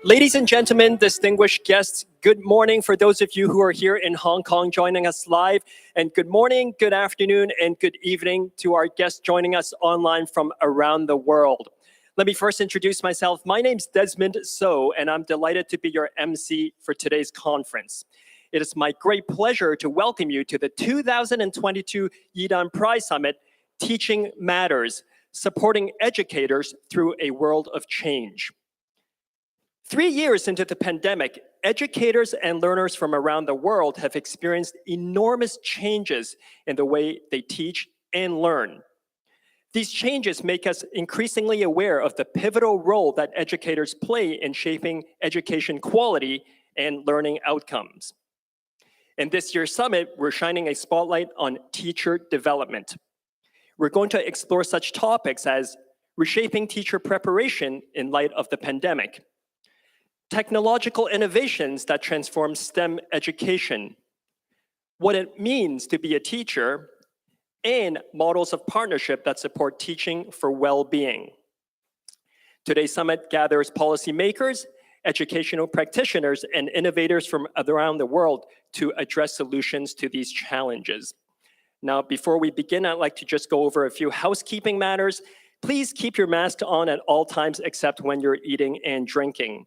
Ladies and gentlemen, distinguished guests, good morning for those of you who are here in Hong Kong joining us live, and good morning, good afternoon, and good evening to our guests joining us online from around the world. Let me first introduce myself. My name's Desmond So, and I'm delighted to be your MC for today's conference. It is my great pleasure to welcome you to the 2022 Yidan Prize Summit, Teaching Matters, Supporting Educators Through a World of Change. 3 years into the pandemic, educators and learners from around the world have experienced enormous changes in the way they teach and learn. These changes make us increasingly aware of the pivotal role that educators play in shaping education quality and learning outcomes. In this year's summit, we're shining a spotlight on teacher development. We're going to explore such topics as reshaping teacher preparation in light of the pandemic, technological innovations that transform STEM education, what it means to be a teacher, and models of partnership that support teaching for well-being. Today's summit gathers policymakers, educational practitioners, and innovators from around the world to address solutions to these challenges. Now, before we begin, I'd like to just go over a few housekeeping matters. Please keep your mask on at all times except when you're eating and drinking.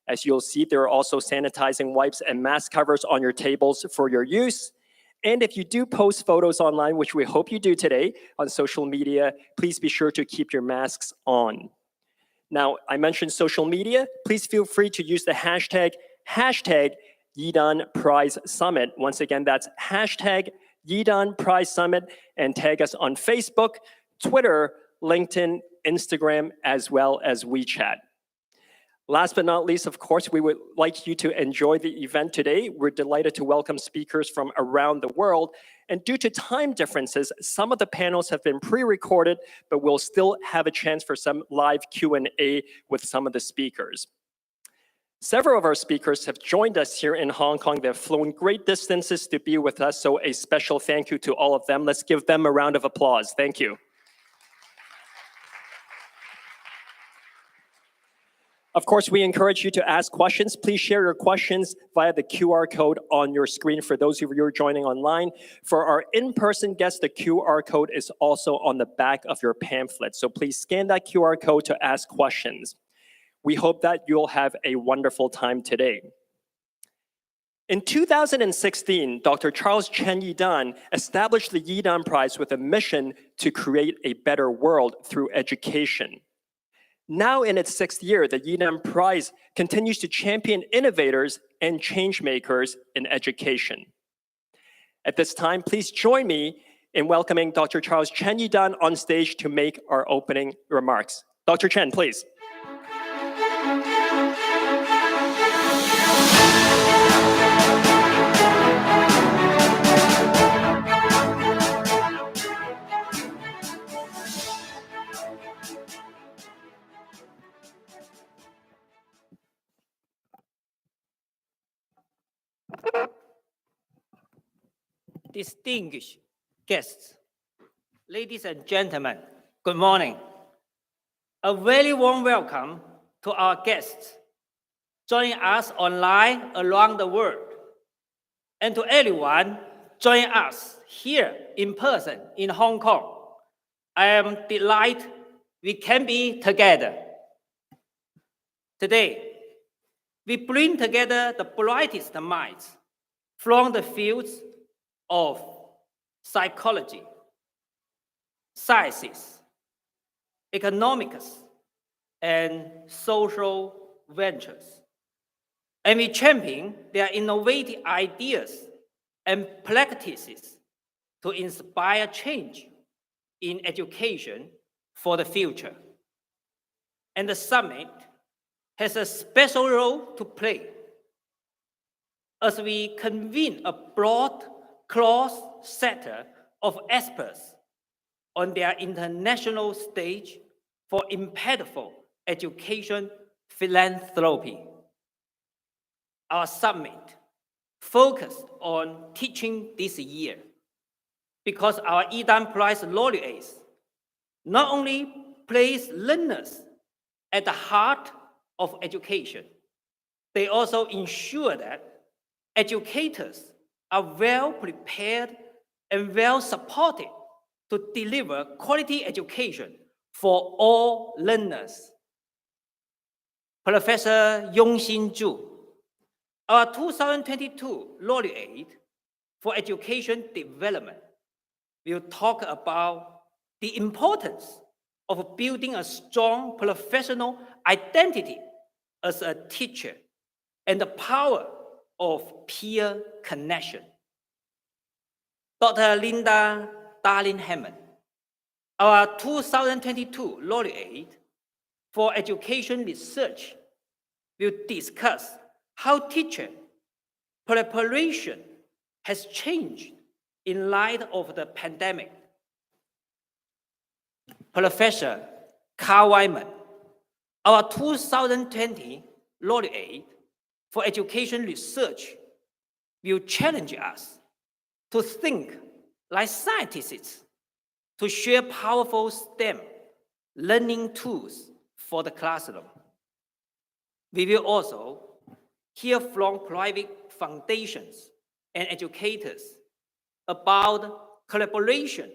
As you'll see, there are also sanitizing wipes and mask covers on your tables for your use. And if you do post photos online, which we hope you do today on social media, please be sure to keep your masks on. Now, I mentioned social media. Please feel free to use the hashtag Yidan Prize Summit. Once again, that's hashtag Yidan Prize Summit, and tag us on Facebook, Twitter, LinkedIn, Instagram, as well as WeChat. Last but not least, of course, we would like you to enjoy the event today. We're delighted to welcome speakers from around the world. And due to time differences, some of the panels have been pre-recorded, but we'll still have a chance for some live Q&A with some of the speakers. Several of our speakers have joined us here in Hong Kong. They've flown great distances to be with us, so a special thank you to all of them. Let's give them a round of applause. Thank you. Of course, we encourage you to ask questions. Please share your questions via the QR code on your screen for those of you who are joining online. For our in-person guests, the QR code is also on the back of your pamphlet. So please scan that QR code to ask questions. We hope that you'll have a wonderful time today. In 2016, Dr. Charles Chen Yidan established the Yidan Prize with a mission to create a better world through education. Now in its 6th year, the Yidan Prize continues to champion innovators and change makers in education. At this time, please join me in welcoming Dr. Charles Chen Yidan on stage to make our opening remarks. Dr. Chen, please. Distinguished guests, ladies and gentlemen, good morning. A very warm welcome to our guests joining us online around the world, and to everyone joining us here in person in Hong Kong. I am delighted we can be together. Today, we bring together the brightest minds from the fields of psychology, sciences, economics, and social ventures. And we champion their innovative ideas and practices to inspire change in education for the future. And the summit has a special role to play as we convene a broad cross-sector of experts on their international stage for impactful education philanthropy. Our summit focused on teaching this year because our Yidan Prize laureates not only place learners at the heart of education, they also ensure that educators are well prepared and well supported to deliver quality education for all learners. Professor Yongxin Zhu, our 2022 laureate for education development, will talk about the importance of building a strong professional identity as a teacher and the power of peer connection. Dr. Linda Darling-Hammond, our 2022 laureate for education research, will discuss how teacher preparation has changed in light of the pandemic. Professor Carl Wyman, our 2020 laureate for education research, will challenge us to think like scientists, to share powerful STEM learning tools for the classroom. We will also hear from private foundations and educators about collaboration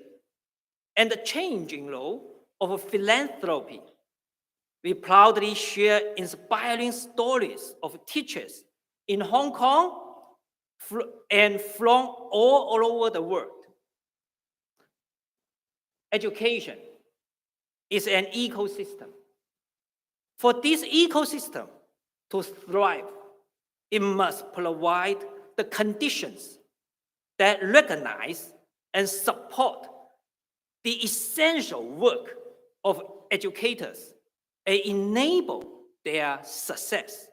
and the changing role of philanthropy. We proudly share inspiring stories of teachers in Hong Kong and from all over the world. Education is an ecosystem. For this ecosystem to thrive, it must provide the conditions that recognize and support the essential work of educators and enable their success.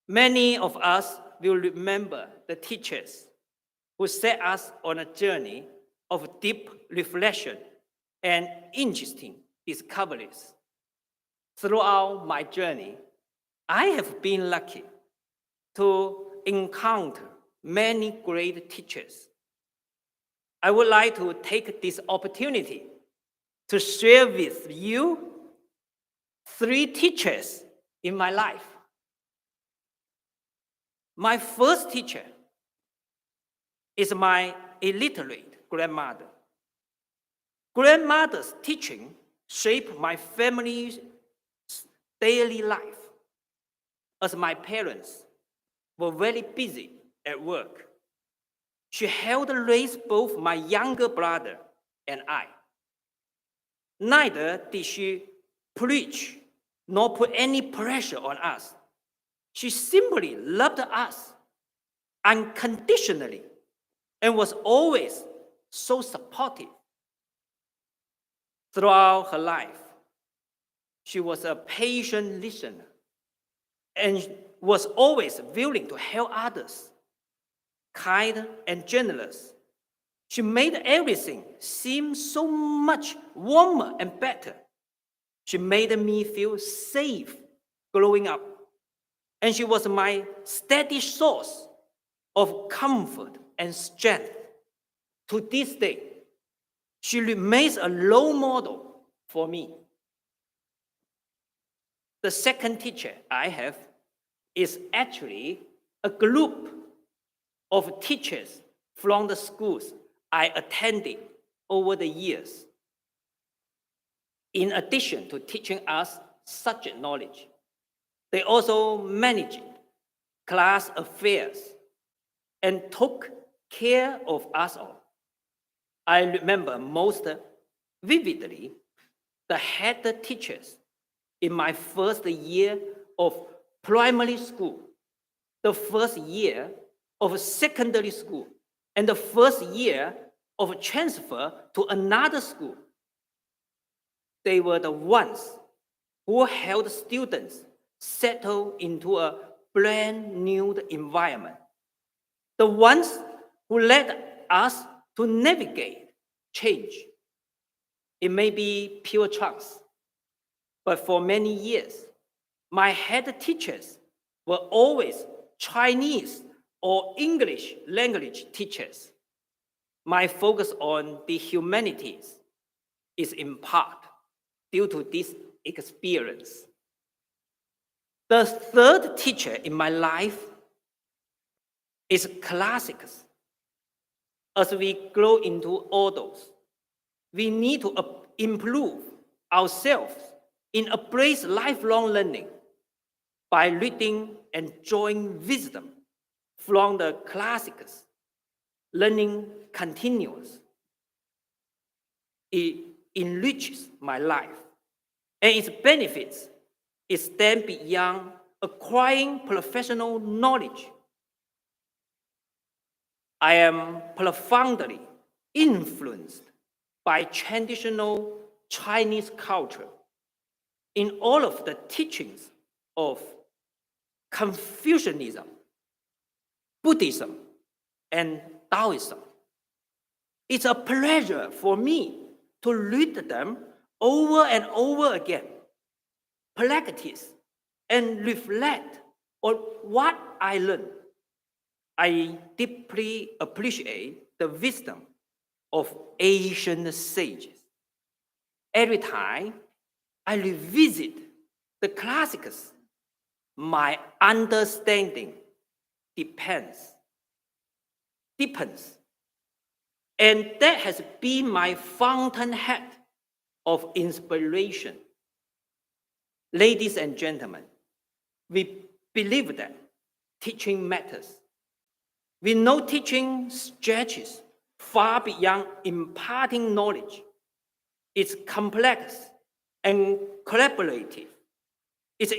Many of us will remember the teachers who set us on a journey of deep reflection and interesting discoveries. Throughout my journey, I have been lucky to encounter many great teachers. I would like to take this opportunity to share with you 3 teachers in my life. My first teacher is my illiterate grandmother. Grandmother's teaching shaped my family's daily life, as my parents were very busy at work. She helped raise both my younger brother and I. Neither did she preach nor put any pressure on us. She simply loved us unconditionally and was always so supportive. Throughout her life, she was a patient listener and was always willing to help others, kind and generous. She made everything seem so much warmer and better. She made me feel safe growing up, and she was my steady source of comfort and strength. To this day, she remains a role model for me. The second teacher I have is actually a group of teachers from the schools I attended over the years. In addition to teaching us subject knowledge, they also managed class affairs and took care of us all. I remember most vividly the head teachers in my first year of primary school, the first year of secondary school, and the first year of transfer to another school. They were the ones who helped students settle into a brand new environment, the ones who led us to navigate change. It may be pure chance, but for many years, my head teachers were always Chinese or English language teachers. My focus on the humanities is in part due to this experience. The third teacher in my life is classics. As we grow into adults, we need to improve ourselves and embrace lifelong learning by reading and drawing wisdom from the classics. Learning continues. It enriches my life, and its benefits extend beyond acquiring professional knowledge. I am profoundly influenced by traditional Chinese culture in all of the teachings of Confucianism, Buddhism, and Taoism. It's a pleasure for me to read them over and over again, practice, and reflect on what I learned. I deeply appreciate the wisdom of Asian sages. Every time I revisit the classics, my understanding deepens. And that has been my fountainhead of inspiration. Ladies and gentlemen, we believe that teaching matters. We know teaching stretches far beyond imparting knowledge. It's complex and collaborative. It's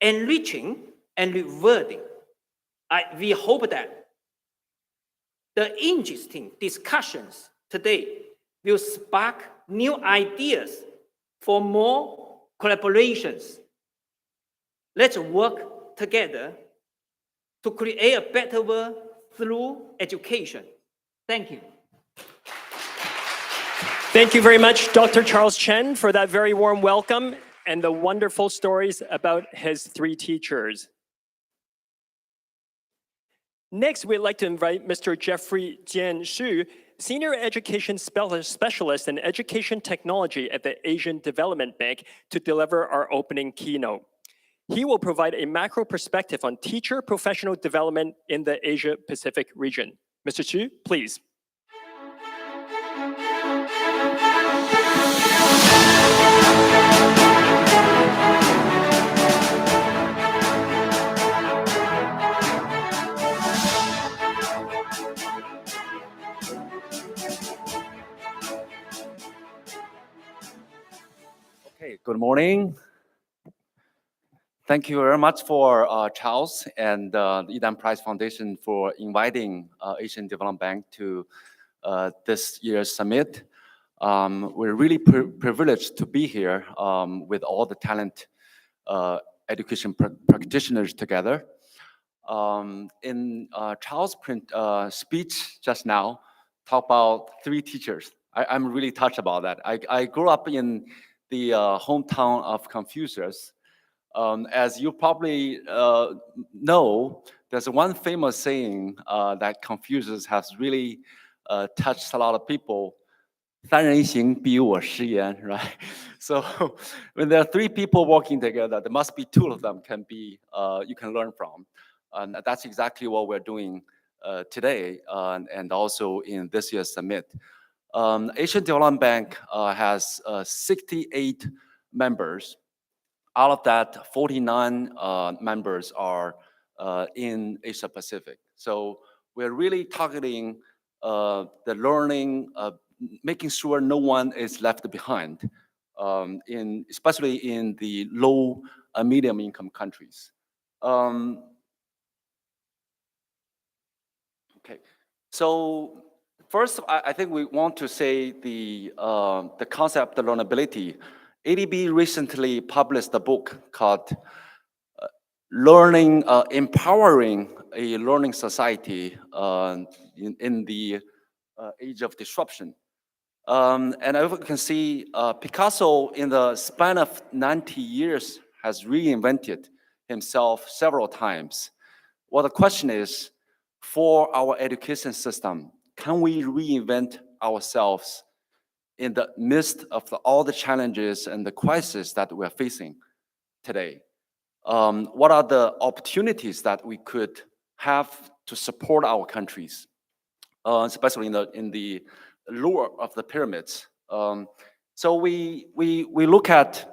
enriching and rewarding. We hope that the interesting discussions today will spark new ideas for more collaborations. Let's work together to create a better world through education. Thank you. Thank you very much, Dr. Charles Chen, for that very warm welcome and the wonderful stories about his 3 teachers. Next, we'd like to invite Mr. Jeffrey Jian Xu, Senior Education Specialist in Education Technology at the Asian Development Bank, to deliver our opening keynote. He will provide a macro perspective on teacher professional development in the Asia-Pacific region. Mr. Chu, please. Okay, good morning. Thank you very much for Charles and the Yidan Prize Foundation for inviting Asian Development Bank to this year's summit. We're really privileged to be here with all the talent education practitioners together. In Charles' speech just now, talk about 3 teachers. I'm really touched about that. I grew up in the hometown of Confucius. As you probably know, there's one famous saying that Confucius has really touched a lot of people. 三人行，必有我师焉, right? So when there are 3 people working together, there must be 2 of them you can learn from. And that's exactly what we're doing today and also in this year's summit. Asian Development Bank has 68 members. Out of that, 49 members are in Asia Pacific. So we're really targeting the learning, making sure no one is left behind, especially in the low and medium income countries. Okay, so first, I think we want to say the concept of learnability. ADB recently published a book called Empowering a Learning Society in the Age of Disruption. And as you can see, Picasso, in the span of 90 years, has reinvented himself several times. Well, the question is, for our education system, can we reinvent ourselves in the midst of all the challenges and the crises that we're facing today? What are the opportunities that we could have to support our countries, especially in the lower of the pyramids? So we look at,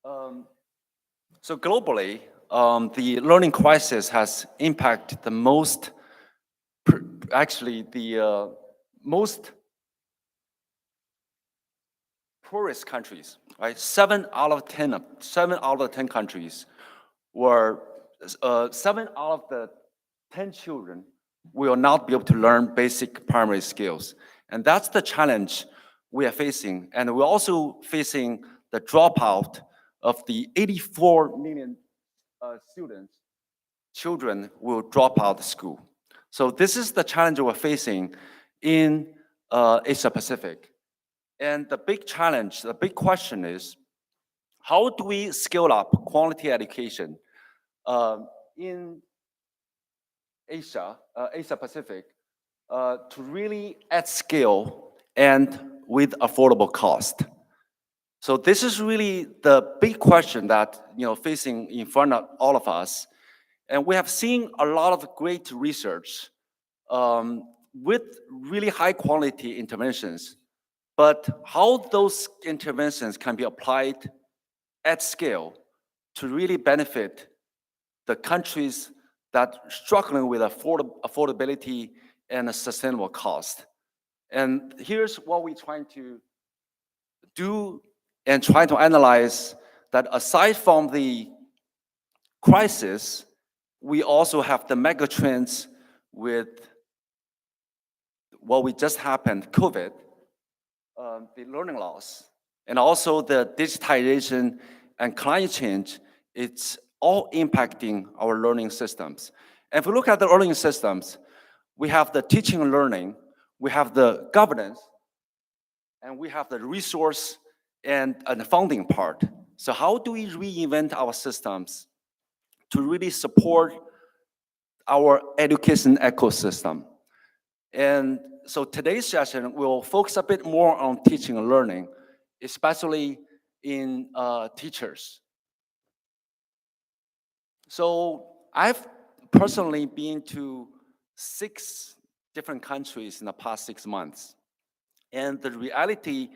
so globally, the learning crisis has impacted the most, the most poorest countries, right? 7 out of 10 countries were, 7 out of the 10 children will not be able to learn basic primary skills. And that's the challenge we are facing. And we're also facing the dropout of the 84 million children will drop out of school. So this is the challenge we're facing in Asia Pacific. And the big challenge, the big question is, how do we scale up quality education in Asia Pacific to really at scale and with affordable cost? So this is really the big question that facing in front of all of us. And we have seen a lot of great research with really high quality interventions. But how those interventions can be applied at scale to really benefit the countries that are struggling with affordability and a sustainable cost. And here's what we're trying to do and try to analyze, that aside from the crisis, we also have the mega trends with what we just happened, COVID, the learning loss, and also the digitization and climate change. It's all impacting our learning systems. And if we look at the learning systems, we have the teaching and learning, we have the governance, and we have the resource and the funding part. So how do we reinvent our systems to really support our education ecosystem? And so today's session will focus a bit more on teaching and learning, especially in teachers. So I've personally been to 6 different countries in the past 6 months. And the reality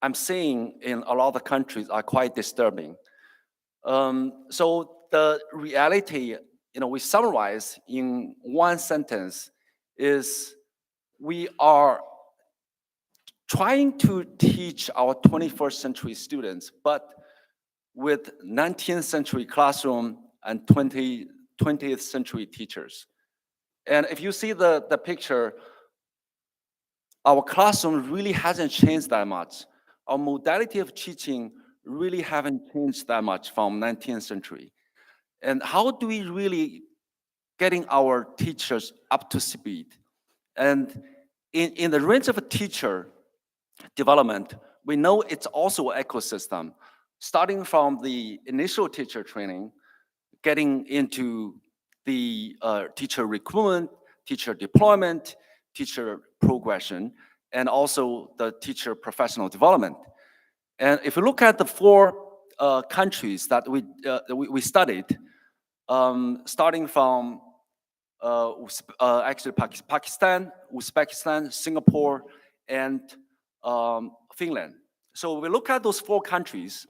I'm seeing in a lot of the countries are quite disturbing. So the reality, we summarize in one sentence is we are trying to teach our 21st century students, but with 19th century classroom and 20th century teachers. And if you see the picture, our classroom really hasn't changed that much. Our modality of teaching really haven't changed that much from 19th century. And how do we really getting our teachers up to speed? And in the range of a teacher development, we know it's also an ecosystem, starting from the initial teacher training, getting into the teacher recruitment, teacher deployment, teacher progression, and also the teacher professional development. And if you look at the 4 countries that we studied, starting from actually Pakistan, Uzbekistan, Singapore, and Finland. So we look at those 4 countries,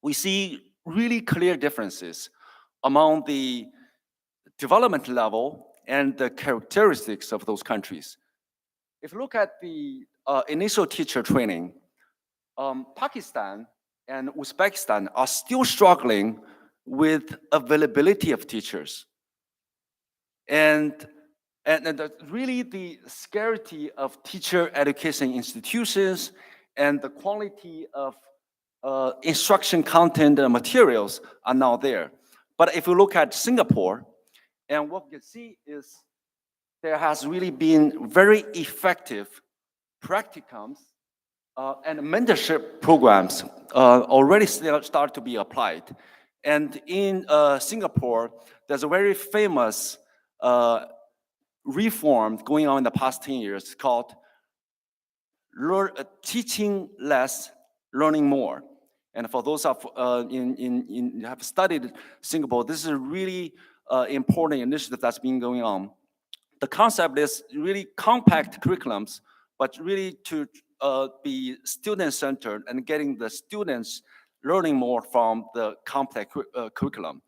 we see really clear differences among the development level and the characteristics of those countries. If you look at the initial teacher training, Pakistan and Uzbekistan are still struggling with availability of teachers. And really the scarcity of teacher education institutions and the quality of instruction content and materials are now there. But if you look at Singapore, and what you can see is there has really been very effective practicums and mentorship programs already start to be applied. And in Singapore, there's a very famous reform going on in the past 10 years called teaching less, learning more. And for those of have studied Singapore, this is a really important initiative that's been going on. The concept is really compact curriculums, but really to be student-centered and getting the students learning more from the complex curriculum.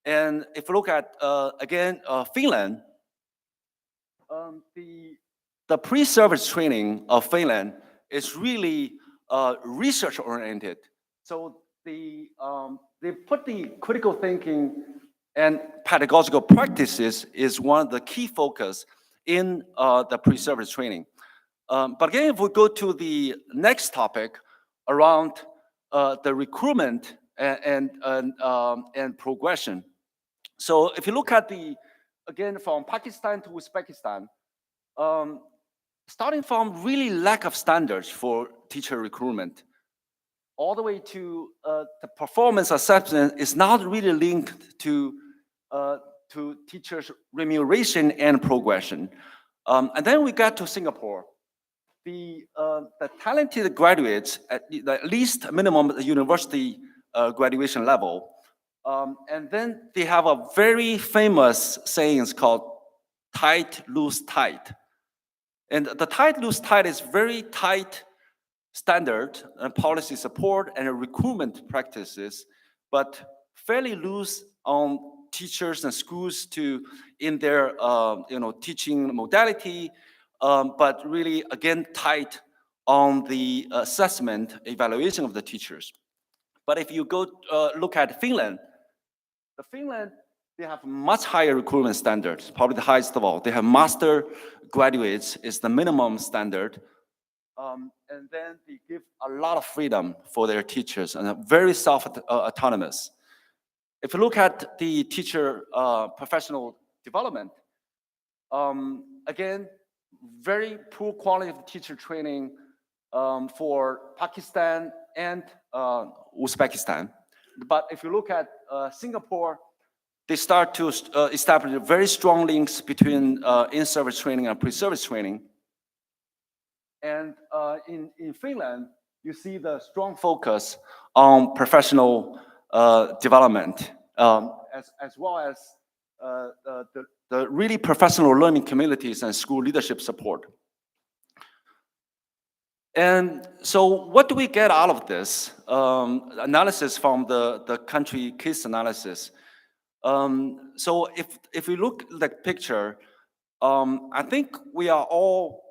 And if you look at, again, Finland, the pre-service training of Finland is really research-oriented. So they put the critical thinking and pedagogical practices is one of the key focus in the pre-service training. But again, if we go to the next topic around the recruitment and progression. So if you look at again, from Pakistan to Uzbekistan, starting from really lack of standards for teacher recruitment, all the way to the performance assessment is not really linked to teachers' remuneration and progression. And then we got to Singapore. The talented graduates at least minimum university graduation level, and then they have a very famous saying called tight, loose, tight. And the tight, loose, tight is very tight standard and policy support and recruitment practices, but fairly loose on teachers and schools in their teaching modality, but really again tight on the assessment evaluation of the teachers. But if you go look at Finland, they have much higher recruitment standards, probably the highest of all. They have master graduates is the minimum standard. And then they give a lot of freedom for their teachers and are very self-autonomous. If you look at the teacher professional development, again, very poor quality of teacher training for Pakistan and Uzbekistan. But if you look at Singapore, they start to establish very strong links between in-service training and pre-service training. And in Finland, you see the strong focus on professional development, as well as the really professional learning communities and school leadership support. And so what do we get out of this analysis from the country case analysis? So if we look at the picture, I think we are all,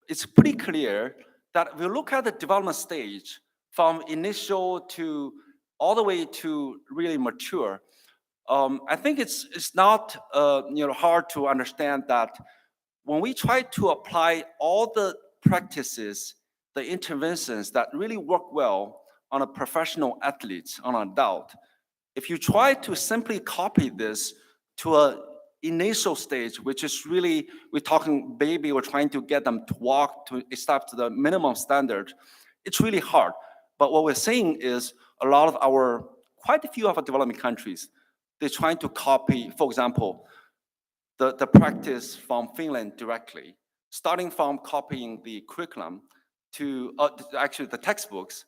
it's pretty clear that if we look at the development stage from initial to all the way to really mature, I think it's not hard to understand that when we try to apply all the practices, the interventions that really work well on a professional athlete, on an adult, if you try to simply copy this to a initial stage, which is really, we're talking baby, we're trying to get them to walk, to establish the minimum standard, it's really hard. But what we're seeing is quite a few of our developing countries, they're trying to copy, for example, the practice from Finland directly, starting from copying the curriculum to actually the textbooks,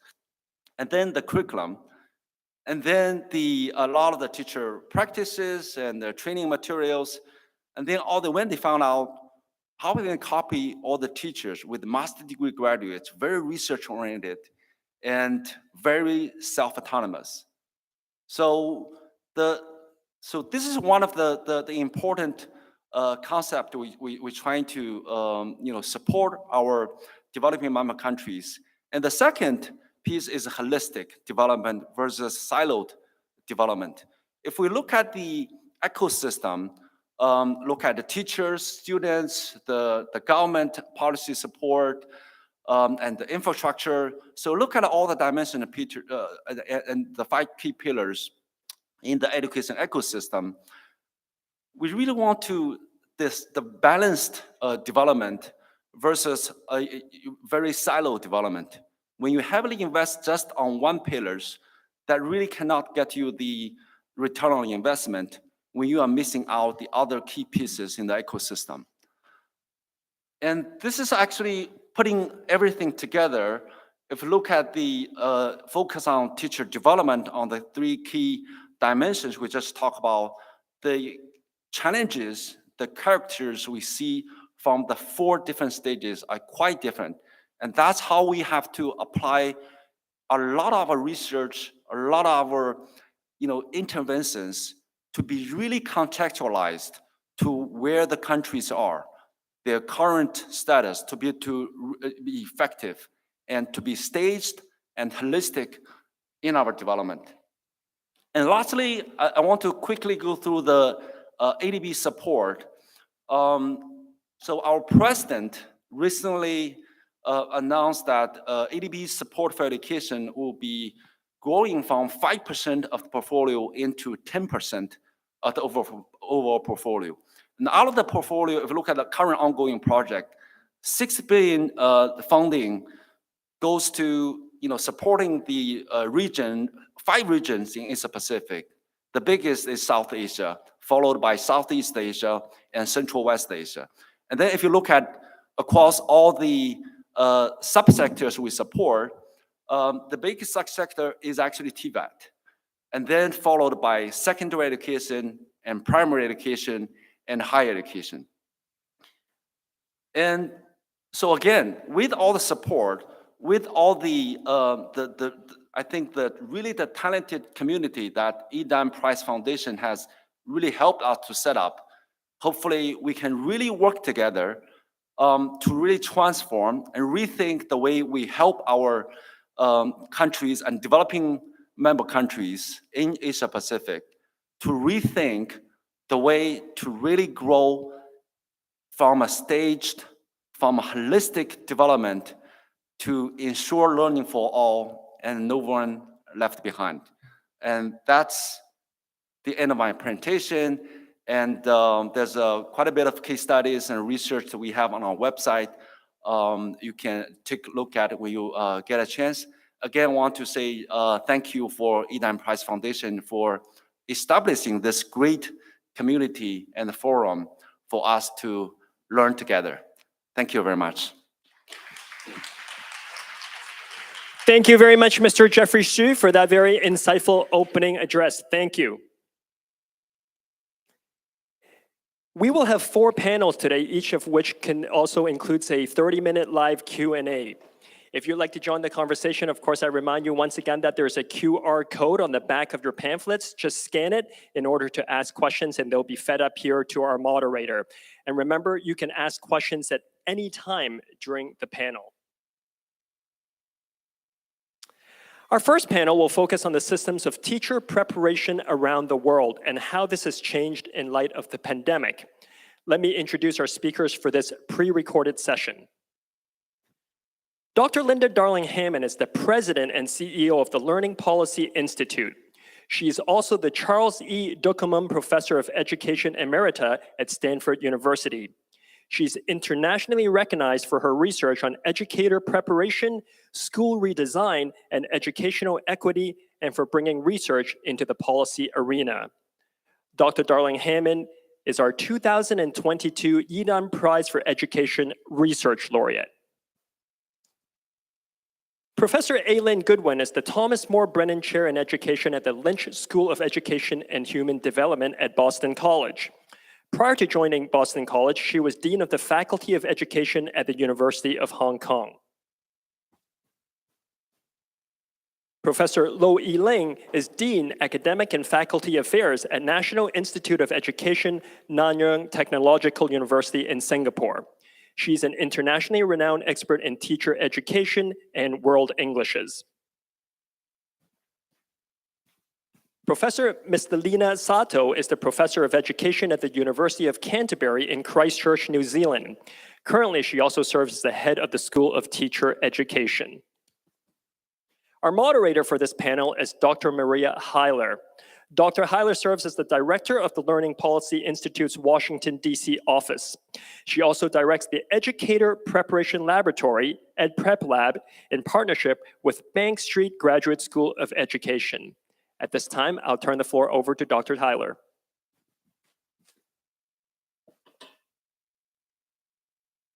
and then the curriculum, and then a lot of the teacher practices and the training materials, and then when they found out how we can copy all the teachers with master degree graduates, very research oriented and very self-autonomous. So this is one of the important concept we're trying to support our developing member countries. And the second piece is holistic development versus siloed development. If we look at the ecosystem, look at the teachers, students, the government policy support, and the infrastructure. So look at all the dimensions and the 5 key pillars in the education ecosystem. We really want the balanced development versus a very siloed development. When you heavily invest just on one pillars, that really cannot get you the return on investment when you are missing out the other key pieces in the ecosystem. And this is actually putting everything together. If you look at the focus on teacher development on the 3 key dimensions we just talked about, the challenges, the characters we see from the 4 different stages are quite different. And that's how we have to apply a lot of our research, a lot of our interventions to be really contextualized to where the countries are, their current status, to be effective and to be staged and holistic in our development. And lastly, I want to quickly go through the ADB support. So our president recently announced that ADB support for education will be growing from 5% of the portfolio into 10% of the overall portfolio. And out of the portfolio, if you look at the current ongoing project, 6 billion funding goes to supporting the 5 regions in Asia Pacific. The biggest is South Asia, followed by Southeast Asia and Central West Asia. And then if you look at across all the subsectors we support, the biggest subsector is actually Tibet, and then followed by secondary education and primary education and higher education. And so again, with all the support, with all I think that really the talented community that Yidan Prize Foundation has really helped us to set up, hopefully we can really work together to really transform and rethink the way we help our countries and developing member countries in Asia Pacific to rethink the way to really grow from a staged, from a holistic development to ensure learning for all and no one left behind. And that's the end of my presentation. And there's quite a bit of case studies and research that we have on our website. You can take a look at it when you get a chance. Again, I want to say thank you for Yidan Prize Foundation for establishing this great community and forum for us to learn together. Thank you very much. Thank you very much, Mr. Jeffrey Xu, for that very insightful opening address. Thank you. We will have 4 panels today, each of which can also includes a 30-minute live Q&A. If you'd like to join the conversation, of course, I remind you once again that there's a QR code on the back of your pamphlets. Just scan it in order to ask questions, and they'll be fed up here to our moderator. And remember, you can ask questions at any time during the panel. Our first panel will focus on the systems of teacher preparation around the world and how this has changed in light of the pandemic. Let me introduce our speakers for this pre-recorded session. Dr. Linda Darling-Hammond is the president and CEO of the Learning Policy Institute. She is also the Charles E. Ducommun Professor of Education Emerita at Stanford University. She's internationally recognized for her research on educator preparation, school redesign, and educational equity, and for bringing research into the policy arena. Dr. Darling-Hammond is our 2022 Yidan Prize for Education Research Laureate. Professor Aileen Goodwin is the Thomas More Brennan Chair in Education at the Lynch School of Education and Human Development at Boston College. Prior to joining Boston College, she was Dean of the Faculty of Education at the University of Hong Kong. Professor Lo Yiling is Dean, Academic and Faculty Affairs at National Institute of Education, Nanyang Technological University in Singapore. She's an internationally renowned expert in teacher education and world Englishes. Professor Mistalina Sato is the Professor of Education at the University of Canterbury in Christchurch, New Zealand. Currently, she also serves as the head of the School of Teacher Education. Our moderator for this panel is Dr. Maria Heiler. Dr. Heiler serves as the director of the Learning Policy Institute's Washington, D.C. office. She also directs the Educator Preparation Laboratory, EdPrep Lab, in partnership with Bank Street Graduate School of Education. At this time, I'll turn the floor over to Dr. Heiler.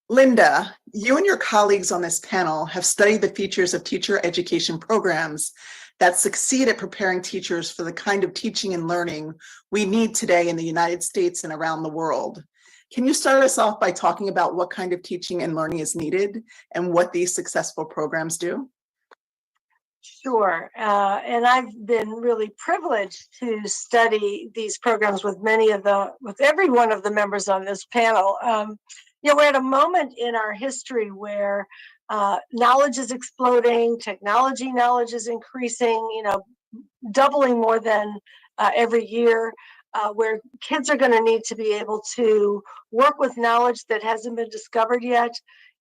Linda, you and your colleagues on this panel have studied the features of teacher education programs that succeed at preparing teachers for the kind of teaching and learning we need today in the United States and around the world. Can you start us off by talking about what kind of teaching and learning is needed and what these successful programs do? Sure, and I've been really privileged to study these programs with every one of the members on this panel. We're at a moment in our history where knowledge is exploding, technology knowledge is increasing, doubling more than every year, where kids are going to need to be able to work with knowledge that hasn't been discovered yet,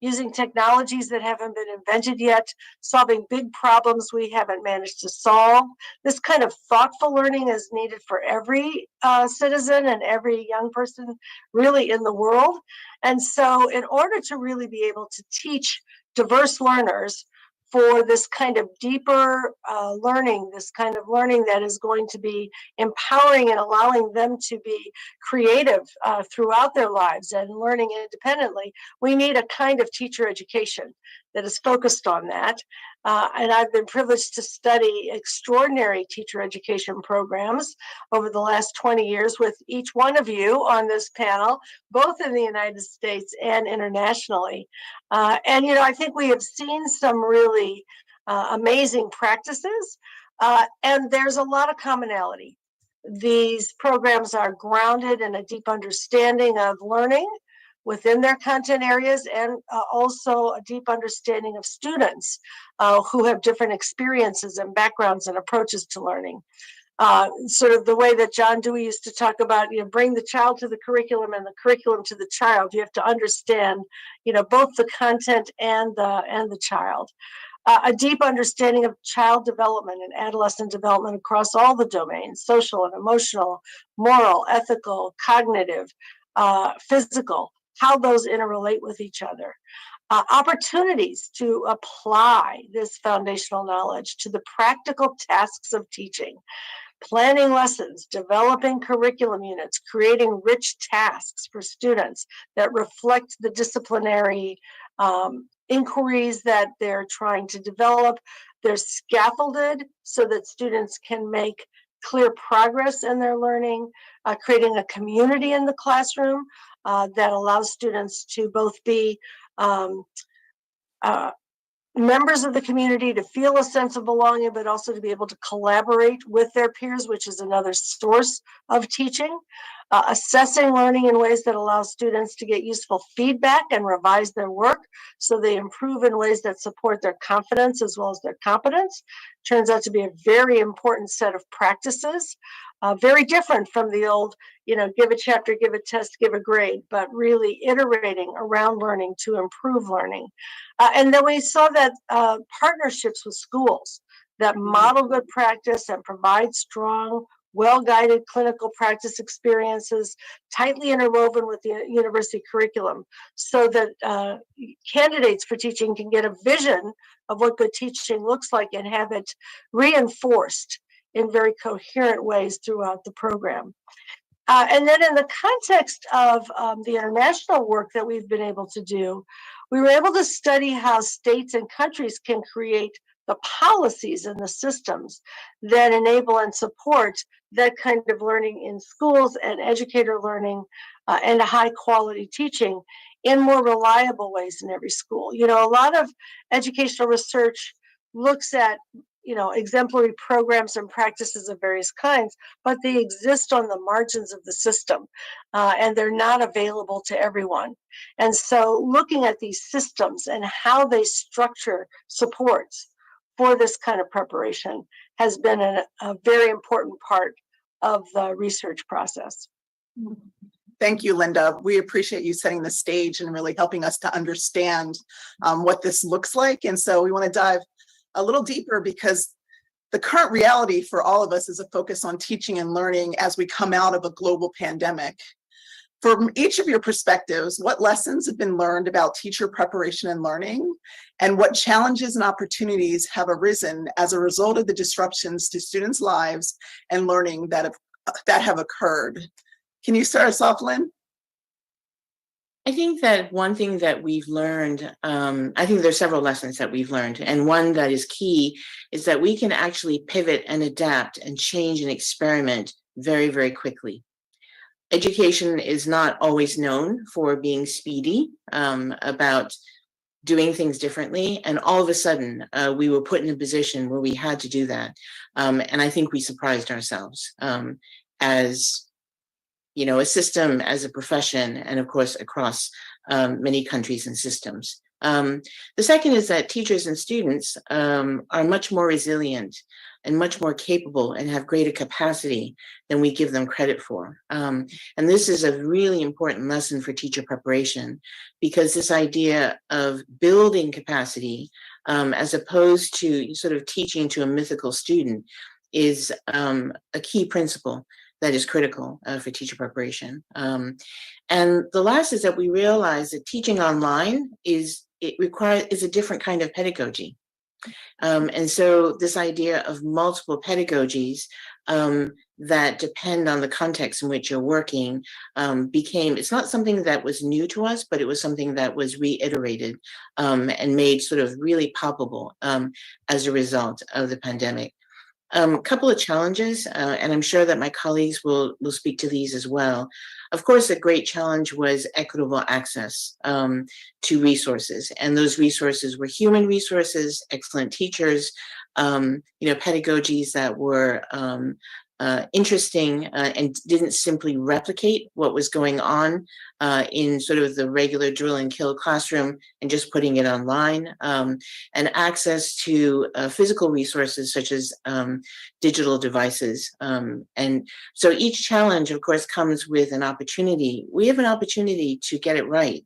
using technologies that haven't been invented yet, solving big problems we haven't managed to solve. This kind of thoughtful learning is needed for every citizen and every young person really in the world. And so in order to really be able to teach diverse learners for this kind of deeper learning, this kind of learning that is going to be empowering and allowing them to be creative throughout their lives and learning independently, we need a kind of teacher education that is focused on that. And I've been privileged to study extraordinary teacher education programs over the last 20 years with each one of you on this panel, both in the United States and internationally. And I think we have seen some really amazing practices, and there's a lot of commonality. These programs are grounded in a deep understanding of learning within their content areas, and also a deep understanding of students who have different experiences and backgrounds and approaches to learning. Sort of the way that John Dewey used to talk about, bring the child to the curriculum and the curriculum to the child. You have to understand, both the content and the child. A deep understanding of child development and adolescent development across all the domains: social and emotional, moral, ethical, cognitive, physical, how those interrelate with each other. Opportunities to apply this foundational knowledge to the practical tasks of teaching. planning lessons, developing curriculum units, creating rich tasks for students that reflect the disciplinary inquiries that they're trying to develop. They're scaffolded so that students can make clear progress in their learning, creating a community in the classroom that allows students to both be members of the community, to feel a sense of belonging, but also to be able to collaborate with their peers, which is another source of teaching. Assessing learning in ways that allow students to get useful feedback and revise their work so they improve in ways that support their confidence as well as their competence. Turns out to be a very important set of practices, very different from the old, give a chapter, give a test, give a grade, but really iterating around learning to improve learning. And then we saw that partnerships with schools that model good practice and provide strong, well-guided clinical practice experiences, tightly interwoven with the university curriculum, so that candidates for teaching can get a vision of what good teaching looks like and have it reinforced in very coherent ways throughout the program. And then in the context of the international work that we've been able to do, we were able to study how states and countries can create the policies and the systems that enable and support that kind of learning in schools and educator learning and high quality teaching in more reliable ways in every school. A lot of educational research looks at exemplary programs and practices of various kinds, but they exist on the margins of the system and they're not available to everyone. And so looking at these systems and how they structure supports for this kind of preparation has been a very important part of the research process. Thank you, Linda. We appreciate you setting the stage and really helping us to understand what this looks like. And so we want to dive a little deeper, because the current reality for all of us is a focus on teaching and learning as we come out of a global pandemic. From each of your perspectives, what lessons have been learned about teacher preparation and learning, and what challenges and opportunities have arisen as a result of the disruptions to students' lives and learning that have occurred? Can you start us off, Lynn? I think that one thing that we've learned, I think there's several lessons that we've learned, and one that is key is that we can actually pivot and adapt and change and experiment very, very quickly. Education is not always known for being speedy about doing things differently, and all of a sudden we were put in a position where we had to do that, and I think we surprised ourselves as a system, as a profession, and of course across many countries and systems. The second is that teachers and students are much more resilient and much more capable and have greater capacity than we give them credit for. And this is a really important lesson for teacher preparation, because this idea of building capacity as opposed to sort of teaching to a mythical student is a key principle that is critical for teacher preparation. And the last is that we realize that teaching online is a different kind of pedagogy. And so this idea of multiple pedagogies that depend on the context in which you're working it's not something that was new to us, but it was something that was reiterated and made sort of really palpable as a result of the pandemic. A couple of challenges, and I'm sure that my colleagues will speak to these as well. Of course, a great challenge was equitable access to resources, and those resources were human resources, excellent teachers, pedagogies that were interesting and didn't simply replicate what was going on in sort of the regular drill and kill classroom and just putting it online, and access to physical resources such as digital devices. And so each challenge, of course, comes with an opportunity. We have an opportunity to get it right.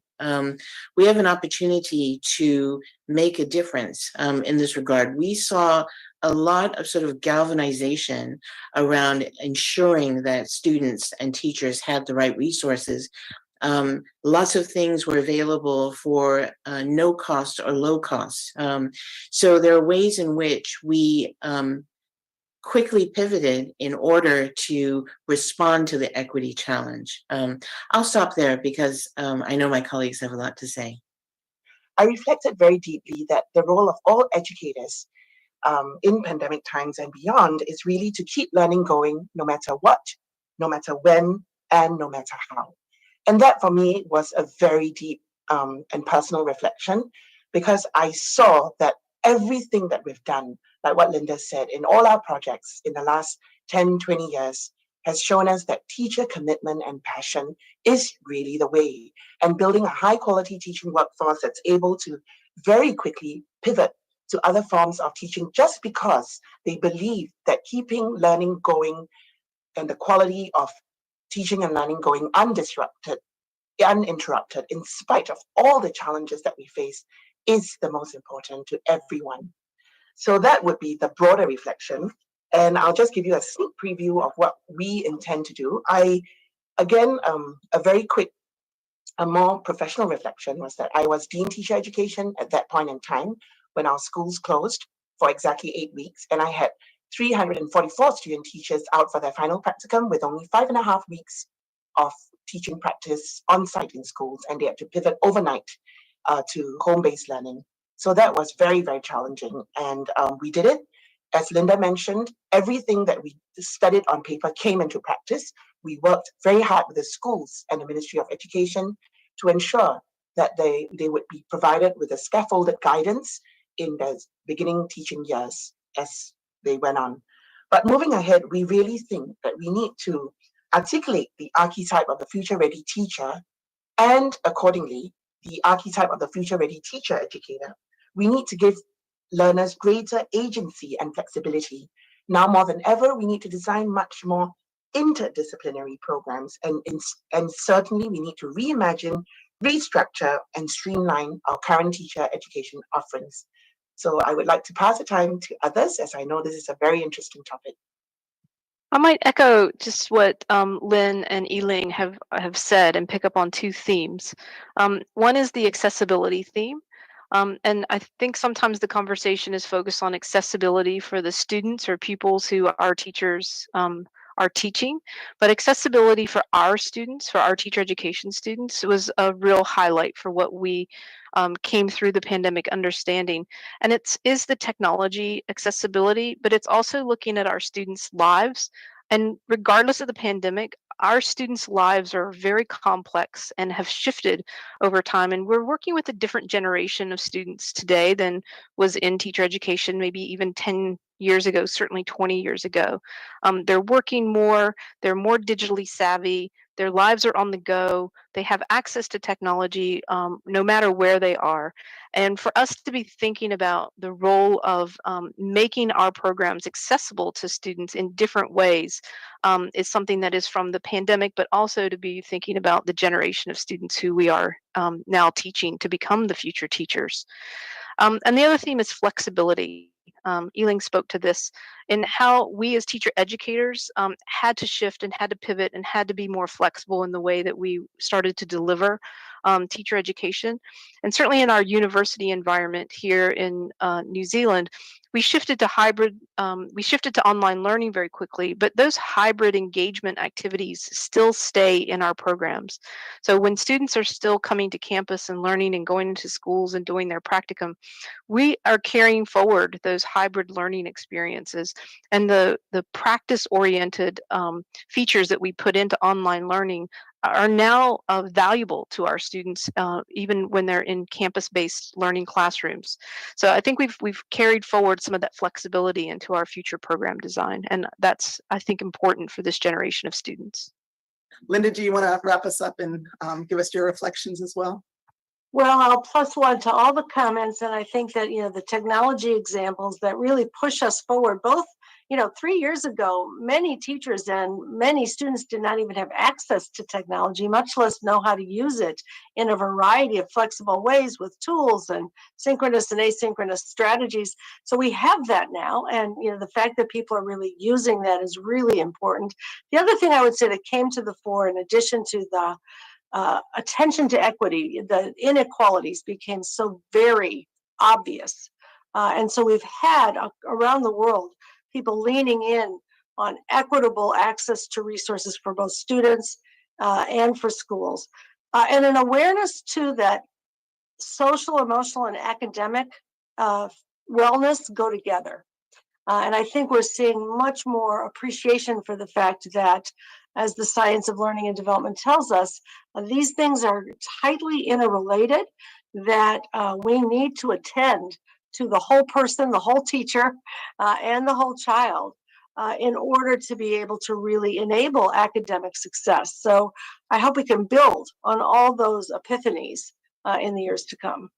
We have an opportunity to make a difference in this regard. We saw a lot of sort of galvanization around ensuring that students and teachers had the right resources. Lots of things were available for no cost or low cost. So there are ways in which we quickly pivoted in order to respond to the equity challenge. I'll stop there because I know my colleagues have a lot to say. I reflected very deeply that the role of all educators in pandemic times and beyond is really to keep learning going no matter what, no matter when, and no matter how. And that for me was a very deep and personal reflection, because I saw that everything that we've done, like what Linda said, in all our projects in the last 10, 20 years, has shown us that teacher commitment and passion is really the way. And building a high quality teaching workforce that's able to very quickly pivot to other forms of teaching just because they believe that keeping learning going and the quality of teaching and learning going uninterrupted, in spite of all the challenges that we face, is the most important to everyone. So that would be the broader reflection. And I'll just give you a sneak preview of what we intend to do. A very quick, a more professional reflection was that I was Dean Teacher Education at that point in time when our schools closed for exactly 8 weeks. And I had 344 student teachers out for their final practicum with only 5.5 weeks of teaching practice on site in schools. And they had to pivot overnight to home-based learning. So that was very, very challenging. And we did it. As Linda mentioned, everything that we studied on paper came into practice. We worked very hard with the schools and the Ministry of Education to ensure that they would be provided with a scaffolded guidance in the beginning teaching years as they went on. But moving ahead, we really think that we need to articulate the archetype of the future-ready teacher and accordingly, the archetype of the future-ready teacher educator. We need to give learners greater agency and flexibility. Now more than ever, we need to design much more interdisciplinary programs, and certainly we need to reimagine, restructure, and streamline our current teacher education offerings. So I would like to pass the time to others, as I know this is a very interesting topic. I might echo just what Lynn and Yiling have said and pick up on two themes. One is the accessibility theme. And I think sometimes the conversation is focused on accessibility for the students or pupils who our teachers are teaching, but accessibility for our students, for our teacher education students, was a real highlight for what we came through the pandemic understanding. And is the technology accessibility, but it's also looking at our students' lives. And regardless of the pandemic, our students' lives are very complex and have shifted over time. And we're working with a different generation of students today than was in teacher education, maybe even 10 years ago, certainly 20 years ago. They're working more, they're more digitally savvy, their lives are on the go, they have access to technology no matter where they are. And for us to be thinking about the role of making our programs accessible to students in different ways is something that is from the pandemic, but also to be thinking about the generation of students who we are now teaching to become the future teachers. And the other theme is flexibility. Yiling spoke to this in how we as teacher educators had to shift and had to pivot and had to be more flexible in the way that we started to deliver teacher education. And certainly in our university environment here in New Zealand, we shifted to hybrid, we shifted to online learning very quickly, but those hybrid engagement activities still stay in our programs. So when students are still coming to campus and learning and going into schools and doing their practicum, we are carrying forward those hybrid learning experiences and the practice-oriented features that we put into online learning are now valuable to our students, even when they're in campus-based learning classrooms. So I think we've carried forward some of that flexibility into our future program design, and that's, I think, important for this generation of students. Linda, do you want to wrap us up and give us your reflections as well? Well, I'll plus one to all the comments, and I think that, the technology examples that really push us forward, both, 3 years ago, many teachers and many students did not even have access to technology, much less know how to use it in a variety of flexible ways with tools and synchronous and asynchronous strategies. So we have that now, and, the fact that people are really using that is really important. The other thing I would say that came to the fore, in addition to the attention to equity, the inequalities became so very obvious. And so we've had around the world people leaning in on equitable access to resources for both students and for schools, and an awareness too that social, emotional, and academic wellness go together. And I think we're seeing much more appreciation for the fact that, as the science of learning and development tells us, these things are tightly interrelated, that we need to attend to the whole person, the whole teacher, and the whole child in order to be able to really enable academic success. So I hope we can build on all those epiphanies in the years to come.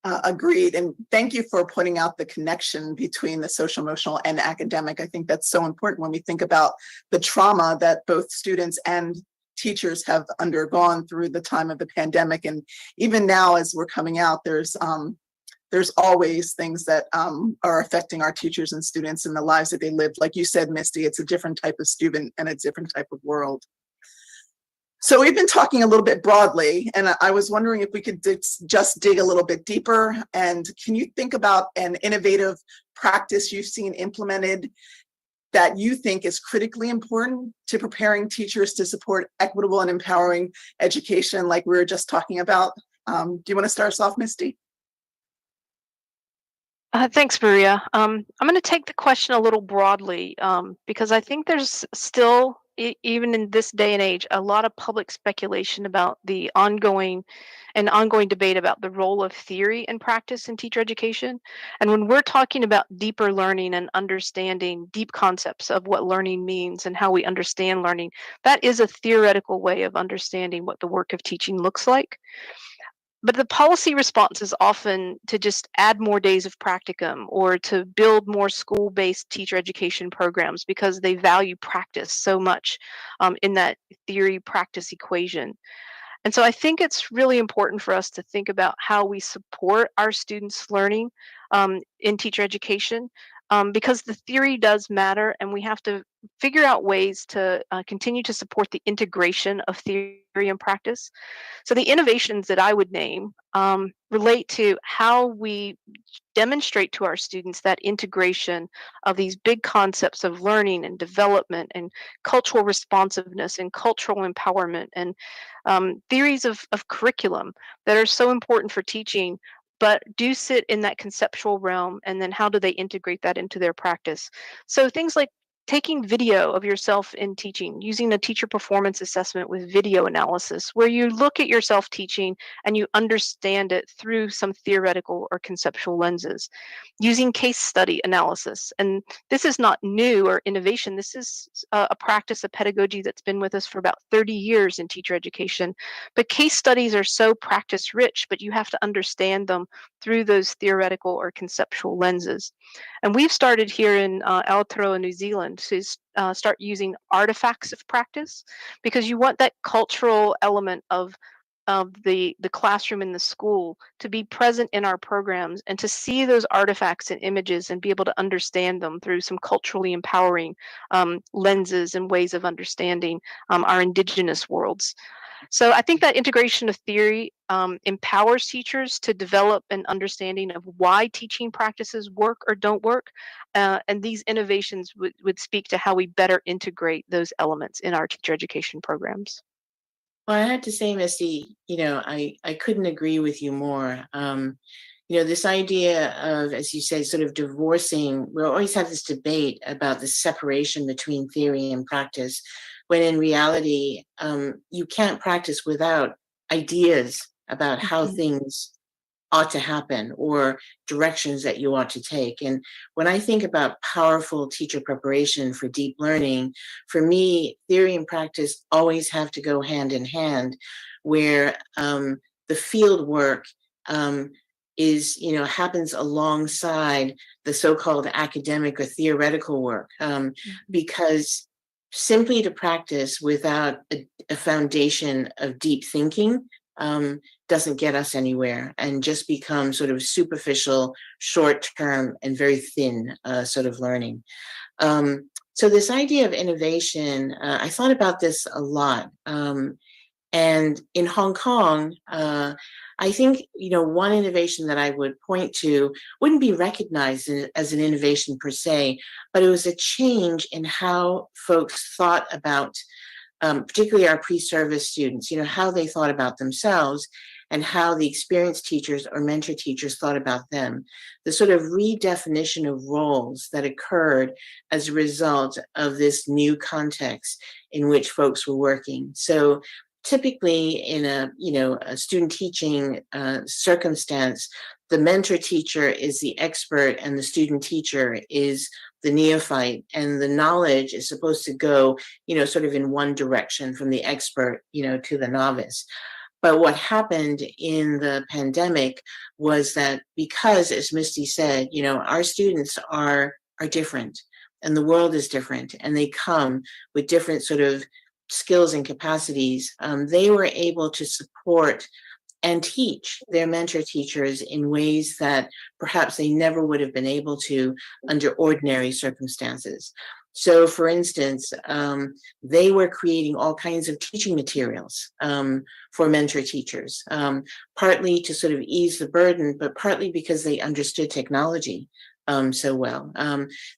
Agreed. And thank you for pointing out the connection between the social, emotional, and academic. I think that's so important when we think about the trauma that both students and teachers have undergone through the time of the pandemic. And even now, as we're coming out, there's always things that are affecting our teachers and students and the lives that they live. Like you said, Misty, it's a different type of student and a different type of world. So we've been talking a little bit broadly, and I was wondering if we could just dig a little bit deeper. And can you think about an innovative practice you've seen implemented that you think is critically important to preparing teachers to support equitable and empowering education, like we were just talking about? Do you want to start us off, Misty? Thanks, Maria. I'm going to take the question a little broadly because I think there's still, even in this day and age, a lot of public speculation about the ongoing debate about the role of theory and practice in teacher education. And when we're talking about deeper learning and understanding deep concepts of what learning means and how we understand learning, that is a theoretical way of understanding what the work of teaching looks like. But the policy response is often to just add more days of practicum or to build more school-based teacher education programs because they value practice so much in that theory-practice equation. And so I think it's really important for us to think about how we support our students' learning in teacher education because the theory does matter, and we have to figure out ways to continue to support the integration of theory and practice. So the innovations that I would name relate to how we demonstrate to our students that integration of these big concepts of learning and development and cultural responsiveness and cultural empowerment and theories of curriculum that are so important for teaching, but do sit in that conceptual realm, and then how do they integrate that into their practice? So things like taking video of yourself in teaching, using a teacher performance assessment with video analysis, where you look at yourself teaching and you understand it through some theoretical or conceptual lenses. Using case study analysis, and this is not new or innovation. This is a practice of pedagogy that's been with us for about 30 years in teacher education. But case studies are so practice rich, but you have to understand them through those theoretical or conceptual lenses. And we've started here in Aotearoa, New Zealand, to start using artifacts of practice, because you want that cultural element of the classroom in the school to be present in our programs and to see those artifacts and images and be able to understand them through some culturally empowering lenses and ways of understanding our indigenous worlds. So I think that integration of theory empowers teachers to develop an understanding of why teaching practices work or don't work. And these innovations would speak to how we better integrate those elements in our teacher education programs. Well, I have to say, Misty, I couldn't agree with you more. This idea of, as you said, sort of divorcing, we always have this debate about the separation between theory and practice, when in reality, you can't practice without ideas about how things ought to happen or directions that you ought to take. And when I think about powerful teacher preparation for deep learning, for me, theory and practice always have to go hand in hand, where the field work happens alongside the so-called academic or theoretical work, because simply to practice without a foundation of deep thinking doesn't get us anywhere, and just becomes sort of superficial, short-term, and very thin sort of learning. So this idea of innovation, I thought about this a lot. And in Hong Kong, I think, one innovation that I would point to wouldn't be recognized as an innovation per se, but it was a change in how folks thought about, particularly our pre-service students, how they thought about themselves and how the experienced teachers or mentor teachers thought about them. The sort of redefinition of roles that occurred as a result of this new context in which folks were working. So typically in a student teaching circumstance, the mentor teacher is the expert and the student teacher is the neophyte, and the knowledge is supposed to go, sort of in one direction from the expert, to the novice. But what happened in the pandemic was that because, as Misty said, our students are different and the world is different and they come with different sort of skills and capacities, they were able to support and teach their mentor teachers in ways that perhaps they never would have been able to under ordinary circumstances. So, for instance, they were creating all kinds of teaching materials for mentor teachers, partly to sort of ease the burden, but partly because they understood technology so well.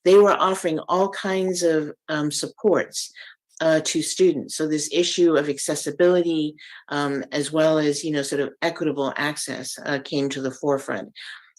They were offering all kinds of supports to students. So this issue of accessibility, as well as, sort of equitable access came to the forefront,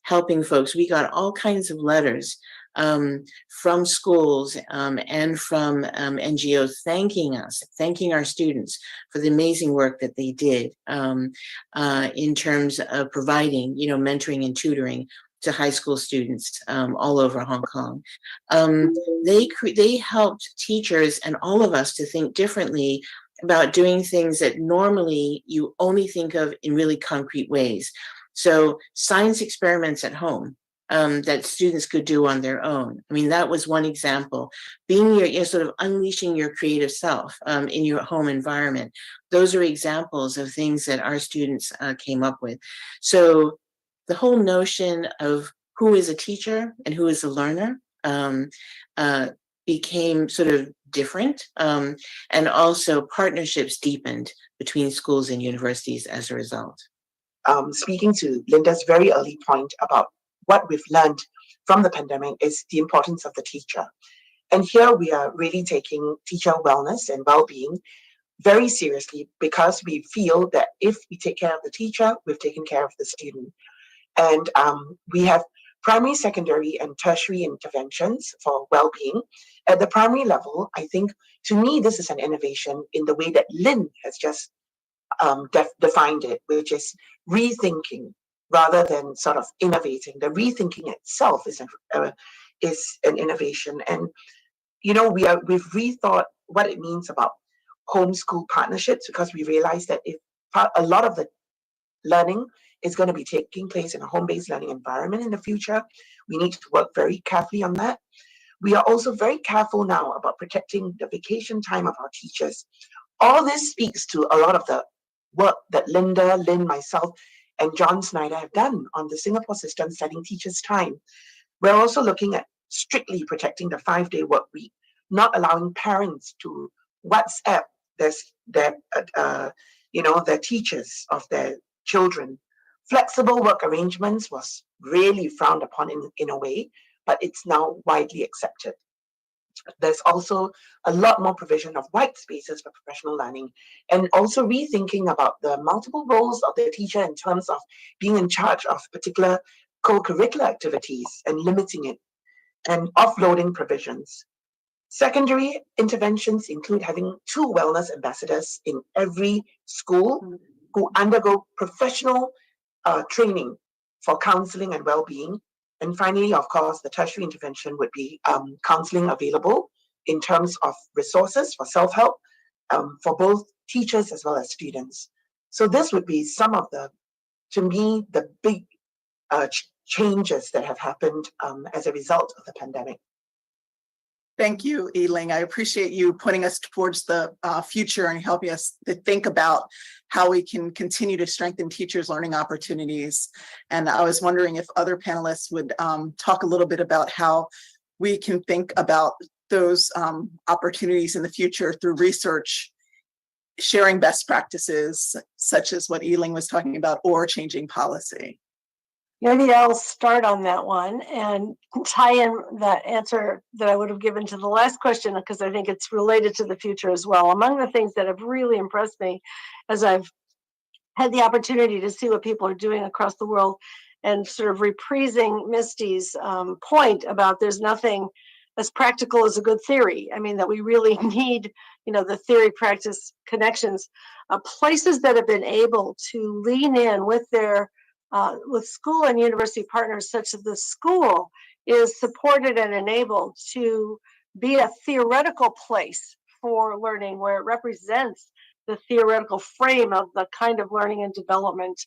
helping folks. We got all kinds of letters from schools and from NGOs thanking us, thanking our students for the amazing work that they did in terms of providing, mentoring and tutoring to high school students all over Hong Kong. They helped teachers and all of us to think differently about doing things that normally you only think of in really concrete ways. So science experiments at home that students could do on their own. I mean, that was one example. Being your sort of unleashing your creative self in your home environment. Those are examples of things that our students came up with. So the whole notion of who is a teacher and who is a learner became sort of different, and also partnerships deepened between schools and universities as a result. Speaking to Linda's very early point about what we've learned from the pandemic is the importance of the teacher. And here we are really taking teacher wellness and well-being very seriously, because we feel that if we take care of the teacher, we've taken care of the student. And we have primary, secondary, and tertiary interventions for well-being. At the primary level, I think, to me, this is an innovation in the way that Lynn has just defined it, which is rethinking rather than sort of innovating. The rethinking itself is an innovation. And, we've rethought what it means about homeschool partnerships, because we realize that if a lot of the learning is going to be taking place in a home-based learning environment in the future, we need to work very carefully on that. We are also very careful now about protecting the vacation time of our teachers. All this speaks to a lot of the work that Linda, Lynn, myself, and John Snyder have done on the Singapore system setting teachers' time. We're also looking at strictly protecting the 5-day work week, not allowing parents to WhatsApp their teachers of their children. Flexible work arrangements was really frowned upon in a way, but it's now widely accepted. There's also a lot more provision of white spaces for professional learning, and also rethinking about the multiple roles of the teacher in terms of being in charge of particular co-curricular activities and limiting it, and offloading provisions. Secondary interventions include having 2 wellness ambassadors in every school who undergo professional training for counseling and well-being. And finally, of course, the tertiary intervention would be counseling available in terms of resources for self-help for both teachers as well as students. So this would be some of to me, the big changes that have happened as a result of the pandemic. Thank you, Yiling. I appreciate you putting us towards the future and helping us to think about how we can continue to strengthen teachers' learning opportunities. And I was wondering if other panelists would talk a little bit about how we can think about those opportunities in the future through research sharing best practices, such as what Yiling was talking about, or changing policy? Maybe I'll start on that one and tie in that answer that I would have given to the last question, because I think it's related to the future as well. Among the things that have really impressed me as I've had the opportunity to see what people are doing across the world, and sort of reprising Misty's point about there's nothing as practical as a good theory. I mean, that we really need, the theory practice connections. Places that have been able to lean in with their with school and university partners, such that the school is supported and enabled to be a theoretical place for learning, where it represents the theoretical frame of the kind of learning and development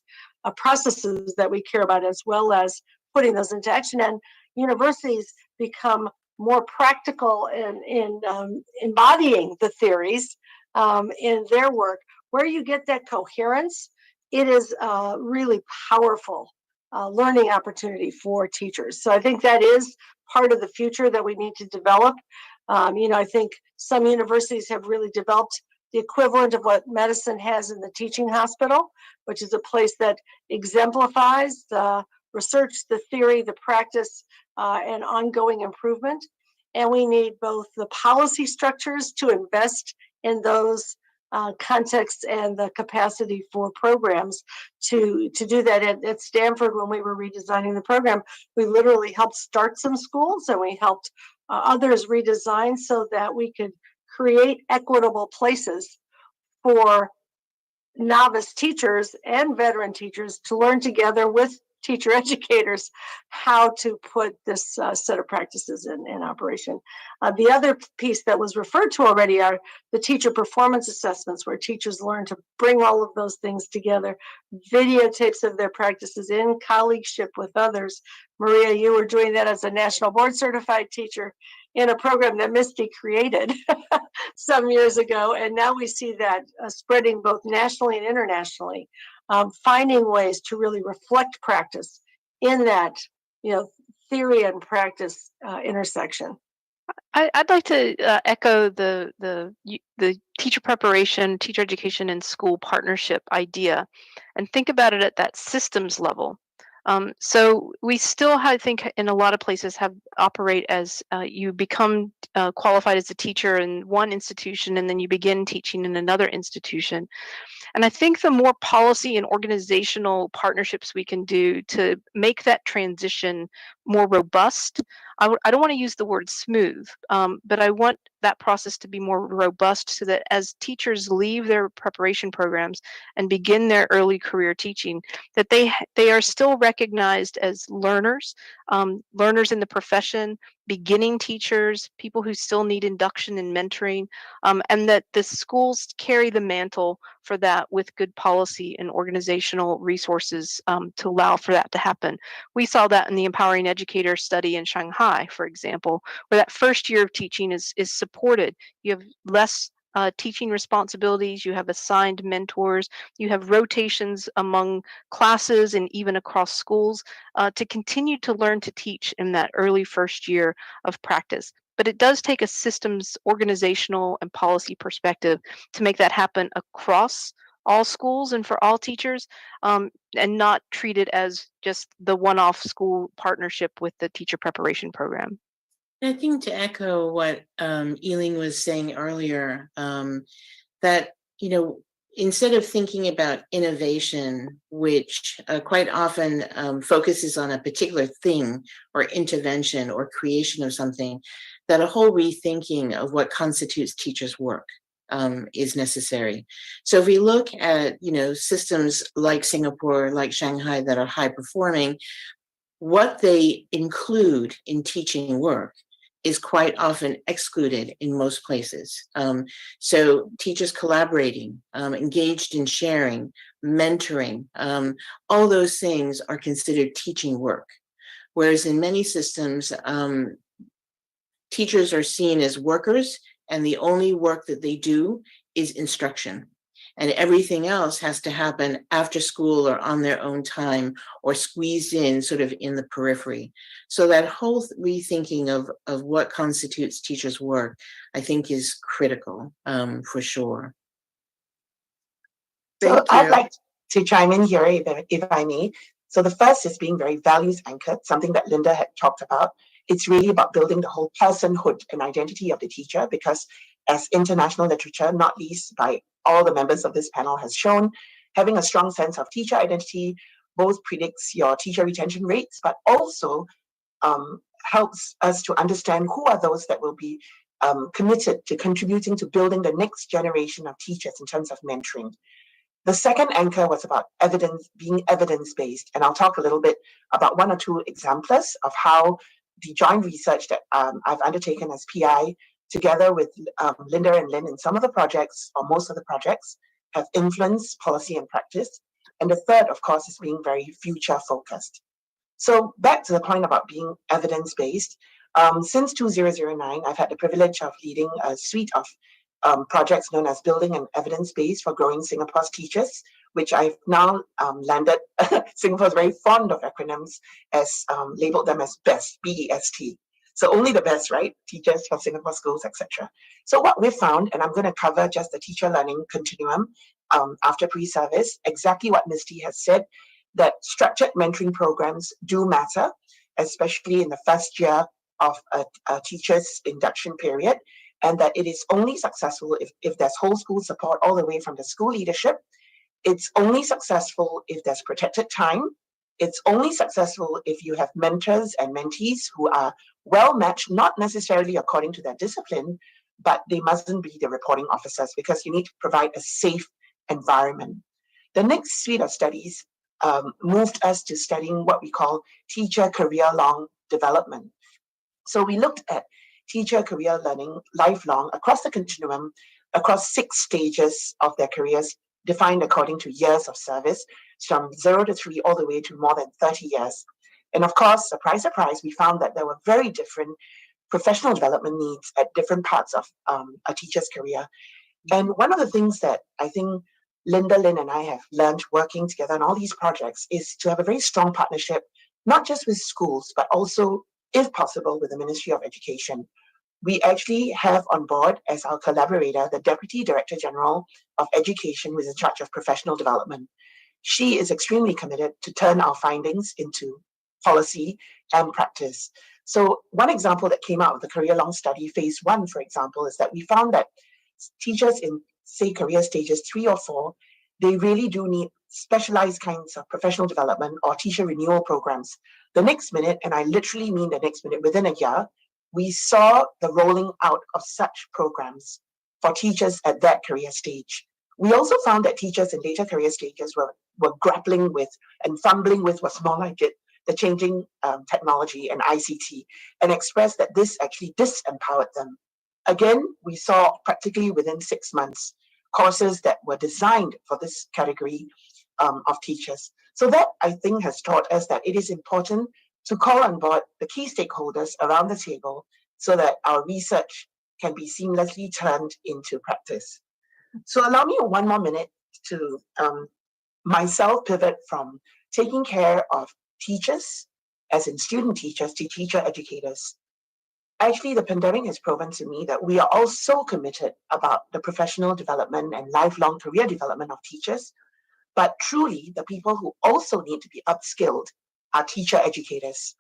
processes that we care about, as well as putting those into action. And universities become more practical in embodying the theories in their work. Where you get that coherence, it is a really powerful learning opportunity for teachers. So I think that is part of the future that we need to develop. I think some universities have really developed the equivalent of what medicine has in the teaching hospital, which is a place that exemplifies the research, the theory, the practice, and ongoing improvement. And we need both the policy structures to invest in those contexts and the capacity for programs to do that. At Stanford, when we were redesigning the program, we literally helped start some schools, and we helped others redesign so that we could create equitable places for novice teachers and veteran teachers to learn together with teacher educators how to put this set of practices in operation. The other piece that was referred to already are the teacher performance assessments, where teachers learn to bring all of those things together, videotapes of their practices in colleagueship with others. Maria, you were doing that as a national board certified teacher in a program that Misty created some years ago. And now we see that spreading both nationally and internationally, finding ways to really reflect practice in that, theory and practice intersection. I'd like to echo the teacher preparation, teacher education, and school partnership idea, and think about it at that systems level. So we still, I think, in a lot of places operate as you become qualified as a teacher in one institution, and then you begin teaching in another institution. And I think the more policy and organizational partnerships we can do to make that transition more robust, I don't want to use the word smooth, but I want that process to be more robust, so that as teachers leave their preparation programs and begin their early career teaching, that they are still recognized as learners, learners in the profession, beginning teachers, people who still need induction and mentoring, and that the schools carry the mantle for that with good policy and organizational resources to allow for that to happen. We saw that in the Empowering Educator study in Shanghai, for example, where that first year of teaching is supported. You have less teaching responsibilities, you have assigned mentors, you have rotations among classes and even across schools to continue to learn to teach in that early first year of practice. But it does take a systems, organizational, and policy perspective to make that happen across all schools and for all teachers, and not treat it as just the one-off school partnership with the teacher preparation program. I think, to echo what Yiling was saying earlier, that, instead of thinking about innovation, which quite often focuses on a particular thing or intervention or creation of something, that a whole rethinking of what constitutes teachers' work is necessary. So if we look at, systems like Singapore, like Shanghai, that are high performing, what they include in teaching work is quite often excluded in most places. So teachers collaborating, engaged in sharing, mentoring, all those things are considered teaching work. Whereas in many systems, teachers are seen as workers, and the only work that they do is instruction. And everything else has to happen after school or on their own time, or squeezed in sort of in the periphery. So that whole rethinking of what constitutes teachers' work, I think, is critical for sure. So Thank I'd you. like to chime in here, if I may. So the first is being very values anchored, something that Linda had talked about. It's really about building the whole personhood and identity of the teacher, because as international literature, not least by all the members of this panel, has shown, having a strong sense of teacher identity both predicts your teacher retention rates, but also helps us to understand who are those that will be committed to contributing to building the next generation of teachers in terms of mentoring. The second anchor was about evidence, being evidence-based. And I'll talk a little bit about one or two examples of how the joint research that I've undertaken as PI, together with Linda and Lynn in some of the projects, or most of the projects, have influenced policy and practice. And the third, of course, is being very future-focused. So back to the point about being evidence-based. Since 2009, I've had the privilege of leading a suite of projects known as Building an Evidence Base for Growing Singapore's Teachers, which I've now landed. Singapore is very fond of acronyms, as labeled them as BEST, B-E-S-T. So only the best, right? Teachers for Singapore schools, etc. So what we found, and I'm going to cover just the teacher learning continuum after pre-service, exactly what Misty has said, that structured mentoring programs do matter, especially in the first year of a teacher's induction period, and that it is only successful if there's whole school support all the way from the school leadership. It's only successful if there's protected time. It's only successful if you have mentors and mentees who are well matched, not necessarily according to their discipline, but they mustn't be the reporting officers, because you need to provide a safe environment. The next suite of studies moved us to studying what we call teacher career-long development. So we looked at teacher career learning lifelong across the continuum, across 6 stages of their careers, defined according to years of service, from 0 to 3 all the way to more than 30 years. And of course, surprise, surprise, we found that there were very different professional development needs at different parts of a teacher's career. And one of the things that I think Linda, Lynn, and I have learned working together on all these projects is to have a very strong partnership, not just with schools, but also, if possible, with the Ministry of Education. We actually have on board as our collaborator the Deputy Director General of Education, who is in charge of professional development. She is extremely committed to turn our findings into policy and practice. So one example that came out of the career-long study, phase 1, for example, is that we found that teachers in, say, career stages 3 or 4, they really do need specialized kinds of professional development or teacher renewal programs. The next minute, and I literally mean the next minute, within a year, we saw the rolling out of such programs for teachers at that career stage. We also found that teachers in later career stages were grappling with and fumbling with what's more like it, the changing technology and ICT, and expressed that this actually disempowered them. Again, we saw practically within 6 months courses that were designed for this category of teachers. So that, I think, has taught us that it is important to call on board the key stakeholders around the table so that our research can be seamlessly turned into practice. So allow me 1 more minute to myself pivot from taking care of teachers, as in student teachers, to teacher educators. Actually, the pandemic has proven to me that we are all so committed about the professional development and lifelong career development of teachers, but truly the people who also need to be upskilled are teacher educators.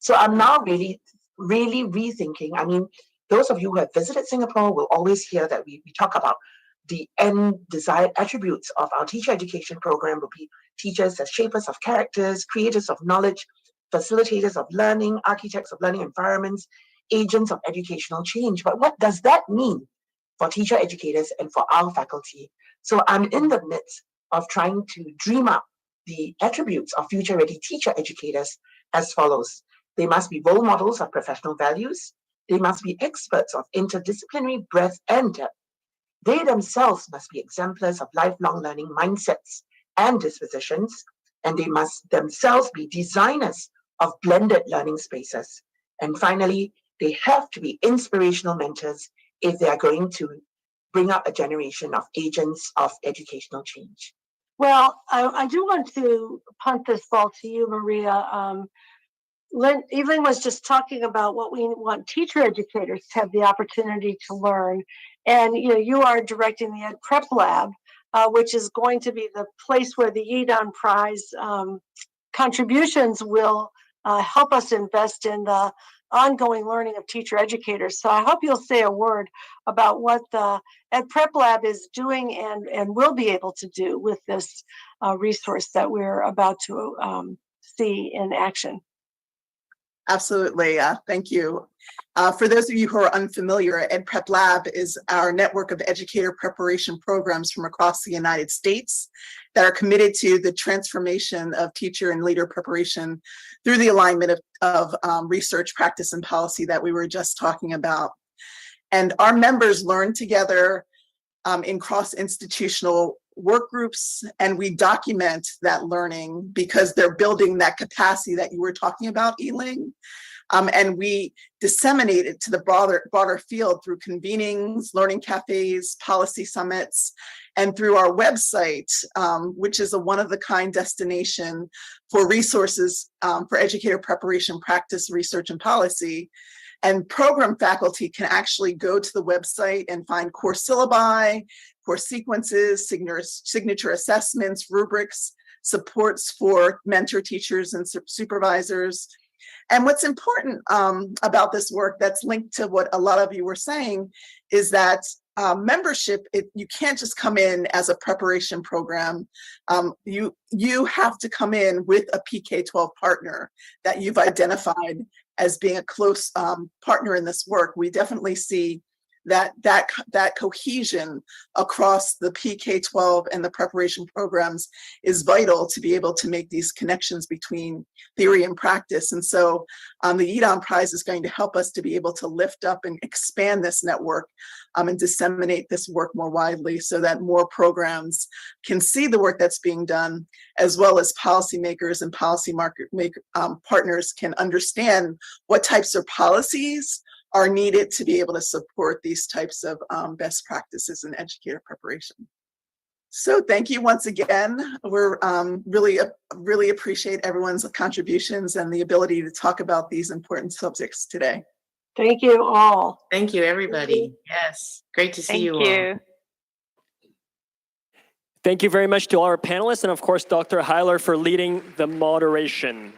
So I'm now really rethinking. I mean, those of you who have visited Singapore will always hear that we talk about the end desired attributes of our teacher education program will be teachers as shapers of characters, creators of knowledge, facilitators of learning, architects of learning environments, agents of educational change. But what does that mean for teacher educators and for our faculty? So I'm in the midst of trying to dream up the attributes of future-ready teacher educators as follows. They must be role models of professional values. They must be experts of interdisciplinary breadth and depth. They themselves must be exemplars of lifelong learning mindsets and dispositions, and they must themselves be designers of blended learning spaces. And finally, they have to be inspirational mentors if they are going to bring up a generation of agents of educational change. Well, I do want to punt this ball to you, Maria. Evelyn was just talking about what we want teacher educators to have the opportunity to learn. And you are directing the Ed Prep Lab. which is going to be the place where the Yidan Prize contributions will help us invest in the ongoing learning of teacher educators. So I hope you'll say a word about what the Prep Lab is doing and will be able to do with this resource that we're about to see in action. Absolutely. Thank you. For those of you who are unfamiliar, EdPrep Lab is our network of educator preparation programs from across the United States that are committed to the transformation of teacher and leader preparation through the alignment of research, practice, and policy that we were just talking about. And our members learn together in cross-institutional work groups, and we document that learning because they're building that capacity that you were talking about, Yiling. And we disseminate it to the broader field through convenings, learning cafes, policy summits, and through our website, which is a one-of-a-kind destination for resources for educator preparation, practice, research, and policy. And program faculty can actually go to the website and find course syllabi, course sequences, signature assessments, rubrics, supports for mentor teachers and supervisors. And what's important about this work that's linked to what a lot of you were saying is that membership, you can't just come in as a preparation program. You have to come in with a PK-12 partner that you've identified as being a close partner in this work. We definitely see that cohesion across the PK-12 and the preparation programs is vital to be able to make these connections between theory and practice. And so the Yidan Prize is going to help us to be able to lift up and expand this network and disseminate this work more widely so that more programs can see the work that's being done, as well as policymakers and policy partners can understand what types of policies are needed to be able to support these types of best practices in educator preparation. So thank you once again. We're really appreciate everyone's contributions and the ability to talk about these important subjects today. Thank you all. Thank you, everybody. Yes, great to see you all. Thank you. Thank you very much to all our panelists and of course, Dr. Heiler for leading the moderation.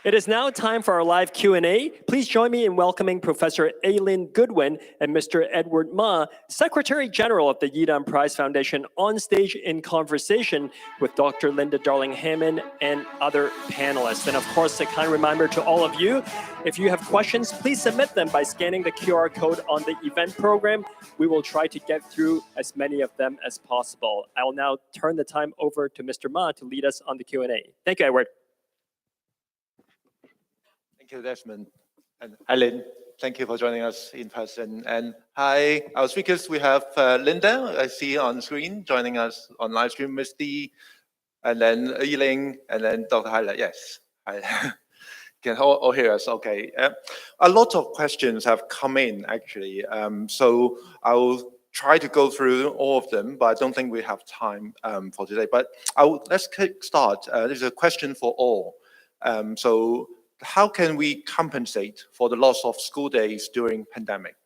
It is now time for our live Q&A. Please join me in welcoming Professor Aileen Goodwin and Mr. Edward Ma, Secretary General of the Yidan Prize Foundation, on stage in conversation with Dr. Linda Darling-Hammond and other panelists. And of course, a kind reminder to all of you, if you have questions, please submit them by scanning the QR code on the event program. We will try to get through as many of them as possible. I will now turn the time over to Mr. Ma to lead us on the Q&A. Thank you, Edward. Thank you, Desmond. And Eileen, thank you for joining us in person. And hi, our speakers, we have Linda, I see on screen, joining us on live stream, Misty, and then Yiling, and then Dr. Heiler. Yes, hi. Can all hear us? Okay. A lot of questions have come in, actually. So I'll try to go through all of them, but I don't think we have time for today. But let's start. There's a question for all. So how can we compensate for the loss of school days during pandemic?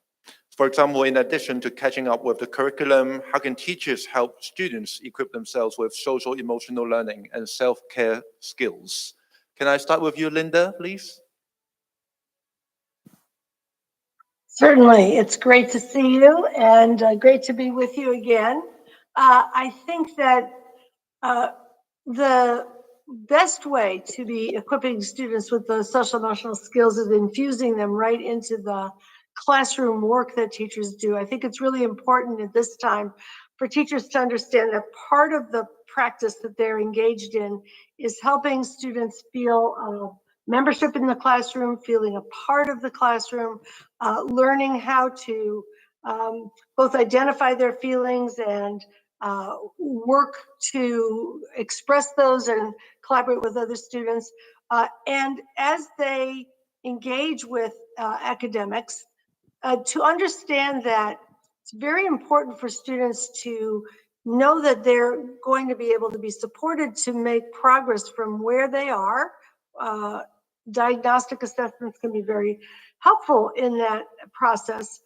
For example, in addition to catching up with the curriculum, how can teachers help students equip themselves with social emotional learning and self-care skills? Can I start with you, Linda, please? Certainly, it's great to see you and great to be with you again. I think that the best way to be equipping students with those social emotional skills is infusing them right into the classroom work that teachers do. I think it's really important at this time for teachers to understand that part of the practice that they're engaged in is helping students feel membership in the classroom, feeling a part of the classroom, learning how to both identify their feelings and work to express those and collaborate with other students. And as they engage with academics, to understand that it's very important for students to know that they're going to be able to be supported to make progress from where they are. Diagnostic assessments can be very helpful in that process.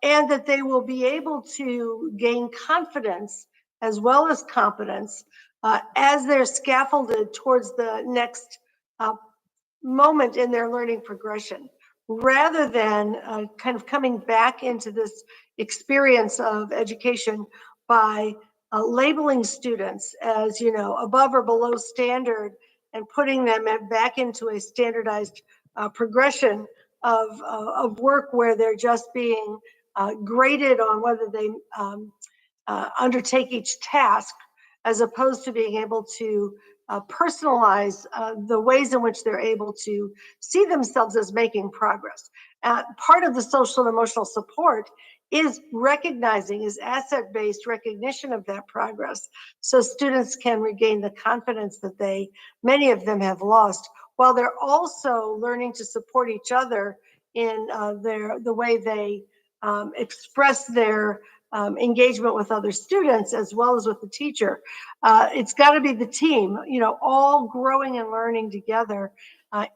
And that they will be able to gain confidence as well as competence as they're scaffolded towards the next moment in their learning progression, rather than kind of coming back into this experience of education by labeling students as, above or below standard and putting them back into a standardized progression of work where they're just being graded on whether they undertake each task, as opposed to being able to personalize the ways in which they're able to see themselves as making progress. Part of the social and emotional support is asset-based recognition of that progress, so students can regain the confidence that many of them have lost, while they're also learning to support each other in the way they express their engagement with other students as well as with the teacher. It's got to be the team, all growing and learning together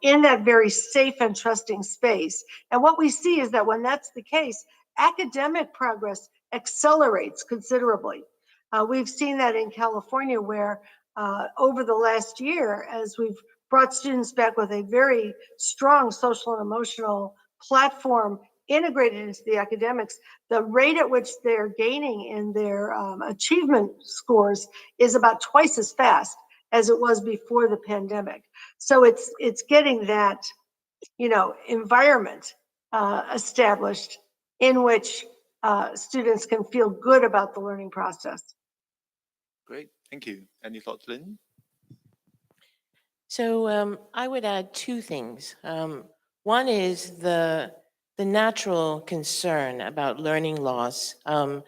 in that very safe and trusting space. And what we see is that when that's the case, academic progress accelerates considerably. We've seen that in California, where over the last year, as we've brought students back with a very strong social and emotional platform integrated into the academics, the rate at which they're gaining in their achievement scores is about twice as fast as it was before the pandemic. So it's getting that, environment established in which students can feel good about the learning process. Great, thank you. Any thoughts, Lynn? So I would add two things. One is the natural concern about learning loss. I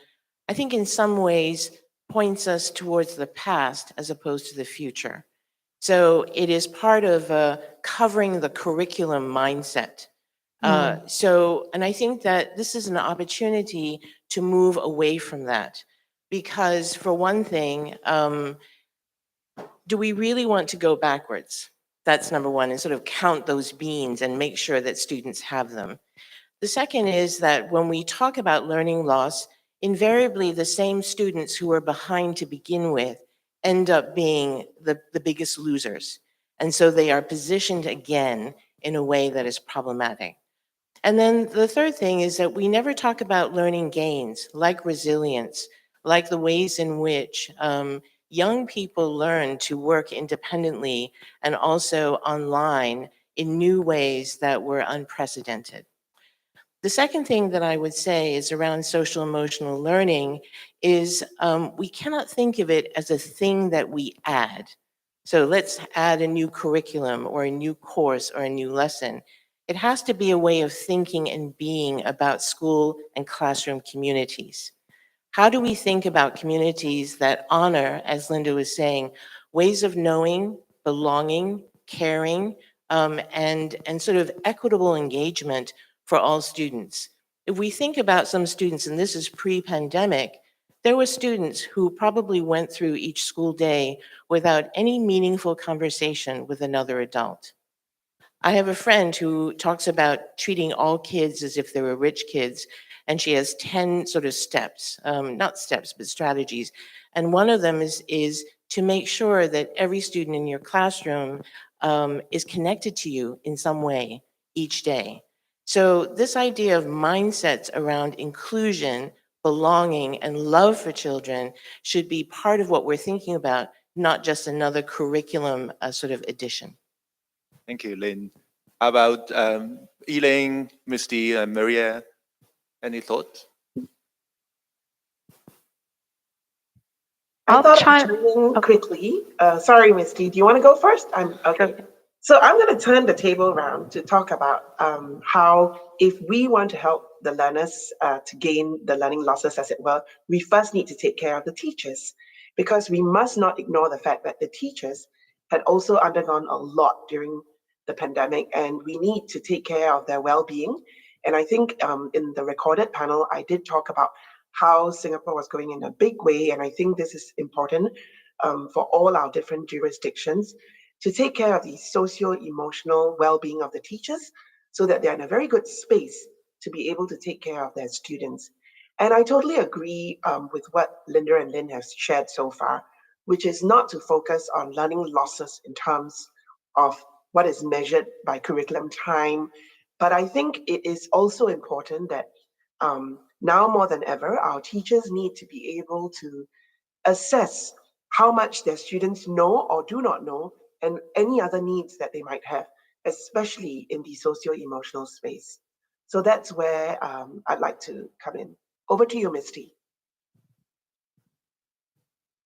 think in some ways points us towards the past as opposed to the future. So it is part of covering the curriculum mindset. And I think that this is an opportunity to move away from that. Because for one thing, do we really want to go backwards? That's number one, and sort of count those beans and make sure that students have them. The second is that when we talk about learning loss, invariably the same students who are behind to begin with end up being the biggest losers. And so they are positioned again in a way that is problematic. And then the third thing is that we never talk about learning gains, like resilience, like the ways in which young people learn to work independently and also online in new ways that were unprecedented. The second thing that I would say is around social emotional learning is we cannot think of it as a thing that we add. So let's add a new curriculum or a new course or a new lesson. It has to be a way of thinking and being about school and classroom communities. How do we think about communities that honor, as Linda was saying, ways of knowing, belonging, caring, and sort of equitable engagement for all students? If we think about some students, and this is pre-pandemic, there were students who probably went through each school day without any meaningful conversation with another adult. I have a friend who talks about treating all kids as if they were rich kids, and she has 10 sort of steps, not steps, but strategies. And one of them is to make sure that every student in your classroom is connected to you in some way each day. So this idea of mindsets around inclusion, belonging, and love for children should be part of what we're thinking about, not just another curriculum sort of addition. Thank you, Lynn. How about Elaine, Misty, and Maria? Any thoughts? I I'll thought chime- I'd chime in quickly. Sorry, Misty, do you want to go first? I'm okay. So I'm going to turn the table around to talk about how if we want to help the learners to gain the learning losses, as it were, we first need to take care of the teachers, because we must not ignore the fact that the teachers had also undergone a lot during the pandemic, and we need to take care of their well-being. And I think in the recorded panel, I did talk about how Singapore was going in a big way, and I think this is important for all our different jurisdictions to take care of the socio-emotional well-being of the teachers so that they're in a very good space to be able to take care of their students. And I totally agree with what Linda and Lynn have shared so far, which is not to focus on learning losses in terms of what is measured by curriculum time. But I think it is also important that now more than ever, our teachers need to be able to assess how much their students know or do not know, and any other needs that they might have, especially in the socio-emotional space. So that's where I'd like to come in. Over to you, Misty.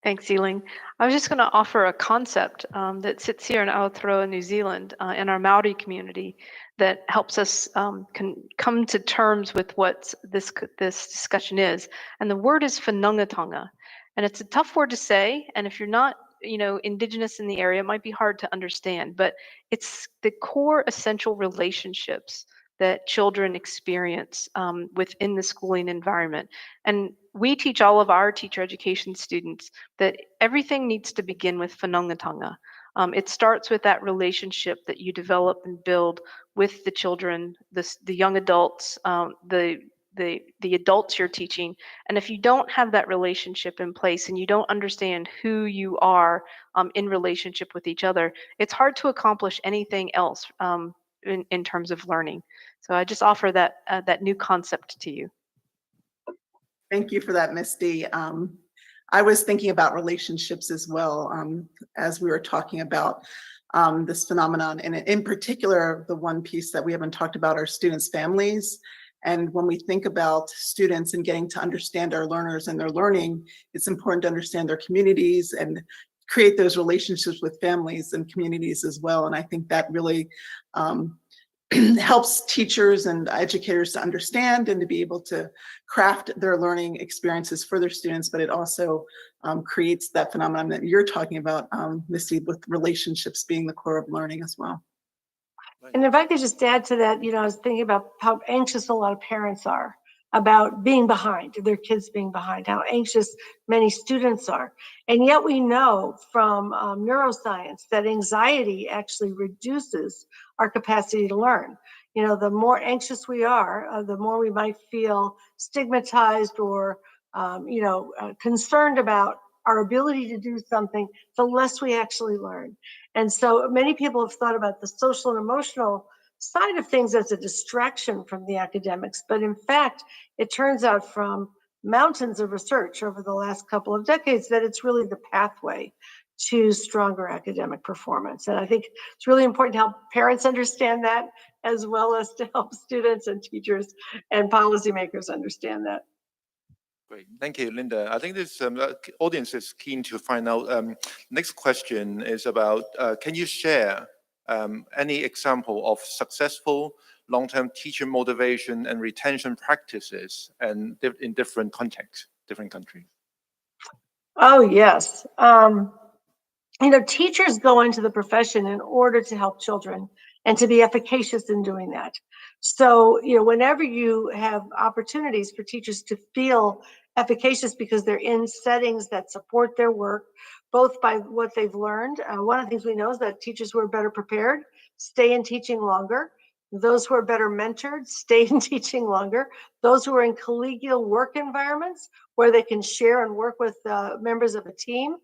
Thanks, Yiling. I was just going to offer a concept that sits here in Aotearoa, New Zealand, in our Maori community, that helps us come to terms with what this discussion is. And the word is whanaungatanga. And it's a tough word to say. And if you're not, Indigenous in the area, it might be hard to understand. But it's the core essential relationships that children experience within the schooling environment. And we teach all of our teacher education students that everything needs to begin with whanaungatanga. It starts with that relationship that you develop and build with the children, the young adults, the adults you're teaching. And if you don't have that relationship in place and you don't understand who you are in relationship with each other, it's hard to accomplish anything else in terms of learning. So I just offer that new concept to you. Thank you for that, Misty. I was thinking about relationships as well as we were talking about this phenomenon. And in particular, the one piece that we haven't talked about are students' families. And when we think about students and getting to understand our learners and their learning, it's important to understand their communities and create those relationships with families and communities as well. And I think that really helps teachers and educators to understand and to be able to craft their learning experiences for their students, but it also creates that phenomenon that you're talking about, Misty, with relationships being the core of learning as well. And if I could just add to that, I was thinking about how anxious a lot of parents are about being behind, their kids being behind, how anxious many students are. And yet we know from neuroscience that anxiety actually reduces our capacity to learn. The more anxious we are, the more we might feel stigmatized or, concerned about our ability to do something, the less we actually learn. And so many people have thought about the social and emotional side of things as a distraction from the academics. But in fact, it turns out from mountains of research over the last couple of decades that it's really the pathway to stronger academic performance. And I think it's really important to help parents understand that, as well as to help students and teachers and policymakers understand that. Great, thank you, Linda. I think this audience is keen to find out. Next question is about, can you share any example of successful long-term teacher motivation and retention practices and in different contexts, different countries? Oh, yes. Teachers go into the profession in order to help children and to be efficacious in doing that. So, whenever you have opportunities for teachers to feel efficacious because they're in settings that support their work, both by what they've learned. One of the things we know is that teachers who are better prepared stay in teaching longer. Those who are better mentored stay in teaching longer. Those who are in collegial work environments where they can share and work with members of a team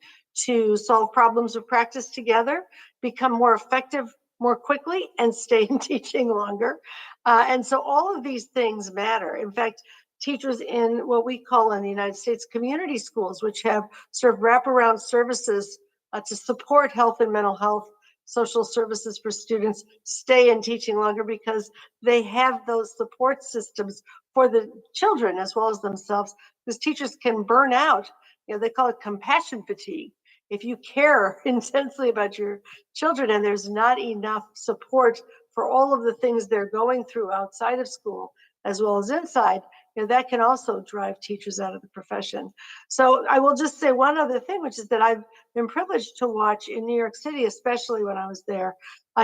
to solve problems of practice together, become more effective more quickly, and stay in teaching longer. And so all of these things matter. In fact, teachers in what we call in the United States community schools, which have sort of wraparound services to support health and mental health, social services for students, stay in teaching longer because they have those support systems for the children as well as themselves, because teachers can burn out. They call it compassion fatigue. If you care intensely about your children and there's not enough support for all of the things they're going through outside of school as well as inside, that can also drive teachers out of the profession. So I will just say one other thing, which is that I've been privileged to watch in New York City, especially when I was there,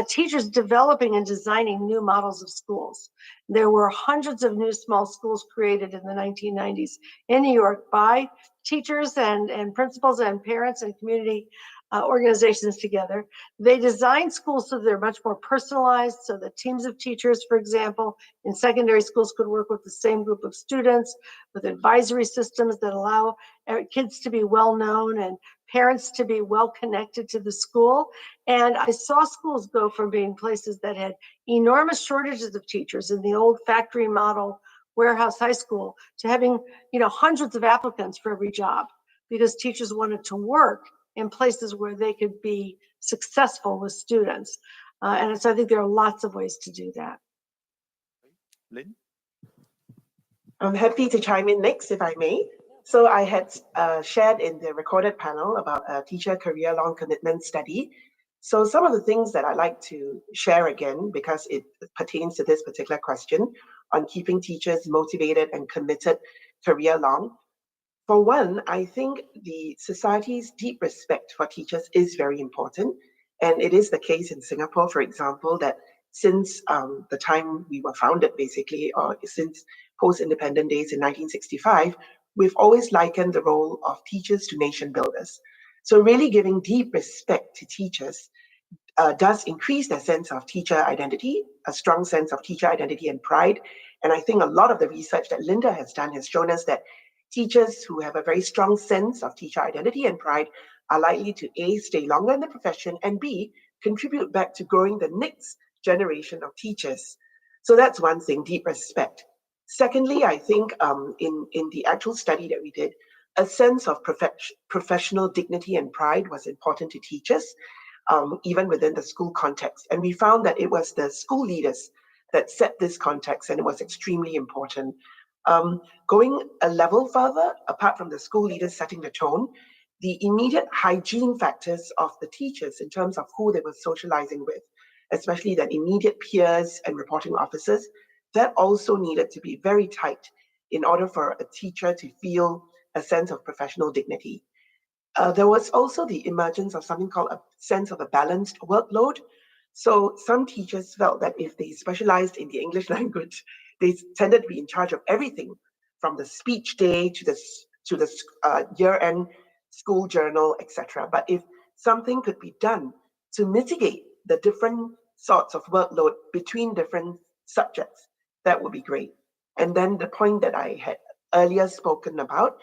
teachers developing and designing new models of schools. There were hundreds of new small schools created in the 1990s in New York by teachers and principals and parents and community organizations together. They design schools so they're much more personalized, so that teams of teachers, for example, in secondary schools could work with the same group of students, with advisory systems that allow kids to be well known and parents to be well connected to the school. And I saw schools go from being places that had enormous shortages of teachers in the old factory model warehouse high school to having, hundreds of applicants for every job, because teachers wanted to work in places where they could be successful with students. And so I think there are lots of ways to do that. Lynn? I'm happy to chime in next, if I may. So I had shared in the recorded panel about a teacher career long commitment study. So some of the things that I'd like to share again, because it pertains to this particular question on keeping teachers motivated and committed career long. For one, I think the society's deep respect for teachers is very important. And it is the case in Singapore, for example, that since the time we were founded, basically, or since post-independent days in 1965, we've always likened the role of teachers to nation builders. So really giving deep respect to teachers does increase their sense of teacher identity, a strong sense of teacher identity and pride. And I think a lot of the research that Linda has done has shown us that teachers who have a very strong sense of teacher identity and pride are likely to A, stay longer in the profession, and B, contribute back to growing the next generation of teachers. So that's one thing, deep respect. Secondly, I think in the actual study that we did, a sense of professional dignity and pride was important to teachers, even within the school context. And we found that it was the school leaders that set this context, and it was extremely important. Going a level further, apart from the school leaders setting the tone, the immediate hygiene factors of the teachers in terms of who they were socializing with, especially their immediate peers and reporting officers, that also needed to be very tight in order for a teacher to feel a sense of professional dignity. There was also the emergence of something called a sense of a balanced workload. So some teachers felt that if they specialized in the English language, they tended to be in charge of everything from the speech day to the year-end school journal, etc. But if something could be done to mitigate the different sorts of workload between different subjects, that would be great. And then the point that I had earlier spoken about,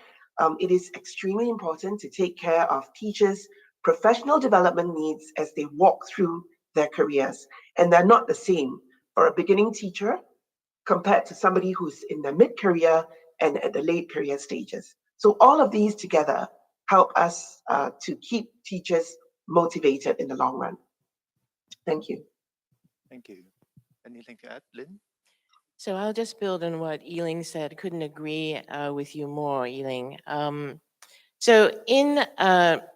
it is extremely important to take care of teachers' professional development needs as they walk through their careers. And they're not the same for a beginning teacher compared to somebody who's in their mid-career and at the late career stages. So all of these together help us to keep teachers motivated in the long run. Thank you. Thank you. Anything to add, Lynn? So I'll just build on what Yiling said. Couldn't agree with you more, Yiling. So in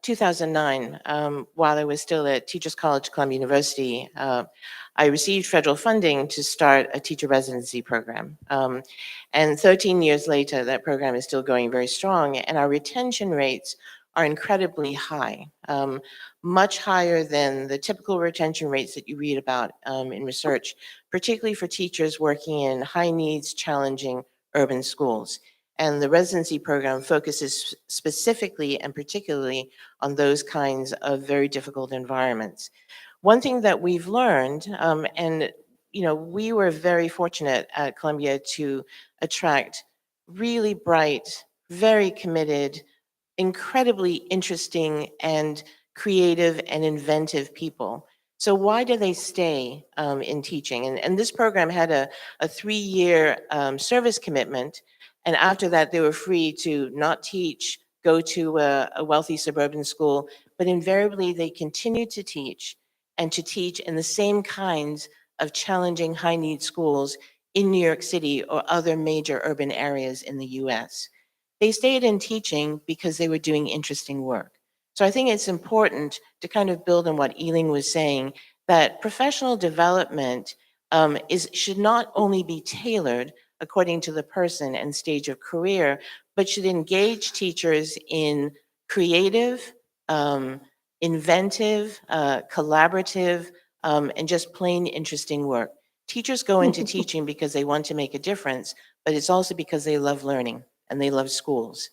2009, while I was still at Teachers College, Columbia University, I received federal funding to start a teacher residency program. And 13 years later, that program is still going very strong, and our retention rates are incredibly high, much higher than the typical retention rates that you read about in research, particularly for teachers working in high needs, challenging urban schools. And the residency program focuses specifically and particularly on those kinds of very difficult environments. One thing that we've learned, and we were very fortunate at Columbia to attract really bright, very committed, incredibly interesting and creative and inventive people. So why do they stay in teaching? And this program had a 3-year service commitment. And after that, they were free to not teach, go to a wealthy suburban school, but invariably they continued to teach and to teach in the same kinds of challenging high need schools in New York City or other major urban areas in the US. They stayed in teaching because they were doing interesting work. So I think it's important to kind of build on what Yiling was saying, that professional development should not only be tailored according to the person and stage of career, but should engage teachers in creative, inventive, collaborative, and just plain interesting work. Teachers go into teaching because they want to make a difference, but it's also because they love learning and they love schools.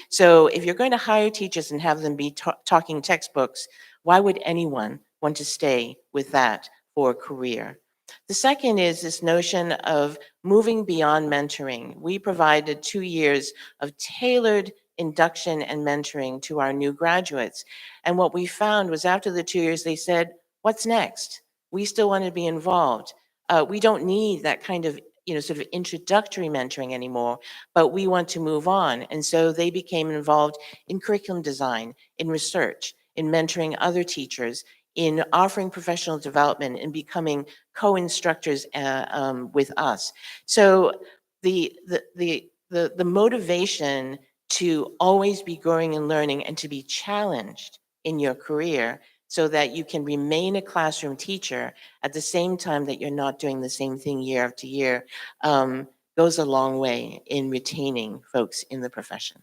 So if you're going to hire teachers and have them be talking textbooks, why would anyone want to stay with that for a career? The second is this notion of moving beyond mentoring. We provided 2 years of tailored induction and mentoring to our new graduates. And what we found was after the 2 years, they said, what's next? We still want to be involved. We don't need that kind of sort of introductory mentoring anymore, but we want to move on. And so they became involved in curriculum design, in research, in mentoring other teachers, in offering professional development and becoming co-instructors with us. So the motivation to always be growing and learning and to be challenged in your career so that you can remain a classroom teacher at the same time that you're not doing the same thing year after year goes a long way in retaining folks in the profession.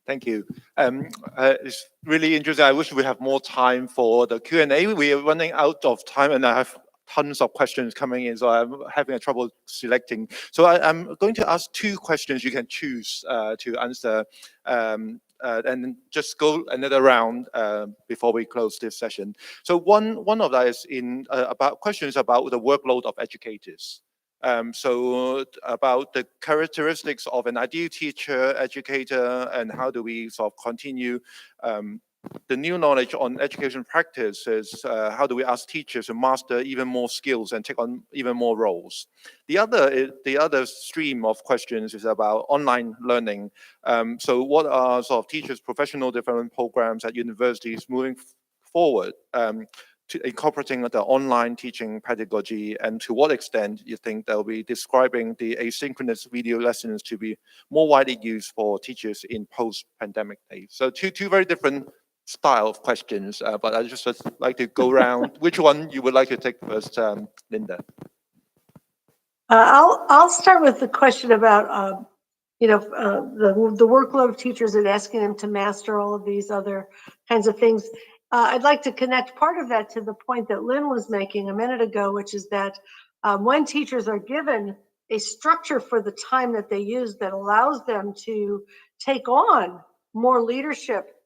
Thank you. It's really interesting. I wish we have more time for the Q&A. We are running out of time and I have tons of questions coming in, so I'm having trouble selecting. So I'm going to ask 2 questions you can choose to answer and just go another round before we close this session. So one of that is about questions about the workload of educators. So about the characteristics of an ideal teacher, educator, and how do we sort of continue the new knowledge on education practices, how do we ask teachers to master even more skills and take on even more roles? The other stream of questions is about online learning. So what are sort of teachers' professional development programs at universities moving forward to incorporating the online teaching pedagogy, and to what extent you think they'll be describing the asynchronous video lessons to be more widely used for teachers in post-pandemic days? So two very different style of questions, but I just like to go around. Which one you would like to take first, Linda? I'll start with the question about the workload of teachers and asking them to master all of these other kinds of things. I'd like to connect part of that to the point that Lynn was making a minute ago, which is that when teachers are given a structure for the time that they use that allows them to take on more leadership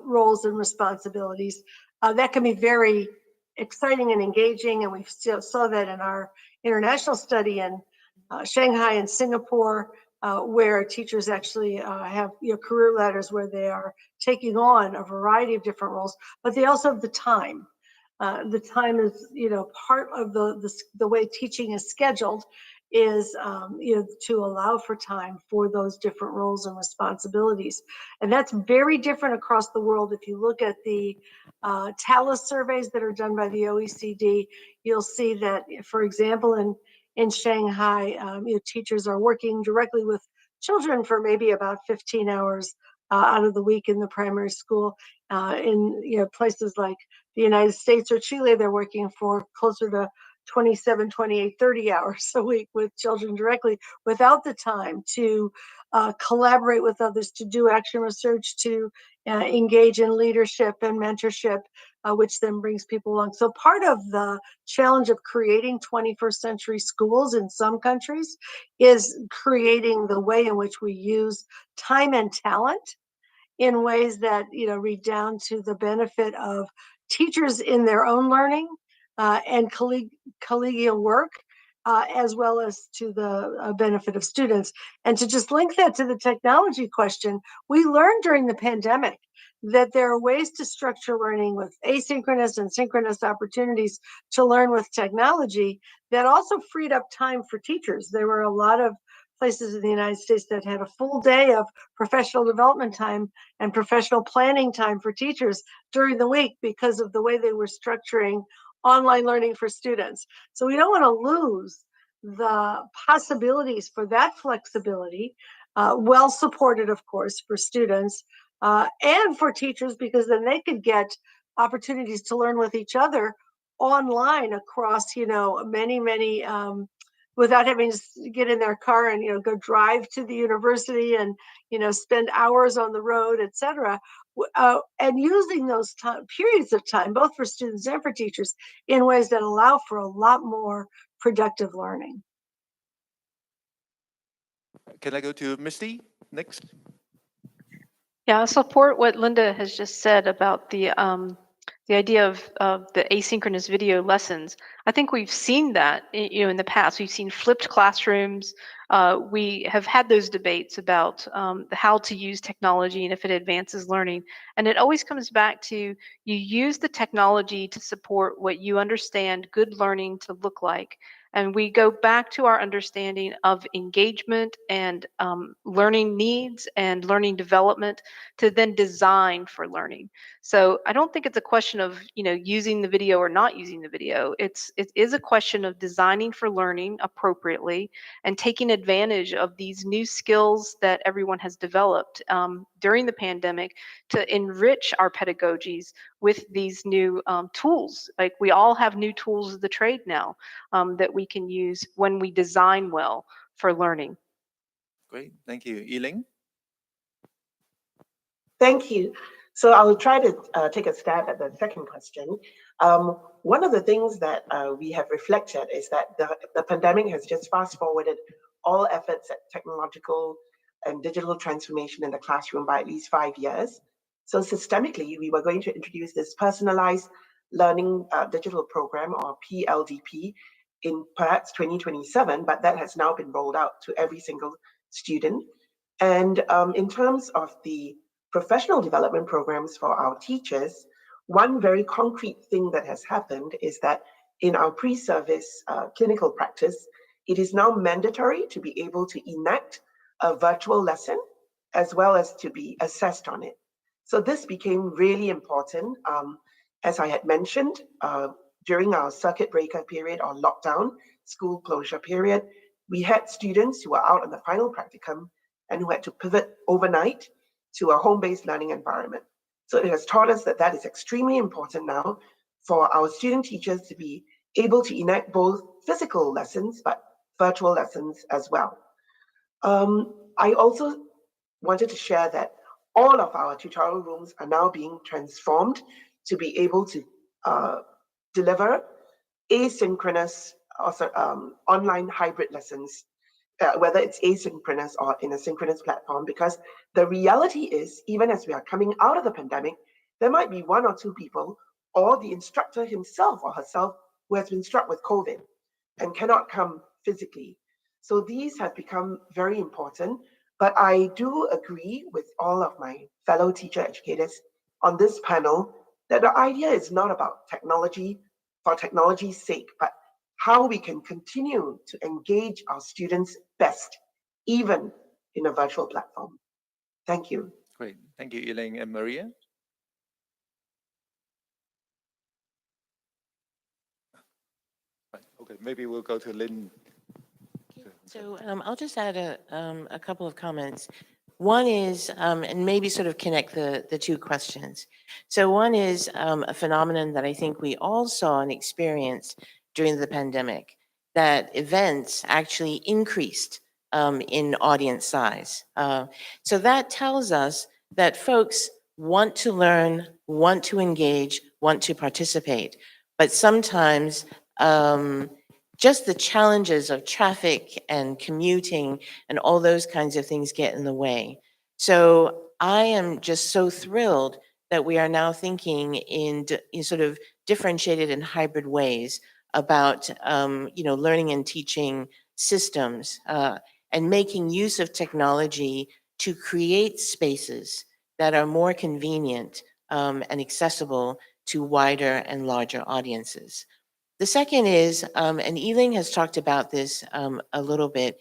roles and responsibilities, that can be very exciting and engaging. And we saw that in our international study in Shanghai and Singapore, where teachers actually have career ladders where they are taking on a variety of different roles, but they also have the time. The time is part of the way teaching is scheduled is to allow for time for those different roles and responsibilities, and that's very different across the world. If you look at the TALIS surveys that are done by the OECD, you'll see that, for example, in Shanghai, teachers are working directly with children for maybe about 15 hours out of the week in the primary school. In places like the United States or Chile, they're working for closer to 27, 28, 30 hours a week with children directly, without the time to collaborate with others, to do action research, to engage in leadership and mentorship, which then brings people along. So part of the challenge of creating 21st century schools in some countries is creating the way in which we use time and talent in ways that read down to the benefit of teachers in their own learning and collegial work, as well as to the benefit of students. And to just link that to the technology question, we learned during the pandemic that there are ways to structure learning with asynchronous and synchronous opportunities to learn with technology that also freed up time for teachers. There were a lot of places in the United States that had a full day of professional development time and professional planning time for teachers during the week because of the way they were structuring online learning for students. So we don't want to lose the possibilities for that flexibility, well supported, of course, for students and for teachers, because then they could get opportunities to learn with each other online across, many, without having to get in their car and, go drive to the university and, spend hours on the road, et cetera. And using those periods of time, both for students and for teachers, in ways that allow for a lot more productive learning. Can I go to Misty next? Yeah, I support what Linda has just said about the idea of the asynchronous video lessons. I think we've seen that in the past. We've seen flipped classrooms. We have had those debates about how to use technology and if it advances learning. And it always comes back to you use the technology to support what you understand good learning to look like. And we go back to our understanding of engagement and learning needs and learning development to then design for learning. So I don't think it's a question of using the video or not using the video. It is a question of designing for learning appropriately and taking advantage of these new skills that everyone has developed during the pandemic to enrich our pedagogies with these new tools. Like we all have new tools of the trade now that we can use when we design well for learning. Great, thank you. Yiling? Thank you. So I will try to take a stab at the second question. One of the things that we have reflected is that the pandemic has just fast forwarded all efforts at technological and digital transformation in the classroom by at least 5 years. So systemically, we were going to introduce this personalized learning digital program, or PLDP, in perhaps 2027, but that has now been rolled out to every single student. And in terms of the professional development programs for our teachers, one very concrete thing that has happened is that in our pre-service clinical practice, it is now mandatory to be able to enact a virtual lesson as well as to be assessed on it. So this became really important. As I had mentioned, during our circuit breaker period or lockdown, school closure period, we had students who were out on the final practicum and who had to pivot overnight to a home-based learning environment. So it has taught us that that is extremely important now for our student teachers to be able to enact both physical lessons, but virtual lessons as well. I also wanted to share that all of our tutorial rooms are now being transformed to be able to deliver asynchronous, also online hybrid lessons, whether it's asynchronous or in a synchronous platform, because the reality is, even as we are coming out of the pandemic, there might be 1 or 2 people or the instructor himself or herself who has been struck with COVID and cannot come physically. So these have become very important, but I do agree with all of my fellow teacher educators on this panel that the idea is not about technology for technology's sake, but how we can continue to engage our students best, even in a virtual platform. Thank you. Great, thank you, Yiling. And Maria? Right. Okay, maybe we'll go to Lynn. So I'll just add a couple of comments. One is, and maybe sort of connect the two questions. So one is a phenomenon that I think we all saw and experienced during the pandemic, that events actually increased in audience size. So that tells us that folks want to learn, want to engage, want to participate, but sometimes just the challenges of traffic and commuting and all those kinds of things get in the way. So I am just so thrilled that we are now thinking in sort of differentiated and hybrid ways about learning and teaching systems and making use of technology to create spaces that are more convenient and accessible to wider and larger audiences. The second is, and Yiling has talked about this a little bit,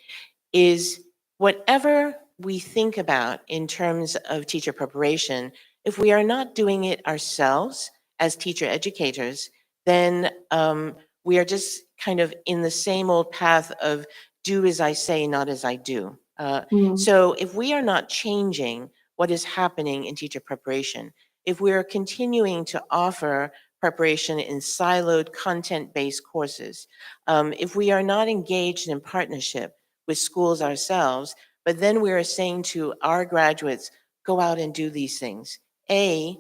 is whatever we think about in terms of teacher preparation, if we are not doing it ourselves as teacher educators, then we are just kind of in the same old path of do as I say, not as I do. So if we are not changing what is happening in teacher preparation, if we are continuing to offer preparation in siloed content-based courses, if we are not engaged in partnership with schools ourselves, but then we are saying to our graduates, go out and do these things. They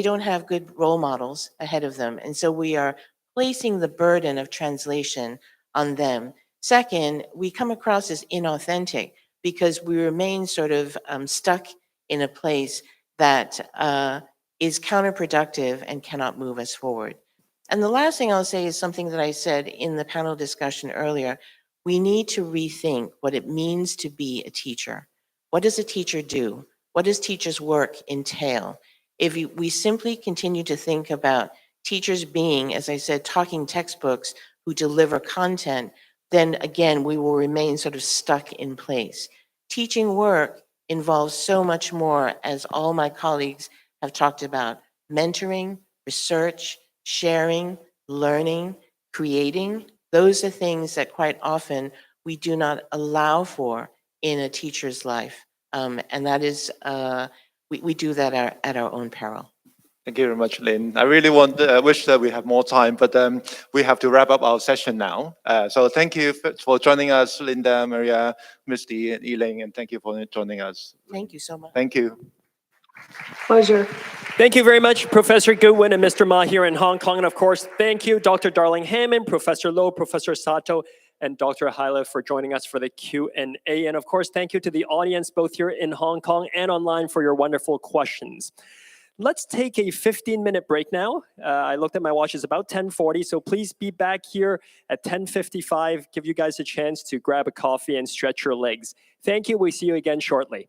don't have good role models ahead of them, and so we are placing the burden of translation on them. Second, we come across as inauthentic because we remain sort of stuck in a place that is counterproductive and cannot move us forward. And the last thing I'll say is something that I said in the panel discussion earlier. We need to rethink what it means to be a teacher. What does a teacher do? What does teachers' work entail? If we simply continue to think about teachers being, as I said, talking textbooks who deliver content, then again, we will remain sort of stuck in place. Teaching work involves so much more, as all my colleagues have talked about: mentoring, research, sharing, learning, creating. Those are things that quite often we do not allow for in a teacher's life. And that is, we do that at our own peril. Thank you very much, Lynn. I really wish that we have more time, but we have to wrap up our session now. So thank you for joining us, Linda, Maria, Misty, and Yiling, and thank you for joining us. Thank you so much. Thank you. Pleasure. Thank you very much, Professor Goodwin and Mr. Ma here in Hong Kong. And of course, thank you, Dr. Darling Hammond, Professor Loh, Professor Sato, and Dr. Hyla for joining us for the Q&A. And of course, thank you to the audience, both here in Hong Kong and online, for your wonderful questions. Let's take a 15-minute break now. I looked at my watch, it's about 10:40, so please be back here at 10:55. Give you guys a chance to grab a coffee and stretch your legs. Thank you. We'll see you again shortly.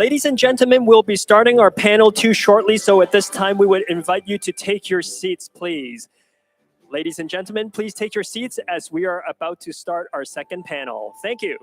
Ladies and gentlemen, we'll be starting our panel 2 shortly, so at this time we would invite you to take your seats, please. Ladies and gentlemen, please take your seats as we are about to start our second panel. Thank you.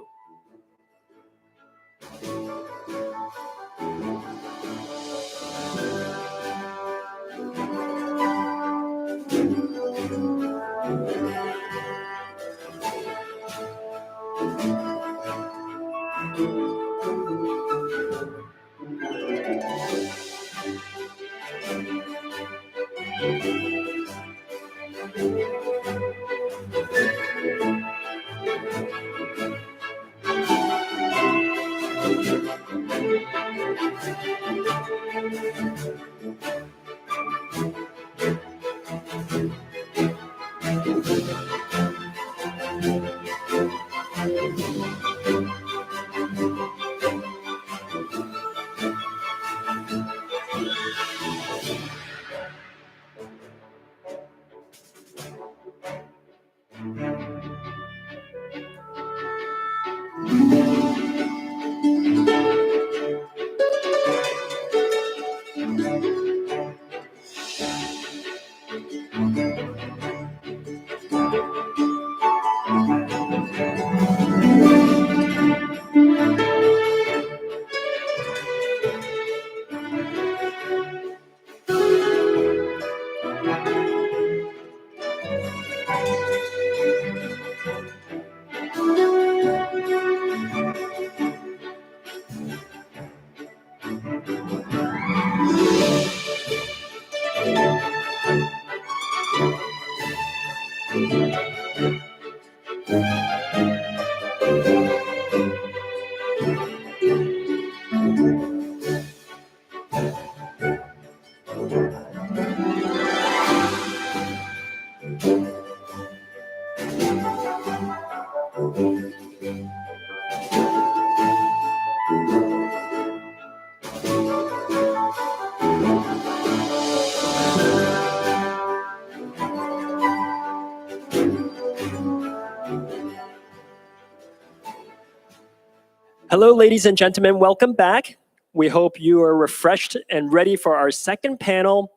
Hello, ladies and gentlemen, welcome back. We hope you are refreshed and ready for our second panel.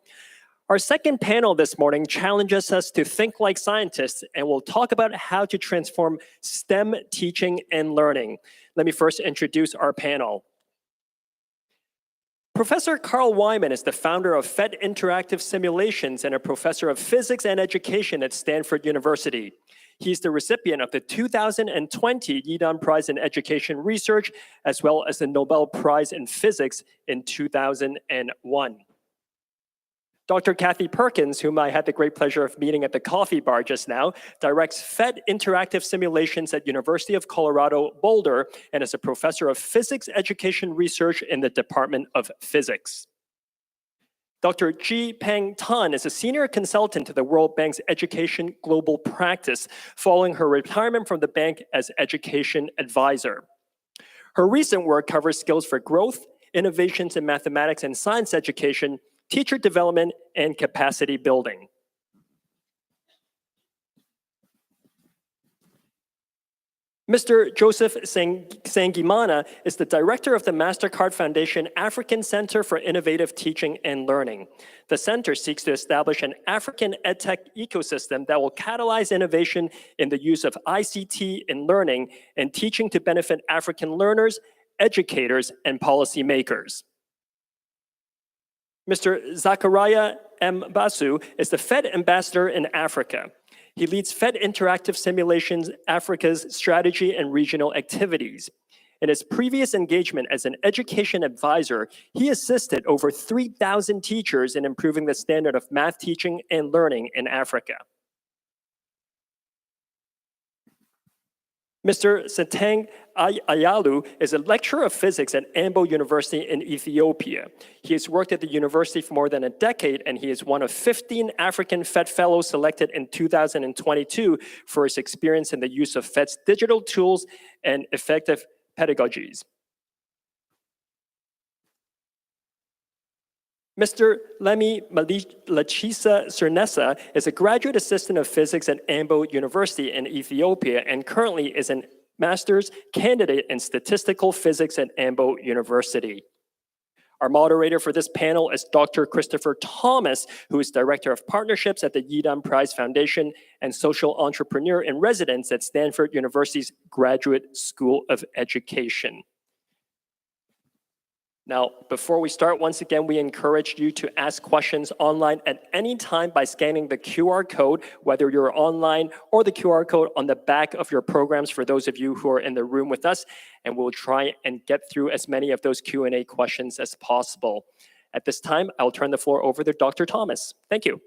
Our second panel this morning challenges us to think like scientists, and we'll talk about how to transform STEM teaching and learning. Let me first introduce our panel. Professor Carl Wyman is the founder of PhET Interactive Simulations and a professor of physics and education at Stanford University. He's the recipient of the 2020 Yidan Prize in Education Research, as well as the Nobel Prize in Physics in 2001. Dr. Kathy Perkins, whom I had the great pleasure of meeting at the coffee bar just now, directs PhET Interactive Simulations at University of Colorado Boulder and is a professor of physics education research in the Department of Physics. Dr. Ji Peng Tan is a senior consultant to the World Bank's Education Global Practice, following her retirement from the bank as education advisor. Her recent work covers skills for growth, innovations in mathematics and science education, teacher development, and capacity building. Mr. Joseph Sangimana is the director of the MasterCard Foundation African Center for Innovative Teaching and Learning. The center seeks to establish an African edtech ecosystem that will catalyze innovation in the use of ICT in learning and teaching to benefit African learners, educators, and policymakers. Mr. Zachariah M. Basu is the PhET ambassador in Africa. He leads PhET Interactive Simulations Africa's strategy and regional activities. In his previous engagement as an education advisor, he assisted over 3,000 teachers in improving the standard of math teaching and learning in Africa. Mr. Setang Ayalu is a lecturer of physics at Ambo University in Ethiopia. He has worked at the university for more than a decade, and he is one of 15 African PhET fellows selected in 2022 for his experience in the use of PhET's digital tools and effective pedagogies. Mr. Lemi Lachisa Cernessa is a graduate assistant of physics at Ambo University in Ethiopia and currently is a master's candidate in statistical physics at Ambo University. Our moderator for this panel is Dr. Christopher Thomas, who is Director of Partnerships at the Yidan Prize Foundation and Social Entrepreneur in Residence at Stanford University's Graduate School of Education. Now, before we start, once again, we encourage you to ask questions online at any time by scanning the QR code, whether you're online or the QR code on the back of your programs for those of you who are in the room with us, and we'll try and get through as many of those Q&A questions as possible. At this time, I'll turn the floor over to Dr. Thomas. Thank you.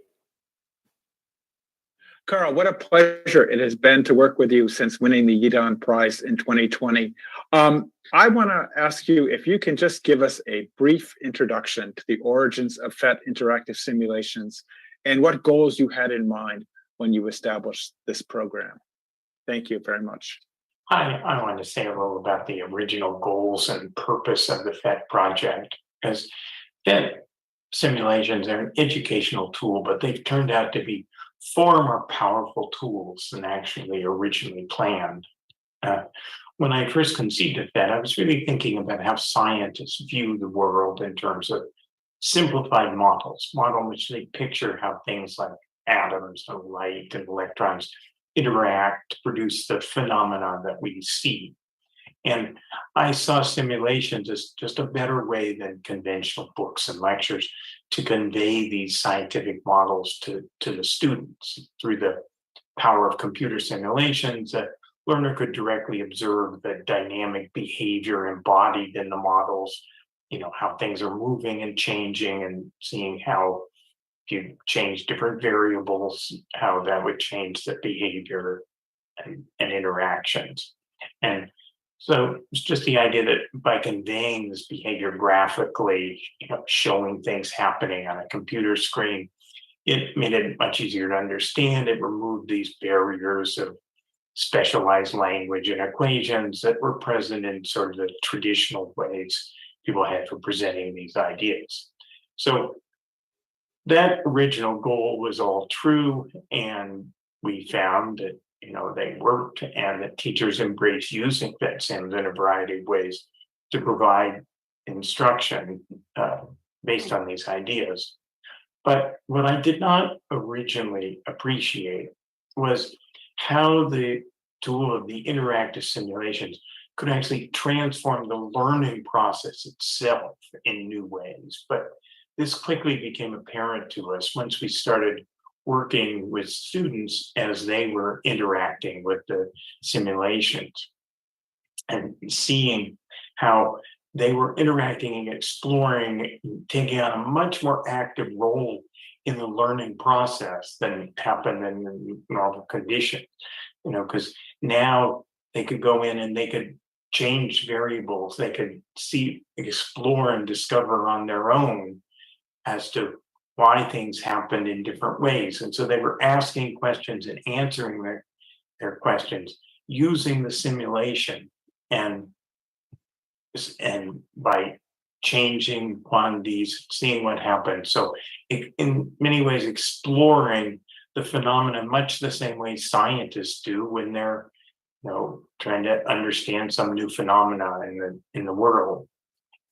Carl, what a pleasure it has been to work with you since winning the Yidan Prize in 2020. I want to ask you if you can just give us a brief introduction to the origins of PhET Interactive Simulations and what goals you had in mind when you established this program. Thank you very much. I want to say a little about the original goals and purpose of the PhET project. As PhET simulations are an educational tool, but they've turned out to be far more powerful tools than actually originally planned. When I first conceived of PhET, I was really thinking about how scientists view the world in terms of simplified models which they picture how things like atoms and light and electrons interact to produce the phenomena that we see. And I saw simulations as just a better way than conventional books and lectures to convey these scientific models to the students. Through the power of computer simulations, a learner could directly observe the dynamic behavior embodied in the models, how things are moving and changing, and seeing how if you change different variables, how that would change the behavior and interactions. And so it's just the idea that by conveying this behavior graphically, showing things happening on a computer screen, it made it much easier to understand. It removed these barriers of specialized language and equations that were present in sort of the traditional ways people had for presenting these ideas. So that original goal was all true, and we found that they worked, and that teachers embrace using FET-SIMs in a variety of ways to provide instruction based on these ideas. But what I did not originally appreciate was how the tool of the interactive simulations could actually transform the learning process itself in new ways. But this quickly became apparent to us once we started working with students as they were interacting with the simulations and seeing how they were interacting and exploring, taking on a much more active role in the learning process than happened in the normal conditions. Because now they could go in and they could change variables, they could see, explore, and discover on their own as to why things happened in different ways. And so they were asking questions and answering their questions using the simulation and by changing quantities, seeing what happened. So in many ways, exploring the phenomenon much the same way scientists do when they're trying to understand some new phenomena in the world.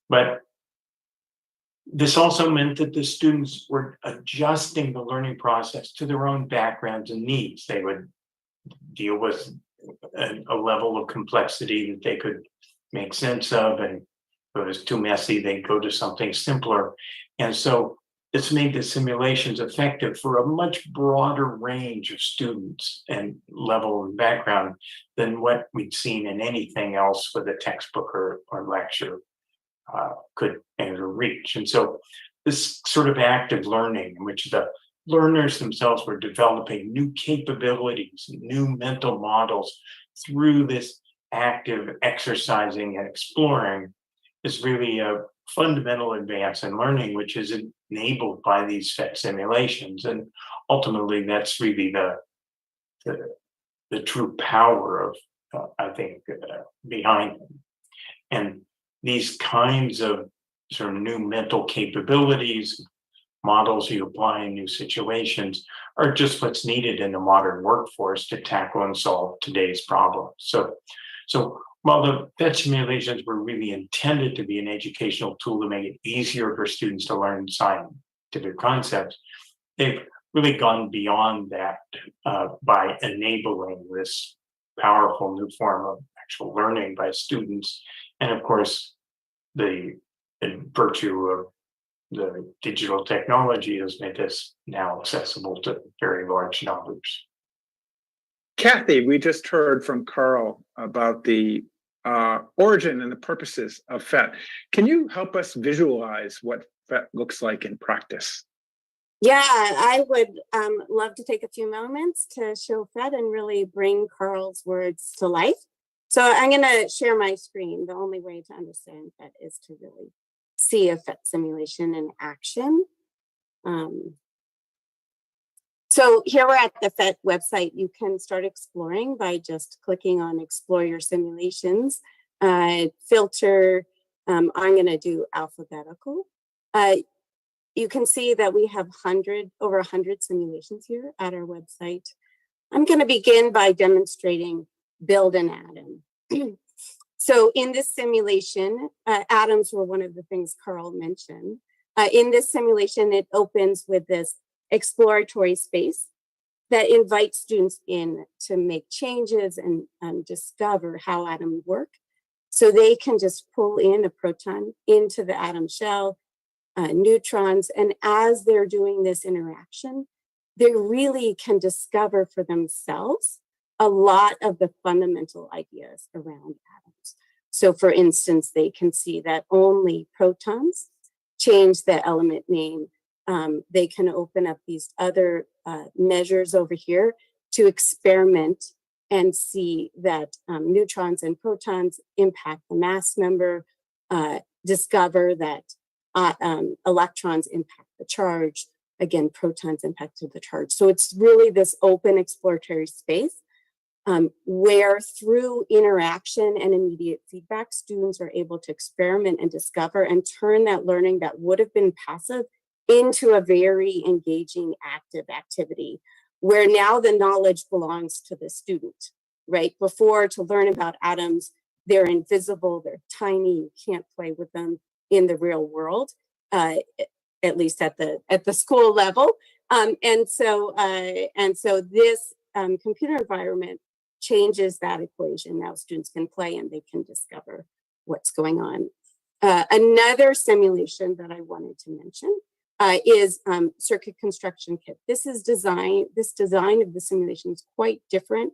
But this also meant that the students were adjusting the learning process to their own backgrounds and needs. They would deal with a level of complexity that they could make sense of, and if it was too messy, they'd go to something simpler. And so it's made the simulations effective for a much broader range of students and level of background than what we'd seen in anything else with a textbook or lecture could ever reach. And so this sort of active learning in which the learners themselves were developing new capabilities, new mental models through this active exercising and exploring is really a fundamental advance in learning, which is enabled by these FET simulations. And ultimately, that's really the true power of, I think, behind them. And these kinds of sort of new mental capabilities, models you apply in new situations, are just what's needed in the modern workforce to tackle and solve today's problems. So while the FET simulations were really intended to be an educational tool to make it easier for students to learn scientific concepts, they've really gone beyond that by enabling this powerful new form of actual learning by students. And of course, the virtue of the digital technology has made this now accessible to very large numbers. Kathy, we just heard from Carl about the origin and the purposes of FET. Can you help us visualize what FET looks like in practice? Yeah, I would love to take a few moments to show FET and really bring Carl's words to life. So I'm going to share my screen. The only way to understand FET is to really see a FET simulation in action. So here we're at the FET website. You can start exploring by just clicking on Explore Your Simulations, filter. I'm going to do alphabetical. You can see that we have over 100 simulations here at our website. I'm going to begin by demonstrating build an atom. So in this simulation, atoms were one of the things Carl mentioned. In this simulation, it opens with this exploratory space that invites students in to make changes and discover how atoms work. So they can just pull in a proton into the atom shell, neutrons, and as they're doing this interaction, they really can discover for themselves a lot of the fundamental ideas around atoms. So for instance, they can see that only protons change the element name. They can open up these other measures over here to experiment and see that neutrons and protons impact the mass number, discover that electrons impact the charge. Again, protons impact the charge. So it's really this open exploratory space where through interaction and immediate feedback, students are able to experiment and discover and turn that learning that would have been passive into a very engaging, active activity where now the knowledge belongs to the student, right? Before, to learn about atoms, they're invisible, they're tiny, you can't play with them in the real world, at least at the school level. And so this computer environment changes that equation. Now students can play and they can discover what's going on. Another simulation that I wanted to mention is circuit construction kit. This design of the simulation is quite different.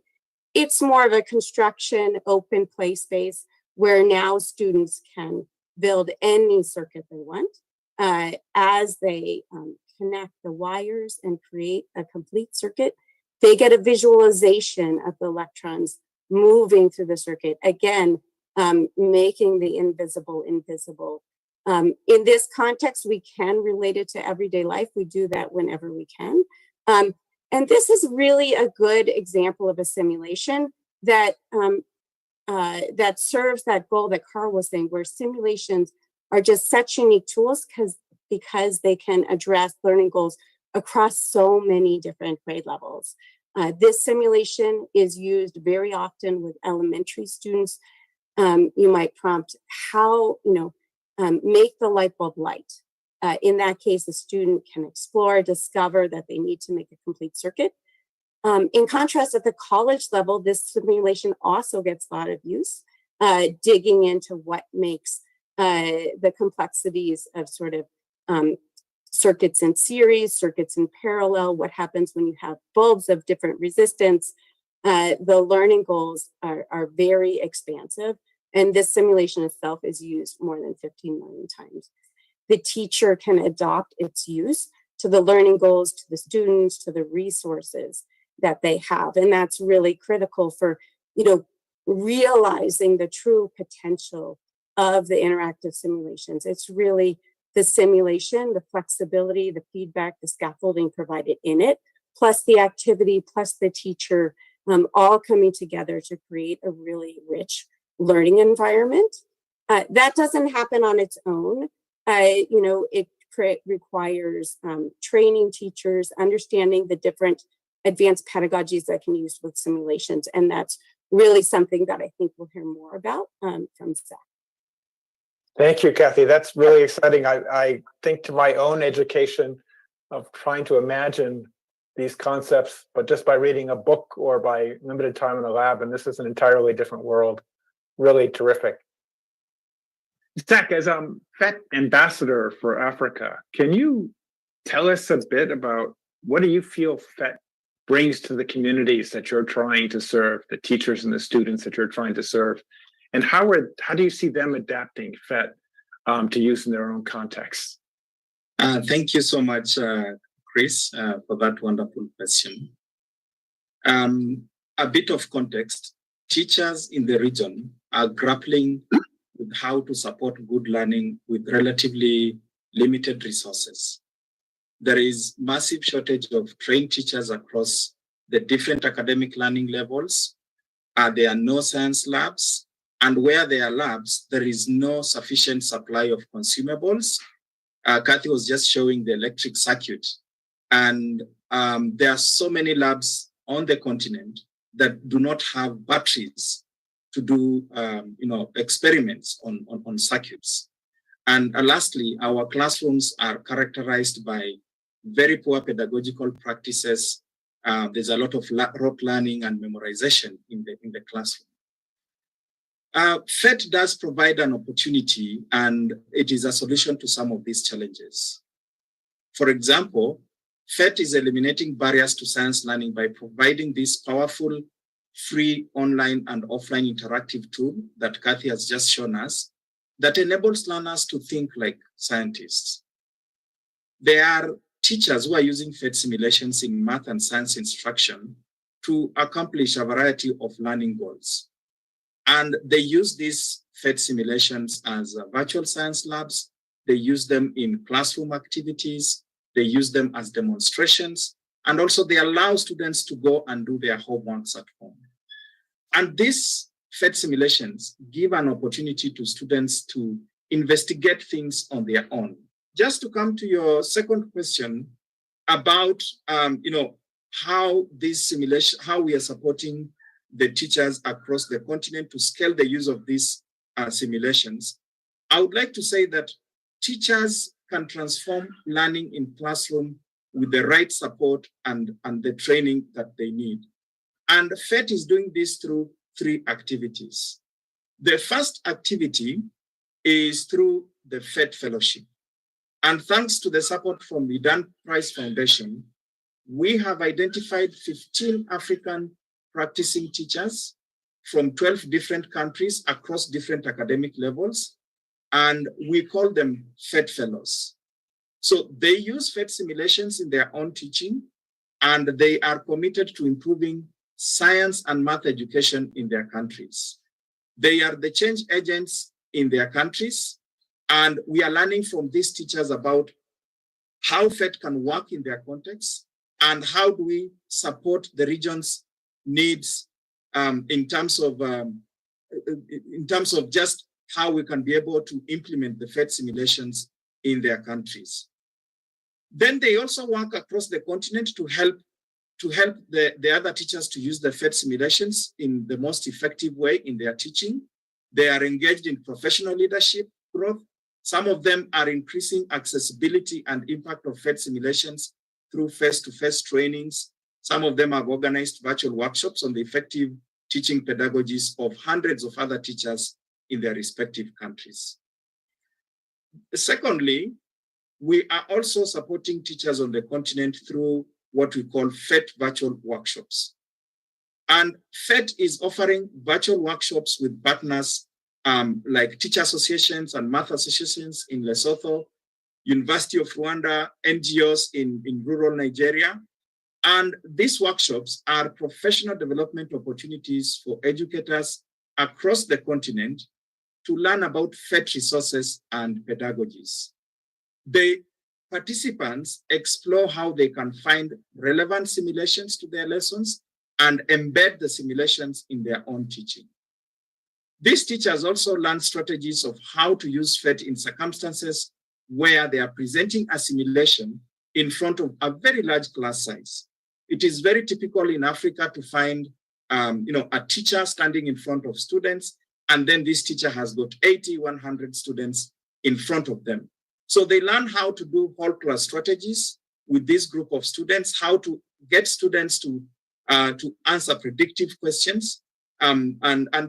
It's more of a construction open play space where now students can build any circuit they want as they connect the wires and create a complete circuit. They get a visualization of the electrons moving through the circuit, again, making the invisible invisible. In this context, we can relate it to everyday life. We do that whenever we can. And this is really a good example of a simulation that that serves that goal that Carl was saying, where simulations are just such unique tools because they can address learning goals across so many different grade levels. This simulation is used very often with elementary students. You might prompt how, make the light bulb light. In that case, the student can explore, discover that they need to make a complete circuit. In contrast, at the college level, this simulation also gets a lot of use, digging into what makes the complexities of sort of circuits in series, circuits in parallel, what happens when you have bulbs of different resistance. The learning goals are very expansive, and this simulation itself is used more than 15 million times. The teacher can adopt its use to the learning goals, to the students, to the resources that they have. And that's really critical for, realizing the true potential of the interactive simulations. It's really the simulation, the flexibility, the feedback, the scaffolding provided in it, plus the activity, plus the teacher, all coming together to create a really rich learning environment. That doesn't happen on its own. It requires training teachers, understanding the different advanced pedagogies that can be used with simulations. And that's really something that I think we'll hear more about from Zach. Thank you, Kathy. That's really exciting. I think to my own education of trying to imagine these concepts, but just by reading a book or by limited time in a lab, and this is an entirely different world. Really terrific. Zach, as PhET ambassador for Africa, can you tell us a bit about what do you feel PhET brings to the communities that you're trying to serve, the teachers and the students that you're trying to serve, and how do you see them adapting PhET to use in their own contexts? Thank you so much, Chris, for that wonderful question. A bit of context: teachers in the region are grappling with how to support good learning with relatively limited resources. There is massive shortage of trained teachers across the different academic learning levels. There are no science labs, and where there are labs, there is no sufficient supply of consumables. Kathy was just showing the electric circuit, and there are so many labs on the continent that do not have batteries to do experiments on circuits. And lastly, our classrooms are characterized by very poor pedagogical practices. There's a lot of rote learning and memorization in the classroom. PhET does provide an opportunity, and it is a solution to some of these challenges. For example, PhET is eliminating barriers to science learning by providing this powerful free online and offline interactive tool that Kathy has just shown us that enables learners to think like scientists. There are teachers who are using PhET simulations in math and science instruction to accomplish a variety of learning goals. And they use these PhET simulations as virtual science labs. They use them in classroom activities. They use them as demonstrations. And also they allow students to go and do their homeworks at home. And these PhET simulations give an opportunity to students to investigate things on their own. Just to come to your second question about, how this simulation, how we are supporting the teachers across the continent to scale the use of these simulations. I would like to say that teachers can transform learning in classroom with the right support and the training that they need. And FET is doing this through 3 activities. The first activity is through the FET Fellowship. And thanks to the support from the Yidan Prize Foundation, we have identified 15 African practicing teachers from 12 different countries across different academic levels, and we call them FET Fellows. So they use FET simulations in their own teaching, and they are committed to improving science and math education in their countries. They are the change agents in their countries, and we are learning from these teachers about how FET can work in their context and how do we support the region's needs in terms of just how we can be able to implement the FET simulations in their countries. Then they also work across the continent to help the other teachers to use the FET simulations in the most effective way in their teaching. They are engaged in professional leadership growth. Some of them are increasing accessibility and impact of FET simulations through face-to-face trainings. Some of them have organized virtual workshops on the effective teaching pedagogies of hundreds of other teachers in their respective countries. Secondly, we are also supporting teachers on the continent through what we call FET virtual workshops. And FET is offering virtual workshops with partners like teacher associations and math associations in Lesotho, University of Rwanda, NGOs in rural Nigeria. And these workshops are professional development opportunities for educators across the continent to learn about FET resources and pedagogies. The participants explore how they can find relevant simulations to their lessons and embed the simulations in their own teaching. These teachers also learn strategies of how to use FET in circumstances where they are presenting a simulation in front of a very large class size. It is very typical in Africa to find a teacher standing in front of students, and then this teacher has got 80, 100 students in front of them. So they learn how to do whole class strategies with this group of students, how to get students to answer predictive questions, and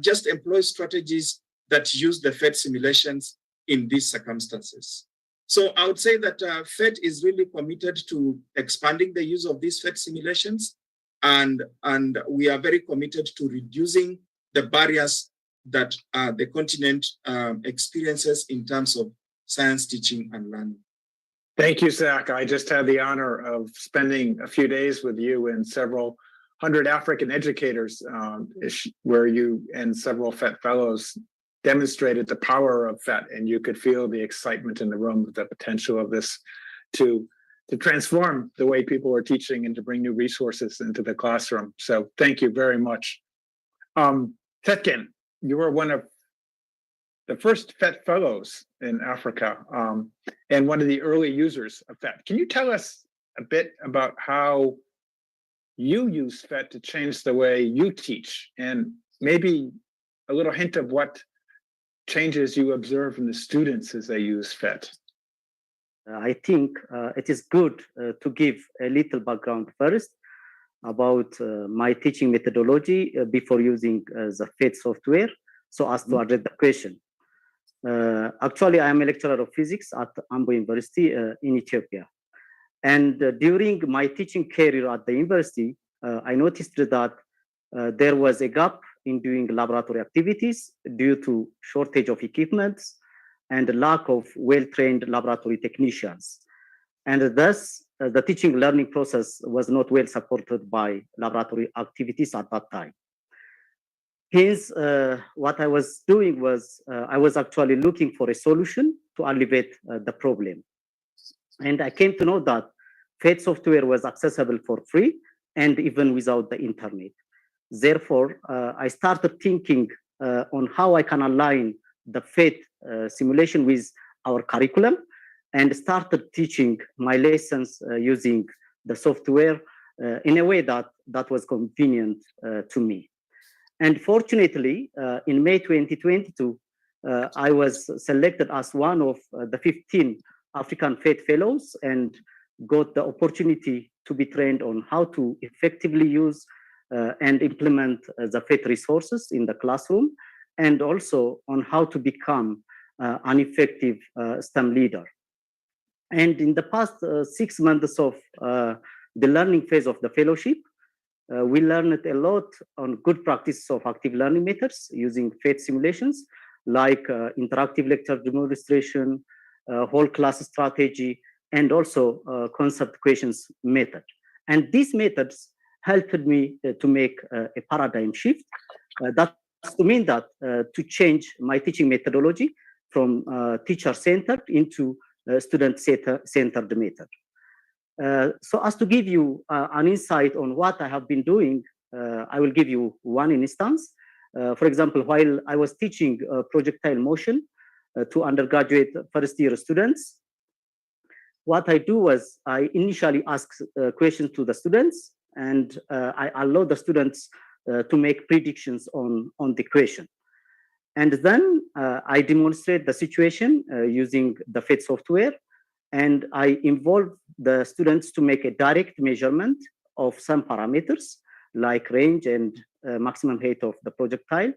just employ strategies that use the FET simulations in these circumstances. So I would say that FET is really committed to expanding the use of these FET simulations, and we are very committed to reducing the barriers that the continent experiences in terms of science teaching and learning. Thank you, Zach. I just had the honor of spending a few days with you and several hundred African educators, where you and several FET fellows demonstrated the power of FET, and you could feel the excitement in the room, the potential of this to transform the way people are teaching and to bring new resources into the classroom. So thank you very much. Tetkin, you were one of the first FET fellows in Africa, and one of the early users of FET. Can you tell us a bit about how you use FET to change the way you teach, and maybe a little hint of what changes you observe in the students as they use FET? I think it is good to give a little background first about my teaching methodology before using the FET software, so as to address the question. Actually, I am a lecturer of physics at Ambo University in Ethiopia. And during my teaching career at the university, I noticed that there was a gap in doing laboratory activities due to shortage of equipment and lack of well-trained laboratory technicians. And thus, the teaching learning process was not well supported by laboratory activities at that time. Hence, what I was doing was, I was actually looking for a solution to alleviate the problem. And I came to know that FET software was accessible for free and even without the internet. Therefore, I started thinking on how I can align the FET simulation with our curriculum, and started teaching my lessons using the software in a way that was convenient to me. And fortunately, in May 2022, I was selected as one of the 15 African Faith Fellows and got the opportunity to be trained on how to effectively use and implement the faith resources in the classroom, and also on how to become an effective STEM leader. And in the past 6 months of the learning phase of the fellowship, we learned a lot on good practice of active learning methods using faith simulations, like interactive lecture demonstration, whole class strategy, and also concept questions method. And these methods helped me to make a paradigm shift. That's to mean that to change my teaching methodology from teacher-centered into student-centered method. So as to give you an insight on what I have been doing, I will give you one instance. For example, while I was teaching projectile motion to undergraduate first-year students, what I do was I initially ask questions to the students, and I allow the students to make predictions on the question. And then I demonstrate the situation using the FATE software, and I involve the students to make a direct measurement of some parameters like range and maximum height of the projectile.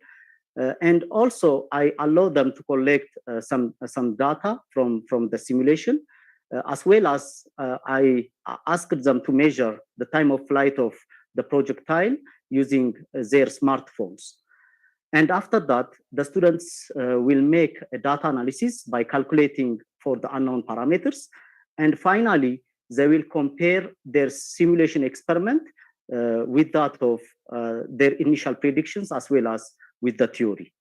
And also I allow them to collect some data from the simulation, as well as I asked them to measure the time of flight of the projectile using their smartphones. And after that, the students will make a data analysis by calculating for the unknown parameters. And finally, they will compare their simulation experiment with that of their initial predictions, as well as with the theory.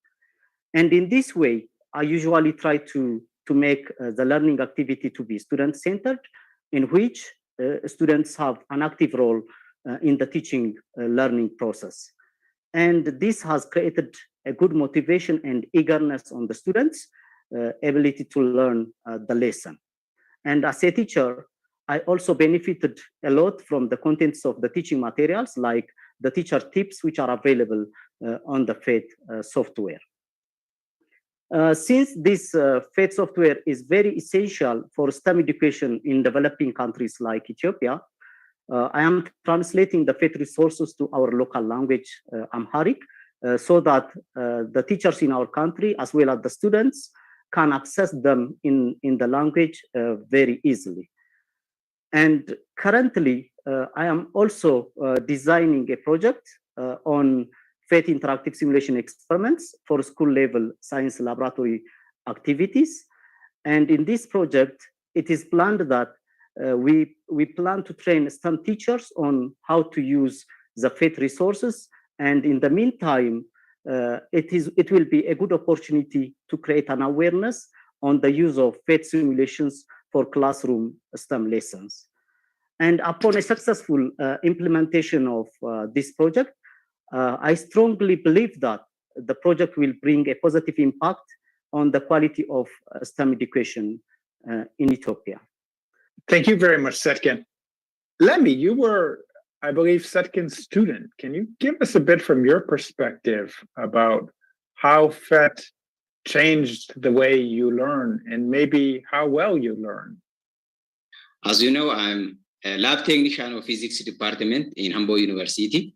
And in this way, I usually try to make the learning activity to be student-centered, in which students have an active role in the teaching learning process. And this has created a good motivation and eagerness on the students' ability to learn the lesson. And as a teacher, I also benefited a lot from the contents of the teaching materials, like the teacher tips, which are available on the FATE software. Since this FATE software is very essential for STEM education in developing countries like Ethiopia, I am translating the FATE resources to our local language, Amharic, so that the teachers in our country, as well as the students, can access them in the language very easily. And currently, I am also designing a project on FATE interactive simulation experiments for school-level science laboratory activities. And in this project, it is planned that we plan to train STEM teachers on how to use the FATE resources. And in the meantime, it will be a good opportunity to create an awareness on the use of FATE simulations for classroom STEM lessons. And upon a successful implementation of this project, I strongly believe that the project will bring a positive impact on the quality of STEM education in Ethiopia. Thank you very much, Setkin. Lemmy, you were, I believe, Setkin's student. Can you give us a bit from your perspective about how FET changed the way you learn and maybe how well you learn? As you know, I'm a lab technician of physics department in Hamburg University.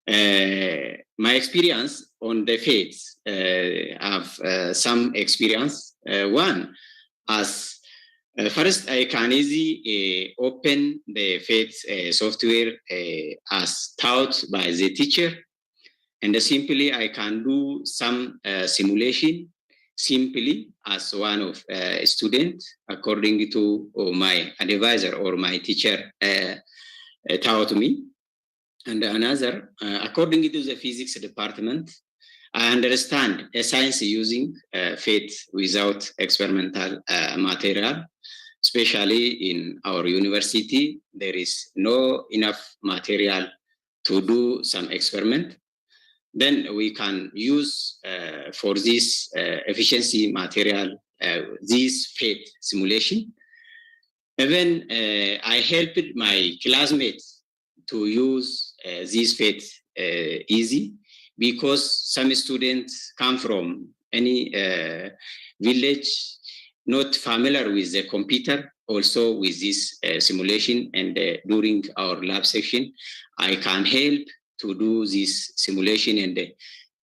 My experience on the FATEs, I have some experience. One, as first, I can easily open the FATE software as taught by the teacher, and simply I can do some simulation simply as one of a student according to my advisor or my teacher taught me. And another, according to the physics department, I understand a science using FATE without experimental material. Especially in our university, there is no enough material to do some experiment. Then we can use for this efficiency material, this FATE simulation. Even I helped my classmates to use these fates easy, because some students come from any village not familiar with the computer, also with this simulation. And during our lab section, I can help to do this simulation and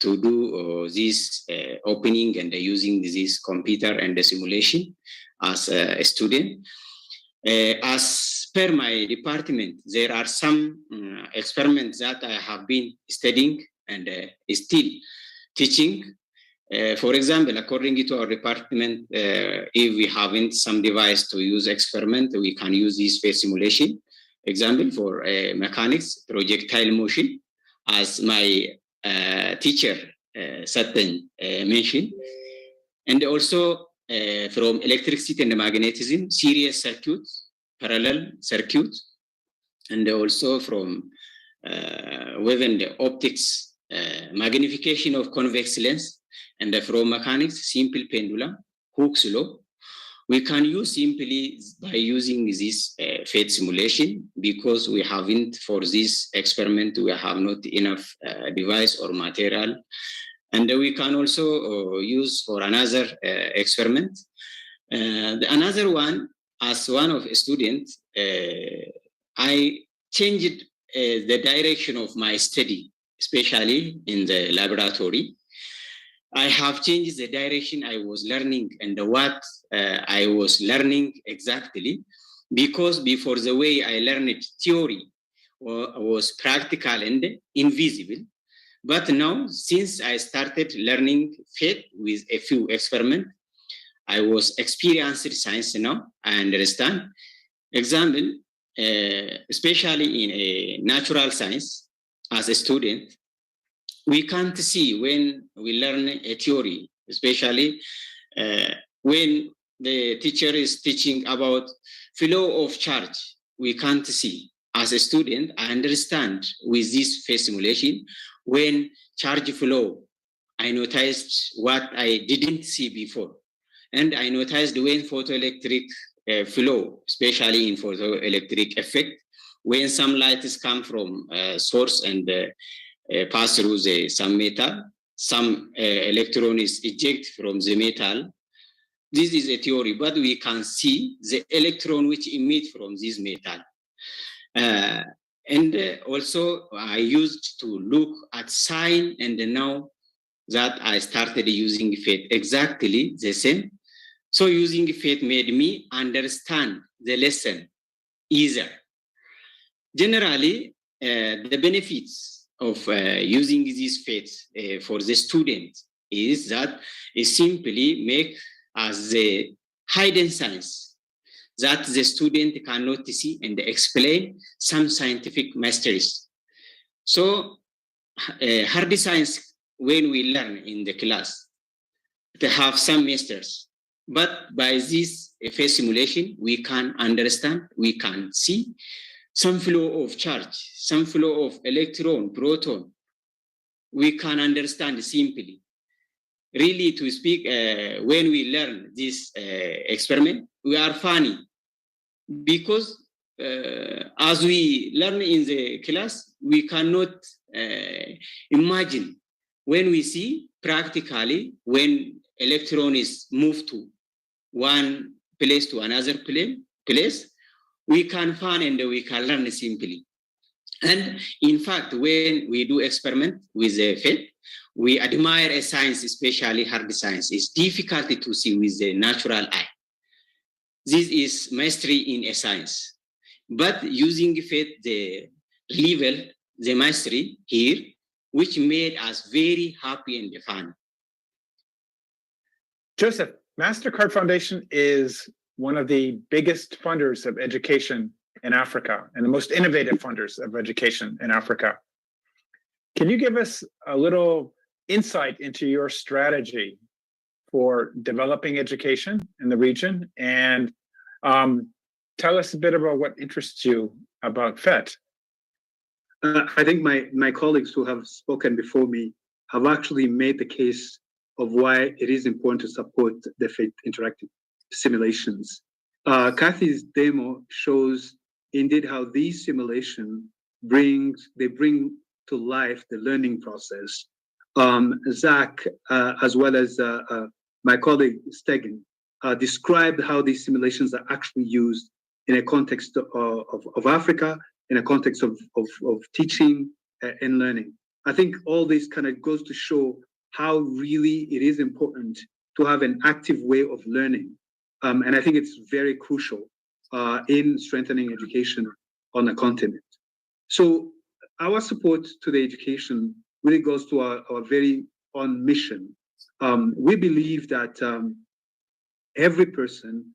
to do this opening and using this computer and the simulation as a student. As per my department, there are some experiments that I have been studying and still teaching. For example, according to our department, if we haven't some device to use experiment, we can use this phase simulation. Example for mechanics, projectile motion, as my teacher Satan mentioned, and also from electricity and magnetism, series circuits, parallel circuits, and also from within the optics, magnification of convex lens, and from mechanics, simple pendulum, Hooke's law. We can use simply by using this fate simulation, because we haven't, for this experiment, we have not enough device or material. And we can also use for another experiment. Another one, as one of a student, I changed the direction of my study, especially in the laboratory. I have changed the direction I was learning and what I was learning exactly, because before the way I learned theory was practical and invisible. But now, since I started learning faith with a few experiments, I was experiencing science now. I understand. Example, especially in a natural science, as a student, we can't see when we learn a theory, especially when the teacher is teaching about flow of charge, we can't see. As a student, I understand with this phase simulation, when charge flow, I noticed what I didn't see before. And I noticed when photoelectric flow, especially in photoelectric effect, when some lights come from source and pass through some metal, some electron is ejected from the metal. This is a theory, but we can see the electron which emit from this metal. And also I used to look at sign, and now that I started using faith exactly the same. So using faith made me understand the lesson easier. Generally, the benefits of using these faiths for the student is that it simply make as the hidden science that the student cannot see and explain some scientific mysteries. So hard science, when we learn in the class, they have some mysteries. But by this phase simulation, we can understand, we can see some flow of charge, some flow of electron, proton. We can understand simply. Really, to speak, when we learn this experiment, we are funny, because as we learn in the class, we cannot imagine when we see practically when electron is moved to one place to another place, we can find and we can learn simply. And in fact, when we do experiment with the faith, we admire a science, especially hard science. It's difficult to see with the natural eye. This is mastery in a science. But using faith, the level, the mastery here, which made us very happy and fun. Joseph, MasterCard Foundation is one of the biggest funders of education in Africa and the most innovative funders of education in Africa. Can you give us a little insight into your strategy for developing education in the region, and tell us a bit about what interests you about FET? I think my colleagues who have spoken before me have actually made the case of why it is important to support the FET interactive simulations. Kathy's demo shows indeed how these simulations bring to life the learning process. Zach, as well as my colleague Stegen, described how these simulations are actually used in a context of Africa, in a context of teaching and learning. I think all this kind of goes to show how really it is important to have an active way of learning. And I think it's very crucial in strengthening education on the continent. So our support to the education really goes to our very own mission. We believe that every person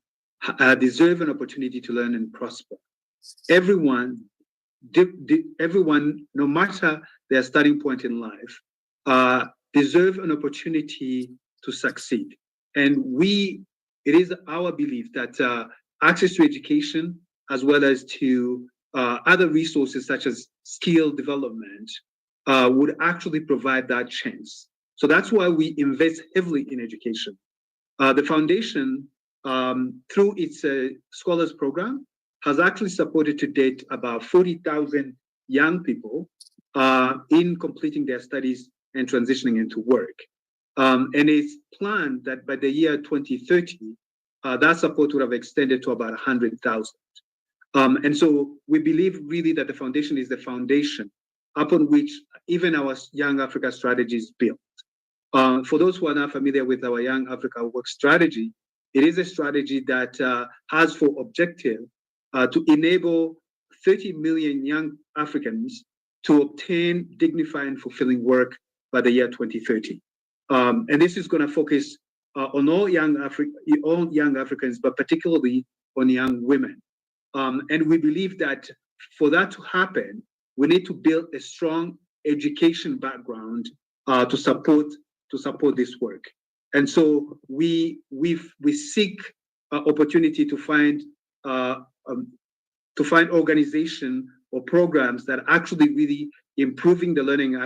deserves an opportunity to learn and prosper. Everyone, no matter their starting point in life, deserve an opportunity to succeed. And it is our belief that access to education, as well as to other resources such as skill development, would actually provide that chance. So that's why we invest heavily in education. The foundation, through its scholars program, has actually supported to date about 40,000 young people in completing their studies and transitioning into work. And it's planned that by the year 2030, that support would have extended to about 100,000. And so we believe really that the foundation is the foundation upon which even our Young Africa strategy is built. For those who are not familiar with our Young Africa Work Strategy, it is a strategy that has for objective to enable 30 million young Africans to obtain dignified and fulfilling work by the year 2030. And this is going to focus on all young Africans, but particularly on young women. And we believe that for that to happen, we need to build a strong education background to support this work. And so we seek opportunity to find organization or programs that are actually really improving the learning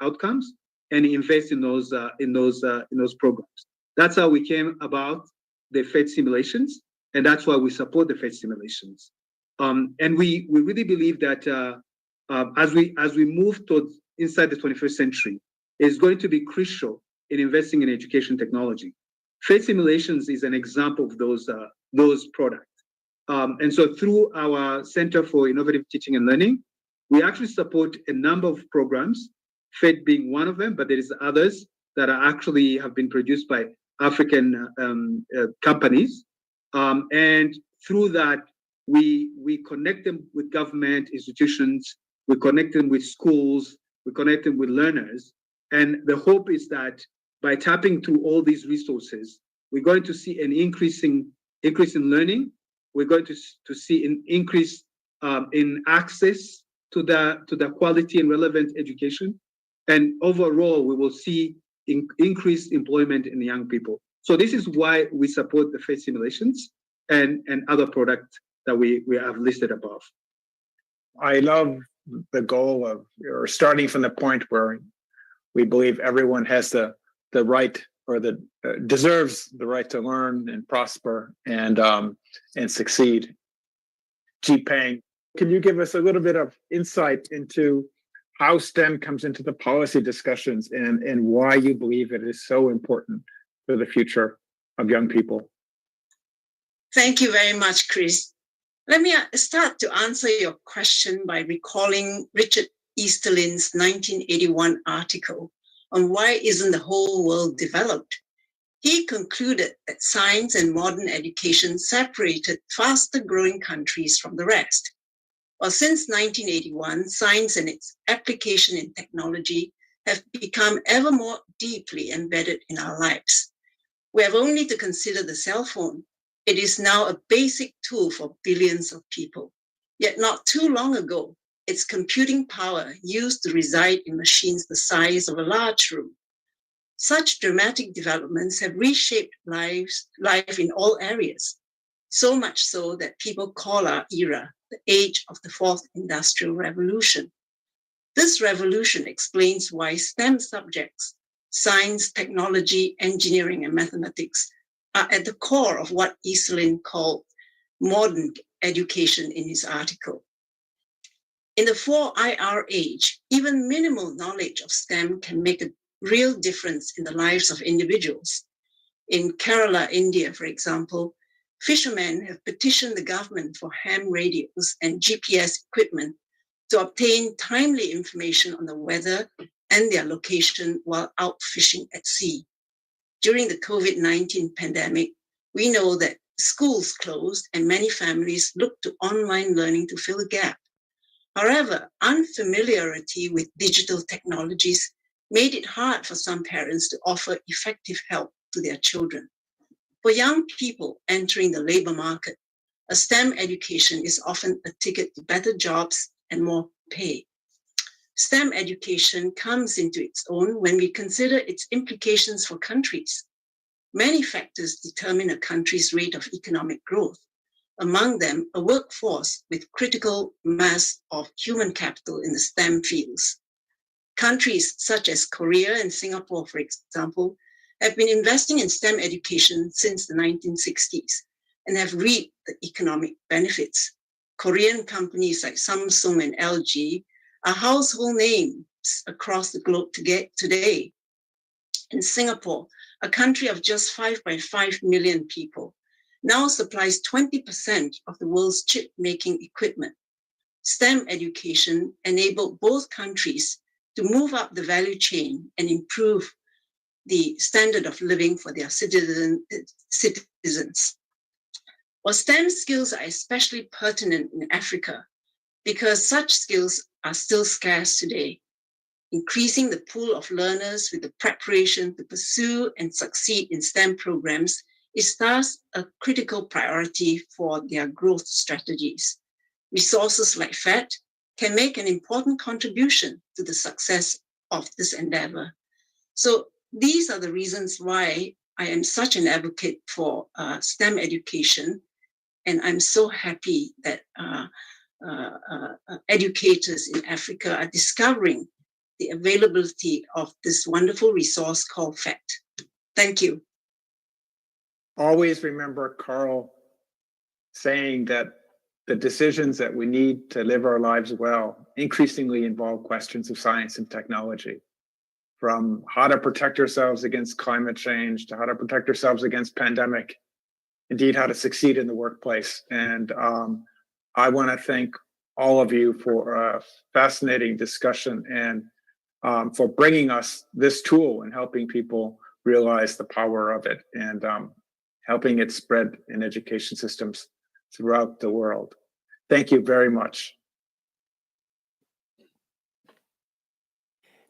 outcomes and invest in those programs. That's how we came about the FED simulations, and that's why we support the FED simulations. And we really believe that as we move towards inside the 21st century, it's going to be crucial in investing in education technology. FED simulations is an example of those products. And so through our Center for Innovative Teaching and Learning, we actually support a number of programs, FED being one of them, but there is others that are actually have been produced by African companies. And through that, we connect them with government institutions, we connect them with schools, we connect them with learners. And the hope is that by tapping through all these resources, we're going to see an increase in learning. We're going to see an increase in access to the quality and relevant education. And overall, we will see increased employment in young people. So this is why we support the FED simulations and other products that we have listed above. I love the goal of, or starting from the point where we believe everyone has the right or deserves the right to learn and prosper and succeed. Ji-Peng, can you give us a little bit of insight into how STEM comes into the policy discussions and why you believe it is so important for the future of young people? Thank you very much, Chris. Let me start to answer your question by recalling Richard Easterlin's 1981 article on why isn't the whole world developed. He concluded that science and modern education separated faster growing countries from the rest. Well, since 1981, science and its application in technology have become ever more deeply embedded in our lives. We have only to consider the cell phone. It is now a basic tool for billions of people. Yet not too long ago, its computing power used to reside in machines the size of a large room. Such dramatic developments have reshaped life in all areas, so much so that people call our era the age of the fourth industrial revolution. This revolution explains why STEM subjects, science, technology, engineering, and mathematics, are at the core of what Easterlin called modern education in his article. In the 4IR age, even minimal knowledge of STEM can make a real difference in the lives of individuals. In Kerala, India, for example, fishermen have petitioned the government for ham radios and GPS equipment to obtain timely information on the weather and their location while out fishing at sea. During the COVID-19 pandemic, we know that schools closed and many families looked to online learning to fill a gap. However, unfamiliarity with digital technologies made it hard for some parents to offer effective help to their children. For young people entering the labor market, a STEM education is often a ticket to better jobs and more pay. STEM education comes into its own when we consider its implications for countries. Many factors determine a country's rate of economic growth. Among them, a workforce with critical mass of human capital in the STEM fields. Countries such as Korea and Singapore, for example, have been investing in STEM education since the 1960s and have reaped the economic benefits. Korean companies like Samsung and LG are household names across the globe today. In Singapore, a country of just 5.5 million people, now supplies 20% of the world's chip-making equipment. STEM education enabled both countries to move up the value chain and improve the standard of living for their citizens. Well, STEM skills are especially pertinent in Africa because such skills are still scarce today. Increasing the pool of learners with the preparation to pursue and succeed in STEM programs is thus a critical priority for their growth strategies. Resources like FET can make an important contribution to the success of this endeavor. So these are the reasons why I am such an advocate for STEM education, and I'm so happy that educators in Africa are discovering the availability of this wonderful resource called FET. Thank you. Always remember Carl saying that the decisions that we need to live our lives well increasingly involve questions of science and technology, from how to protect ourselves against climate change to how to protect ourselves against pandemic, indeed how to succeed in the workplace. And I want to thank all of you for a fascinating discussion and for bringing us this tool and helping people realize the power of it and helping it spread in education systems throughout the world. Thank you very much.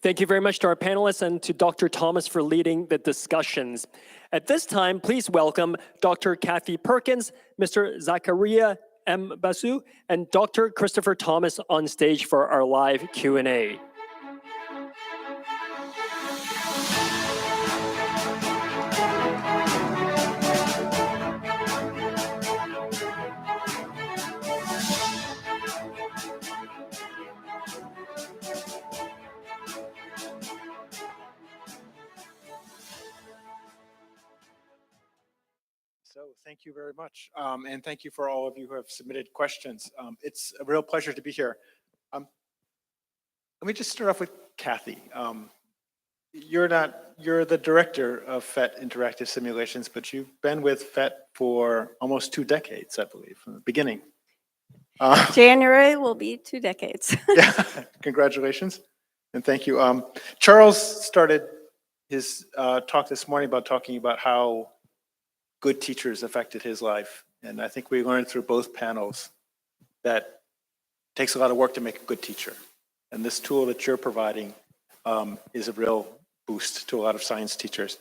Thank you very much to our panelists and to Dr. Thomas for leading the discussions. At this time, please welcome Dr. Kathy Perkins, Mr. Zachariah M. Basu, and Dr. Christopher Thomas on stage for our live Q&A. So thank you very much. And thank you for all of you who have submitted questions. It's a real pleasure to be here. Let me just start off with Kathy. You're the director of FET Interactive Simulations, but you've been with FET for almost 2 decades, I believe, from the beginning. January will be 2 decades. Yeah, congratulations, and thank you. Charles started his talk this morning about talking about how good teachers affected his life. And I think we learned through both panels that it takes a lot of work to make a good teacher. And this tool that you're providing is a real boost to a lot of science teachers.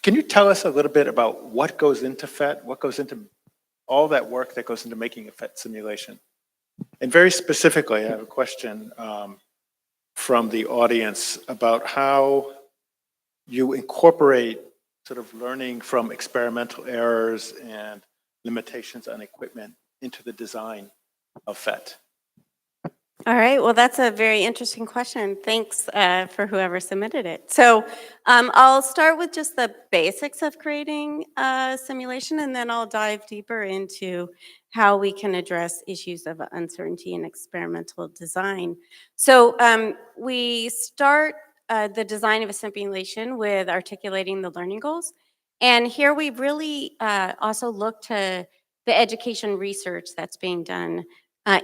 Can you tell us a little bit about what goes into FET, what goes into all that work that goes into making a FET simulation? And very specifically, I have a question from the audience about how you incorporate sort of learning from experimental errors and limitations on equipment into the design of FET. All right, well, that's a very interesting question. Thanks for whoever submitted it. So I'll start with just the basics of creating a simulation, and then I'll dive deeper into how we can address issues of uncertainty in experimental design. So we start the design of a simulation with articulating the learning goals. And here we really also look to the education research that's being done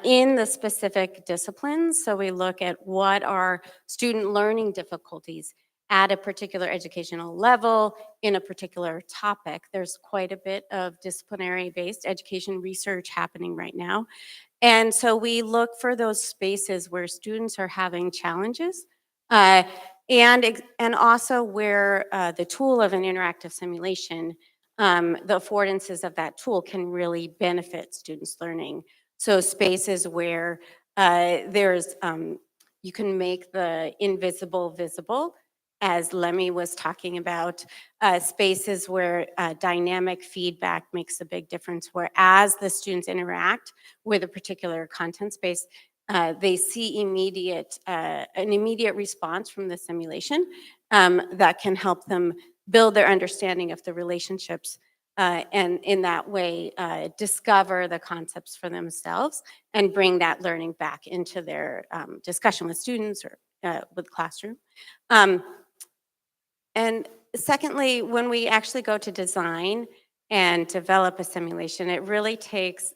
in the specific disciplines. So we look at what are student learning difficulties at a particular educational level in a particular topic. There's quite a bit of disciplinary-based education research happening right now. And so we look for those spaces where students are having challenges and also where the tool of an interactive simulation, the affordances of that tool can really benefit students' learning. So spaces where you can make the invisible visible, as Lemmy was talking about, spaces where dynamic feedback makes a big difference, where as the students interact with a particular content space, they see an immediate response from the simulation that can help them build their understanding of the relationships and in that way discover the concepts for themselves and bring that learning back into their discussion with students or with classroom. And secondly, when we actually go to design and develop a simulation, it really takes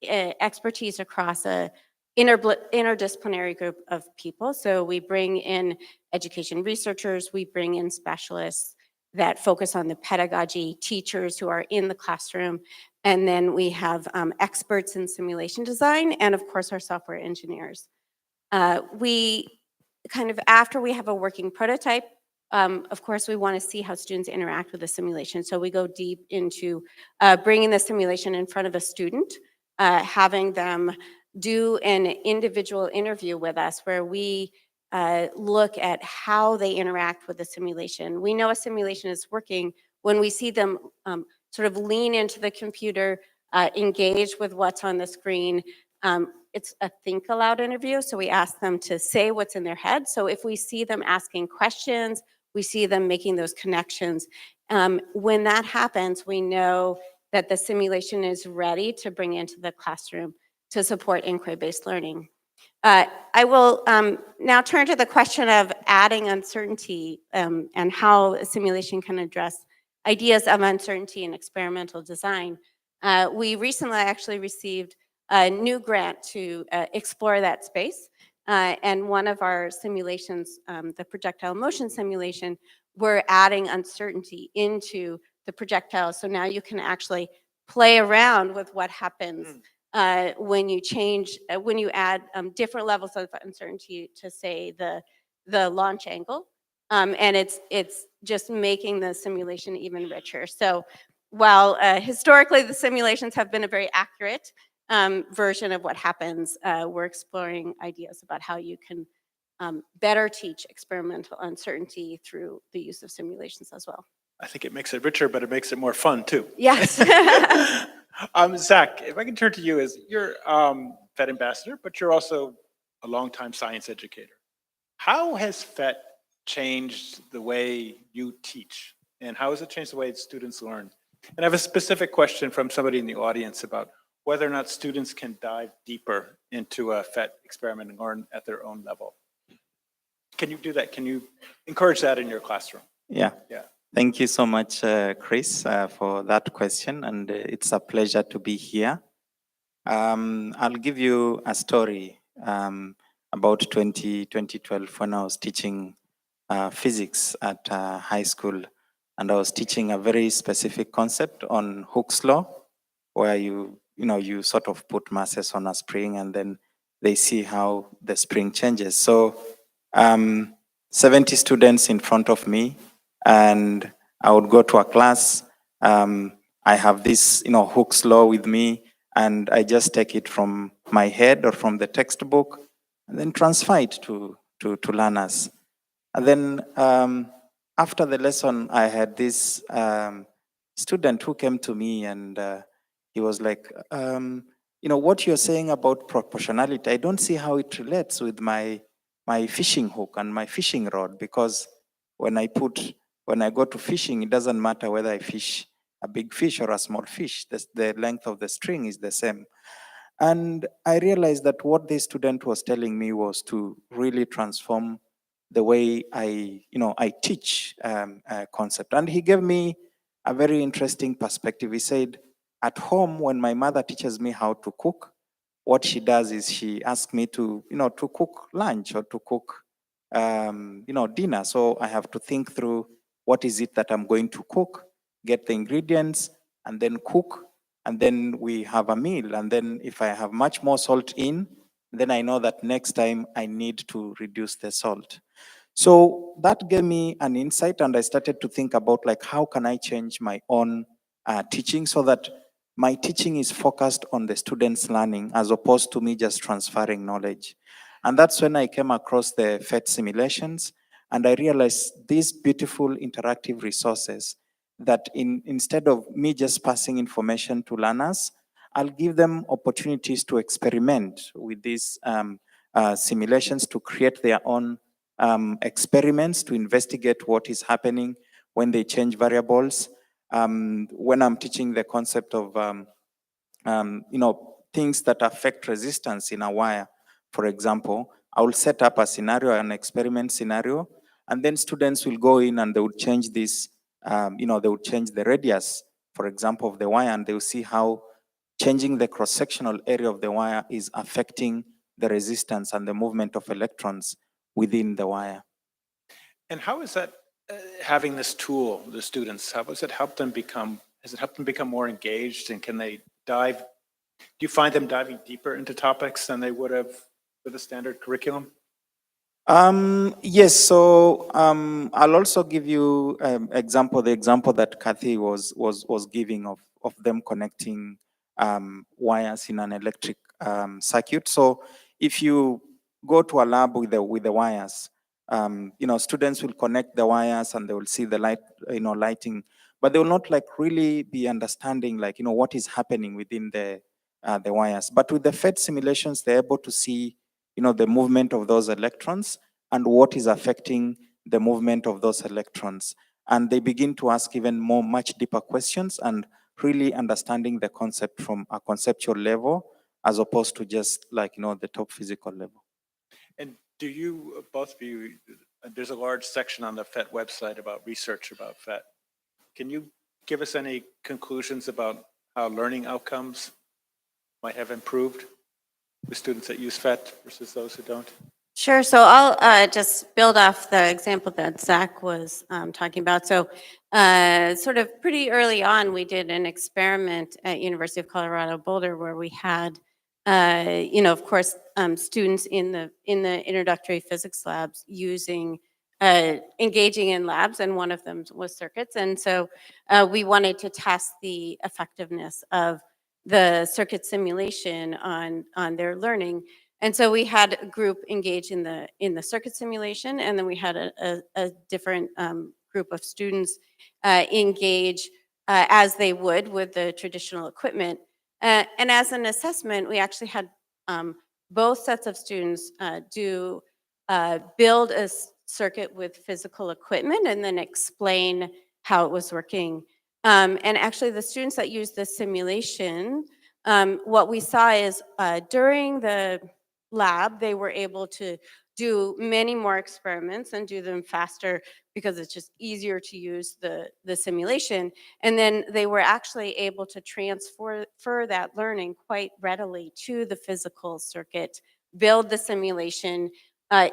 expertise across a interdisciplinary group of people. So we bring in education researchers, we bring in specialists that focus on the pedagogy, teachers who are in the classroom, and then we have experts in simulation design, and of course our software engineers. We kind of, after we have a working prototype, of course we want to see how students interact with the simulation. So we go deep into bringing the simulation in front of a student, having them do an individual interview with us where we look at how they interact with the simulation. We know a simulation is working when we see them sort of lean into the computer, engage with what's on the screen. It's a think aloud interview, so we ask them to say what's in their head. So if we see them asking questions, we see them making those connections. When that happens, we know that the simulation is ready to bring into the classroom to support inquiry-based learning. I will now turn to the question of adding uncertainty and how a simulation can address ideas of uncertainty in experimental design. We recently actually received a new grant to explore that space. And one of our simulations, the projectile motion simulation, we're adding uncertainty into the projectile. So now you can actually play around with what happens when you change, when you add different levels of uncertainty to, say, the launch angle. And it's just making the simulation even richer. So while historically the simulations have been a very accurate version of what happens, we're exploring ideas about how you can better teach experimental uncertainty through the use of simulations as well. I think it makes it richer, but it makes it more fun too. Yes. Zach, if I can turn to you, as you're PhET ambassador, but you're also a longtime science educator. How has PhET changed the way you teach? And how has it changed the way students learn? And I have a specific question from somebody in the audience about whether or not students can dive deeper into a PhET experiment and learn at their own level. Can you do that? Can you encourage that in your classroom? Yeah. Yeah. Thank you so much, Chris, for that question, and it's a pleasure to be here. I'll give you a story about 2012 when I was teaching physics at high school, and I was teaching a very specific concept on Hooke's law, where you sort of put masses on a spring and then they see how the spring changes. So 70 students in front of me, and I would go to a class. I have this, Hooke's law with me, and I just take it from my head or from the textbook, and then transfer it to learners. And then after the lesson, I had this student who came to me, and he was like, what you're saying about proportionality, I don't see how it relates with my fishing hook and my fishing rod, because when I go to fishing, it doesn't matter whether I fish a big fish or a small fish. The length of the string is the same. And I realized that what this student was telling me was to really transform the way I teach a concept. And he gave me a very interesting perspective. He said, at home, when my mother teaches me how to cook, what she does is she asks me to cook lunch or to cook, dinner. So I have to think through what is it that I'm going to cook, get the ingredients, and then cook. And then we have a meal. And then if I have much more salt in, then I know that next time I need to reduce the salt. So that gave me an insight, and I started to think about how can I change my own teaching so that my teaching is focused on the students' learning as opposed to me just transferring knowledge. And that's when I came across the PhET simulations, and I realized these beautiful interactive resources that instead of me just passing information to learners, I'll give them opportunities to experiment with these simulations, to create their own experiments, to investigate what is happening when they change variables. When I'm teaching the concept of things that affect resistance in a wire, for example, I will set up a scenario, an experiment scenario, and then students will go in and they will change this, they will change the radius, for example, of the wire, and they will see how changing the cross-sectional area of the wire is affecting the resistance and the movement of electrons within the wire. And how is that, having this tool, the students, how has it helped them become more engaged, and can they do you find them diving deeper into topics than they would have with a standard curriculum? Yes, so I'll also give you the example that Kathy was giving of them connecting wires in an electric circuit. So if you go to a lab with the wires, students will connect the wires and they will see the light, lighting, but they will not really be understanding what is happening within the wires. But with the PhET simulations, they're able to see the movement of those electrons and what is affecting the movement of those electrons. And they begin to ask even much deeper questions and really understanding the concept from a conceptual level as opposed to just the top physical level. And do you, both of you, there's a large section on the PhET website about research about PhET. Can you give us any conclusions about how learning outcomes might have improved with students that use PhET versus those who don't? Sure. So I'll just build off the example that Zach was talking about. So sort of pretty early on, we did an experiment at University of Colorado Boulder where we had, of course, students in the introductory physics labs engaging in labs, and one of them was circuits. And so we wanted to test the effectiveness of the circuit simulation on their learning. And so we had a group engage in the circuit simulation, and then we had a different group of students engage as they would with the traditional equipment. And as an assessment, we actually had both sets of students build a circuit with physical equipment and then explain how it was working. And actually, the students that used the simulation, what we saw is during the lab, they were able to do many more experiments and do them faster because it's just easier to use the simulation. And then they were actually able to transfer that learning quite readily to the physical circuit, build the simulation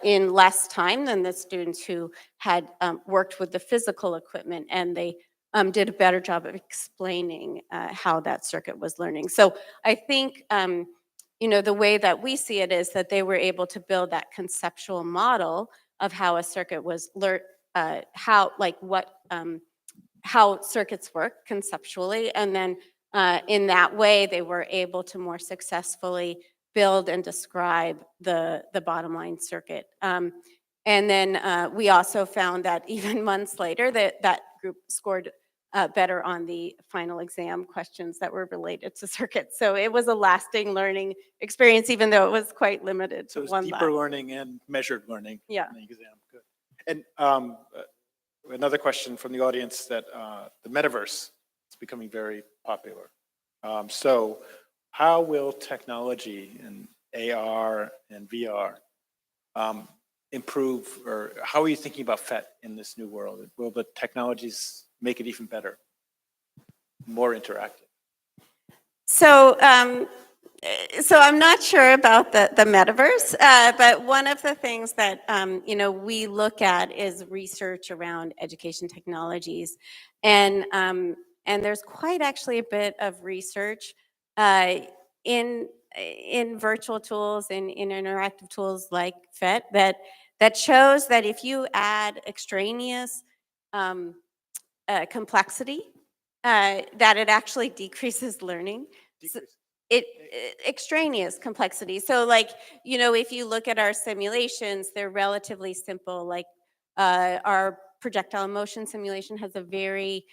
in less time than the students who had worked with the physical equipment, and they did a better job of explaining how that circuit was learning. So I think the way that we see it is that they were able to build that conceptual model of how a circuit was how circuits work conceptually, and then in that way they were able to more successfully build and describe the bottom line circuit. And then we also found that even months later that group scored better on the final exam questions that were related to circuits. So it was a lasting learning experience, even though it was quite limited So to it's one deeper lab. learning and measured learning Yeah. in the exam. Good. And another question from the audience that the metaverse is becoming very popular. So how will technology and AR and VR improve, or how are you thinking about PhET in this new world? Will the technologies make it even better, more interactive? So, so I'm not sure about the metaverse, but one of the things that we look at is research around education technologies, and there's quite actually a bit of research in virtual tools and in interactive tools like PhET that shows that if you add extraneous complexity, that it actually decreases learning. So extraneous complexity. So like, if you look at our simulations, they're relatively simple. Like our projectile motion simulation has a very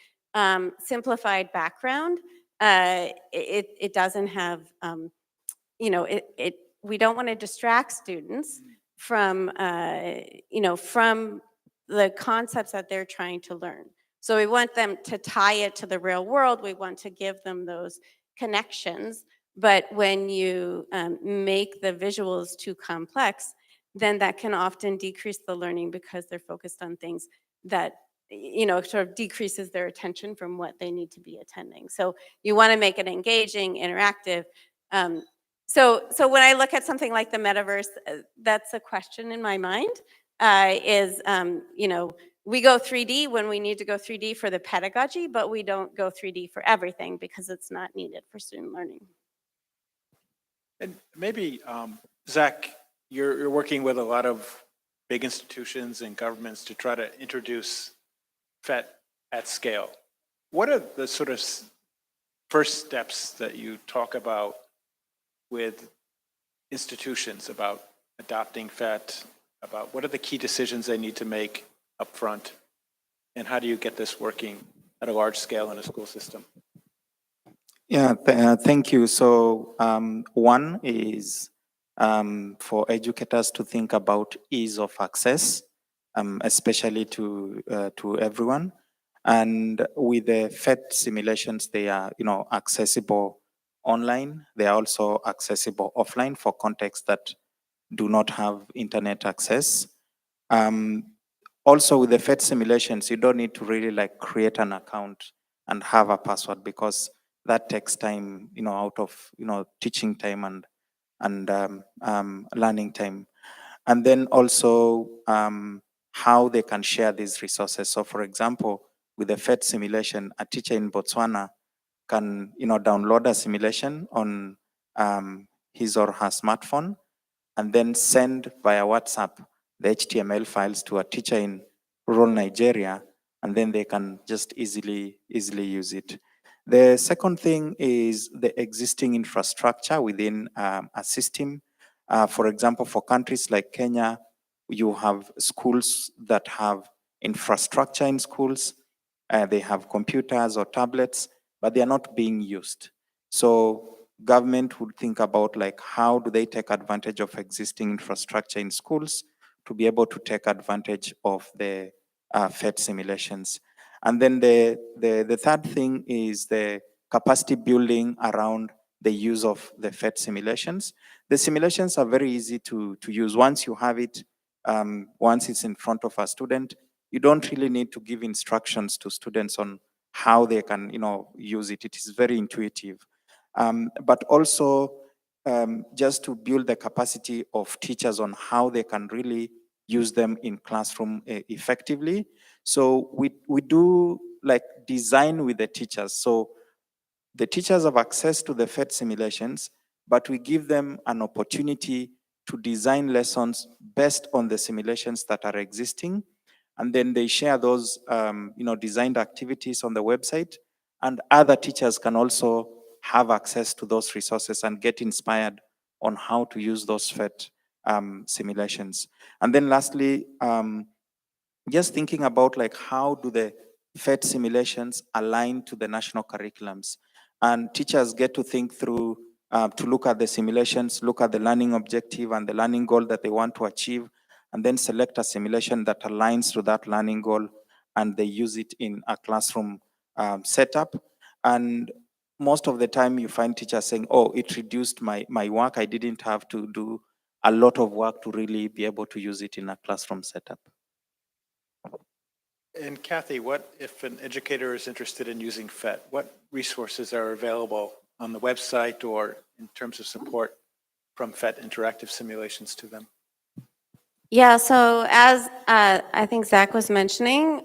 simplified background. It doesn't have, we don't want to distract students from, from the concepts that they're trying to learn. So we want them to tie it to the real world. We want to give them those connections. But when you make the visuals too complex, then that can often decrease the learning because they're focused on things that, sort of decreases their attention from what they need to be attending. So you want to make it engaging, interactive. So when I look at something like the metaverse, that's a question in my mind, we go 3D when we need to go 3D for the pedagogy, but we don't go 3D for everything because it's not needed for student learning. And maybe, Zach, you're working with a lot of big institutions and governments to try to introduce PhET at scale. What are the sort of first steps that you talk about with institutions about adopting PhET, about what are the key decisions they need to make up front, and how do you get this working at a large scale in a school system? Yeah, thank you. So one is for educators to think about ease of access, especially to everyone. And with the PhET simulations, they are accessible online. They are also accessible offline for contexts that do not have internet access. Also with the PhET simulations, you don't need to really like create an account and have a password, because that takes time, out of teaching time and learning time. And then also how they can share these resources. So for example, with the PhET simulation, a teacher in Botswana can download a simulation on his or her smartphone and then send via WhatsApp the HTML files to a teacher in rural Nigeria, and then they can just easily use it. The second thing is the existing infrastructure within a system. For example, for countries like Kenya, you have schools that have infrastructure in schools. They have computers or tablets, but they are not being used. So government would think about like how do they take advantage of existing infrastructure in schools to be able to take advantage of the PhET simulations. And then the third thing is the capacity building around the use of the PhET simulations. The simulations are very easy to use. Once you have it, once it's in front of a student, you don't really need to give instructions to students on how they can use it. It is very intuitive. But also just to build the capacity of teachers on how they can really use them in classroom effectively. So we do like design with the teachers. So the teachers have access to the PhET simulations, but we give them an opportunity to design lessons based on the simulations that are existing. And then they share those designed activities on the website, and other teachers can also have access to those resources and get inspired on how to use those PhET simulations. And then lastly, just thinking about like how do the PhET simulations aligned to the national curriculums. And teachers get to think through, to look at the simulations, look at the learning objective and the learning goal that they want to achieve, and then select a simulation that aligns to that learning goal, and they use it in a classroom setup. And most of the time you find teachers saying, oh, it reduced my work. I didn't have to do a lot of work to really be able to use it in a classroom setup. And Kathy, what if an educator is interested in using PhET? What resources are available on the website or in terms of support from PhET interactive simulations to them? Yeah, so as I think Zach was mentioning,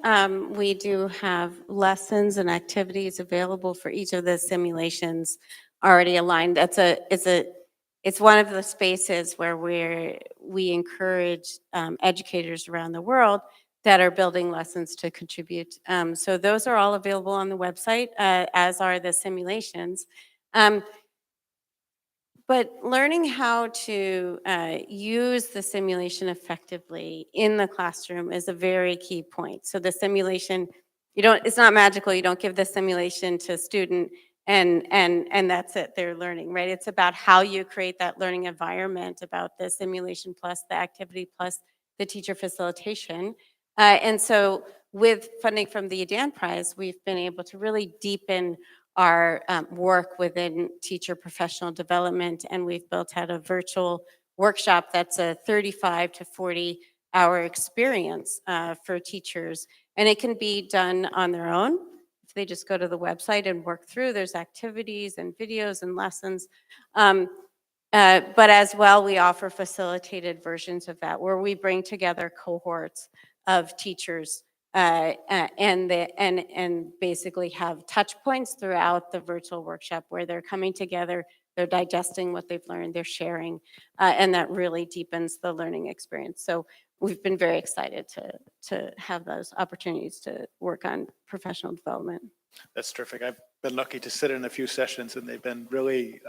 we do have lessons and activities available for each of the simulations already aligned. It's one of the spaces where we encourage educators around the world that are building lessons to contribute. So those are all available on the website, as are the simulations. But learning how to use the simulation effectively in the classroom is a very key point. So the simulation, it's not magical. You don't give the simulation to a student and that's it, they're learning, right? It's about how you create that learning environment, about the simulation plus the activity plus the teacher facilitation. And so with funding from the Yidan Prize, we've been able to really deepen our work within teacher professional development, and we've built out a virtual workshop that's a 35 to 40 hour experience for teachers, and it can be done on their own. If they just go to the website and work through, there's activities and videos and lessons. But as well, we offer facilitated versions of that where we bring together cohorts of teachers and basically have touch points throughout the virtual workshop where they're coming together, they're digesting what they've learned, they're sharing, and that really deepens the learning experience. So we've been very excited to have those opportunities to work on professional development. That's terrific. I've been lucky to sit in a few sessions and they've been really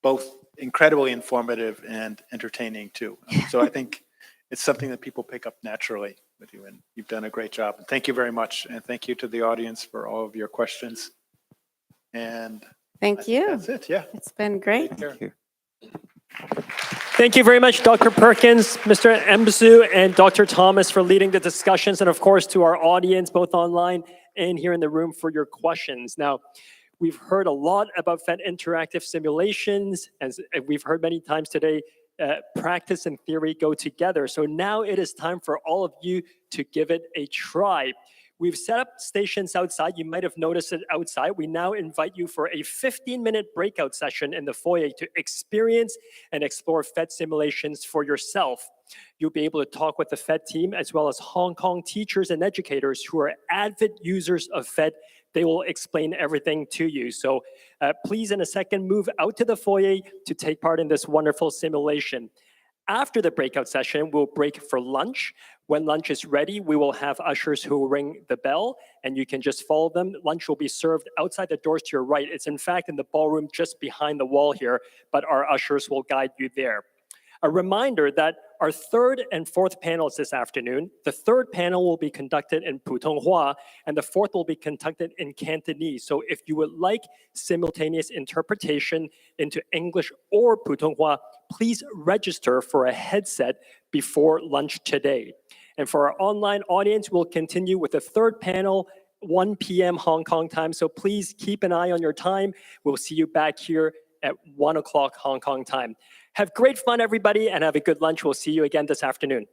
both incredibly informative and entertaining too. So I think it's something that people pick up naturally with you, and you've done a great job. And thank you very much. And thank you to the audience for all of your questions. And thank you. That's it, yeah. It's been great. Thank you. Thank you very much, Dr. Perkins, Mr. Mbasu, and Dr. Thomas for leading the discussions, and of course to our audience, both online and here in the room, for your questions. Now, we've heard a lot about PhET interactive simulations, and we've heard many times today, practice and theory go together. So now it is time for all of you to give it a try. We've set up stations outside. You might have noticed it outside. We now invite you for a 15-minute breakout session in the foyer to experience and explore PhET simulations for yourself. You'll be able to talk with the PhET team as well as Hong Kong teachers and educators who are avid users of PhET. They will explain everything to you. So please, in a second, move out to the foyer to take part in this wonderful simulation. After the breakout session, we'll break for lunch. When lunch is ready, we will have ushers who will ring the bell, and you can just follow them. Lunch will be served outside the doors to your right. It's in fact in the ballroom just behind the wall here, but our ushers will guide you there. A reminder that our third and fourth panels this afternoon, the third panel will be conducted in Putonghua, and the fourth will be conducted in Cantonese. So if you would like simultaneous interpretation into English or Putonghua, please register for a headset before lunch today. And for our online audience, we'll continue with the third panel, 1 p.m. Hong Kong time. So please keep an eye on your time. We'll see you back here at 1 o'clock Hong Kong time. Have great fun, everybody, and have a good lunch. We'll see you again this afternoon.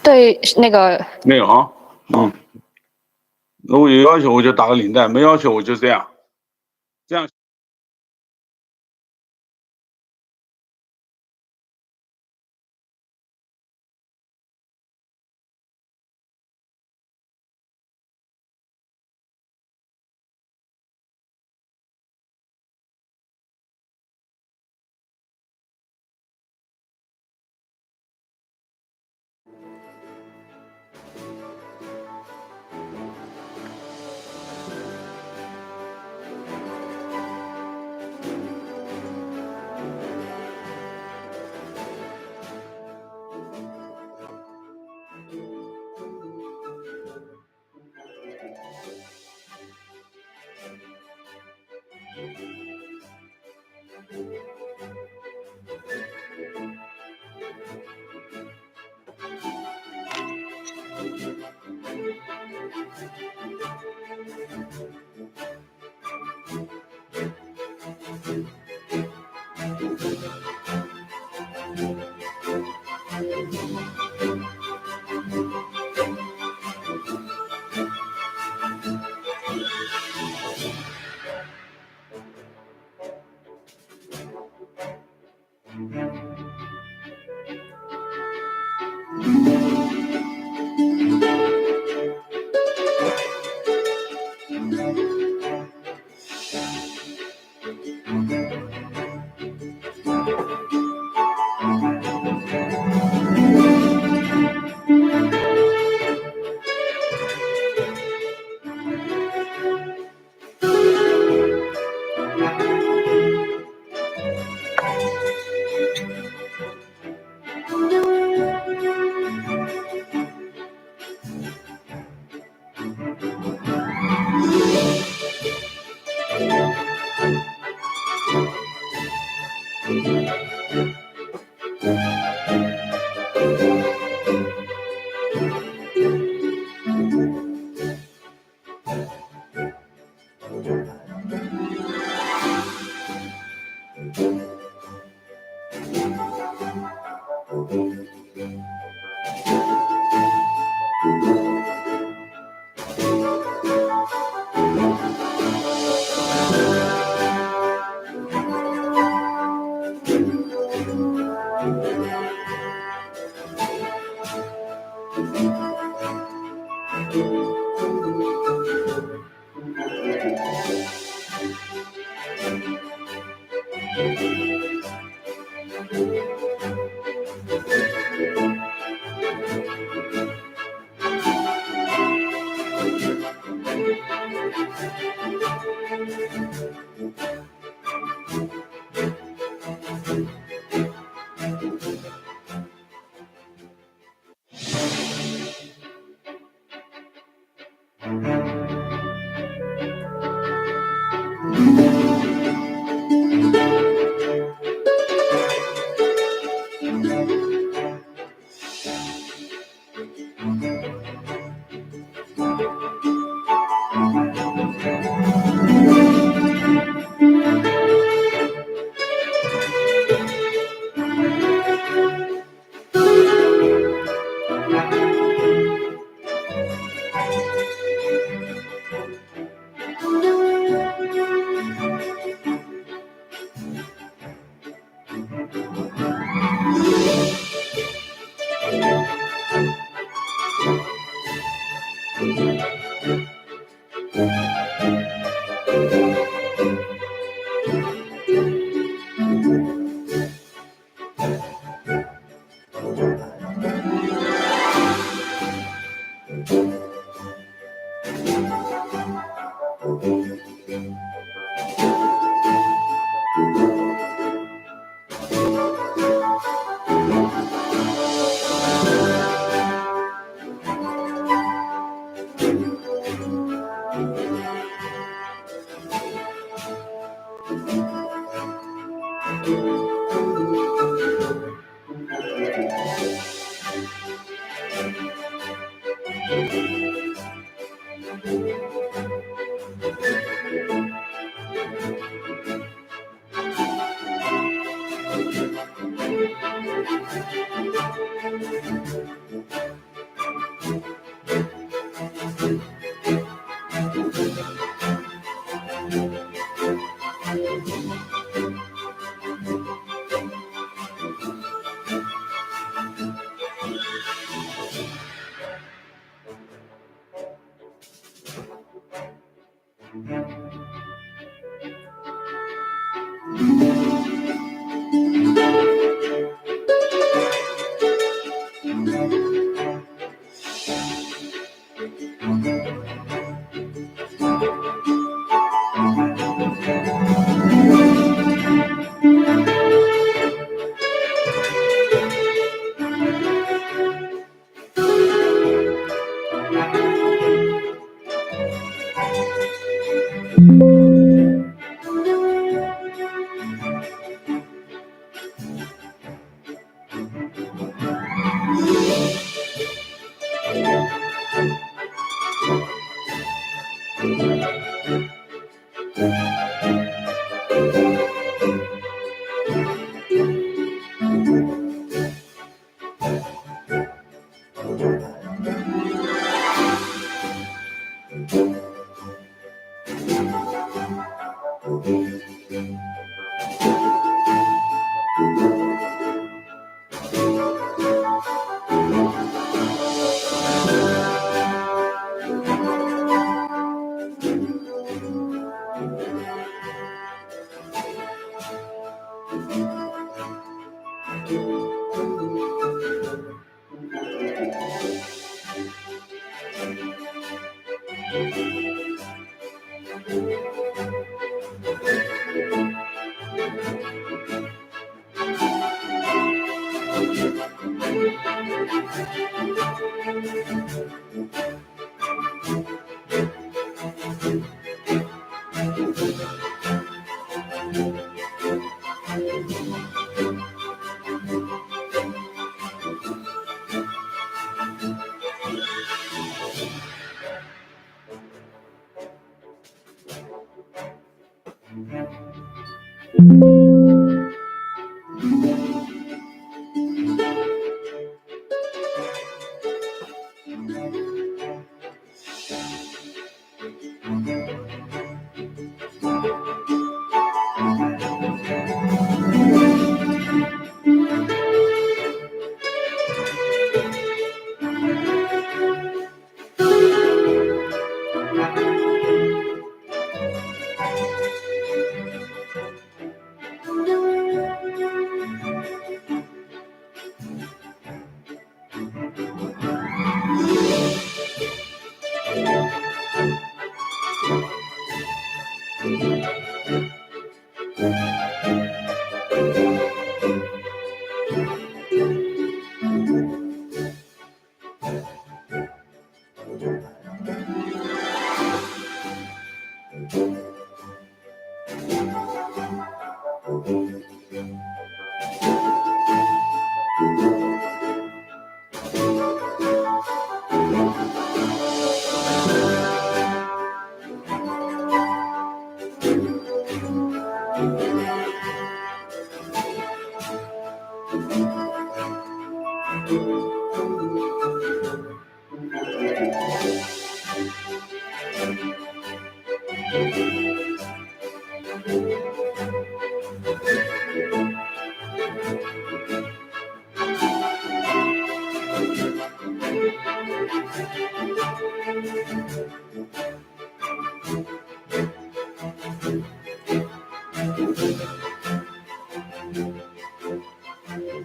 对，那个没有啊，如果有要求我就打个领带，没要求我就这样，这样。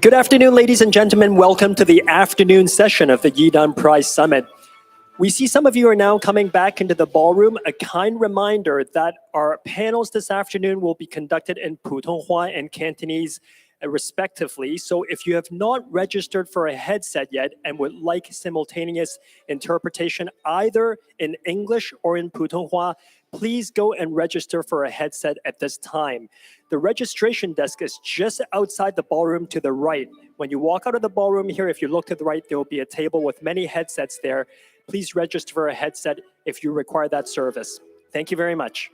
Good afternoon, ladies and gentlemen. Welcome to the afternoon session of the Yidan Prize Summit. We see some of you are now coming back into the ballroom. A kind reminder that our panels this afternoon will be conducted in Putonghua and Cantonese respectively. So if you have not registered for a headset yet and would like simultaneous interpretation either in English or in Putonghua, please go and register for a headset at this time. The registration desk is just outside the ballroom to the right. When you walk out of the ballroom here, if you look to the right, there will be a table with many headsets there. Please register for a headset if you require that service. Thank you very much.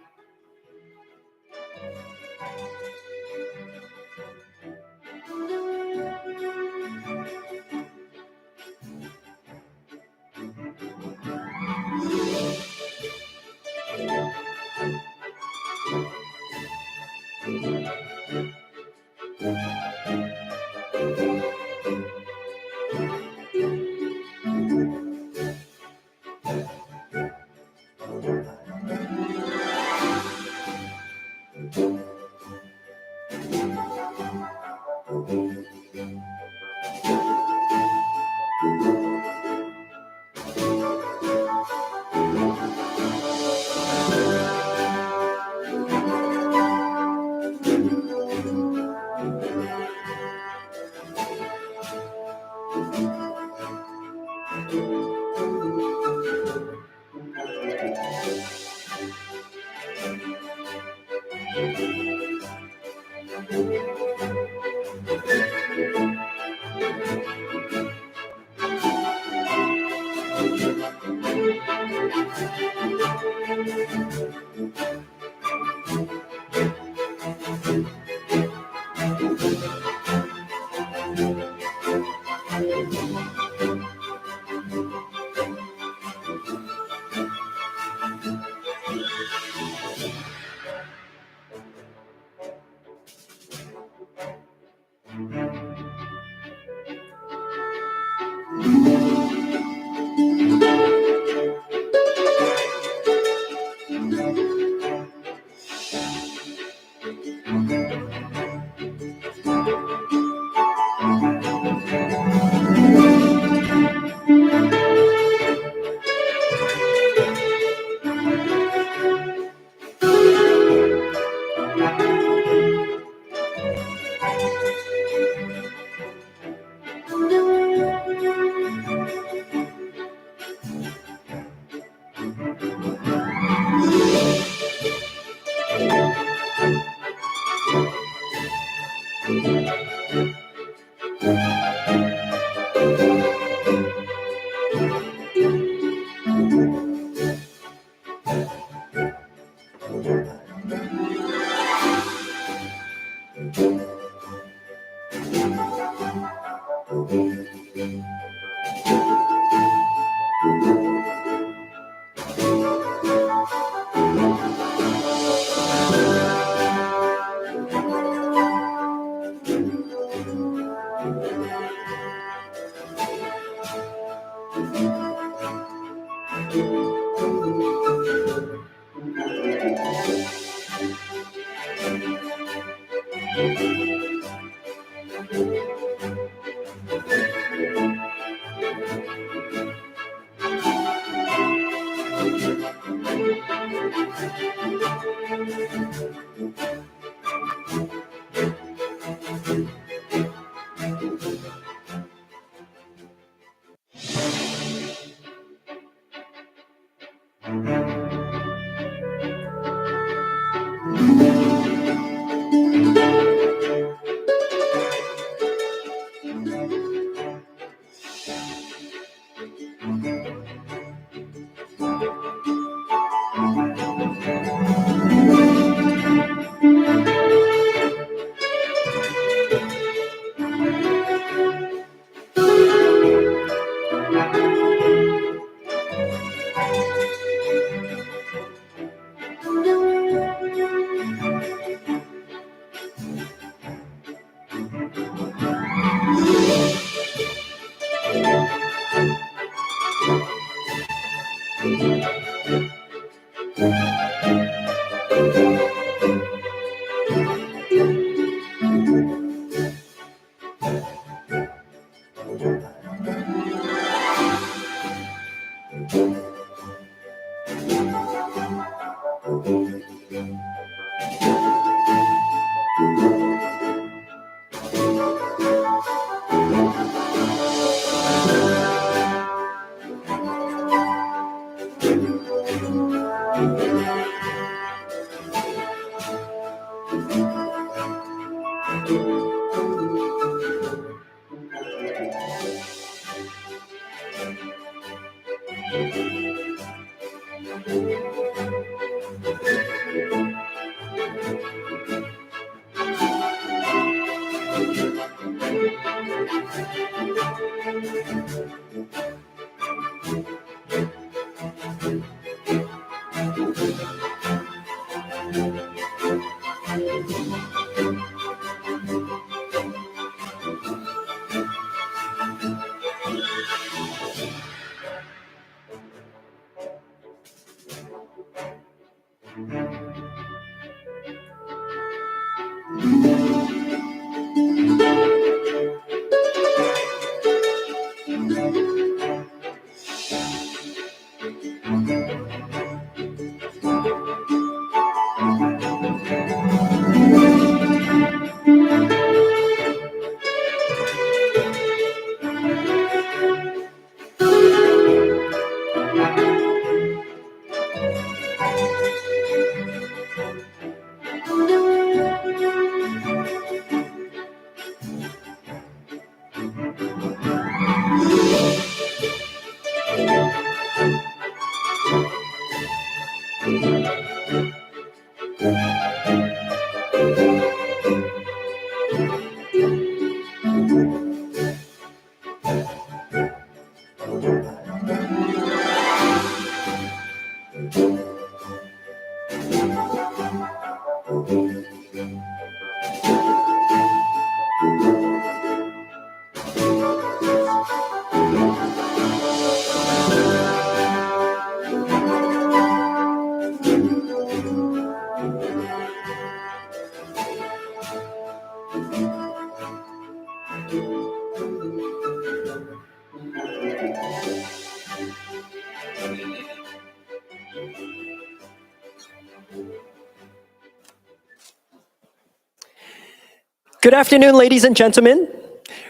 Good afternoon, ladies and gentlemen.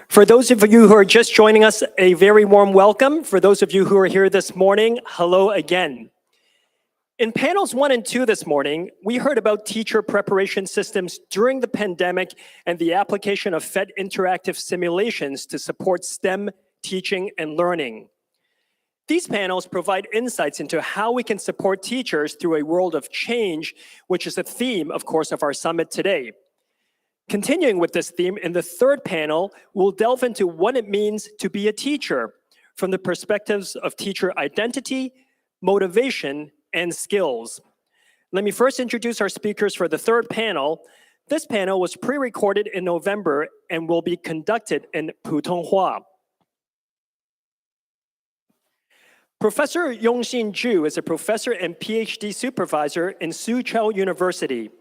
For those of you who are just joining us, a very warm welcome. For those of you who are here this morning, hello again. In panels 1 and 2 this morning, we heard about teacher preparation systems during the pandemic and the application of PhET interactive simulations to support STEM teaching and learning. These panels provide insights into how we can support teachers through a world of change, which is the theme, of course, of our summit today. Continuing with this theme, in the third panel, we'll delve into what it means to be a teacher from the perspectives of teacher identity, motivation, and skills. Let me first introduce our speakers for the third panel. This panel was pre-recorded in November and will be conducted in Putonghua. Professor Yongxin Zhu is a professor and PhD supervisor in Soochow University.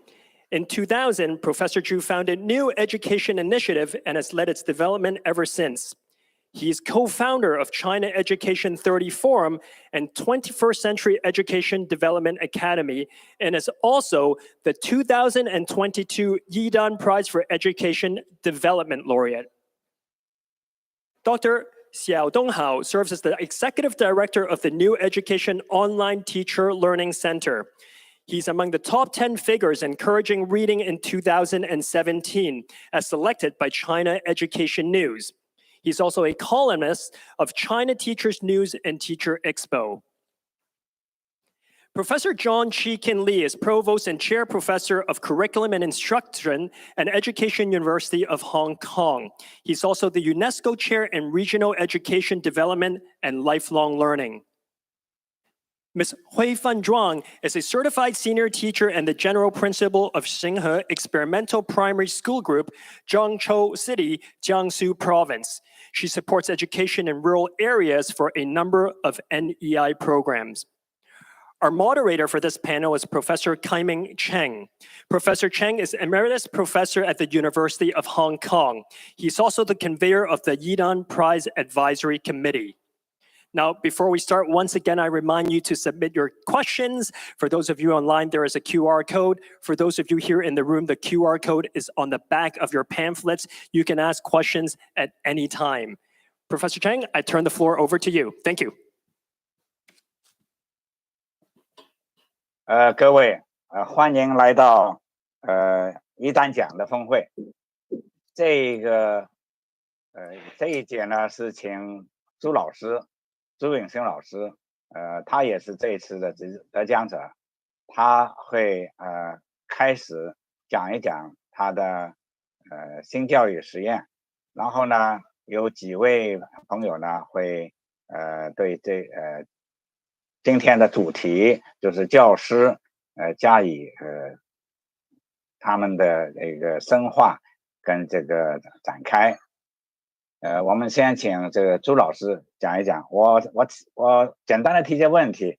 In 2000, Professor Zhu founded New Education Initiative and has led its development ever since. He is co-founder of China Education 30 Forum and 21st Century Education Development Academy, and is also the 2022 Yidan Prize for Education Development Laureate. Dr. Xiao Donghao serves as the Executive Director of the New Education Online Teacher Learning Center. He's among the top 10 figures encouraging reading in 2017, as selected by China Education News. He's also a columnist of China Teachers News and Teacher Expo. Professor John Chi-Kin Lee is Provost and Chair Professor of Curriculum and Instruction at Education University of Hong Kong. He's also the UNESCO Chair in Regional Education Development and Lifelong Learning. Ms. Hui Fan Zhuang is a certified senior teacher and the general principal of Xinghe Experimental Primary School Group, Zhangzhou City, Jiangsu Province. She supports education in rural areas for a number of NEI programs. Our moderator for this panel is Professor Kaiming Cheng. Professor Cheng is Emeritus Professor at the University of Hong Kong. He's also the convener of the Yidan Prize Advisory Committee. Now, before we start, once again, I remind you to submit your questions. For those of you online, there is a QR code. For those of you here in the room, the QR code is on the back of your pamphlets. You can ask questions at any time. Professor Cheng, I turn the floor over to you. Thank you. 各位，欢迎来到一单奖的峰会。这一节呢是请朱永生老师他也是这一次的得奖者，他会开始讲一讲他的新教育实验，然后呢，有几位朋友呢会对今天的主题就是教师加以他们的这个深化跟这个展开。我们先请这个朱老师讲一讲，我简单的提些问题，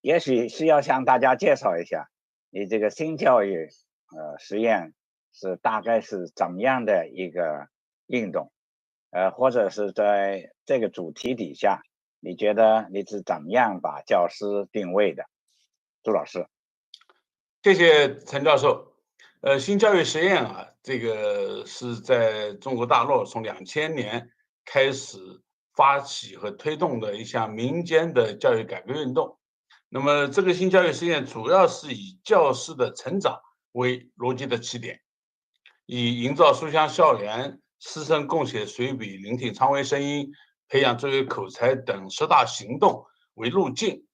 也许是要向大家介绍一下你这个新教育实验是大概是怎么样的一个运动，或者是在这个主题底下，你觉得你是怎么样把教师定位的？朱老师。谢谢陈教授。新教育实验啊，这个是在中国大陆从2000年开始发起和推动的一项民间的教育改革运动。那么这个新教育实验主要是以教师的成长为逻辑的起点，以营造书香校园、师生共写随笔、聆听常为声音、培养作业口才等10大行动为路径，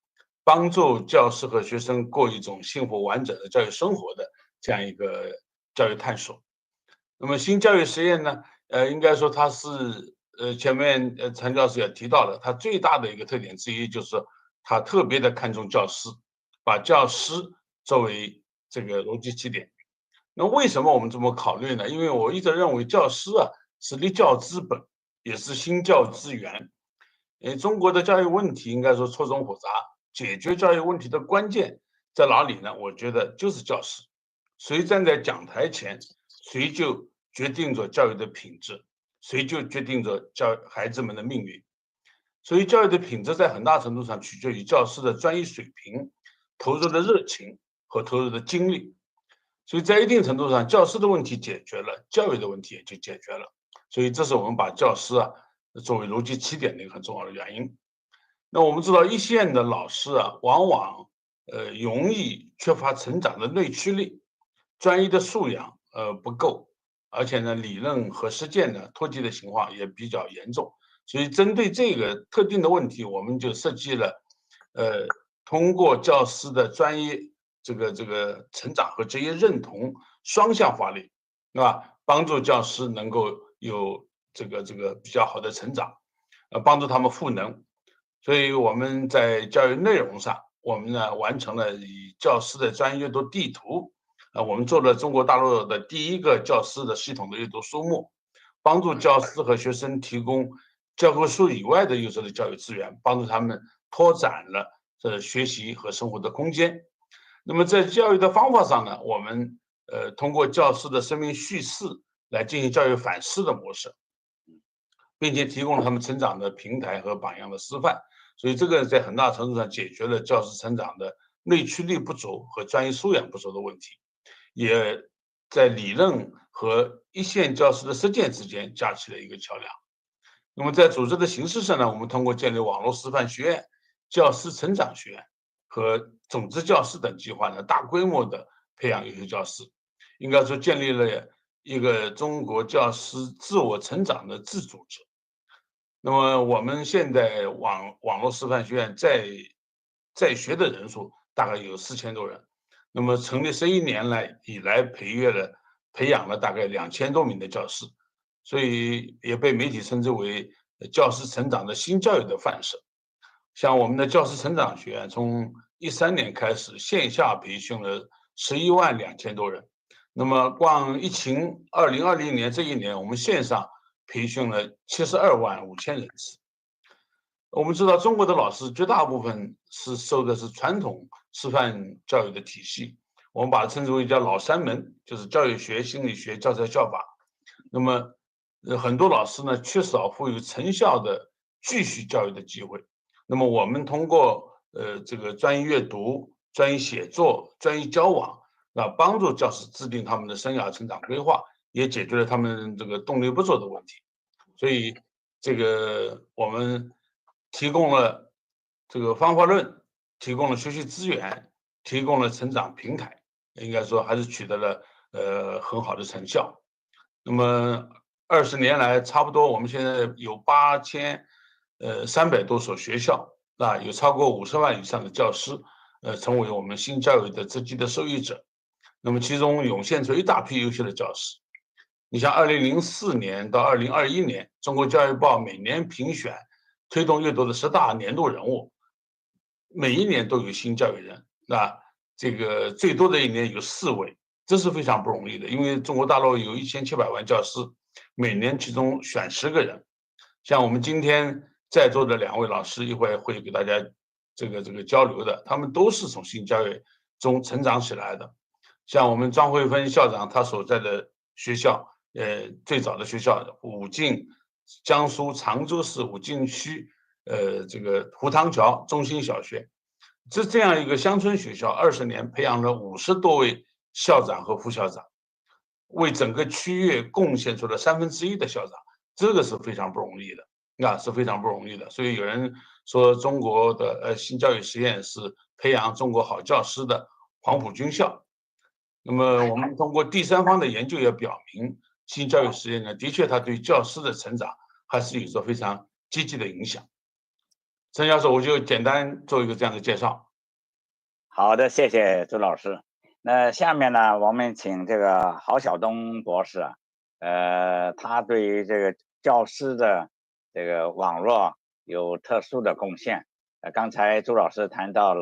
帮助教师和学生过一种幸福完整的教育生活的这样一个教育探索。那么新教育实验呢，应该说它是前面陈教授也提到了，它最大的一个特点之一就是它特别的看重教师，把教师作为这个逻辑起点。那为什么我们这么考虑呢？因为我一直认为教师啊是立教之本，也是新教之源。中国的教育问题应该说错综复杂，解决教育问题的关键在哪里呢？我觉得就是教师。谁站在讲台前，谁就决定着教育的品质，谁就决定着孩子们的命运。所以教育的品质在很大程度上取决于教师的专业水平、投入的热情和投入的精力。所以在一定程度上，教师的问题解决了，教育的问题也就解决了。所以这是我们把教师啊作为逻辑起点的一个很重要的原因。那我们知道一线的老师啊，往往容易缺乏成长的内驱力，专业的素养不够，而且呢理论和实践呢脱节的情况也比较严重。所以针对这个特定的问题，我们就设计了通过教师的专业这个成长和职业认同双向发力，是吧？帮助教师能够有这个比较好的成长，帮助他们赋能。所以我们在教育内容上，我们呢完成了以教师的专业阅读地图，我们做了中国大陆的第一个教师的系统的阅读书目，帮助教师和学生提供教科书以外的优质的教育资源，帮助他们拓展了学习和生活的空间。那么在教育的方法上呢，我们通过教师的生命叙事来进行教育反思的模式，并且提供了他们成长的平台和榜样的示范。所以这个在很大程度上解决了教师成长的内驱力不足和专业素养不足的问题，也在理论和一线教师的实践之间架起了一个桥梁。那么在组织的形式上呢，我们通过建立网络师范学院、教师成长学院和种子教师等计划呢，大规模的培养优秀教师，应该说建立了一个中国教师自我成长的自组织。那么我们现在网络师范学院在学的人数大概有4000多人，那么成立11年以来培养了大概2000多名的教师，所以也被媒体称之为教师成长的新教育的范式。像我们的教师成长学院从13年开始线下培训了112000多人，那么光疫情2020年这一年，我们线上培训了725000人次。我们知道中国的老师绝大部分是受的是传统师范教育的体系，我们把它称之为叫老三门，就是教育学、心理学、教材效法。那么很多老师呢缺少赋予成效的继续教育的机会。那么我们通过这个专业阅读、专业写作、专业交往，帮助教师制定他们的生涯成长规划，也解决了他们这个动力不足的问题。所以这个我们提供了这个方法论，提供了学习资源，提供了成长平台，应该说还是取得了很好的成效。那么20年来，差不多我们现在有8000 300多所学校，有超过50万以上的教师，成为我们新教育的直接的受益者。那么其中涌现出一大批优秀的教师。你像2004年到2021年，中国教育报每年评选推动阅读的10大年度人物，每一年都有新教育人，这个最多的一年有4位，这是非常不容易的。因为中国大陆有1700万教师，每年其中选10个人。像我们今天在座的2位老师，一会儿会给大家这个交流的，他们都是从新教育中成长起来的。像我们张慧芬校长他所在的学校，最早的学校武进，江苏常州市武进区，这个胡塘桥中心小学，这样一个乡村学校，20年培养了50多位校长和副校长，为整个区域贡献出了1/3的校长，这个是非常不容易的，是非常不容易的。所以有人说中国的新教育实验是培养中国好教师的黄埔军校。那么我们通过第三方的研究也表明，新教育实验呢，的确它对教师的成长还是有着非常积极的影响。陈教授，我就简单做一个这样的介绍。好的，谢谢周老师。那下面呢，我们请这个郝晓东博士，他对于这个教师的这个网络有特殊的贡献。刚才周老师谈到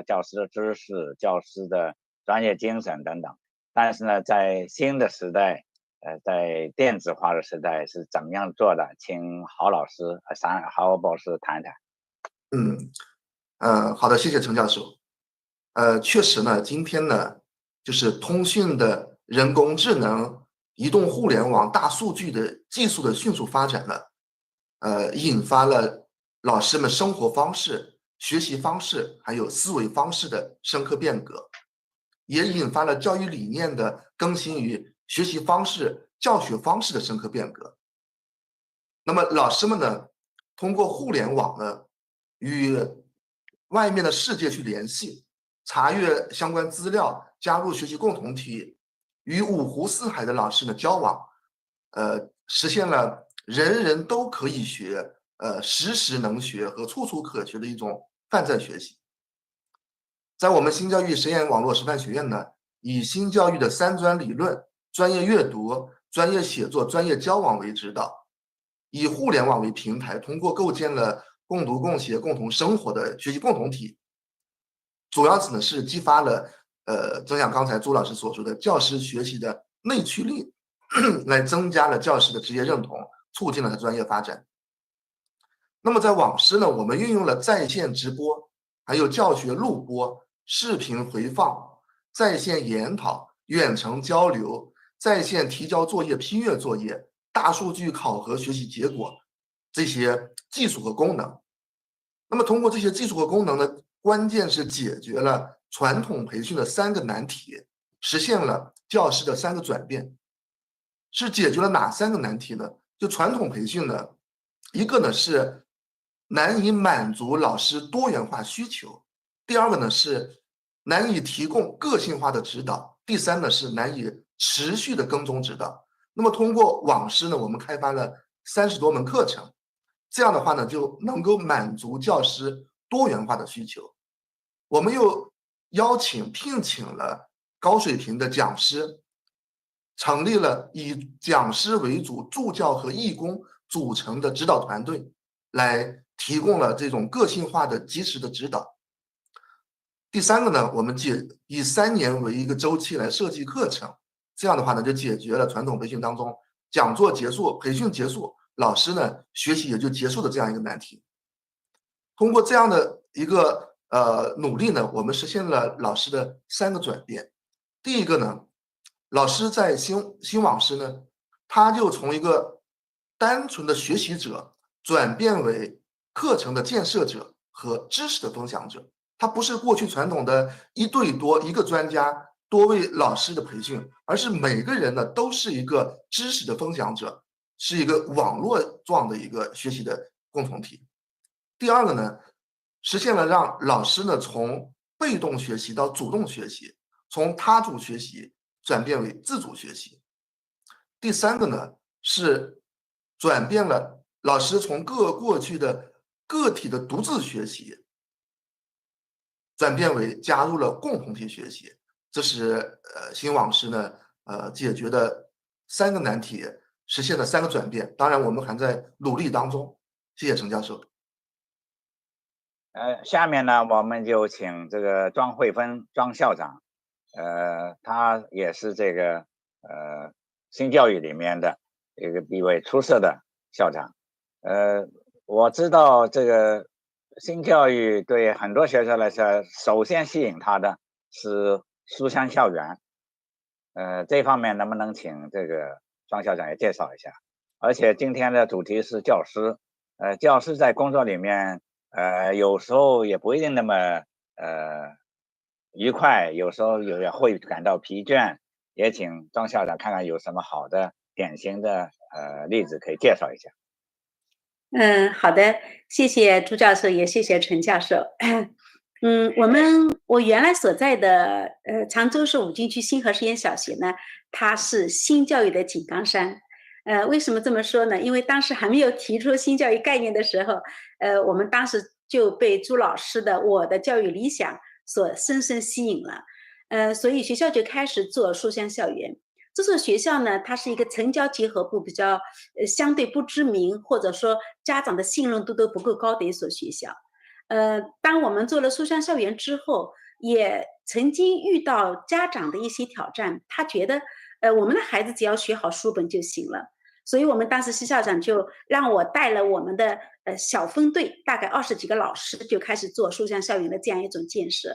教师的知识、教师的专业精神等等，但是呢，在新的时代，在电子化的时代是怎么样做的？请郝老师郝博士谈谈。好的，谢谢陈教授。确实呢，今天呢，就是通讯的人工智能、移动互联网、大数据的技术的迅速发展呢，引发了老师们生活方式、学习方式还有思维方式的深刻变革，也引发了教育理念的更新与学习方式、教学方式的深刻变革。那么老师们呢，通过互联网呢，与外面的世界去联系，查阅相关资料，加入学习共同体，与五湖四海的老师呢交往，实现了人人都可以学，时时能学和处处可学的一种泛在学习。在我们新教育实验网络师范学院呢，以新教育的3专理论、专业阅读、专业写作、专业交往为指导，以互联网为平台，通过构建了共读共学、共同生活的学习共同体，主要呢是激发了正像刚才朱老师所说的教师学习的内驱力，来增加了教师的职业认同，促进了他专业发展。那么在网师呢，我们运用了在线直播，还有教学录播、视频回放、在线研讨、远程交流、在线提交作业、批阅作业、大数据考核学习结果这些技术和功能。那么通过这些技术和功能呢，关键是解决了传统培训的3个难题，实现了教师的3个转变。是解决了哪3个难题呢？就传统培训呢，一个呢是难以满足老师多元化需求，第2个呢是难以提供个性化的指导，第3呢是难以持续的跟踪指导。那么通过网师呢，我们开发了30多门课程，这样的话呢，就能够满足教师多元化的需求。我们又聘请了高水平的讲师，成立了以讲师为主、助教和义工组成的指导团队，来提供了这种个性化的及时的指导。第3个呢，我们以3年为一个周期来设计课程，这样的话呢，就解决了传统培训当中讲座结束、培训结束，老师呢学习也就结束的这样一个难题。通过这样的一个努力呢，我们实现了老师的3个转变。第一个呢，老师在新网师呢，他就从一个单纯的学习者转变为课程的建设者和知识的分享者。他不是过去传统的1对多一个专家多位老师的培训，而是每个人呢都是一个知识的分享者，是一个网络状的一个学习的共同体。第2个呢，实现了让老师呢从被动学习到主动学习，从他主学习转变为自主学习。第3个呢，是转变了老师从过去的个体的独自学习转变为加入了共同体学习。这是新老师呢解决的3个难题，实现了3个转变。当然，我们还在努力当中。谢谢陈教授。下面呢，我们就请这个庄慧芬庄校长，他也是这个新教育里面的一位出色的校长。我知道这个新教育对很多学校来说，首先吸引他的是书香校园。这方面能不能请这个庄校长也介绍一下？而且今天的主题是教师，教师在工作里面，有时候也不一定那么愉快，有时候也会感到疲倦。也请庄校长看看有什么好的典型的例子可以介绍一下。好的，谢谢朱教授，也谢谢陈教授。我原来所在的常州市武进区新河实验小学呢，它是新教育的井冈山。为什么这么说呢？因为当时还没有提出新教育概念的时候，我们当时就被朱老师的《我的教育理想》所深深吸引了。所以学校就开始做书香校园。这所学校呢，它是一个城郊结合部，比较相对不知名，或者说家长的信任度都不够高的一所学校。当我们做了书香校园之后，也曾经遇到家长的一些挑战，他觉得我们的孩子只要学好书本就行了。所以我们当时新校长就让我带了我们的小分队，大概20几个老师，就开始做书香校园的这样一种建设。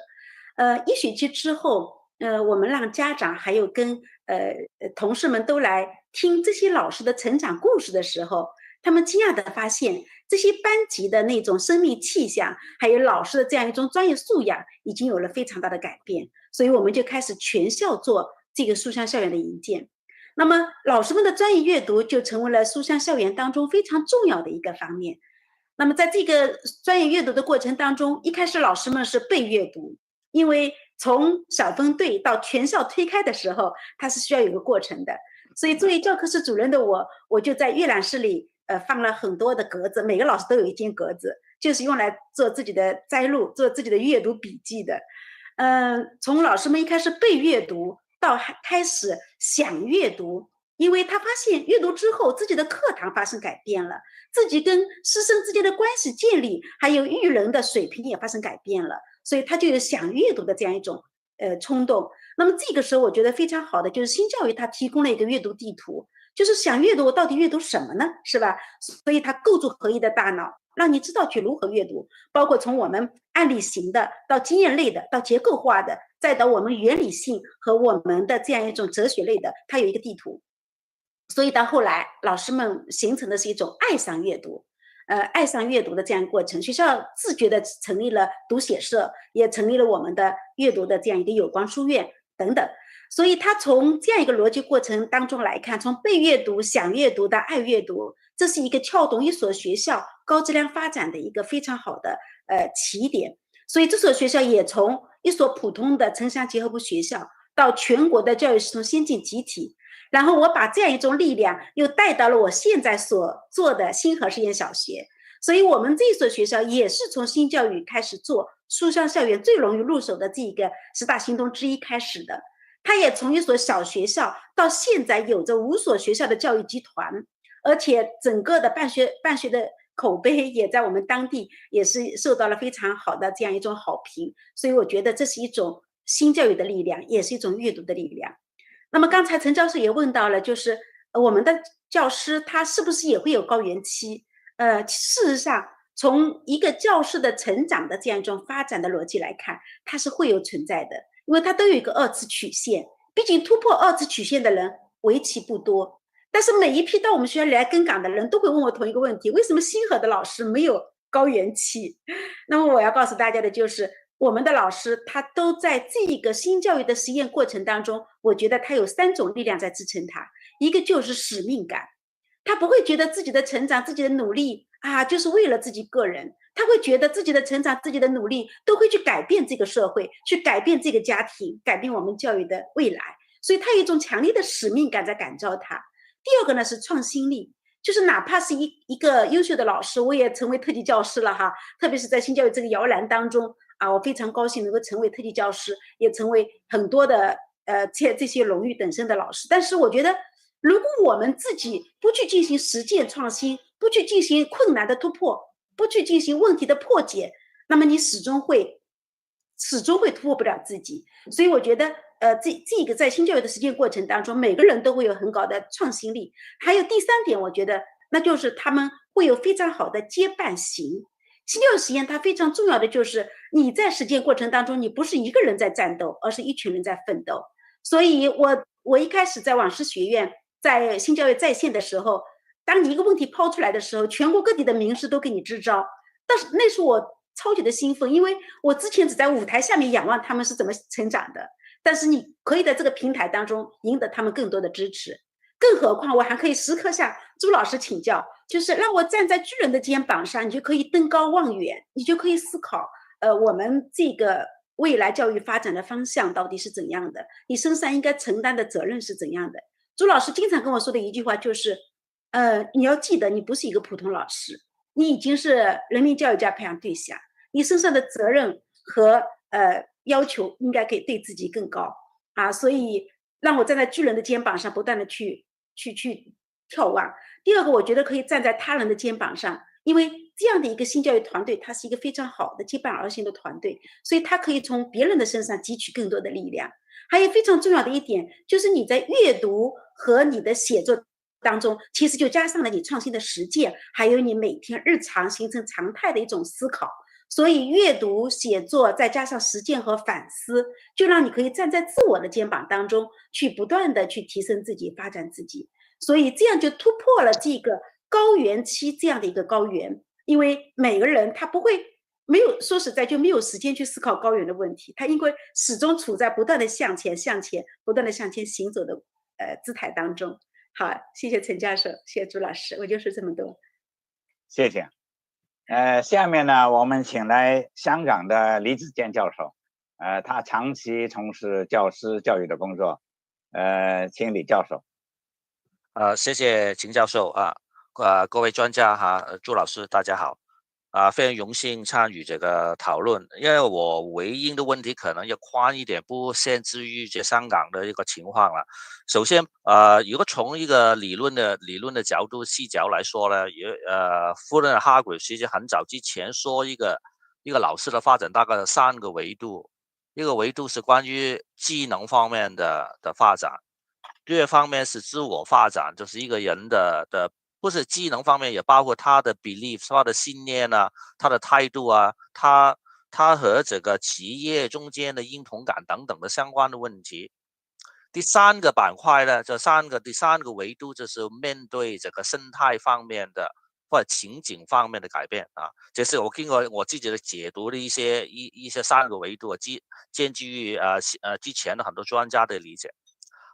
1学期之后，我们让家长还有跟同事们都来听这些老师的成长故事的时候，他们惊讶地发现，这些班级的那种生命气象，还有老师的这样一种专业素养，已经有了非常大的改变。所以我们就开始全校做这个书香校园的营建。那么老师们的专业阅读就成为了书香校园当中非常重要的一个方面。那么在这个专业阅读的过程当中，一开始老师们是背阅读，因为从小分队到全校推开的时候，它是需要有个过程的。所以作为教科室主任的我就在阅览室里放了很多的格子，每个老师都有一间格子，就是用来做自己的摘录，做自己的阅读笔记的。从老师们一开始背阅读到开始想阅读，因为他发现阅读之后自己的课堂发生改变了，自己跟师生之间的关系建立，还有育人的水平也发生改变了，所以他就有想阅读的这样一种冲动。那么这个时候我觉得非常好的就是新教育它提供了一个阅读地图，就是想阅读到底阅读什么呢，是吧？所以它构筑合一的大脑，让你知道去如何阅读，包括从我们案例型的到经验类的到结构化的，再到我们原理性和我们的这样一种哲学类的，它有一个地图。所以到后来老师们形成的是一种爱上阅读，爱上阅读的这样一个过程。学校自觉的成立了读写社，也成立了我们的阅读的这样一个有光书院等等。所以他从这样一个逻辑过程当中来看，从被阅读、想阅读到爱阅读，这是一个撬动一所学校高质量发展的一个非常好的起点。所以这所学校也从一所普通的城乡结合部学校到全国的教育系统先进集体，然后我把这样一种力量又带到了我现在所做的新河实验小学。所以我们这所学校也是从新教育开始做书香校园最容易入手的这个10大行动之一开始的。它也从一所小学校到现在有着5所学校的教育集团，而且整个的办学的口碑也在我们当地也是受到了非常好的这样一种好评。所以我觉得这是一种新教育的力量，也是一种阅读的力量。那么刚才陈教授也问到了，就是我们的教师他是不是也会有高原期？事实上从一个教师的成长的这样一种发展的逻辑来看，它是会有存在的，因为它都有一个2次曲线，毕竟突破2次曲线的人为期不多。但是每一批到我们学校来更岗的人都会问我同一个问题，为什么新河的老师没有高原期？那么我要告诉大家的就是我们的老师他都在这个新教育的实验过程当中，我觉得他有3种力量在支撑他。一个就是使命感，他不会觉得自己的成长自己的努力就是为了自己个人，他会觉得自己的成长自己的努力都会去改变这个社会，去改变这个家庭，改变我们教育的未来。所以他有一种强烈的使命感在感召他。第二个呢是创新力，就是哪怕是一个优秀的老师，我也成为特级教师了哈。特别是在新教育这个摇篮当中啊，我非常高兴能够成为特级教师，也成为很多的这些荣誉等身的老师。但是我觉得，如果我们自己不去进行实践创新，不去进行困难的突破，不去进行问题的破解，那么你始终会突破不了自己。所以我觉得这个在新教育的实践过程当中，每个人都会有很高的创新力。还有第3点，我觉得那就是他们会有非常好的接伴型。新教育实验它非常重要的就是你在实践过程当中，你不是一个人在战斗，而是一群人在奋斗。所以我一开始在往师学院，在新教育在线的时候，当你一个问题抛出来的时候，全国各地的名师都给你支招。但是那时候我超级的兴奋，因为我之前只在舞台下面仰望他们是怎么成长的，但是你可以在这个平台当中赢得他们更多的支持。更何况我还可以时刻向朱老师请教，就是让我站在巨人的肩膀上，你就可以登高望远，你就可以思考我们这个未来教育发展的方向到底是怎样的，你身上应该承担的责任是怎样的。朱老师经常跟我说的一句话就是你要记得你不是一个普通老师，你已经是人民教育家培养对象，你身上的责任和要求应该可以对自己更高啊，所以让我站在巨人的肩膀上不断的去眺望。第二个，我觉得可以站在他人的肩膀上，因为这样的一个新教育团队，它是一个非常好的接伴而行的团队，所以它可以从别人的身上汲取更多的力量。还有非常重要的一点，就是你在阅读和你的写作当中，其实就加上了你创新的实践，还有你每天日常形成常态的一种思考。所以阅读、写作，再加上实践和反思，就让你可以站在自我的肩膀当中，去不断的去提升自己、发展自己。所以这样就突破了这个高原期这样的一个高原，因为每个人他不会没有说实在就没有时间去思考高原的问题，他因为始终处在不断的向前、不断的向前行走的姿态当中。好，谢谢陈教授，谢谢朱老师，我就说这么多。谢谢。下面呢，我们请来香港的李子健教授，他长期从事教师教育的工作，请李教授。谢谢秦教授啊，各位专家哈，朱老师大家好，非常荣幸参与这个讨论，因为我回应的问题可能要宽一点，不限制于这香港的一个情况了。首先，如果从一个理论的角度视角来说呢，夫人哈鬼其实很早之前说一个老师的发展大概有3个维度，一个维度是关于技能方面的发展，第二方面是自我发展，就是一个人的不是技能方面，也包括他的 belief、他的信念啊，他的态度啊，他和这个企业中间的认同感等等的相关的问题。第3个板块呢，第三个维度就是面对这个生态方面的或者情景方面的改变啊，这是我经过我自己的解读的一些3个维度，建基于之前的很多专家的理解。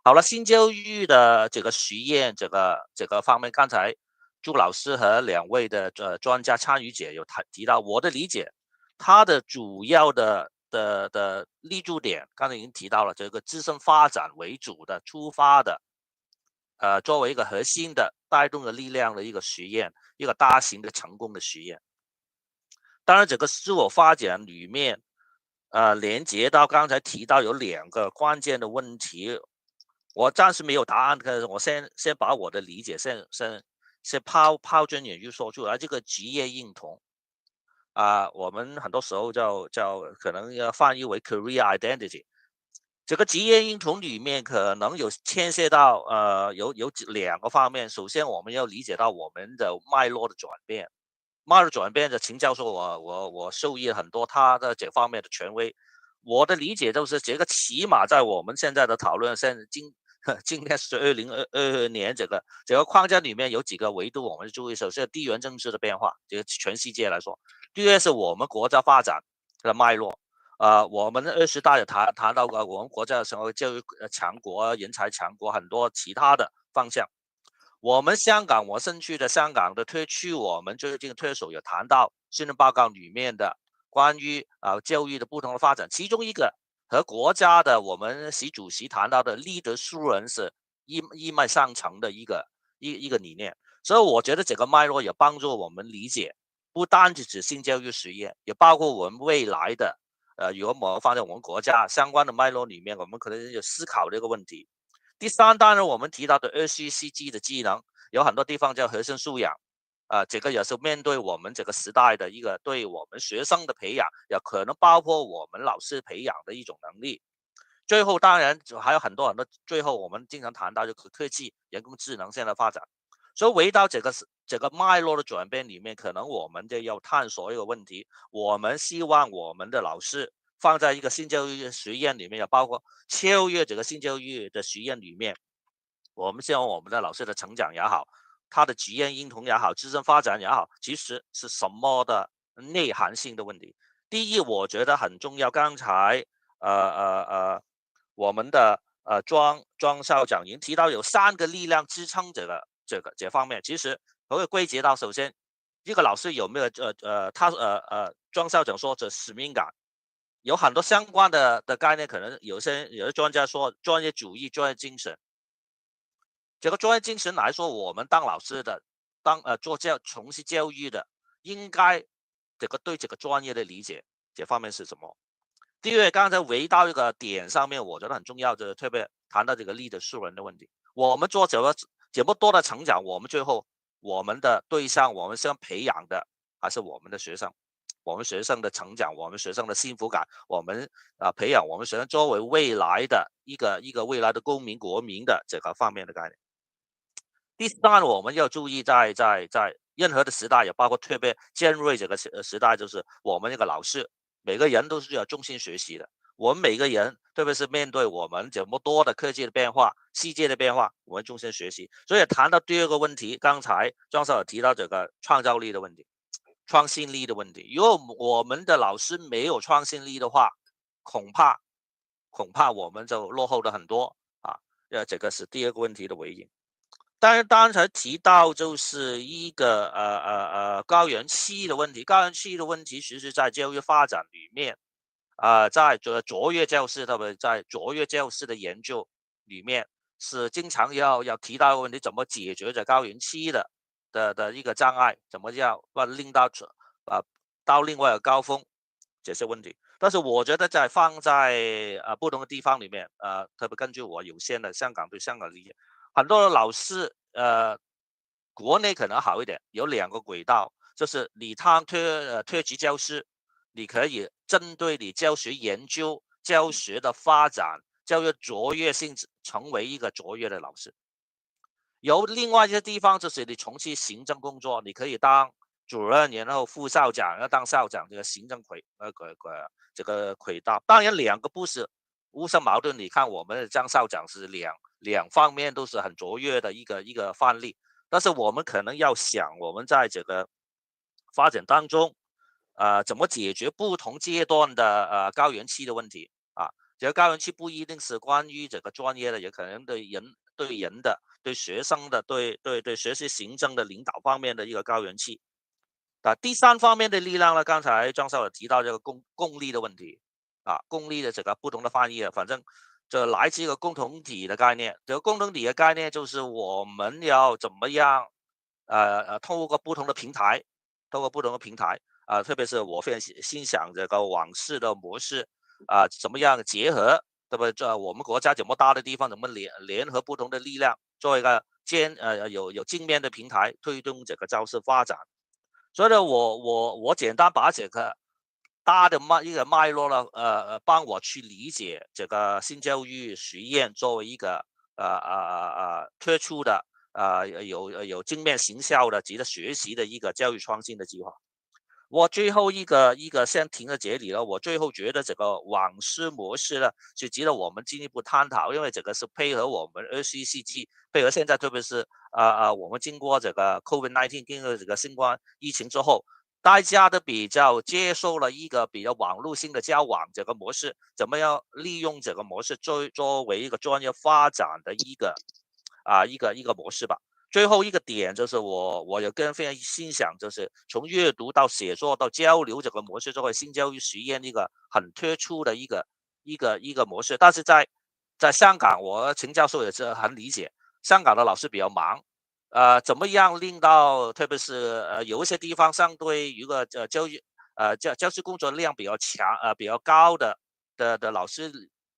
好了，新教育的这个实验这个方面，刚才朱老师和2位的专家参与者有提到，我的理解，它的主要的立足点，刚才已经提到了，这个自身发展为主的出发的，作为一个核心的带动的力量的一个实验，一个大型的成功的实验。当然，这个自我发展里面，连接到刚才提到有2个关键的问题。我暂时没有答案，可是我先把我的理解先抛砖引玉说出来。这个职业认同我们很多时候叫可能要翻译为 career identity。这个职业认同里面可能有牵涉到有2个方面。首先，我们要理解到我们的脉络的转变。的秦教授我受益很多他的这方面的权威。我的理解就是这个起码在我们现在的讨论，今天是2022年这个框架里面有几个维度我们注意。首先，地缘政治的变化，这个全世界来说；第二是我们国家发展的脉络。我们20大也谈到过，我们国家成为教育强国、人才强国，很多其他的方向。我们香港，我身处的香港的特区，我们最近特首也谈到新闻报告里面的关于教育的不同的发展，其中一个和国家的我们习主席谈到的leader assurance是一脉相承的一个理念。所以我觉得这个脉络也帮助我们理解，不单只是新教育实验，也包括我们未来的如果我们放在我们国家相关的脉络里面，我们可能有思考这个问题。第三，当然我们提到的20世纪的技能，有很多地方叫核心素养。这个也是面对我们这个时代的一个对我们学生的培养，也可能包括我们老师培养的一种能力。最后当然还有很多，最后我们经常谈到就科技、人工智能现在发展，所以围绕这个脉络的转变里面，可能我们就要探索一个问题：我们希望我们的老师放在一个新教育实验里面，也包括超越这个新教育的实验里面，我们希望我们的老师的成长也好，他的职业认同也好，自身发展也好，其实是什么的内涵性的问题。第一，我觉得很重要。刚才我们的庄校长已经提到有3个力量支撑这方面。其实可会归结到，首先一个老师有没有庄校长说这使命感，有很多相关的概念，可能有些专家说专业主义、专业精神。这个专业精神来说，我们当老师的，从事教育的，应该对这个专业的理解这方面是什么？第二，刚才围到一个点上面，我觉得很重要，就是特别谈到这个leadership人的问题。我们做这么多的成长，我们最后我们的对象，我们想培养的还是我们的学生，我们学生的成长，我们学生的幸福感，我们培养我们学生作为未来的一个未来的公民、国民的这个方面的概念。第三，我们要注意在任何的时代，也包括特别尖锐这个时代，就是我们这个老师，每个人都是要终身学习的。我们每个人，特别是面对我们这么多的科技的变化、世界的变化，我们终身学习。所以谈到第二个问题，刚才庄少有提到这个创造力的问题、创新力的问题。如果我们的老师没有创新力的话，恐怕我们就落后的很多啊。这个是第二个问题的回应。当然，刚才提到就是一个高原期的问题。高原期的问题，其实在教育发展里面，在卓越教师，特别在卓越教师的研究里面，是经常要提到一个问题：怎么解决这高原期的一个障碍？怎么样令到到另外一个高峰这些问题？但是我觉得放在不同的地方里面，特别根据我有限的香港对香港理解。很多的老师，国内可能好一点，有2个轨道，就是你当特级教师，你可以针对你教学研究、教学的发展、教育卓越性成为一个卓越的老师。有另外一些地方，就是你从事行政工作，你可以当主任，然后副校长，要当校长，这个行政这个轨道。当然2个不是互相矛盾。你看我们的张校长是两方面都是很卓越的一个范例，但是我们可能要想，我们在这个发展当中，怎么解决不同阶段的高原期的问题啊？这个高原期不一定是关于这个专业的，也可能对人的、对学生的、对学习行政的领导方面的一个高原期。第3方面的力量呢，刚才庄少有提到这个共利的问题共利的这个不同的翻译，反正这来自一个共同体的概念。这个共同体的概念就是我们要怎么样透过不同的平台，特别是我非常欣赏这个网式的模式怎么样结合，对不对？我们国家这么大的地方，怎么联合不同的力量，做一个有镜面的平台，推动这个教师发展。所以呢，我简单把这个大的一个脉络呢，帮我去理解这个新教育实验作为一个特殊的有正面形效的值得学习的一个教育创新的计划。我最后一个先停在这里了。我最后觉得这个网师模式呢，是值得我们进一步探讨，因为这个是配合我们20世纪，配合现在特别是我们经过这个 COVID-19 经过这个新冠疫情之后，大家都比较接受了一个比较网络性的交往这个模式，怎么样利用这个模式作为一个专业发展的一个模式吧。最后一个点就是我有个人非常欣赏，就是从阅读到写作到交流这个模式，作为新教育实验一个很突出的一个模式。但是在香港，我陈教授也是很理解，香港的老师比较忙怎么样令到特别是有一些地方相对一个教师工作量比较强比较高的老师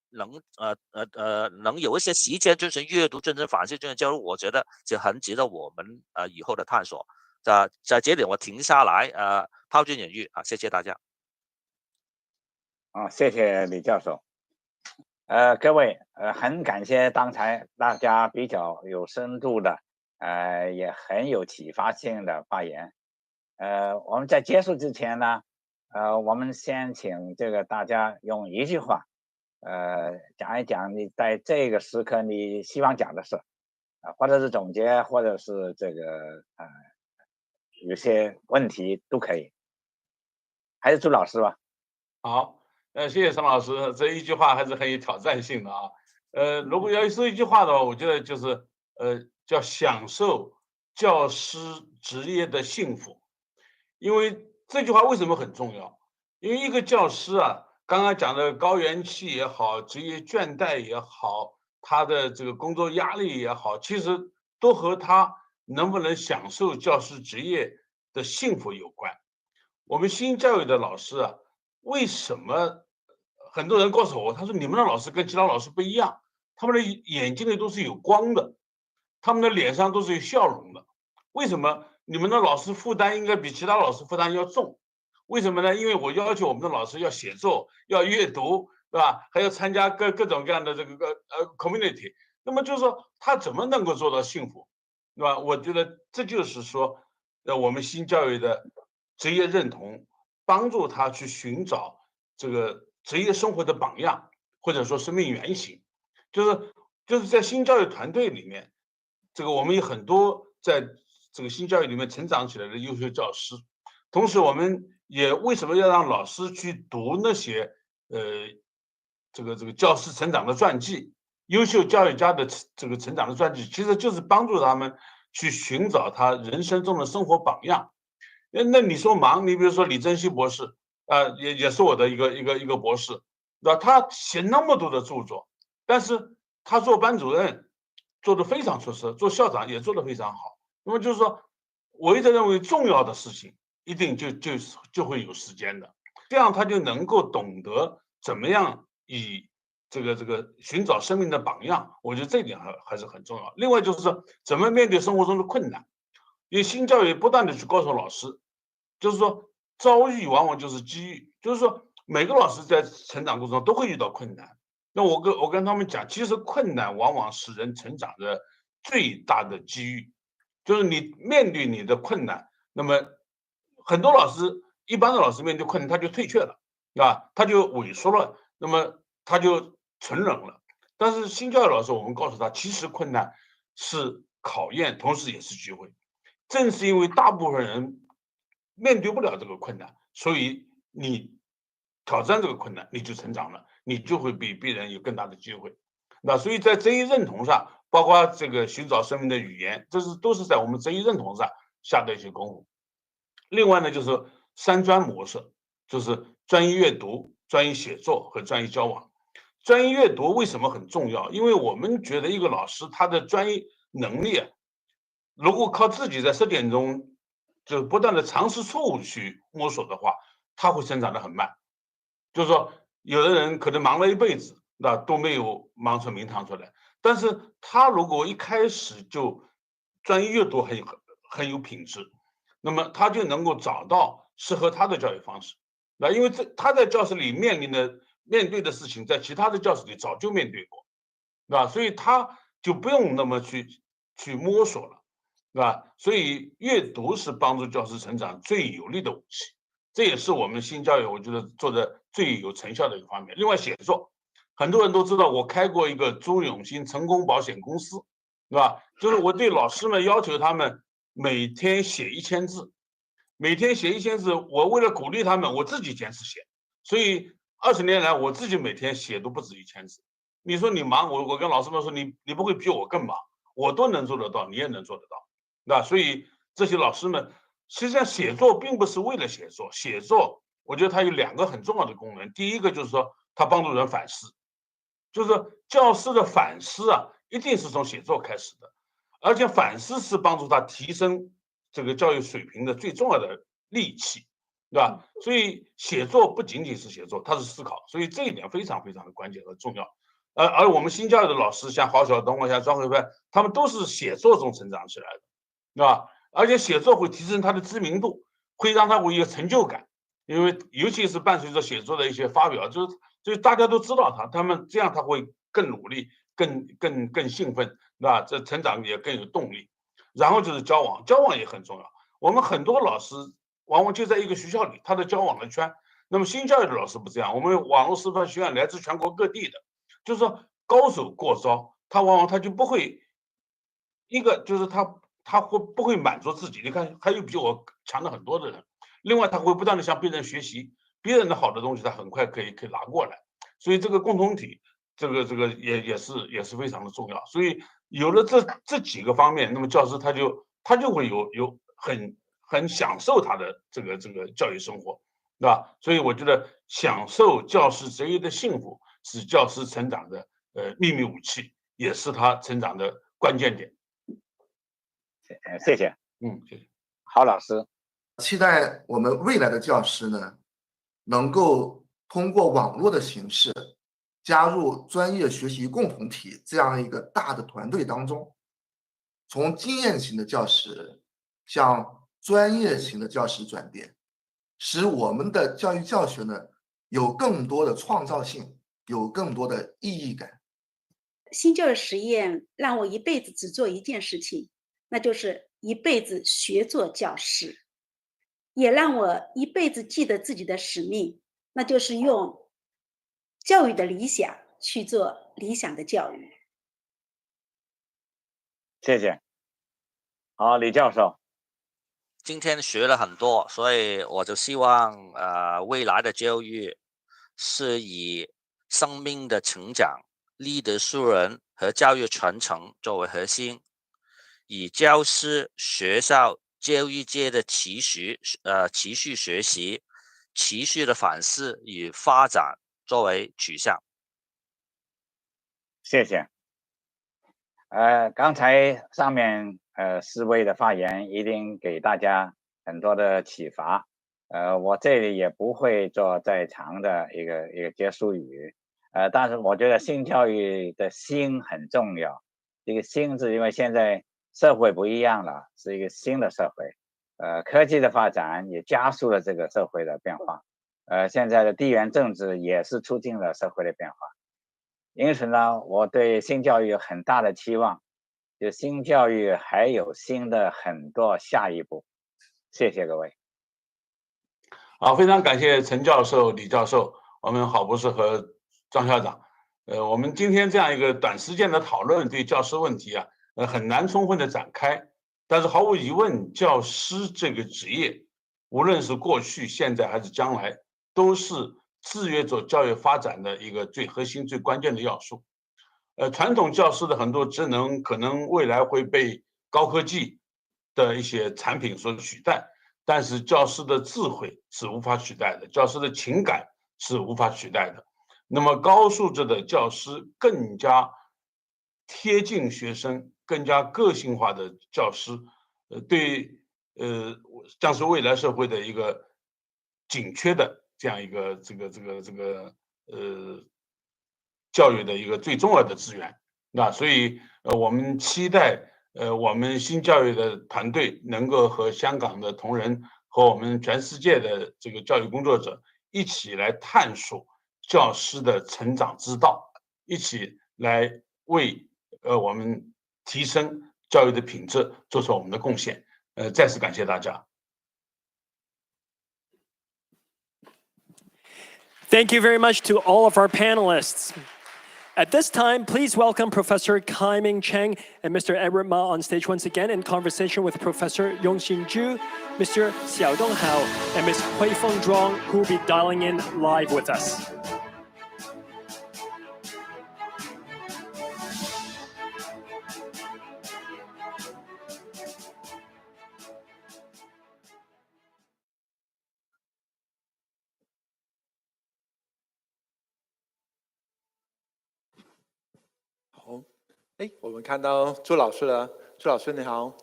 能有一些时间进行阅读、进行反思、进行交流，我觉得就很值得我们以后的探索。在这里我停下来抛砖引玉谢谢大家。谢谢李教授。各位，很感谢刚才大家比较有深度的，也很有启发性的发言。我们在结束之前呢，我们先请这个大家用一句话，讲一讲你在这个时刻你希望讲的事，或者是总结，或者是这个有些问题都可以。还是朱老师吧。好。谢谢陈老师，这一句话还是很有挑战性的啊。如果要说一句话的话，我觉得就是叫享受教师职业的幸福。因为这句话为什么很重要？因为一个教师啊，刚刚讲的高元气也好，职业倦怠也好，他的这个工作压力也好，其实都和他能不能享受教师职业的幸福有关。我们新教育的老师啊，为什么很多人告诉我，他说你们的老师跟其他老师不一样，他们的眼睛里都是有光的，他们的脸上都是有笑容的。为什么你们的老师负担应该比其他老师负担要重？为什么呢？因为我要求我们的老师要写作，要阅读，对吧？还要参加各种各样的这个community。那么就是说，他怎么能够做到幸福，对吧？我觉得这就是说，我们新教育的职业认同，帮助他去寻找这个职业生活的榜样，或者说生命原型。就是在新教育团队里面，这个我们有很多在这个新教育里面成长起来的优秀教师，同时我们也为什么要让老师去读那些这个教师成长的传记，优秀教育家的这个成长的传记，其实就是帮助他们去寻找他人生中的生活榜样。那你说忙，你比如说李珍惜博士也是我的一个博士，对吧？他写那么多的著作，但是他做班主任做得非常出色，做校长也做得非常好。那么就是说，我一直认为重要的事情一定就会有时间的，这样他就能够懂得怎么样以这个寻找生命的榜样。我觉得这一点还是很重要。另外就是说，怎么面对生活中的困难，因为新教育不断的去告诉老师，就是说遭遇往往就是机遇，就是说每个老师在成长过程中都会遇到困难。那我跟他们讲，其实困难往往是人成长的最大的机遇，就是你面对你的困难，那么很多老师，一般的老师面对困难他就退却了，他就萎缩了，那么他就沉沦了。但是新教育老师，我们告诉他，其实困难是考验，同时也是机会。正是因为大部分人面对不了这个困难，所以你挑战这个困难，你就成长了，你就会比别人有更大的机会。那所以在这一认同上，包括这个寻找生命的语言，都是在我们这一认同上下的一些功夫。另外呢，就是3专模式，就是专一阅读、专一写作和专一交往。专一阅读为什么很重要？因为我们觉得一个老师他的专一能力如果靠自己在实践中就不断的尝试错误去摸索的话，他会成长得很慢。就是说，有的人可能忙了一辈子，那都没有忙出名堂出来。但是他如果一开始就专一阅读很有品质，那么他就能够找到适合他的教育方式。那因为他在教室里面对的事情，在其他的教室里早就面对过，对吧？所以他就不用那么去摸索了，对吧？所以阅读是帮助教师成长最有力的武器，这也是我们新教育我觉得做的最有成效的一个方面。另外写作，很多人都知道我开过一个朱永新成功保险公司，对吧？就是我对老师们要求他们每天写1000字，每天写1000字，我为了鼓励他们，我自己坚持写，所以20年来我自己每天写都不止1000字。你说你忙，我跟老师们说你不会比我更忙，我都能做得到，你也能做得到，对吧？所以这些老师们实际上写作并不是为了写作，写作我觉得它有2个很重要的功能。第一个就是说它帮助人反思，就是教师的反思一定是从写作开始的，而且反思是帮助他提升这个教育水平的最重要的利器，对吧？所以写作不仅仅是写作，它是思考，所以这一点非常非常的关键和重要。而我们新教育的老师，像郝晓东啊，像庄慧芬，他们都是写作中成长起来的，对吧？而且写作会提升他的知名度，会让他有一个成就感，因为尤其是伴随着写作的一些发表，就是大家都知道他们这样他会更努力，更兴奋，对吧？这成长也更有动力。然后就是交往，交往也很重要。我们很多老师往往就在一个学校里，他的交往的圈。那么新教育的老师不这样，我们网络师范学院来自全国各地的，就是说高手过招，他往往他就不会，一个就是他不会满足自己。你看，还有比我强的很多的人。另外，他会不断的向别人学习，别人的好的东西，他很快可以拿过来。所以这个共同体，这个也是非常的重要。所以有了这几个方面，那么教师他就会有很享受他的这个教育生活，对吧？所以我觉得享受教师职业的幸福是教师成长的秘密武器，也是他成长的关键点。谢谢。谢谢。郝老师，期待我们未来的教师呢，能够通过网络的形式加入专业学习共同体这样一个大的团队当中，从经验型的教师向专业型的教师转变，使我们的教育教学呢有更多的创造性，有更多的意义感。新教育实验让我一辈子只做一件事情，那就是一辈子学做教师，也让我一辈子记得自己的使命，那就是用教育的理想去做理想的教育。谢谢。好，李教授。今天学了很多，所以我就希望未来的教育是以生命的成长、立德树人和教育传承作为核心，以教师、学校、教育界的持续学习、持续的反思与发展作为取向。谢谢。刚才上面4位的发言一定给大家很多的启发。我这里也不会做再长的一个结束语。但是我觉得新教育的新很重要。这个新是因为现在社会不一样了，是一个新的社会。科技的发展也加速了这个社会的变化。现在的地缘政治也是促进了社会的变化。因此呢，我对新教育有很大的期望，就新教育还有新的很多下一步。谢谢各位。好，非常感谢陈教授、李教授，我们郝博士和庄校长。我们今天这样一个短时间的讨论，对教师问题啊，很难充分的展开。但是毫无疑问，教师这个职业，无论是过去、现在还是将来，都是制约着教育发展的一个最核心、最关键的要素。传统教师的很多职能可能未来会被高科技的一些产品所取代，但是教师的智慧是无法取代的，教师的情感是无法取代的。那么高素质的教师，更加贴近学生、更加个性化的教师，将是未来社会的一个紧缺的这样一个教育的一个最重要的资源。那所以我们期待我们新教育的团队能够和香港的同仁和我们全世界的这个教育工作者一起来探索教师的成长之道，一起来为我们提升教育的品质做出我们的贡献。再次感谢大家。Thank you very much to all of our panelists. At this time, please welcome Professor Kai-Ming Cheng and Mr. Edward Ma on stage once again in conversation with Professor Yongxin Zhu, Mr. Xiaodong Hao, and Ms. Huifeng Zhuang, who will be dialing in live with us. Hey, 我们看到朱老师了，朱老师你好。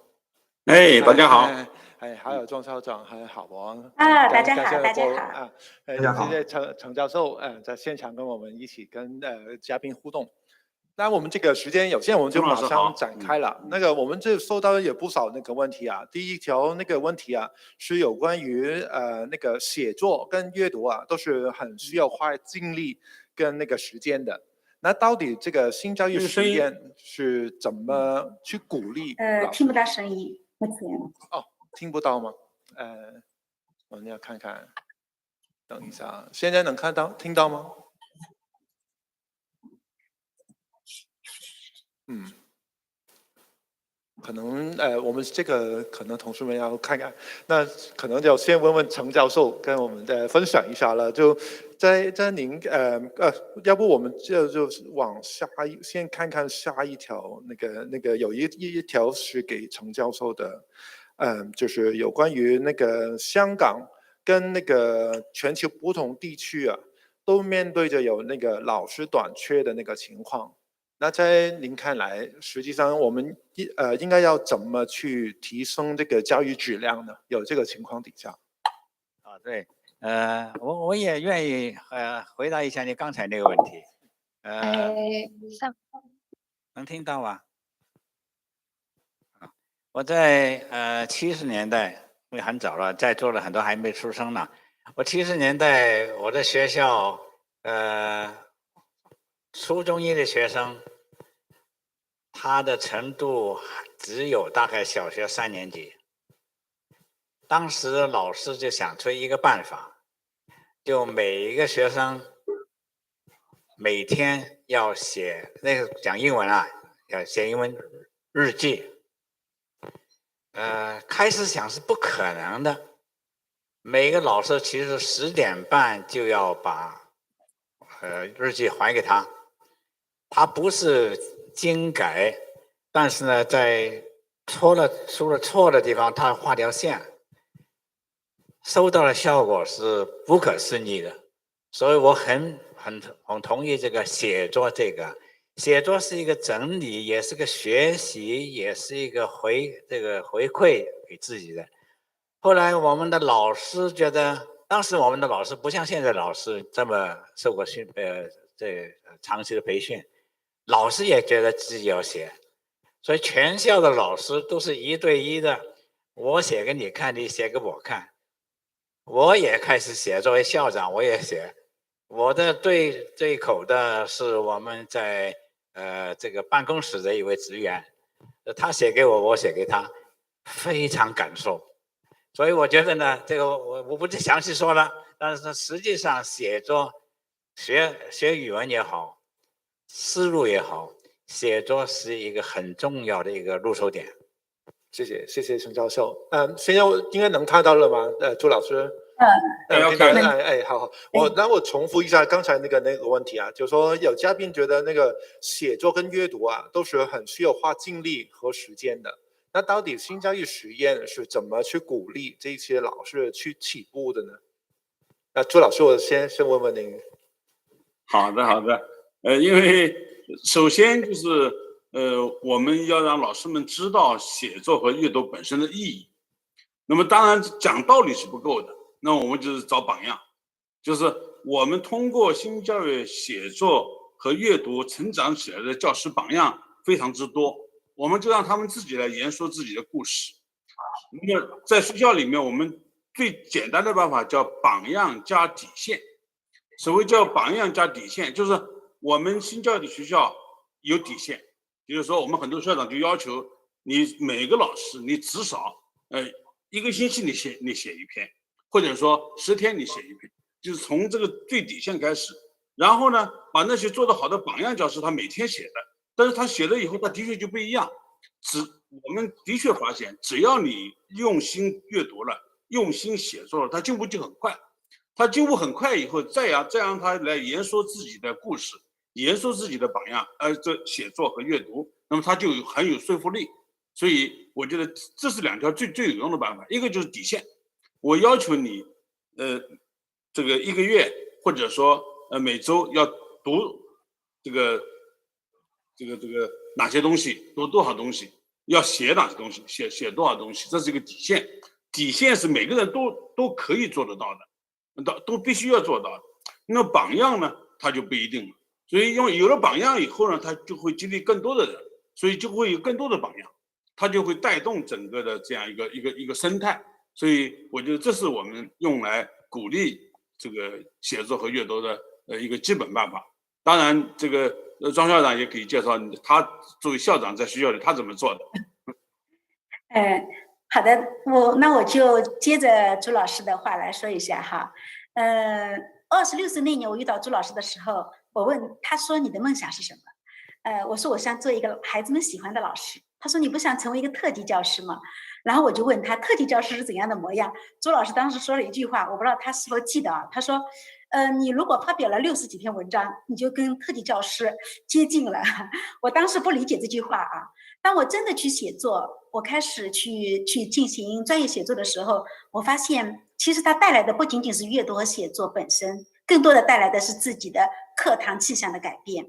哎，大家好。还有庄校长，还有郝博大家好，大家好。啊，谢谢陈教授在现场跟我们一起跟嘉宾互动。那我们这个时间有限，我们就马上展开了。那个我们这收到有不少那个问题啊。第一条那个问题啊，是有关于那个写作跟阅读啊，都是很需要花精力跟那个时间的。那到底这个新教育实验是怎么去鼓励？听不到声音，目前。哦，听不到吗？我们要看看，等一下，现在能听到吗？可能我们这个可能同事们要看看，那可能就先问问陈教授跟我们分享一下了。就在您要不我们就往先看看下一条那个有一条是给陈教授的，就是有关于那个香港跟那个全球不同地区啊，都面对着有那个老师短缺的那个情况。那在您看来，实际上我们应该要怎么去提升这个教育质量呢？有这个情况底下。对，我也愿意回答一下你刚才那个问题。能听到吗？我在70年代，因为很早了，在座的很多还没出生呢。我70年代我的学校初中一的学生，他的程度只有大概小学3年级。当时老师就想出一个办法，就每一个学生每天要写，那个讲英文啊，要写英文日记。开始想是不可能的，每个老师其实10点半就要把日记还给他。他不是精改，但是呢，在出了错的地方，他画条线，收到的效果是不可思议的。所以我很同意这个写作。这个写作是一个整理，也是个学习，也是一个回馈给自己的。后来我们的老师觉得，当时我们的老师不像现在老师这么受过长期的培训。老师也觉得自己要写，所以全校的老师都是1对1的，我写给你看，你写给我看。我也开始写，作为校长我也写。我的对口的是我们在这个办公室的一位职员，他写给我，我写给他，非常感受。所以我觉得呢，这个我不是详细说了，但是实际上写作学语文也好，思路也好，写作是一个很重要的一个入手点。谢谢陈教授。现在应该能看到了吗？朱老师。好，我重复一下刚才那个问题啊，就是说有嘉宾觉得那个写作跟阅读啊，都是很需要花精力和时间的。那到底新教育实验是怎么去鼓励这些老师去起步的呢？那朱老师，我先问问您。好的。因为首先就是我们要让老师们知道写作和阅读本身的意义。那么当然讲道理是不够的，那我们就是找榜样，就是我们通过新教育写作和阅读成长起来的教师榜样非常之多，我们就让他们自己来言说自己的故事。那么在学校里面，我们最简单的办法叫榜样加底线。所谓叫榜样加底线，就是我们新教育的学校有底线，比如说我们很多校长就要求你每个老师你至少1个星期你写一篇，或者说10天你写一篇，就是从这个最底线开始。然后呢，把那些做得好的榜样教师他每天写的，但是他写了以后他的确就不一样。我们的确发现，只要你用心阅读了，用心写作了，他进步就很快。他进步很快以后，再让他来言说自己的故事，言说自己的榜样，这写作和阅读，那么他就很有说服力。所以我觉得这是2条最有用的办法。一个就是底线，我要求你这个1个月或者说每周要读这个哪些东西，读多少东西。要写哪些东西，写多少东西，这是一个底线。底线是每个人都可以做得到的，都必须要做到的。那榜样呢，他就不一定了。所以有了榜样以后呢，他就会激励更多的人，所以就会有更多的榜样，他就会带动整个的这样一个生态。所以我觉得这是我们用来鼓励这个写作和阅读的一个基本办法。当然，这个庄校长也可以介绍他作为校长在学校里他怎么做的。好的，我就接着朱老师的话来说一下哈。26岁那年我遇到朱老师的时候，我问他说你的梦想是什么？我说我想做一个孩子们喜欢的老师。他说你不想成为一个特级教师吗？然后我就问他特级教师是怎样的模样。朱老师当时说了一句话，我不知道他是否记得啊。他说你如果发表了60几篇文章，你就跟特级教师接近了。我当时不理解这句话啊。当我真的去写作，我开始去进行专业写作的时候，我发现其实它带来的不仅仅是阅读和写作本身，更多的带来的是自己的课堂气象的改变。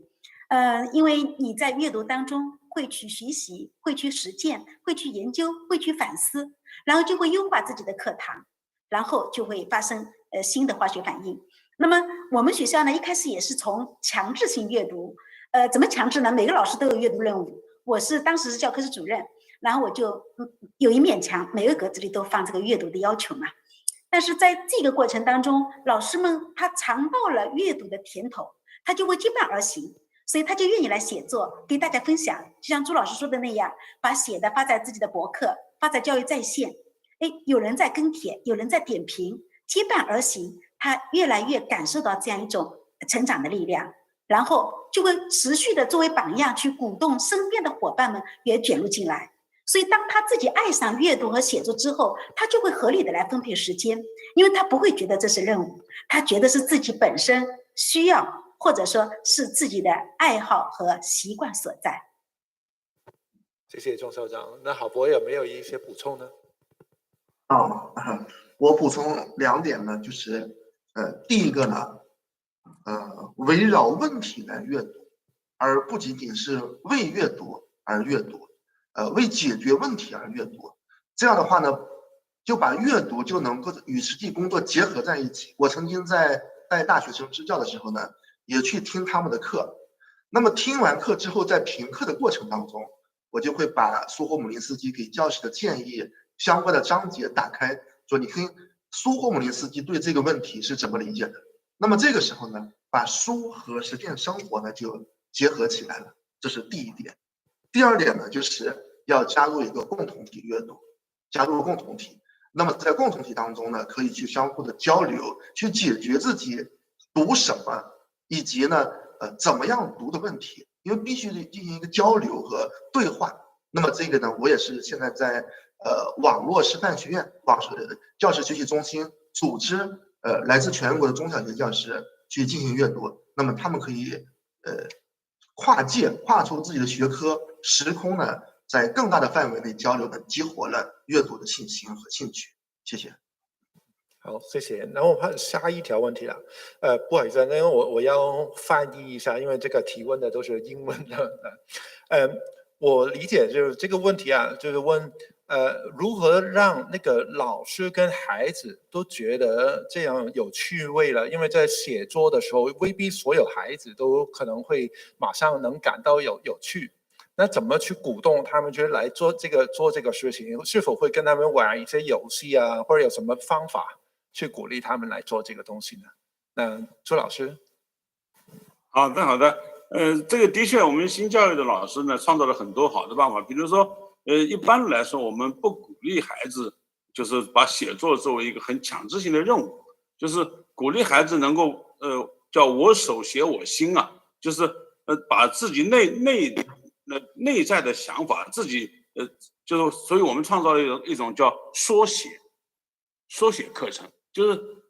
因为你在阅读当中会去学习，会去实践，会去研究，会去反思，然后就会优化自己的课堂，然后就会发生新的化学反应。那么我们学校呢，一开始也是从强制性阅读，怎么强制呢？每个老师都有阅读任务，我是当时是教科室主任，然后我就有一面墙，每个格子里都放这个阅读的要求嘛。但是在这个过程当中，老师们他尝到了阅读的甜头，他就会结伴而行，所以他就愿意来写作，给大家分享。就像朱老师说的那样，把写的发在自己的博客，发在教育在线，有人在跟帖，有人在点评，结伴而行，他越来越感受到这样一种成长的力量，然后就会持续的作为榜样去鼓动身边的伙伴们也卷入进来。所以当他自己爱上阅读和写作之后，他就会合理的来分配时间，因为他不会觉得这是任务，他觉得是自己本身需要，或者说是自己的爱好和习惯所在。谢谢钟校长。那郝博有没有一些补充呢？我补充2点呢，就是第一个呢，围绕问题来阅读，而不仅仅是为阅读而阅读，为解决问题而阅读。这样的话呢，就把阅读就能够与实际工作结合在一起。我曾经在带大学生支教的时候呢，也去听他们的课。那么听完课之后，在评课的过程当中，我就会把苏霍姆林斯基给教师的建议相关的章节打开，说你听苏霍姆林斯基对这个问题是怎么理解的。那么这个时候呢，把书和实践生活呢就结合起来了，这是第一点。第二点呢，就是要加入一个共同体阅读，加入共同体。那么在共同体当中呢，可以去相互的交流，去解决自己读什么，以及呢怎么样读的问题，因为必须得进行一个交流和对话。那么这个呢，我也是现在在网络师范学院教师学习中心组织来自全国的中小学教师去进行阅读。那么他们可以跨界跨出自己的学科时空呢，在更大的范围内交流的，激活了阅读的信心和兴趣。谢谢。好，谢谢。然后我下一条问题了，不好意思，因为我要翻译一下，因为这个提问的都是英文的。我理解就是这个问题啊，就是问如何让那个老师跟孩子都觉得这样有趣味了？因为在写作的时候，未必所有孩子都可能会马上能感到有趣。那怎么去鼓动他们，就是来做这个事情？是否会跟他们玩一些游戏啊，或者有什么方法去鼓励他们来做这个东西呢？那朱老师。好的。这个的确，我们新教育的老师呢，创造了很多好的办法。比如说，一般来说，我们不鼓励孩子，就是把写作作为一个很强制性的任务，就是鼓励孩子能够，叫我手写我心啊，就是把自己内在的想法，自己就是，所以我们创造了一种叫缩写课程，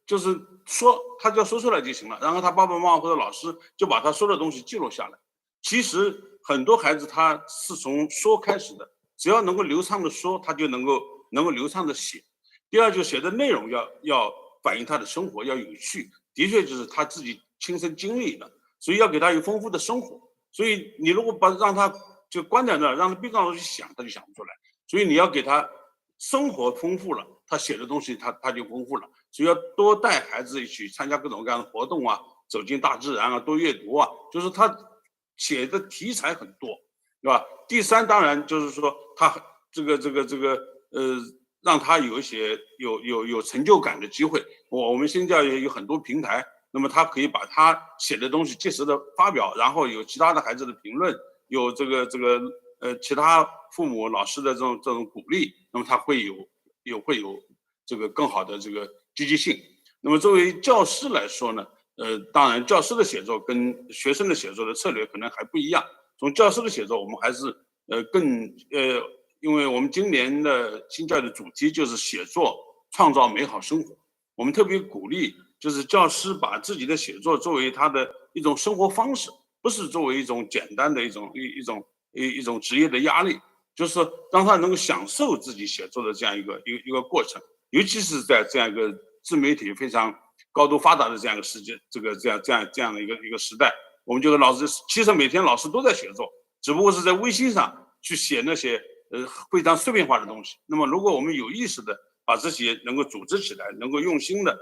就是说，他只要说出来就行了，然后他爸爸妈妈或者老师就把他说的东西记录下来。其实很多孩子他是从说开始的，只要能够流畅的说，他就能够流畅的写。第二，就写的内容要反映他的生活，要有趣，的确就是他自己亲身经历的，所以要给他有丰富的生活。所以你如果让他就关在那儿，让他闭上手去想，他就想不出来。所以你要给他生活丰富了，他写的东西他就丰富了。所以要多带孩子一起参加各种各样的活动啊，走进大自然啊，多阅读啊，就是他写的题材很多，对吧？第三，当然就是说他让他有一些有成就感的机会。我们新教育有很多平台，那么他可以把他写的东西及时的发表，然后有其他的孩子的评论，有其他父母老师的这种鼓励，那么他会有这个更好的这个积极性。那么作为教师来说呢，当然教师的写作跟学生的写作的策略可能还不一样。从教师的写作，我们还是因为我们今年的新教育的主题就是写作创造美好生活，我们特别鼓励就是教师把自己的写作作为他的一种生活方式，不是作为一种简单的一种职业的压力，就是让他能够享受自己写作的这样一个过程，尤其是在这样一个自媒体非常高度发达的这样一个世界，这样的一个时代，我们这个老师其实每天老师都在写作，只不过是在微信上去写那些非常碎片化的东西。那么如果我们有意识的把这些能够组织起来，能够用心的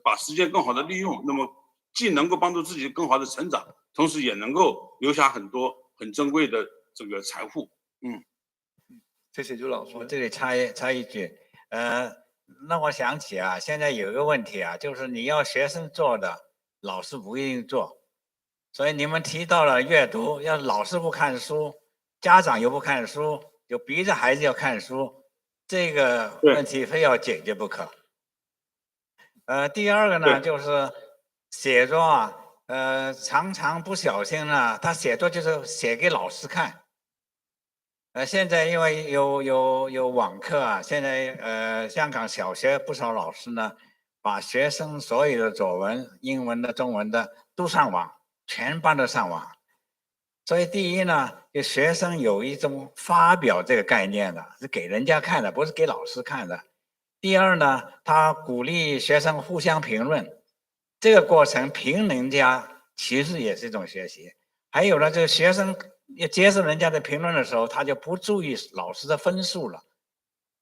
把时间更好的利用，那么既能够帮助自己更好的成长，同时也能够留下很多很珍贵的这个财富。谢谢周老师。我这里插一句，那我想起啊，现在有一个问题啊，就是你要学生做的，老师不一定做。所以你们提到了阅读，要老师不看书，家长又不看书，就逼着孩子要看书，这个问题非要解决不可。第二个呢，就是写作啊，常常不小心呢，他写作就是写给老师看。现在因为有网课啊，现在香港小学不少老师呢，把学生所有的作文，英文的、中文的都上网，全班都上网。所以第一呢，就学生有一种发表这个概念的，是给人家看的，不是给老师看的。第二呢，他鼓励学生互相评论，这个过程评人家其实也是一种学习。还有呢，这个学生要接受人家的评论的时候，他就不注意老师的分数了。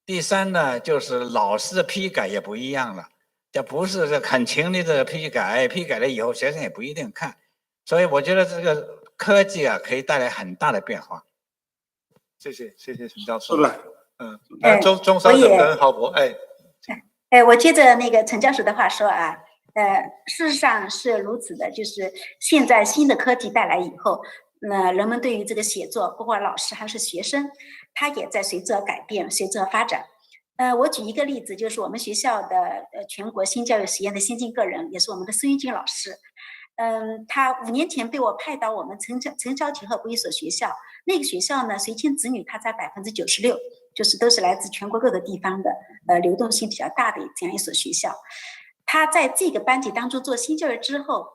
第三呢，就是老师的批改也不一样了，这不是很勤力的批改了以后学生也不一定看。所以我觉得这个科技啊可以带来很大的变化。谢谢陈教授。是的，中山的跟郝博，我接着那个陈教授的话说啊，事实上是如此的，就是现在新的科技带来以后，人们对于这个写作，不管老师还是学生，他也在随之而改变，随之而发展。我举一个例子，就是我们学校的全国新教育实验的先进个人，也是我们的孙玉金老师。他5年前被我派到我们城郊结合部一所学校，那个学校呢，随迁子女他在96%，就是都是来自全国各个地方的，流动性比较大的这样一所学校。他在这个班级当中做新教育之后，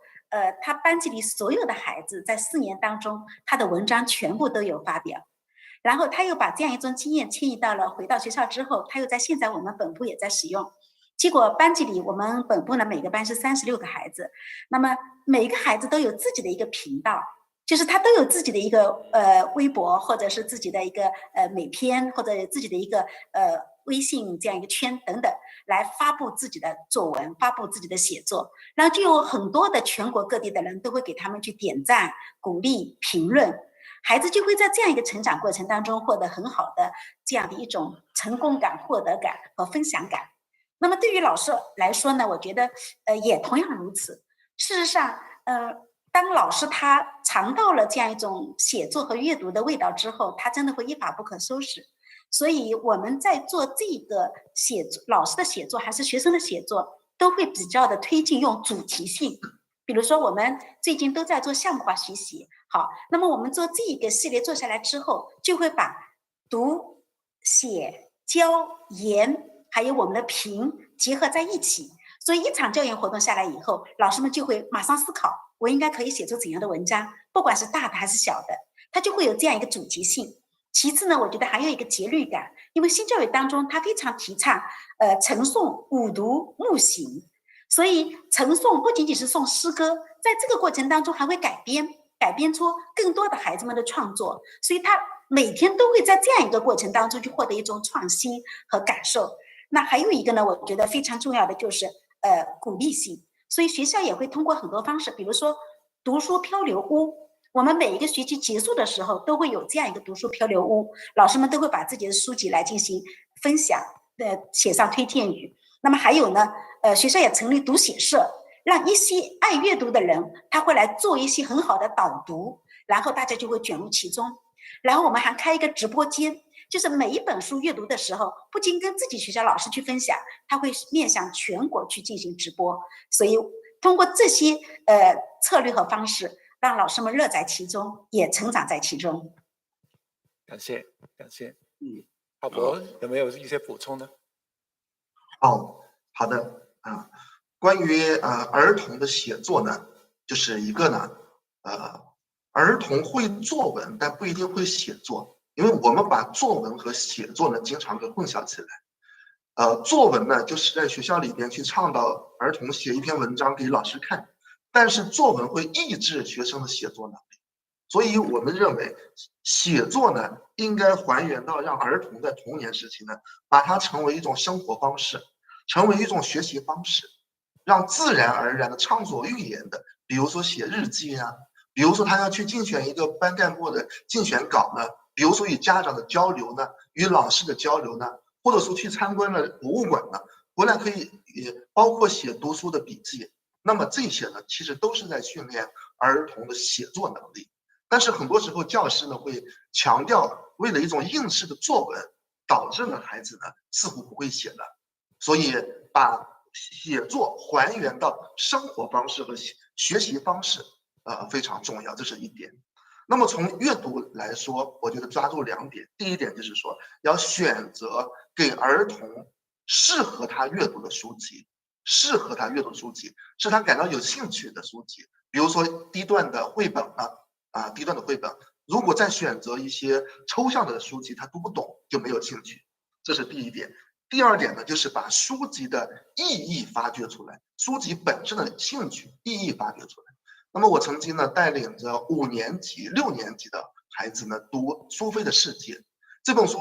他班级里所有的孩子在4年当中，他的文章全部都有发表。然后他又把这样一种经验迁移到了回到学校之后，他又在现在我们本部也在使用。结果班级里我们本部呢，每个班是36个孩子，那么每一个孩子都有自己的一个频道，就是他都有自己的一个微博，或者是自己的一个美篇，或者自己的一个微信这样一个圈等等，来发布自己的作文，发布自己的写作，然后就有很多的全国各地的人都会给他们去点赞、鼓励、评论，孩子就会在这样一个成长过程当中获得很好的这样的一种成功感、获得感和分享感。那么对于老师来说呢，我觉得也同样如此。事实上，当老师他尝到了这样一种写作和阅读的味道之后，他真的会一发不可收拾。所以我们在做这个写作，老师的写作还是学生的写作，都会比较的推进用主题性。比如说我们最近都在做项目化学习，好，那么我们做这个系列做下来之后，就会把读、写、教、研还有我们的评结合在一起。所以一场教研活动下来以后，老师们就会马上思考，我应该可以写出怎样的文章，不管是大的还是小的，它就会有这样一个主题性。其次呢，我觉得还有一个节律感，因为新教育当中它非常提倡晨诵、五读、目行，所以晨诵不仅仅是诵诗歌，在这个过程当中还会改编，改编出更多的孩子们的创作，所以他每天都会在这样一个过程当中去获得一种创新和感受。那还有一个呢，我觉得非常重要的就是鼓励性，所以学校也会通过很多方式，比如说读书漂流屋，我们每一个学期结束的时候都会有这样一个读书漂流屋，老师们都会把自己的书籍来进行分享，写上推荐语。那么还有呢，学校也成立读写社，让一些爱阅读的人，他会来做一些很好的导读，然后大家就会卷入其中。然后我们还开一个直播间，就是每一本书阅读的时候，不仅跟自己学校老师去分享，他会面向全国去进行直播。所以通过这些策略和方式，让老师们乐在其中，也成长在其中。感谢。郝博有没有一些补充呢？好的关于儿童的写作呢，就是一个呢儿童会作文，但不一定会写作，因为我们把作文和写作呢经常给混淆起来。作文呢就是在学校里边去倡导儿童写一篇文章给老师看，但是作文会抑制学生的写作能力，所以我们认为写作呢应该还原到让儿童在童年时期呢，把它成为一种生活方式，成为一种学习方式，让自然而然的畅所欲言的，比如说写日记啊，比如说他要去竞选一个班干部的竞选稿呢，比如说与家长的交流呢，与老师的交流呢，或者说去参观了博物馆呢，回来可以包括写读书的笔记。那么这些呢，其实都是在训练儿童的写作能力。但是很多时候教师呢会强调，为了一种应试的作文，导致呢孩子呢似乎不会写了。所以把写作还原到生活方式和学习方式，非常重要，这是一点。那么从阅读来说，我觉得抓住2点。第一点就是说，要选择给儿童适合他阅读的书籍，是他感到有兴趣的书籍。比如说低段的绘本呢，低段的绘本，如果再选择一些抽象的书籍，他读不懂就没有兴趣，这是第一点。第二点呢，就是把书籍的意义发掘出来，书籍本身的兴趣意义发掘出来。那么我曾经呢带领着5年级、6年级的孩子呢读《苏菲的世界》这本书，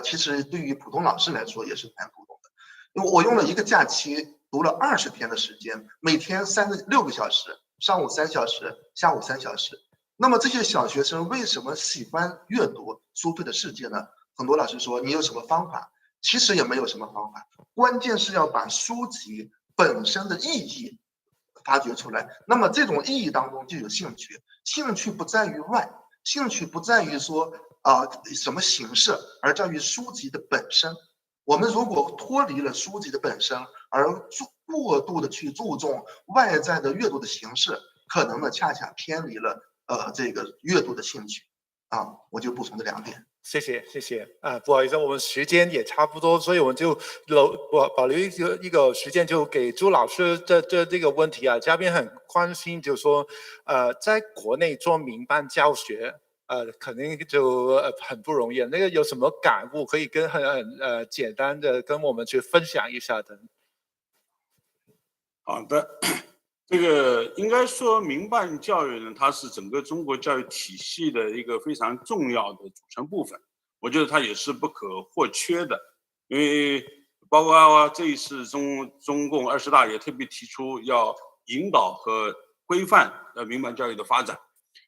其实对于普通老师来说也是蛮普通的，因为我用了一个假期读了20天的时间，每天6个小时，上午3小时，下午3小时。那么这些小学生为什么喜欢阅读《苏菲的世界》呢？很多老师说你有什么方法？其实也没有什么方法，关键是要把书籍本身的意义发掘出来。那么这种意义当中就有兴趣，兴趣不在于外，兴趣不在于说什么形式，而在于书籍的本身。我们如果脱离了书籍的本身，而过度的去注重外在的阅读的形式，可能呢恰恰偏离了这个阅读的兴趣。我就补充这2点。谢谢不好意思，我们时间也差不多，所以我们就保留一个时间，就给朱老师这个问题啊。嘉宾很关心，就是说在国内做民办教学，肯定就很不容易。那个有什么感悟可以跟很简单的跟我们去分享一下的？好的，这个应该说民办教育呢，它是整个中国教育体系的一个非常重要的组成部分。我觉得它也是不可或缺的，因为包括这一次中共20大也特别提出要引导和规范民办教育的发展。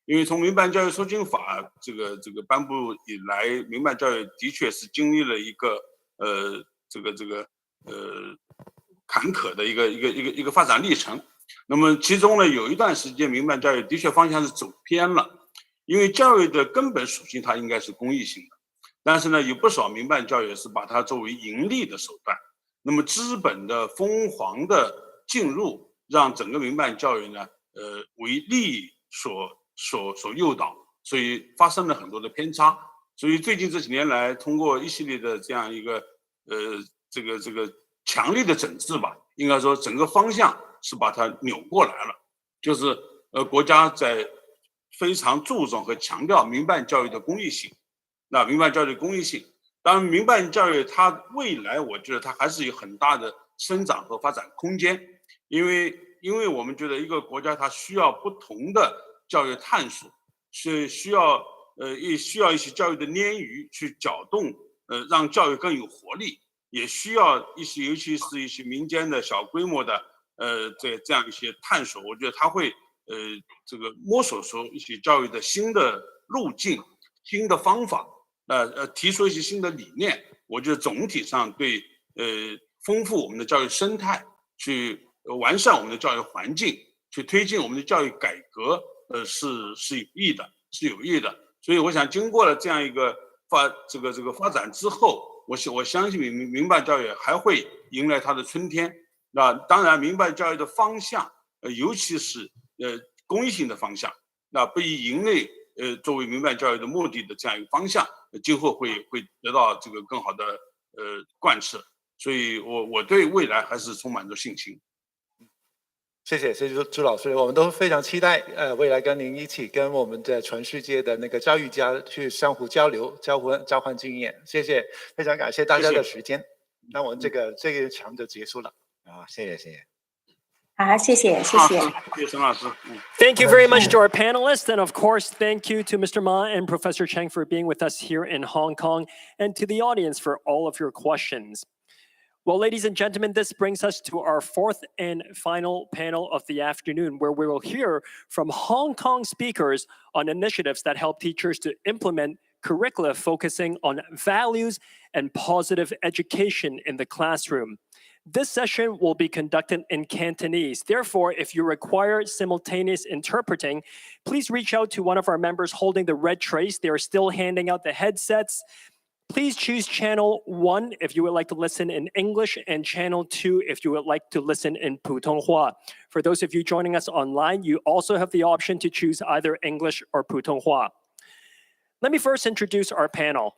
因为从民办教育促进法这个颁布以来，民办教育的确是经历了一个坎坷的一个发展历程。那么其中呢，有一段时间民办教育的确方向是走偏了，因为教育的根本属性它应该是公益性的，但是呢，有不少民办教育是把它作为盈利的手段。那么资本的疯狂的进入，让整个民办教育呢，为利益所诱导，所以发生了很多的偏差。所以最近这几年来，通过一系列的这样一个这个强力的整治吧，应该说整个方向是把它扭过来了，就是国家在非常注重和强调民办教育的公益性。那民办教育的公益性，当然民办教育它未来我觉得它还是有很大的生长和发展空间，因为我们觉得一个国家它需要不同的教育探索，是需要也需要一些教育的鲶鱼去搅动，让教育更有活力，也需要一些，尤其是一些民间的小规模的这样一些探索，我觉得它会这个摸索出一些教育的新的路径、新的方法，提出一些新的理念。我觉得总体上对丰富我们的教育生态，去完善我们的教育环境，去推进我们的教育改革，是有益的，是有益的。所以我想，经过了这样一个发展之后，我相信民办教育还会迎来它的春天。那当然，民办教育的方向，尤其是公益性的方向，那不以盈利作为民办教育的目的的这样一个方向，今后会得到这个更好的贯彻。所以我对未来还是充满着信心。谢谢朱老师，我们都非常期待未来跟您一起跟我们的全世界的那个教育家去相互交流、交换经验。谢谢，非常感谢大家的时间。那我们这个场就结束了。谢谢。好，谢谢。Thank you very much to our panelists, and of course, thank you to Mr. Ma and Professor Cheng for being with us here in Hong Kong, and to the audience for all of your questions. Well, ladies and gentlemen, this brings us to our fourth and final panel of the afternoon, where we will hear from Hong Kong speakers on initiatives that help teachers to implement curricula focusing on values and positive education in the classroom. This session will be conducted in Cantonese. Therefore, if you require simultaneous interpreting, please reach out to one of our members holding the red trays. They are still handing out the headsets. Please choose channel 1 if you would like to listen in English, and channel 2 if you would like to listen in Putonghua. For those of you joining us online, you also have the option to choose either English or Putonghua. Let me first introduce our panel.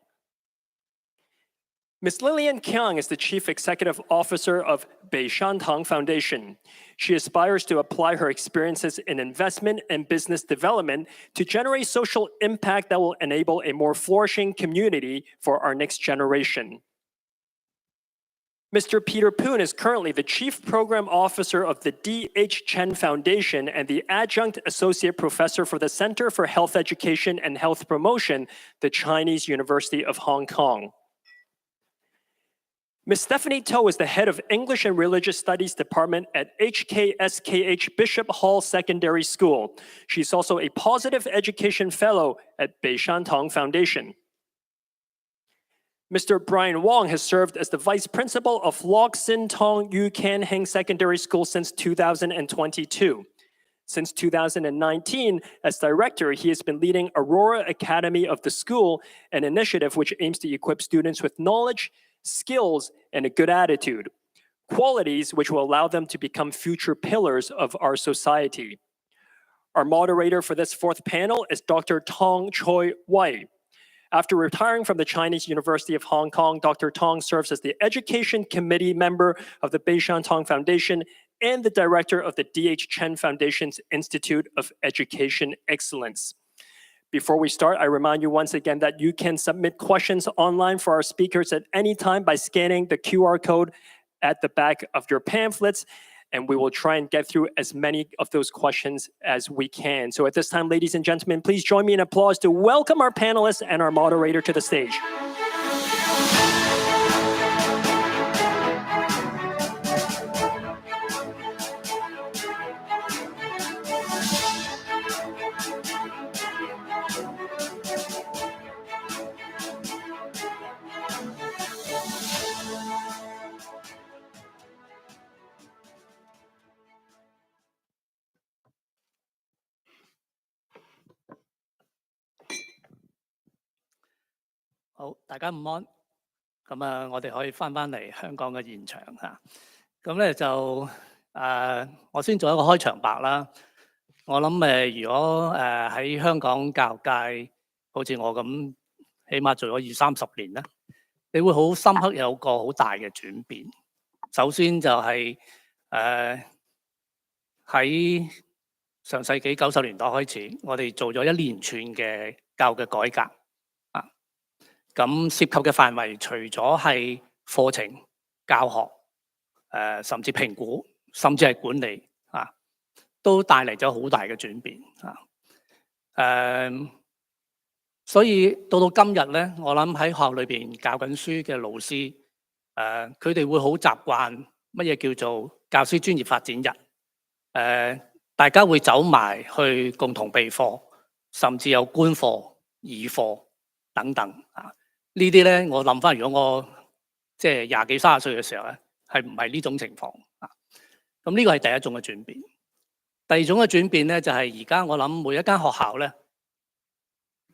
Ms. Lillian Kiang is the Chief Executive Officer of Beishantang Foundation. She aspires to apply her experiences in investment and business development to generate social impact that will enable a more flourishing community for our next generation. Mr. Peter Poon is currently the Chief Program Officer of the D.H. Chen Foundation and the Adjunct Associate Professor for the Center for Health Education and Health Promotion, the Chinese University of Hong Kong. Ms. Stephanie To is the head of English and Religious Studies Department at HKSKH Bishop Hall Secondary School. She's also a Positive Education Fellow at Beishantang Foundation. Mr. Brian Wong has served as the Vice Principal of Lok Sin Tong Yu Kan Heng Secondary School since 2022. Since 2019, as director, he has been leading Aurora Academy of the school, an initiative which aims to equip students with knowledge, skills, and a good attitude, qualities which will allow them to become future pillars of our society. Our moderator for this fourth panel is Dr. Tong Choi Wai. After retiring from the Chinese University of Hong Kong, Dr. Tong serves as the Education Committee member of the Beishantang Foundation and the director of the D.H. Chen Foundation's Institute of Education Excellence. Before we start, I remind you once again that you can submit questions online for our speakers at any time by scanning the QR code at the back of your pamphlets, and we will try and get through as many of those questions as we can. So at this time, ladies and gentlemen, please join me in applause to welcome our panelists and our moderator to the stage.好，大家午安。咁我哋可以翻嚟香港嘅現場嚇。咁咧就我先做一個開場白啦。我諗如果喺香港教育界，好似我咁，起碼做咗20-30年咧，你會好深刻有個好大嘅轉變。首先就係喺上世紀90年代開始，我哋做咗一連串嘅教育嘅改革。咁涉及嘅範圍除咗係課程、教學，甚至評估，甚至係管理都帶嚟咗好大嘅轉變所以到今日咧，我諗喺學校裏邊教緊書嘅老師，佢哋會好習慣乜嘢叫做教師專業發展日。大家會走埋去共同備課，甚至有官課、議課等等啊。呢啲咧，我諗翻，如果我即係20幾30歲嘅時候咧，係唔係呢種情況啊？咁呢個係第一種嘅轉變。第二種嘅轉變咧，就係而家我諗每一間學校咧，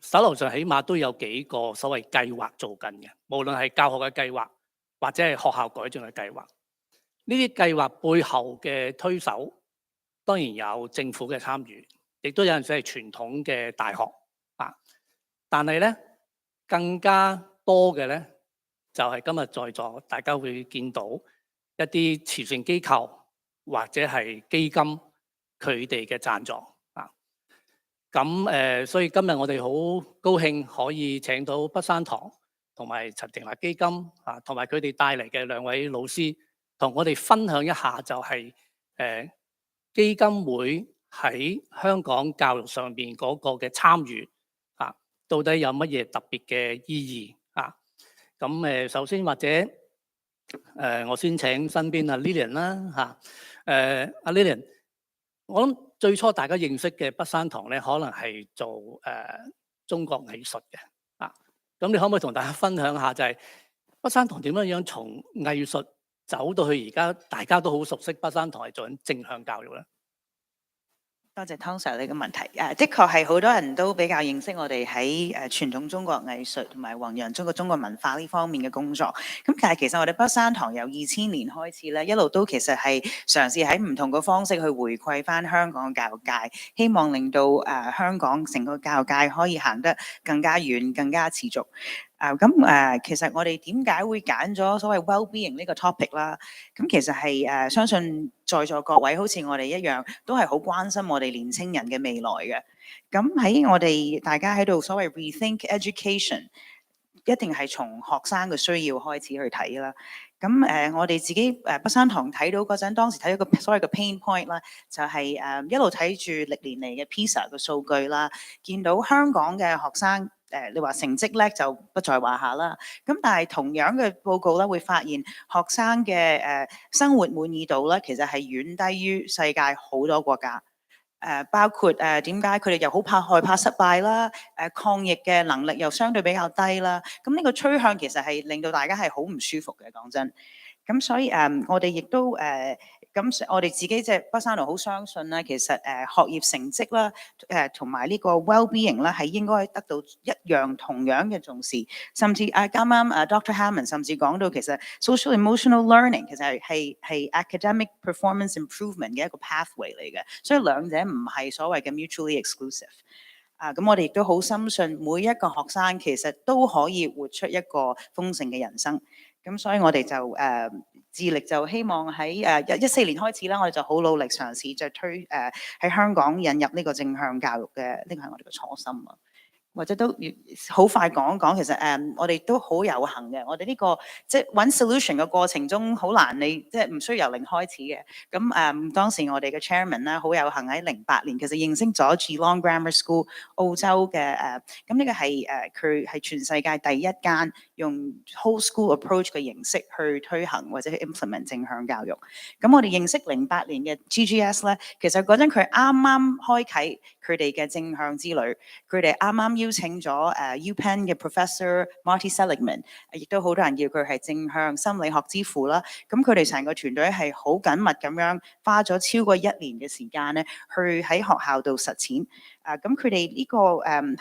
手頭上起碼都有幾個所謂計劃做緊嘅，無論係教學嘅計劃或者係學校改進嘅計劃。呢啲計劃背後嘅推手，當然有政府嘅參與，亦都有陣時係傳統嘅大學啊。但係咧，更加多嘅咧，就係今日在座大家會見到一啲慈善機構或者係基金佢哋嘅贊助啊。咁所以今日我哋好高興可以請到北山堂同埋陳定華基金啊，同埋佢哋帶嚟嘅2位老師，同我哋分享一下就係基金會喺香港教育上邊嗰個嘅參與啊，到底有乜嘢特別嘅意義啊？咁首先或者我先請身邊阿 Lilian 啦嚇，阿 Lilian， 我諗最初大家認識嘅北山堂咧，可能係做中國藝術嘅啊。咁你可唔可以同大家分享下，就係北山堂點樣從藝術走到去而家大家都好熟悉北山堂係做緊正向教育咧？多謝湯 Sir 你嘅問題。的確係好多人都比較認識我哋喺傳統中國藝術同埋弘揚中國文化呢方面嘅工作。咁但係其實我哋北山堂由2000年開始咧，一路都其實係嘗試喺唔同嘅方式去回饋翻香港嘅教育界，希望令到香港成個教育界可以行得更加遠、更加持續。其實我哋點解會揀咗所謂 well-being 呢個 topic 啦？咁其實係相信在座各位好似我哋一樣，都係好關心我哋年青人嘅未來嘅。咁喺我哋大家喺度所謂 rethink education， 一定係從學生嘅需要開始去睇啦。咁我哋自己北山堂睇到嗰陣，當時睇到個所謂嘅 pain point 啦，就係一路睇住歷年嚟嘅 PISA 嘅數據啦，見到香港嘅學生你話成績叻就不在話下啦。咁但係同樣嘅報告咧，會發現學生嘅生活滿意度咧，其實係遠低於世界好多國家。包括點解佢哋又好害怕失敗啦，抗疫嘅能力又相對比較低啦。咁呢個趨向其實係令到大家係好唔舒服嘅，講真。咁所以我哋亦都咁我哋自己即係北山堂好相信咧，其實學業成績啦，同埋呢個 well-being 咧係應該得到同樣嘅重視，甚至啱啱Dr. Hammond 甚至講到其實 social emotional learning 其實係 academic performance improvement 嘅一個 pathway 嚟嘅，所以兩者唔係所謂嘅 mutually exclusive。咁我哋亦都好深信每一個學生其實都可以活出一個豐盛嘅人生。咁所以我哋就致力就希望喺14年開始啦，我哋就好努力嘗試就推喺香港引入呢個正向教育嘅，呢個係我哋嘅初心啊。或者都好快講一講，其實我哋都好有幸嘅。我哋呢個即係揾 solution 嘅過程中好難，你即係唔需要由零開始嘅。咁當時我哋嘅 chairman 咧好有幸喺08年其實認識咗 Geelong Grammar School 澳洲嘅咁呢個係佢係全世界第一間用 whole school approach 嘅形式去推行或者去 implement 正向教育。咁我哋認識08年嘅 GGS 咧，其實嗰陣佢啱啱開啓佢哋嘅正向之旅，佢哋啱啱邀請咗UPenn 嘅 Professor Marty Seligman， 亦都好多人叫佢係正向心理學之父啦。咁佢哋成個團隊係好緊密咁樣花咗超過1年嘅時間咧，去喺學校度實踐。咁佢哋呢個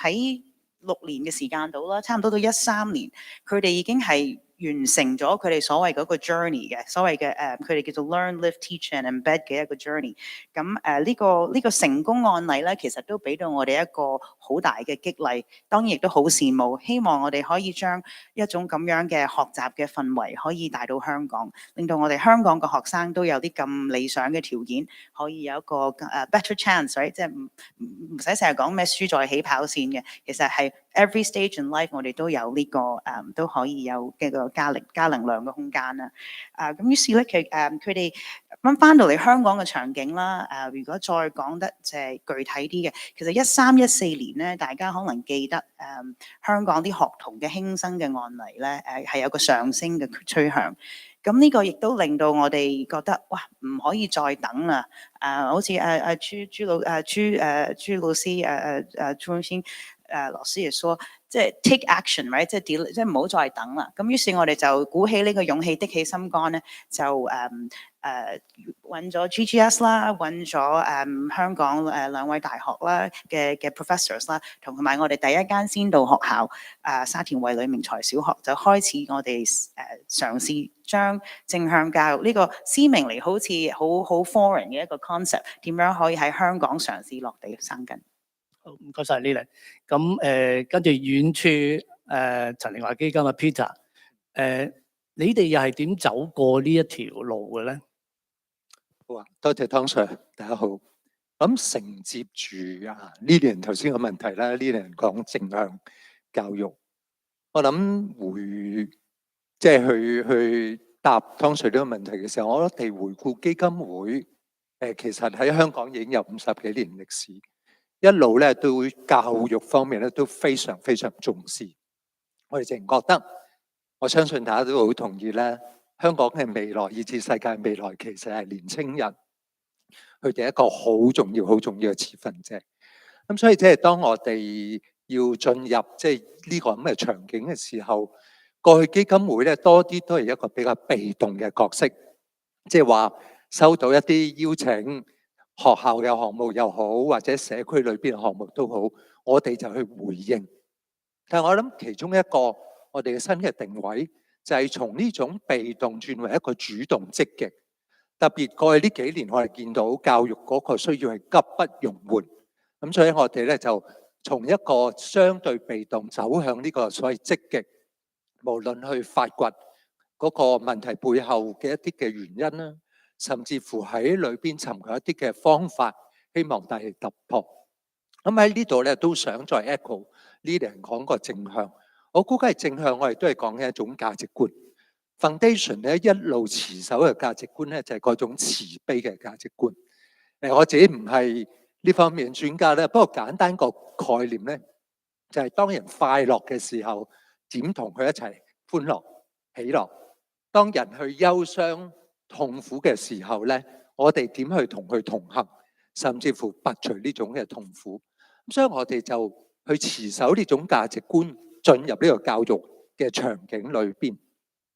喺6年嘅時間到啦，差唔多到13年，佢哋已經係完成咗佢哋所謂嗰個 journey 嘅，所謂嘅佢哋叫做 learn, live, teach and embed 嘅一個 journey。咁呢個成功案例咧，其實都俾到我哋一個好好大嘅激勵，當然亦都好羨慕。希望我哋可以將一種咁樣嘅學習嘅氛圍可以帶到香港，令到我哋香港嘅學生都有啲咁理想嘅條件，可以有一個better chance，right？ 即係唔使成日講咩輸在起跑線嘅，其實係 every stage in life 我哋都有呢個都可以有嘅個加能量嘅空間啦。咁於是咧佢哋翻到嚟香港嘅場景啦，如果再講得就係具體啲嘅，其實13、14年咧，大家可能記得香港啲學童嘅輕生嘅案例咧，係有個上升嘅趨向。咁呢個亦都令到我哋覺得哇，唔可以再等啦！好似朱老師朱老師也說，即係 take action，right？ 即係唔好再等啦。咁於是我哋就鼓起呢個勇氣，的起心肝咧，就揾咗 GGS 啦，揾咗香港2位大學啦嘅 professors 啦，同埋我哋第一間先導學校沙田惠里明才小學，就開始我哋嘗試將正向教育呢個鮮明嚟好似好 foreign 嘅一個 concept， 點樣可以喺香港嘗試落地生根。好，唔該晒 Lily。咁跟住遠處陳凌華基金嘅 Peter， 你哋又係點走過呢一條路嘅咧？好啊，多謝湯 Sir， 大家好。咁承接住Lily頭先個問題啦，Lily講正向教育，我諗即係去答湯 Sir 呢個問題嘅時候，我哋回顧基金會其實喺香港已經有50幾年歷史。一路咧對教育方面咧都非常非常重視，我哋淨覺得，我相信大家都好同意咧，香港嘅未來以至世界未來其實係年青人，佢哋一個好重要嘅持份者。咁所以即係當我哋要進入即係呢個咁嘅場景嘅時候，過去基金會咧多啲都係一個比較被動嘅角色，即係話收到一啲邀請。學校嘅項目又好，或者社區裏邊嘅項目都好，我哋就去回應。但係我諗其中一個我哋嘅新嘅定位，就係從呢種被動轉為一個主動積極。特別過去呢幾年，我哋見到教育嗰個需要係急不容緩。咁所以我哋咧就從一個相對被動走向呢個所謂積極，無論去發掘嗰個問題背後嘅一啲嘅原因啦。甚至乎喺裏邊尋求一啲嘅方法，希望帶嚟突破。咁喺呢度咧，都想再 echo 呢啲人講個正向。我估計正向，我哋都係講緊一種價值觀。Foundation 咧一路持守嘅價值觀咧，就係嗰種慈悲嘅價值觀。我自己唔係呢方面專家咧，不過簡單個概念咧，就係當人快樂嘅時候，點同佢一齊歡樂喜樂；當人去憂傷痛苦嘅時候咧，我哋點去同佢同行，甚至乎拔除呢種嘅痛苦。所以我哋就去持守呢種價值觀，進入呢個教育嘅場景裏邊。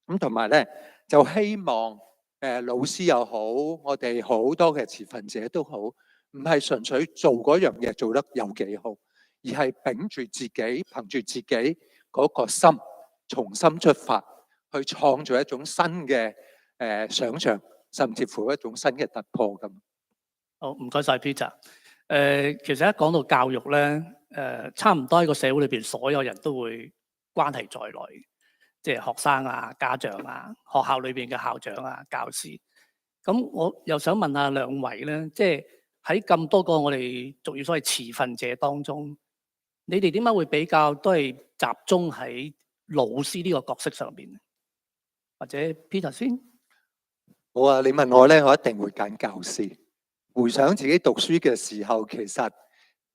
咁同埋咧，就希望老師又好，我哋好多嘅持份者都好，唔係純粹做嗰樣嘢做得有幾好，而係秉住自己，憑住自己嗰個心，從心出發，去創造一種新嘅想像，甚至乎一種新嘅突破咁。好，唔該晒 Peter。其實一講到教育咧，差唔多喺個社會裏邊，所有人都會關係在內，即係學生啊、家長啊、學校裏邊嘅校長啊、教師。咁我又想問下兩位咧，即係喺咁多個我哋俗語所謂持份者當中，你哋點解會比較都係集中喺老師呢個角色上邊？或者 Peter 先？好啊，你問我咧，我一定會揀教師。回想自己讀書嘅時候，其實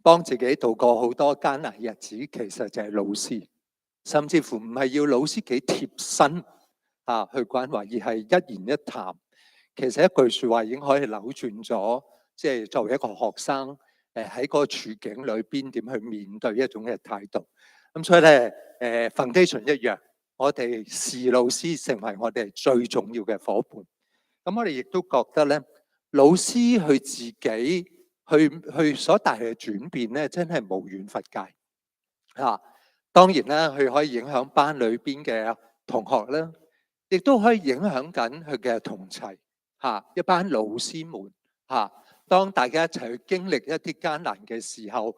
幫自己度過好多艱難日子，其實就係老師。甚至乎唔係要老師幾貼身去關懷，而係一言一談。其實一句説話已經可以扭轉咗，即係作為一個學生喺嗰個處境裏邊點去面對一種嘅態度。咁所以咧，foundation 一樣，我哋視老師成為我哋最重要嘅夥伴。咁我哋亦都覺得咧，老師佢自己去所帶嚟嘅轉變咧，真係無遠弗屆嚇。當然啦，佢可以影響班裏邊嘅同學啦，亦都可以影響緊佢嘅同儕嚇一班老師們嚇。當大家一齊去經歷一啲艱難嘅時候，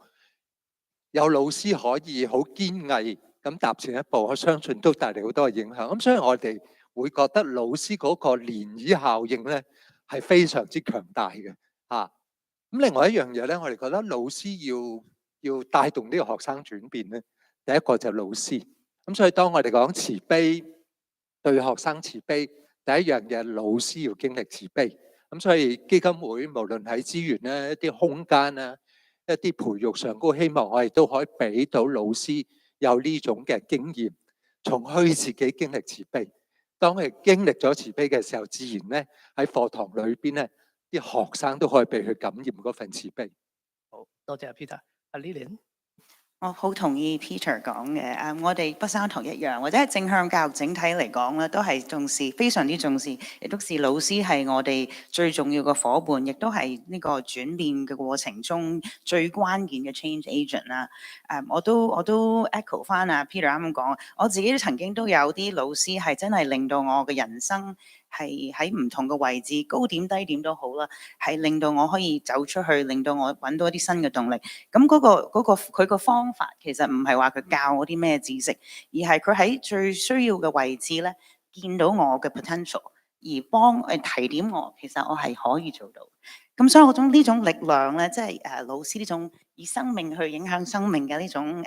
有老師可以好堅毅咁踏前一步，我相信都帶嚟好多嘅影響。咁所以我哋會覺得老師嗰個漣漪效應咧係非常之強大嘅嚇。咁另外一樣嘢咧，我哋覺得老師要帶動呢個學生轉變咧，第一個就係老師。咁所以當我哋講慈悲，對學生慈悲，第一樣嘢老師要經歷慈悲。咁所以基金會無論喺資源咧、一啲空間啦、一啲培育上高，希望我哋都可以俾到老師有呢種嘅經驗，從佢自己經歷慈悲。當佢經歷咗慈悲嘅時候，自然咧喺課堂裏邊咧，啲學生都可以被佢感染嗰份慈悲。好多謝 Peter。阿 Lilian。我好同意 Peter 講嘅，我哋北山堂一樣，或者係正向教育整體嚟講咧，都係重視，非常之重視，亦都是老師係我哋最重要嘅伙伴，亦都係呢個轉變嘅過程中最關鍵嘅 change agent 啦。我都 echo 翻啊 Peter 啱啱講，我自己曾經都有啲老師係真係令到我嘅人生係喺唔同嘅位置，高點低點都好啦，係令到我可以走出去，令到我揾到一啲新嘅動力。咁佢個方法其實唔係話佢教我啲咩知識，而係佢喺最需要嘅位置咧，見到我嘅 potential， 而提點我，其實我係可以做到。咁所以我呢種力量咧，即係老師呢種以生命去影響生命嘅呢種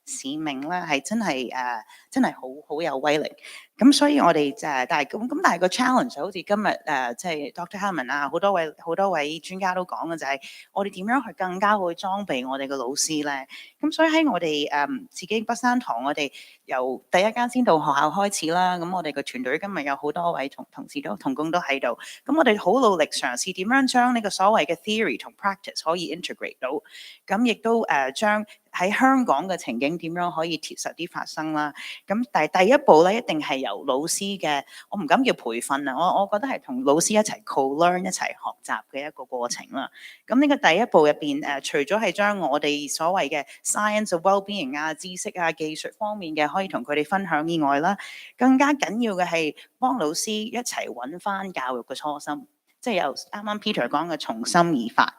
使命咧，係真係好有威力。咁所以我哋但係個 challenge 好似今日即係 Dr. Hammond 啊，好多位專家都講嘅就係我哋點樣去更加去裝備我哋嘅老師咧。咁所以喺我哋自己北山堂，我哋由第一間先導學校開始啦。咁我哋嘅團隊今日有好多位同事同工都喺度。咁我哋好努力嘗試點樣將呢個所謂嘅 theory 同 practice 可以 integrate 到。咁亦都將喺香港嘅情景點樣可以貼實啲發生啦。咁但係第一步咧，一定係由老師嘅，我唔敢叫培訓啊，我覺得係同老師一齊 co-learn 一齊學習嘅一個過程啦。咁呢個第一步入邊除咗係將我哋所謂嘅 science of well-being 啊、知識啊、技術方面嘅可以同佢哋分享以外啦，更加緊要嘅係幫老師一齊揾翻教育嘅初心。即係由啱啱 Peter 講嘅從心而發，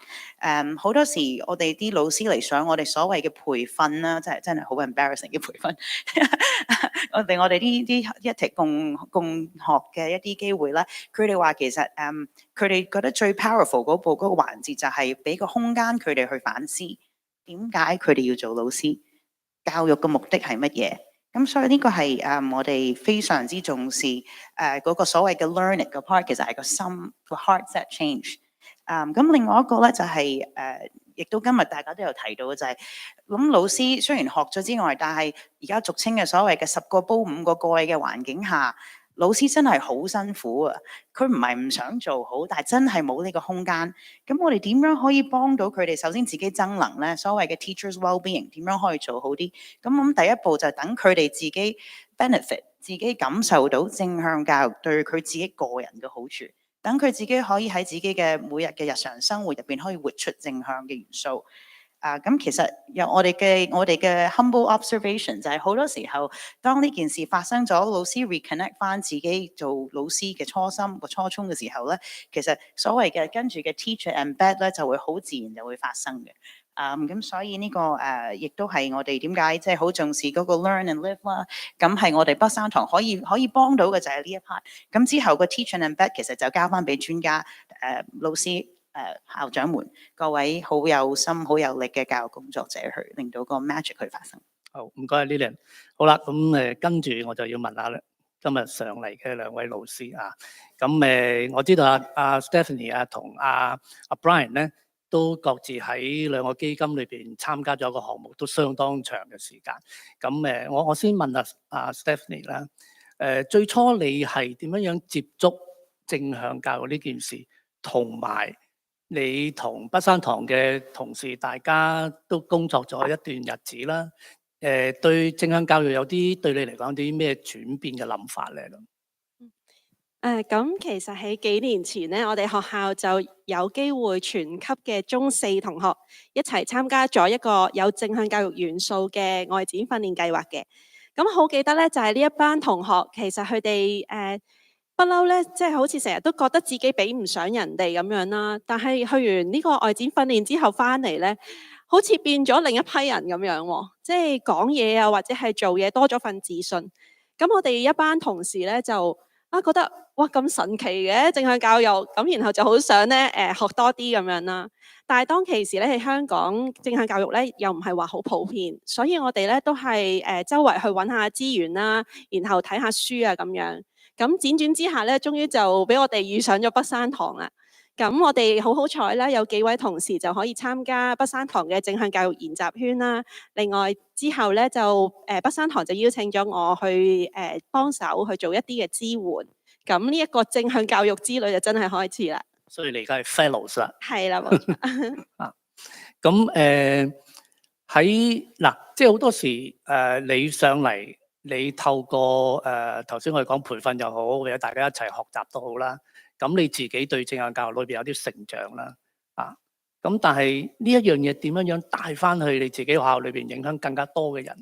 好多時我哋啲老師嚟上我哋所謂嘅培訓啦，真係好 embarrassing 嘅培訓。我哋呢啲一齊共學嘅一啲機會啦，佢哋話其實佢哋覺得最 powerful 嗰個環節就係俾個空間佢哋去反思，點解佢哋要做老師？教育嘅目的係乜嘢？咁所以呢個係我哋非常之重視嗰個所謂嘅 learning 嘅 part， 其實係個心個 heart set change。咁另外一個咧就係亦都今日大家都有提到嘅就係，咁老師雖然學咗之外，但係而家俗稱嘅所謂嘅10個煲5個蓋嘅環境下，老師真係好辛苦啊！佢唔係唔想做好，但係真係冇呢個空間。咁我哋點樣可以幫到佢哋？首先自己增能咧，所謂嘅 teachers well-being 點樣可以做好啲？咁第一步就等佢哋自己 benefit， 自己感受到正向教育對佢自己個人嘅好處，等佢自己可以喺自己嘅每日嘅日常生活入邊可以活出正向嘅元素。咁其實有我哋嘅 humble observation 就係好多時候，當呢件事發生咗，老師 reconnect 翻自己做老師嘅初心個初衷嘅時候咧，其實所謂嘅跟住嘅 teacher embed 咧就會好自然就會發生嘅。咁所以呢個亦都係我哋點解即係好重視嗰個 learn and live 啦。咁係我哋北山堂可以幫到嘅就係呢一 part。咁之後個 teacher embed 其實就交翻俾專家老師。校長們，各位好有心、好有力嘅教育工作者去令到個 magic 去發生。好，唔該 Lilian。好啦，咁跟住我就要問下今日上嚟嘅兩位老師啊。咁我知道阿 Stephanie 同阿 Brian 咧，都各自喺兩個基金裏邊參加咗個項目，都相當長嘅時間。咁我先問阿 Stephanie 啦。最初你係點樣接觸正向教育呢件事，同埋你同北山堂嘅同事，大家都工作咗一段日子啦。對正向教育對你嚟講有啲咩轉變嘅諗法咧？咁其實喺幾年前咧，我哋學校就有機會全級嘅中4同學一齊參加咗一個有正向教育元素嘅外展訓練計劃嘅。咁好記得咧，就係呢一班同學，其實佢哋不嬲咧，即係好似成日都覺得自己比唔上人哋咁樣啦。但係去完呢個外展訓練之後翻嚟咧，好似變咗另一批人咁樣喎，即係講嘢啊，或者係做嘢多咗份自信。咁我哋一班同事咧就覺得哇咁神奇嘅正向教育，咁然後就好想咧學多啲咁樣啦。但係當其時咧喺香港正向教育咧又唔係話好普遍，所以我哋咧都係周圍去揾下資源啦，然後睇下書啊咁樣。咁輾轉之下咧，終於就俾我哋遇上咗北山堂啦。咁我哋好彩啦，有幾位同事就可以參加北山堂嘅正向教育研習圈啦。另外之後咧就北山堂就邀請咗我去幫手去做一啲嘅支援。咁呢一個正向教育之旅就真係開始啦。所以你而家係 fellows 啦。係啦，冇錯。咁喺嗱，即係好多時你上嚟，你透過頭先我哋講培訓又好，或者大家一齊學習都好啦。咁你自己對正向教育裏邊有啲成長啦，咁但係呢一樣嘢點樣樣帶翻去你自己學校裏邊，影響更加多嘅人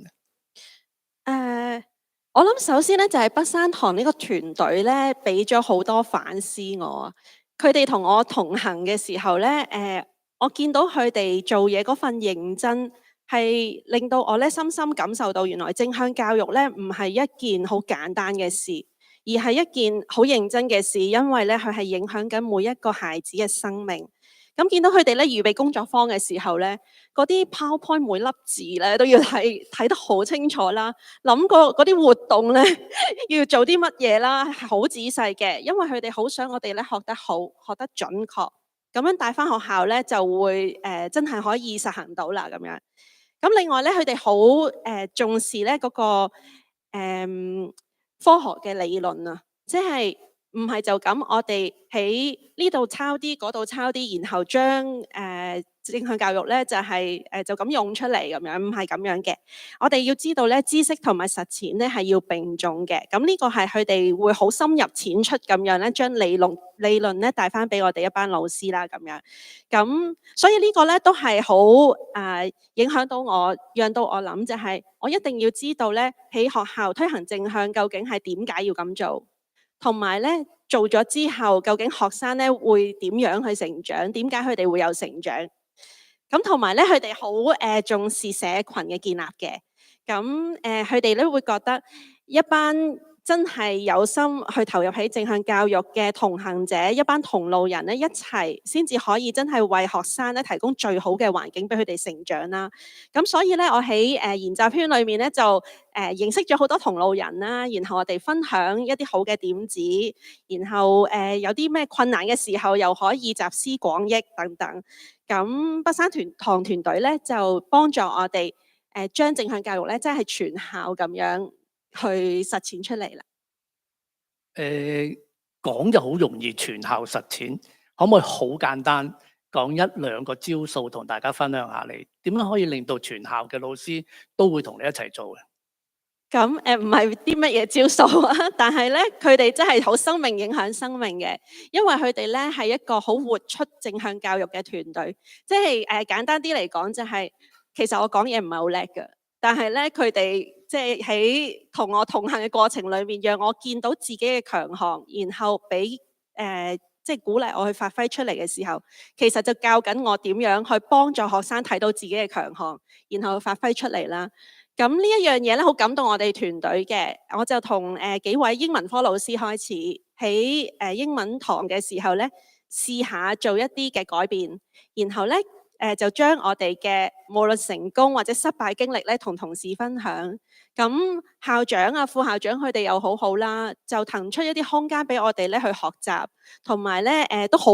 咧？我諗首先咧就係北山堂呢個團隊咧，俾咗好多反思我。佢哋同我同行嘅時候咧，我見到佢哋做嘢嗰份認真，係令到我咧深深感受到，原來正向教育咧唔係一件好簡單嘅事。而係一件好認真嘅事，因為咧佢係影響緊每一個孩子嘅生命。咁見到佢哋咧預備工作坊嘅時候咧，嗰啲 PowerPoint 每粒字咧都要睇得好清楚啦，諗過嗰啲活動咧要做啲乜嘢啦，係好仔細嘅，因為佢哋好想我哋咧學得好，學得準確，咁樣帶翻學校咧就會真係可以實行到啦咁樣。咁另外咧，佢哋好重視咧嗰個科學嘅理論啊，即係唔係就咁，我哋喺呢度抄啲，嗰度抄啲，然後將正向教育咧就係就咁用出嚟咁樣，唔係咁樣嘅。我哋要知道咧，知識同埋實踐咧係要並重嘅。咁呢個係佢哋會好深入淺出咁樣咧，將理論咧帶翻俾我哋一班老師啦咁樣。咁所以呢個咧都係好影響到我，讓到我諗就係我一定要知道咧喺學校推行正向究竟係點解要咁做，同埋咧做咗之後究竟學生咧會點樣去成長，點解佢哋會有成長。咁同埋咧，佢哋好重視社群嘅建立嘅。咁佢哋咧會覺得一班真係有心去投入喺正向教育嘅同行者，一班同路人咧一齊先至可以真係為學生咧提供最好嘅環境俾佢哋成長啦。咁所以咧，我喺研習圈裏面咧就認識咗好多同路人啦，然後我哋分享一啲好嘅點子，然後有啲咩困難嘅時候又可以集思廣益等等。咁北山堂團隊咧就幫助我哋將正向教育咧真係全校咁樣去實踐出嚟啦。講就好容易，全校實踐，可唔可以好簡單講一兩個招數同大家分享下？你點樣可以令到全校嘅老師都會同你一齊做嘅？咁唔係啲乜嘢招數啊，但係咧佢哋真係好生命影響生命嘅，因為佢哋咧係一個好活出正向教育嘅團隊。即係簡單啲嚟講就係，其實我講嘢唔係好叻嘅，但係咧佢哋即係喺同我同行嘅過程裏面，讓我見到自己嘅強項，然後俾即係鼓勵我去發揮出嚟嘅時候，其實就教緊我點樣去幫助學生睇到自己嘅強項，然後發揮出嚟啦。咁呢一樣嘢咧，好感動我哋團隊嘅。我就同幾位英文科老師開始喺英文堂嘅時候咧，試下做一啲嘅改變，然後咧就將我哋嘅無論成功或者失敗經歷咧，同同事分享。咁校長啊、副校長佢哋又好好啦，就騰出一啲空間俾我哋咧去學習，同埋咧都好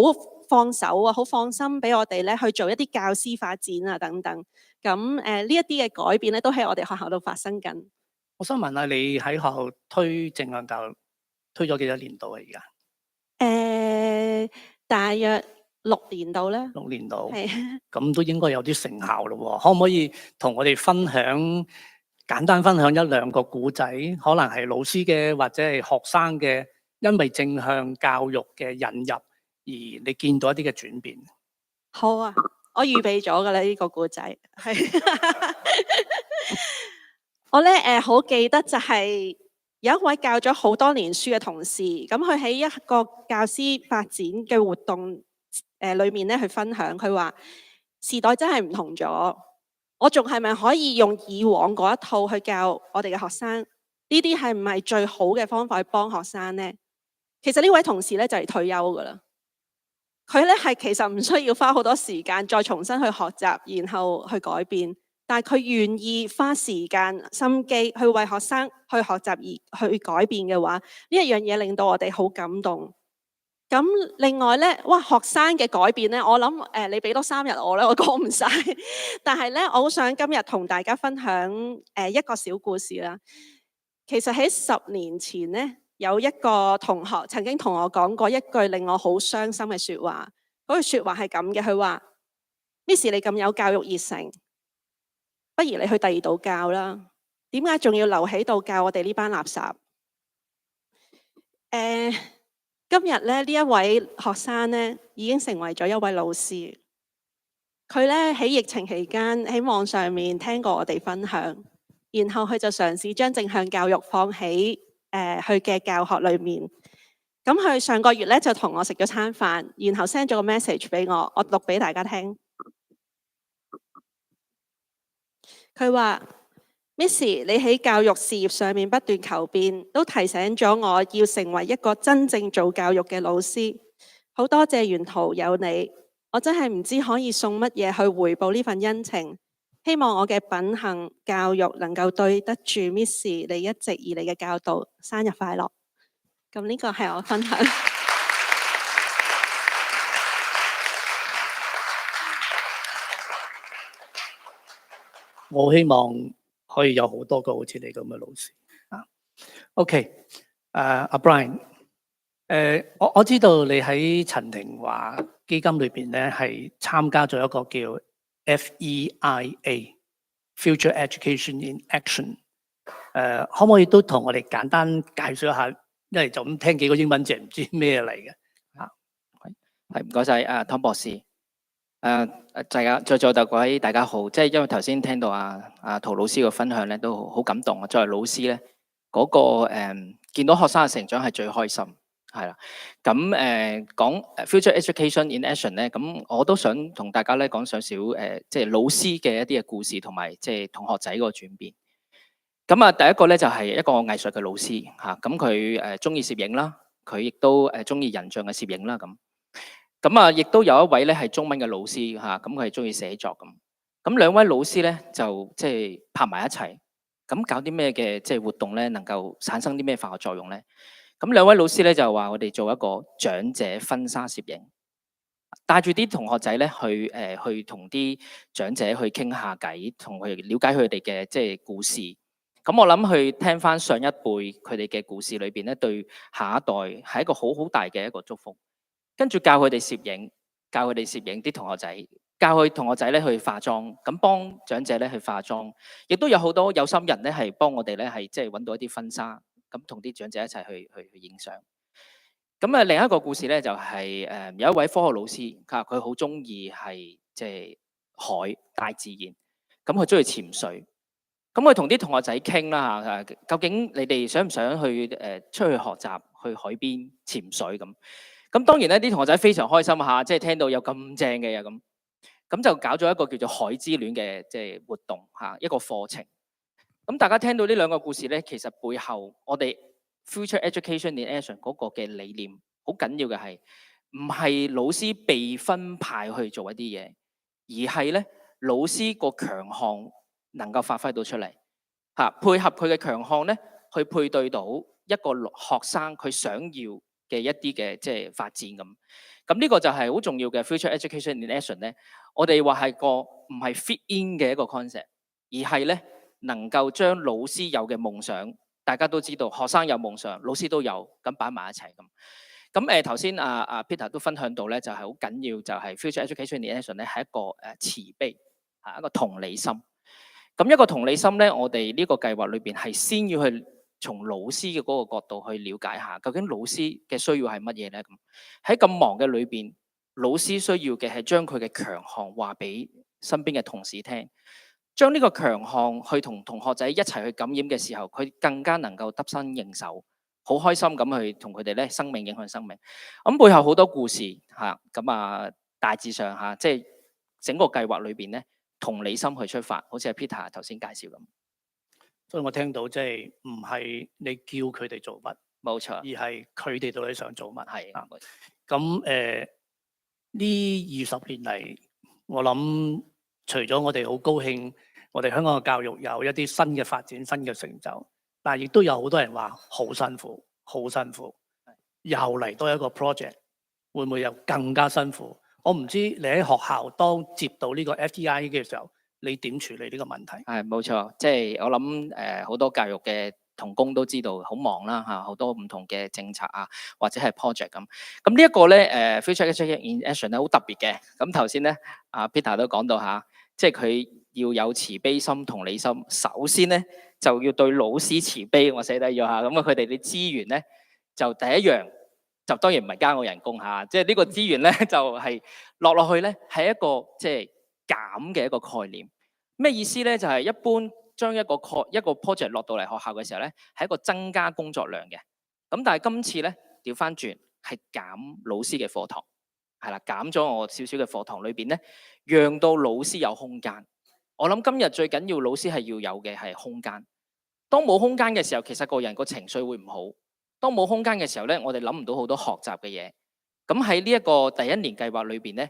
放手啊，好放心俾我哋咧去做一啲教師發展啊等等。咁呢一啲嘅改變咧，都喺我哋學校度發生緊。我想問下你喺學校推正向教育推咗幾多年度啊？而家大約6年度咧。6年度，係。咁都應該有啲成效咯喎。可唔可以同我哋簡單分享一兩個故仔？可能係老師嘅，或者係學生嘅，因為正向教育嘅引入，而你見到一啲嘅轉變。好啊。我預備咗㗎啦，呢個故仔係我咧好記得就係有一位教咗好多年書嘅同事，咁佢喺一個教師發展嘅活動裏面咧去分享，佢話時代真係唔同咗，我仲係咪可以用以往嗰一套去教我哋嘅學生？呢啲係唔係最好嘅方法去幫學生呢？其實呢位同事咧就係退休㗎啦，佢咧係其實唔需要花好多時間再重新去學習，然後去改變，但係佢願意花時間心機去為學生去學習而去改變嘅話，呢一樣嘢令到我哋好感動。咁另外咧，哇！學生嘅改變咧，我諗你俾多3日我咧，我講唔晒。但係咧，我好想今日同大家分享一個小故事啦。其實喺10年前咧，有一個同學曾經同我講過一句令我好傷心嘅説話。嗰句説話係咁嘅，佢話：Miss 你咁有教育熱誠，不如你去第二度教啦。點解仲要留喺度教我哋呢班垃圾？今日咧呢一位學生咧已經成為咗一位老師。佢咧喺疫情期間喺網上面聽過我哋分享，然後佢就嘗試將正向教育放喺佢嘅教學裏面。咁佢上個月咧就同我食咗餐飯，然後 send 咗個 message 俾我，我讀俾大家聽。佢話：Miss 你喺教育事業上面不斷求變，都提醒咗我要成為一個真正做教育嘅老師。好多謝沿途有你，我真係唔知可以送乜嘢去回報呢份恩情。希望我嘅品行教育能夠對得住 Miss 你一直以嚟嘅教導。生日快樂！咁呢個係我分享。我希望可以有好多個好似你咁嘅老師啊。OK，阿 Brian，我知道你喺陳廷華基金裏邊咧係參加咗一個叫 FEIA Future Education in Action。可唔可以都同我哋簡單介紹一下？因為就咁聽幾個英文字唔知咩嚟嘅啊。係唔該晒湯博士。大家在座各位大家好，即係因為頭先聽到陶老師嘅分享咧，都好感動啊。作為老師咧，嗰個見到學生嘅成長係最開心，係啦。咁講 Future Education in Action 咧，咁我都想同大家咧講少少即係老師嘅一啲嘅故事，同埋即係同學仔嗰個轉變。咁第一個咧就係一個藝術嘅老師嚇，咁佢中意攝影啦，佢亦都中意人像嘅攝影啦咁。咁亦都有一位咧係中文嘅老師嚇，咁佢係中意寫作咁。咁兩位老師咧就即係拍埋一齊，咁搞啲咩嘅即係活動咧，能夠產生啲咩化學作用咧？咁兩位老師咧就話我哋做一個長者婚紗攝影，帶住啲同學仔咧去同啲長者去傾下偈，同佢了解佢哋嘅即係故事。咁我諗去聽翻上一輩佢哋嘅故事裏邊咧，對下一代係一個好大嘅一個祝福。跟住教佢哋攝影，教佢哋攝影啲同學仔，教佢同學仔咧去化妝，咁幫長者咧去化妝，亦都有好多有心人咧係幫我哋咧係即係揾到一啲婚紗，咁同啲長者一齊去影相。咁另一個故事咧就係有一位科學老師，佢好中意係即係海大自然，咁佢中意潛水。咁佢同啲同學仔傾啦嚇，究竟你哋想唔想去出去學習去海邊潛水咁？咁當然咧，啲同學仔非常開心嚇，即係聽到有咁正嘅嘢咁就搞咗一個叫做海之戀嘅即係活動嚇，一個課程。咁大家聽到呢兩個故事咧，其實背後我哋 Future Education in Action 嗰個嘅理念好緊要嘅係，唔係老師被分派去做一啲嘢，而係咧老師個強項能夠發揮到出嚟嚇，配合佢嘅強項咧，去配對到一個學生佢想要嘅一啲嘅即係發展咁。咁呢個就係好重要嘅 Future Education in Action 咧。我哋話係個唔係 fit in 嘅一個 concept， 而係咧能夠將老師有嘅夢想，大家都知道學生有夢想，老師都有，咁擺埋一齊咁。咁頭先Peter 都分享到咧，就係好緊要，就係 Future Education in Action 咧係一個慈悲，係一個同理心。咁一個同理心咧，我哋呢個計劃裏邊係先要去從老師嘅嗰個角度去了解下，究竟老師嘅需要係乜嘢咧？咁喺咁忙嘅裏邊，老師需要嘅係將佢嘅強項話俾身邊嘅同事聽，將呢個強項去同同學仔一齊去感染嘅時候，佢更加能夠得心應手，好開心咁去同佢哋咧生命影響生命。咁背後好多故事嚇，咁大致上嚇，即係整個計劃裏邊咧，同理心去出發，好似阿 Peter 頭先介紹咁。所以我聽到即係唔係你叫佢哋做乜，冇錯，而係佢哋到底想做乜。係啊，咁呢20年嚟，我諗除咗我哋好高興，我哋香港嘅教育有一啲新嘅發展、新嘅成就，但係亦都有好多人話好辛苦，好辛苦。又嚟多一個 project， 會唔會有更加辛苦？我唔知你喺學校當接到呢個 FTI 嘅時候，你點處理呢個問題？係冇錯，即係我諗好多教育嘅同工都知道好忙啦嚇，好多唔同嘅政策啊，或者係 project 咁。咁呢一個咧Future Education in Action 咧好特別嘅。咁頭先咧阿 Peter 都講到嚇，即係佢要有慈悲心、同理心。首先咧就要對老師慈悲，我寫低咗嚇。咁佢哋啲資源咧就第一樣就當然唔係加我人工嚇，即係呢個資源咧就係落去咧係一個即係減嘅一個概念。咩意思咧？就係一般將一個 project 落到嚟學校嘅時候咧，係一個增加工作量嘅。咁但係今次咧調翻轉係減老師嘅課堂，係啦，減咗我少少嘅課堂裏邊咧，讓到老師有空間。我諗今日最緊要老師係要有嘅係空間。當冇空間嘅時候，其實個人個情緒會唔好。當冇空間嘅時候咧，我哋諗唔到好多學習嘅嘢。咁喺呢一個第一年計劃裏邊咧，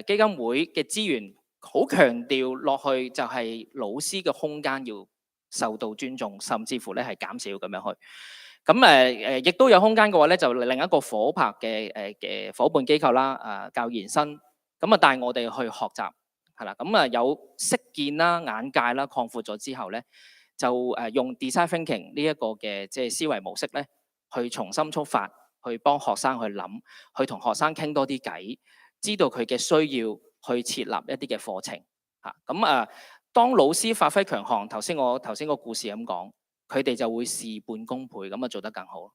基金會嘅資源好強調落去就係老師嘅空間要受到尊重，甚至乎咧係減少咁樣去。咁亦都有空間嘅話咧，就另一個夥拍嘅夥伴機構啦，教研新咁帶我哋去學習係啦。咁有識見啦、眼界啦擴闊咗之後咧，就用 design thinking 呢一個嘅即係思維模式咧，去重新出發，去幫學生去諗，去同學生傾多啲偈，知道佢嘅需要。去設立一啲嘅課程嚇，咁當老師發揮強項，頭先個故事咁講，佢哋就會事半功倍，咁做得更好。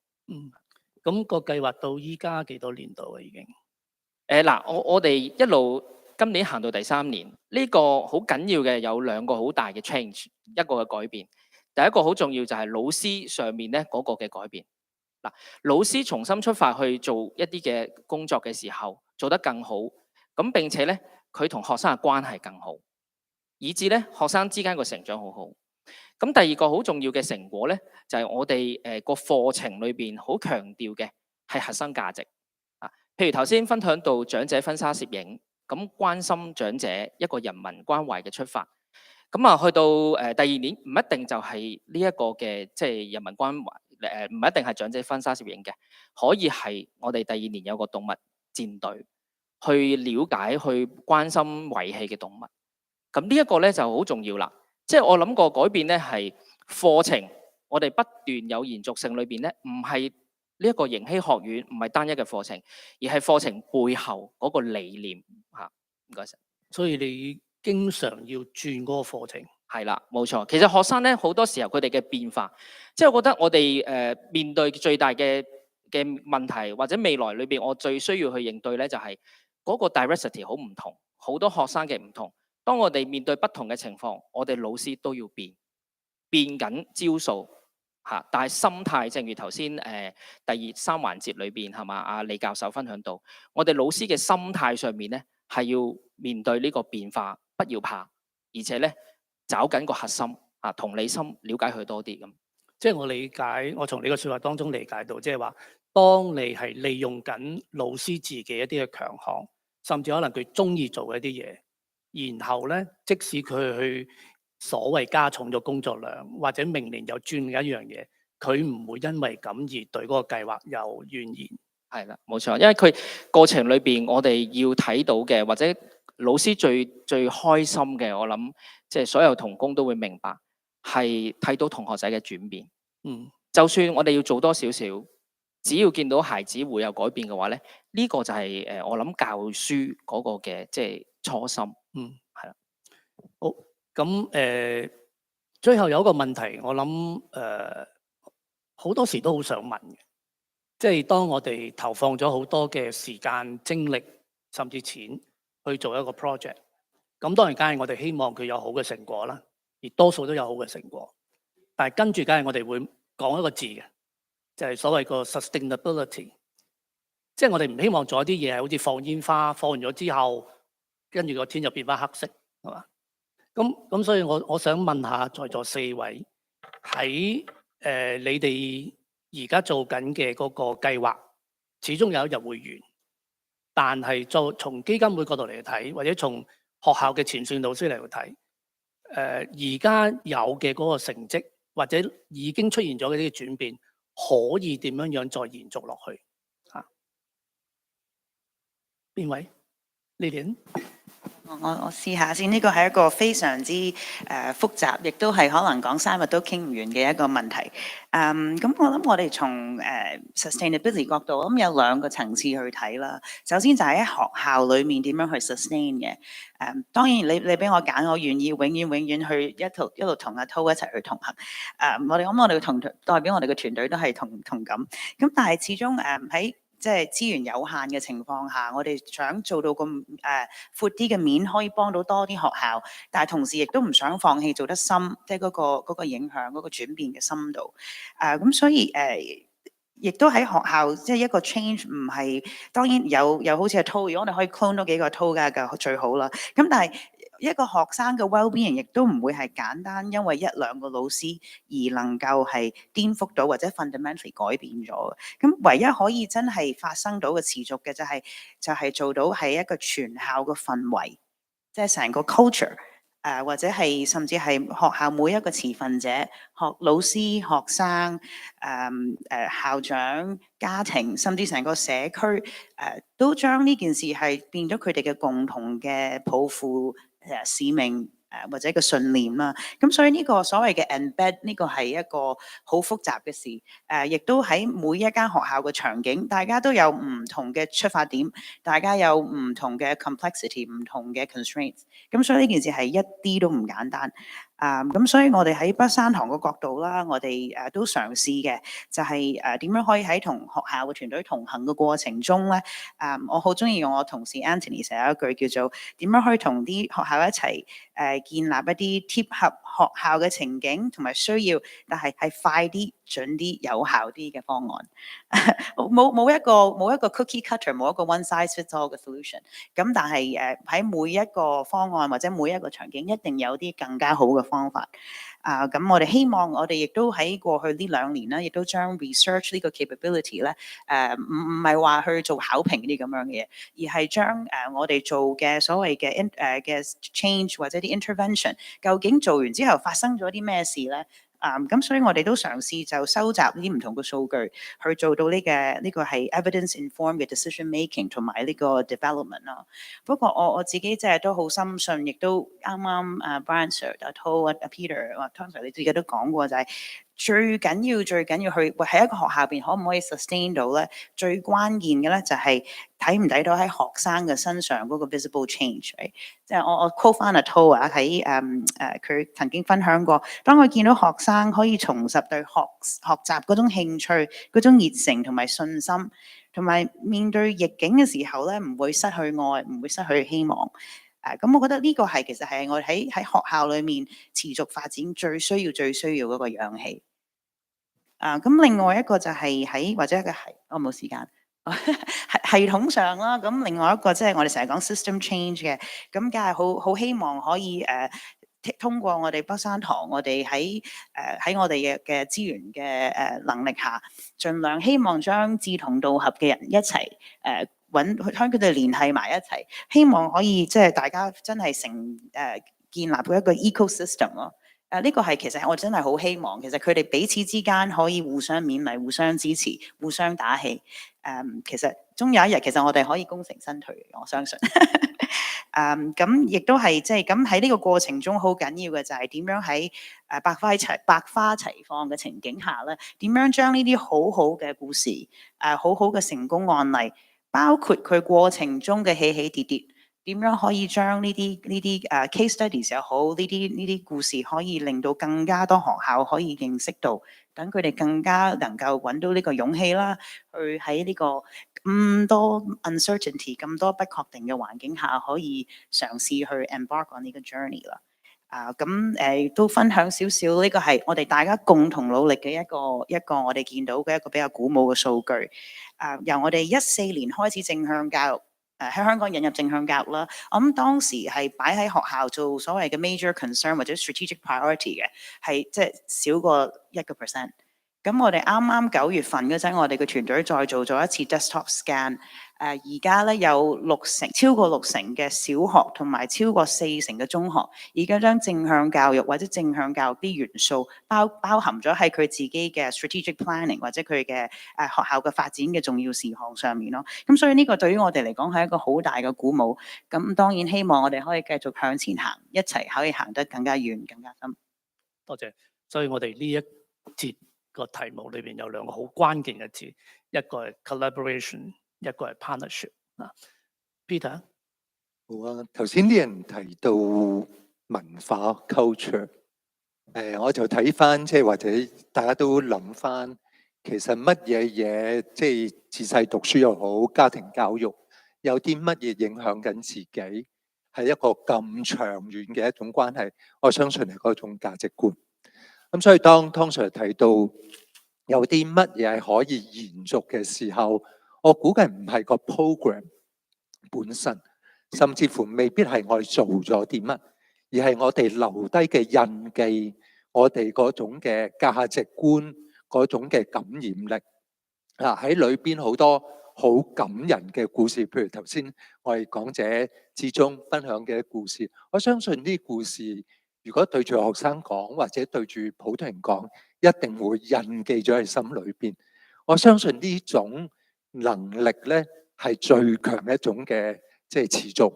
咁個計劃到依家幾多年度啊？已經我哋一路今年行到第3年，呢個好緊要嘅有2個好大嘅 change， 一個嘅改變。第一個好重要就係老師上面咧嗰個嘅改變。老師重新出發去做一啲嘅工作嘅時候，做得更好，咁並且咧。佢同學生嘅關係更好，以至咧學生之間個成長好好。咁第二個好重要嘅成果咧，就係我哋個課程裏邊好強調嘅係核心價值啊。譬如頭先分享到長者婚紗攝影，咁關心長者一個人民關懷嘅出發。咁去到第2年唔一定就係呢一個嘅即係人民關懷，唔一定係長者婚紗攝影嘅，可以係我哋第2年有個動物戰隊。去了解、去關心遺棄嘅動物，咁呢一個咧就好重要啦。即係我諗個改變咧係課程，我哋不斷有延續性裏邊咧，唔係呢一個盈禧學院，唔係單一嘅課程，而係課程背後嗰個理念嚇。唔該晒。所以你經常要轉嗰個課程。係啦，冇錯。其實學生咧好多時候佢哋嘅變化，即係我覺得我哋面對最大嘅問題，或者未來裏邊我最需要去應對咧就係。嗰個 diversity 好唔同，好多學生嘅唔同。當我哋面對不同嘅情況，我哋老師都要變緊招數嚇。但係心態，正如頭先第3環節裏邊係嘛，阿李教授分享到，我哋老師嘅心態上面咧係要面對呢個變化，不要怕，而且咧找緊個核心啊，同理心，了解佢多啲咁。即係我理解，我從你個説話當中理解到，即係話，當你係利用緊老師自己一啲嘅強項。甚至可能佢中意做一啲嘢，然後咧，即使佢去所謂加重咗工作量，或者明年又轉一樣嘢，佢唔會因為咁而對嗰個計劃有怨言。係啦，冇錯，因為佢過程裏邊，我哋要睇到嘅，或者老師最開心嘅，我諗即係所有同工都會明白，係睇到同學仔嘅轉變。就算我哋要做多少少。只要見到孩子會有改變嘅話咧，呢個就係我諗教書嗰個嘅即係初心。係啦。好，咁最後有一個問題，我諗好多時都好想問嘅，即係當我哋投放咗好多嘅時間、精力甚至錢去做一個 project，咁當然梗係我哋希望佢有好嘅成果啦，而多數都有好嘅成果，但係跟住梗係我哋會講一個字嘅。就係所謂個 sustainability， 即係我哋唔希望做一啲嘢係好似放煙花，放完咗之後跟住個天就變翻黑色，係嘛？咁所以我想問下在座4位喺你哋而家做緊嘅嗰個計劃，始終有一日會完，但係從基金會角度嚟睇，或者從學校嘅前線老師嚟睇，而家有嘅嗰個成績，或者已經出現咗嘅呢啲轉變，可以點樣再延續落去？嚇，邊位？Lilian？我試下先，呢個係一個非常之複雜，亦都係可能講3日都傾唔完嘅一個問題。咁我諗我哋從sustainability 角度，咁有2個層次去睇啦。首先就係喺學校裏面點樣去 sustain 嘅。當然你俾我揀，我願意永遠去一路同阿濤一齊去同行。我哋嘅代表我哋嘅團隊都係同感。咁但係始終喺即係資源有限嘅情況下，我哋想做到咁闊啲嘅面，可以幫到多啲學校，但係同時亦都唔想放棄做得深，即係嗰個影響、嗰個轉變嘅深度。咁所以亦都喺學校，即係一個 change 唔係當然有好似係 Toe， 如果我哋可以 clone 多幾個 Toe 嘅最好啦。咁但係一個學生嘅 well-being 亦都唔會係簡單，因為1-2個老師而能夠係顛覆到或者 fundamentally 改變咗。咁唯一可以真係發生到嘅持續嘅就係做到係一個全校嘅氛圍，即係成個 culture。或者係甚至係學校每一個持份者，老師、學生、校長、家庭，甚至成個社區，都將呢件事係變咗佢哋嘅共同嘅抱負、使命。或者個信念啦，咁所以呢個所謂嘅 embed 呢個係一個好複雜嘅事，亦都喺每一間學校嘅場景，大家都有唔同嘅出發點，大家有唔同嘅 complexity、唔同嘅 constraints，咁所以呢件事係一啲都唔簡單。咁所以我哋喺北山堂嘅角度啦，我哋都嘗試嘅就係點樣可以喺同學校嘅團隊同行嘅過程中咧，我好中意用我同事 Anthony 寫一句叫做點樣可以同啲學校一齊建立一啲貼合學校嘅情景同埋需要，但係快啲、準啲、有效啲嘅方案。冇一個 cookie cutter， 冇一個 one size fits all 嘅 solution。咁但係喺每一個方案或者每一個場景，一定有啲更加好嘅方法。咁我哋希望我哋亦都喺過去呢2年咧，亦都將 research 呢個 capability 咧，唔係話去做考評呢啲咁樣嘅嘢，而係將我哋做嘅所謂嘅 change 或者啲 intervention， 究竟做完之後發生咗啲咩事咧？咁所以我哋都嘗試就收集呢啲唔同嘅數據，去做到呢個係 evidence informed 嘅 decision making 同埋呢個 development 咯。不過我自己即係都好深信，亦都啱啱Brian Sir、阿 To、阿 Peter、阿 Tom Sir 你自己都講過，就係最緊要去喺一個學校邊可唔可以 sustain 到咧？最關鍵嘅咧就係睇唔睇到喺學生嘅身上嗰個 visible change。即係我 call 翻阿 To 喺佢曾經分享過，當佢見到學生可以重拾對學習嗰種興趣、嗰種熱誠同埋信心，同埋面對逆境嘅時候咧，唔會失去愛，唔會失去希望。咁我覺得呢個其實係我喺學校裏面持續發展最需要嗰個氧氣。咁另外一個就係或者一個我冇時間系統上啦。咁另外一個即係我哋成日講 system change 嘅，咁梗係好希望可以通過我哋北山堂，我哋喺我哋嘅資源嘅能力下，盡量希望將志同道合嘅人一齊將佢哋聯繫埋一齊，希望可以即係大家真係建立到一個 ecosystem 咯。呢個係其實我真係好希望，其實佢哋彼此之間可以互相勉勵、互相支持、互相打氣。其實終有一日，其實我哋可以功成身退，我相信。咁亦都係即係咁喺呢個過程中，好緊要嘅就係點樣喺百花齊放嘅情景下咧，點樣將呢啲好好嘅故事、好好嘅成功案例，包括佢過程中嘅起起跌跌。點樣可以將呢啲case studies 又好，呢啲故事可以令到更加多學校可以認識到，等佢哋更加能夠揾到呢個勇氣啦，去喺呢個咁多 uncertainty、咁多不確定嘅環境下，可以嘗試去 embark on 呢個 journey 啦。都分享少少，呢個係我哋大家共同努力嘅一個我哋見到嘅一個比較鼓舞嘅數據。由我哋14年開始正向教育。喺香港引入正向教育啦，我諗當時係擺喺學校做所謂嘅 major concern 或者 strategic priority 嘅，係即係少過1%。咁我哋啱啱9月份嗰陣，我哋嘅團隊再做咗一次 desktop scan。而家咧有超過六成嘅小學同埋超過4成嘅中學，而家將正向教育或者正向教育啲元素包含咗喺佢自己嘅 strategic planning 或者佢嘅學校嘅發展嘅重要事項上面咯。咁所以呢個對於我哋嚟講係一個好大嘅鼓舞。咁當然希望我哋可以繼續向前行，一齊可以行得更加遠、更加深。多謝。所以我哋呢一節個題目裏邊有2個好關鍵嘅字，一個係 collaboration， 一個係 partnership。Peter， 好啊，頭先啲人提到文化 culture，我就睇翻即係或者大家都諗翻，其實乜嘢即係自細讀書又好，家庭教育有啲乜嘢影響緊自己，係一個咁長遠嘅一種關係。我相信係嗰種價值觀。咁所以當湯 Sir 提到有啲乜嘢係可以延續嘅時候，我估計唔係個 program 本身，甚至乎未必係我哋做咗啲乜，而係我哋留低嘅印記，我哋嗰種嘅價值觀，嗰種嘅感染力。喺裏邊好多好感人嘅故事，譬如頭先我哋講者之中分享嘅故事，我相信呢啲故事如果對住學生講，或者對住普通人講，一定會印記咗喺心裏邊。我相信呢種能力咧係最強一種嘅即係持續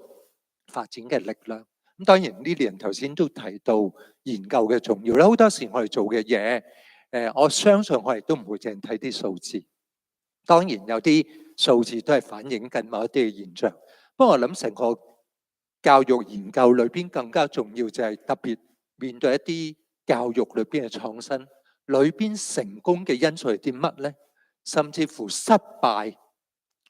發展嘅力量。咁當然呢啲人頭先都提到研究嘅重要啦。好多時我哋做嘅嘢，我相信我哋都唔會淨係睇啲數字。當然有啲數字都係反映緊某一啲嘅現象。不過我諗成個教育研究裏邊更加重要就係特別面對一啲教育裏邊嘅創新，裏邊成功嘅因素係啲乜呢？甚至乎失敗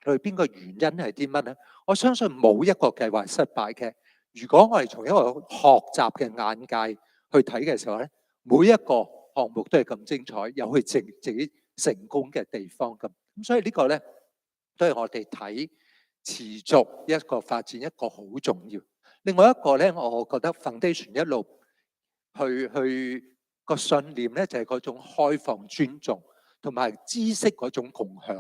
裏邊個原因係啲乜呢？我相信冇一個計劃失敗嘅。如果我哋從一個學習嘅眼界去睇嘅時候呢，每一個項目都係咁精彩，有佢自己成功嘅地方咁。咁所以呢個呢，都係我哋睇持續一個發展一個好重要。另外一個呢，我覺得 foundation 一路去個信念呢，就係嗰種開放尊重同埋知識嗰種共享。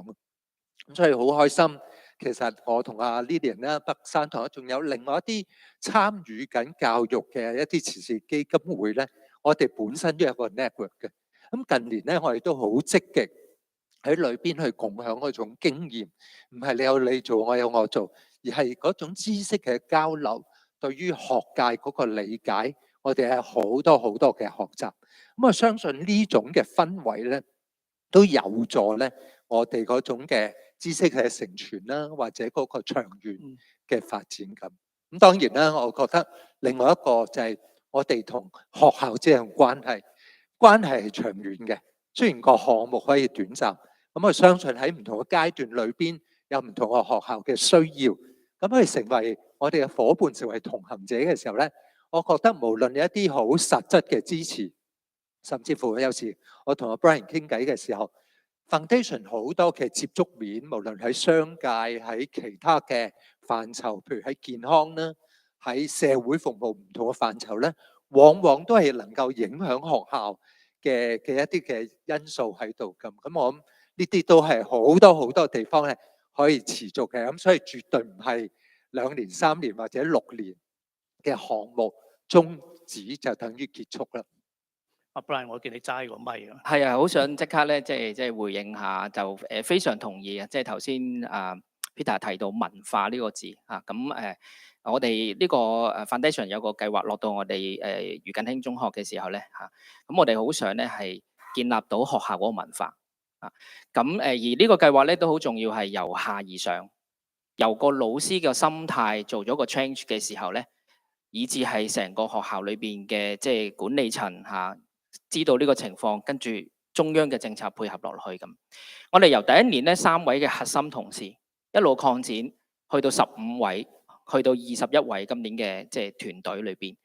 咁所以好開心，其實我同阿 Lilian 啦、北山堂仲有另外一啲參與緊教育嘅一啲慈善基金會呢，我哋本身都有個 network 嘅。咁近年呢，我哋都好積極喺裏邊去共享嗰種經驗，唔係你有你做，我有我做，而係嗰種知識嘅交流，對於學界嗰個理解，我哋係好多好多嘅學習。咁我相信呢種嘅氛圍咧，都有助咧我哋嗰種嘅知識嘅承傳啦，或者嗰個長遠嘅發展咁。咁當然啦，我覺得另外一個就係我哋同學校之間嘅關係係長遠嘅。雖然個項目可以短暫，咁我相信喺唔同嘅階段裏邊有唔同嘅學校嘅需要，咁去成為我哋嘅夥伴，成為同行者嘅時候咧，我覺得無論有一啲好實質嘅支持，甚至乎有時我同阿 Brian 傾偈嘅時候 ，Foundation 好多嘅接觸面，無論喺商界喺其他嘅範疇，譬如喺健康啦，喺社會服務唔同嘅範疇咧，往往都係能夠影響學校嘅一啲嘅因素喺度咁。咁我諗呢啲都係好多好多地方咧可以持續嘅。咁所以絕對唔係2年、3年或者6年嘅項目終止就等於結束啦。阿 Brian， 我見你揸個咪啊。係啊，好想即刻咧，即係回應下，就非常同意啊！即係頭先Peter 提到文化呢個字啊，咁我哋呢個foundation 有個計劃落到我哋余近興中學嘅時候咧嚇，咁我哋好想咧係建立到學校嗰個文化啊，咁而呢個計劃咧都好重要，係由下而上，由個老師嘅心態做咗個 change 嘅時候咧，以至係成個學校裏邊嘅即係管理層嚇。知道呢個情況，跟住中央嘅政策配合落去咁。我哋由第一年咧3位嘅核心同事一路擴展，去到15位，去到21位今年嘅即係團隊裏邊，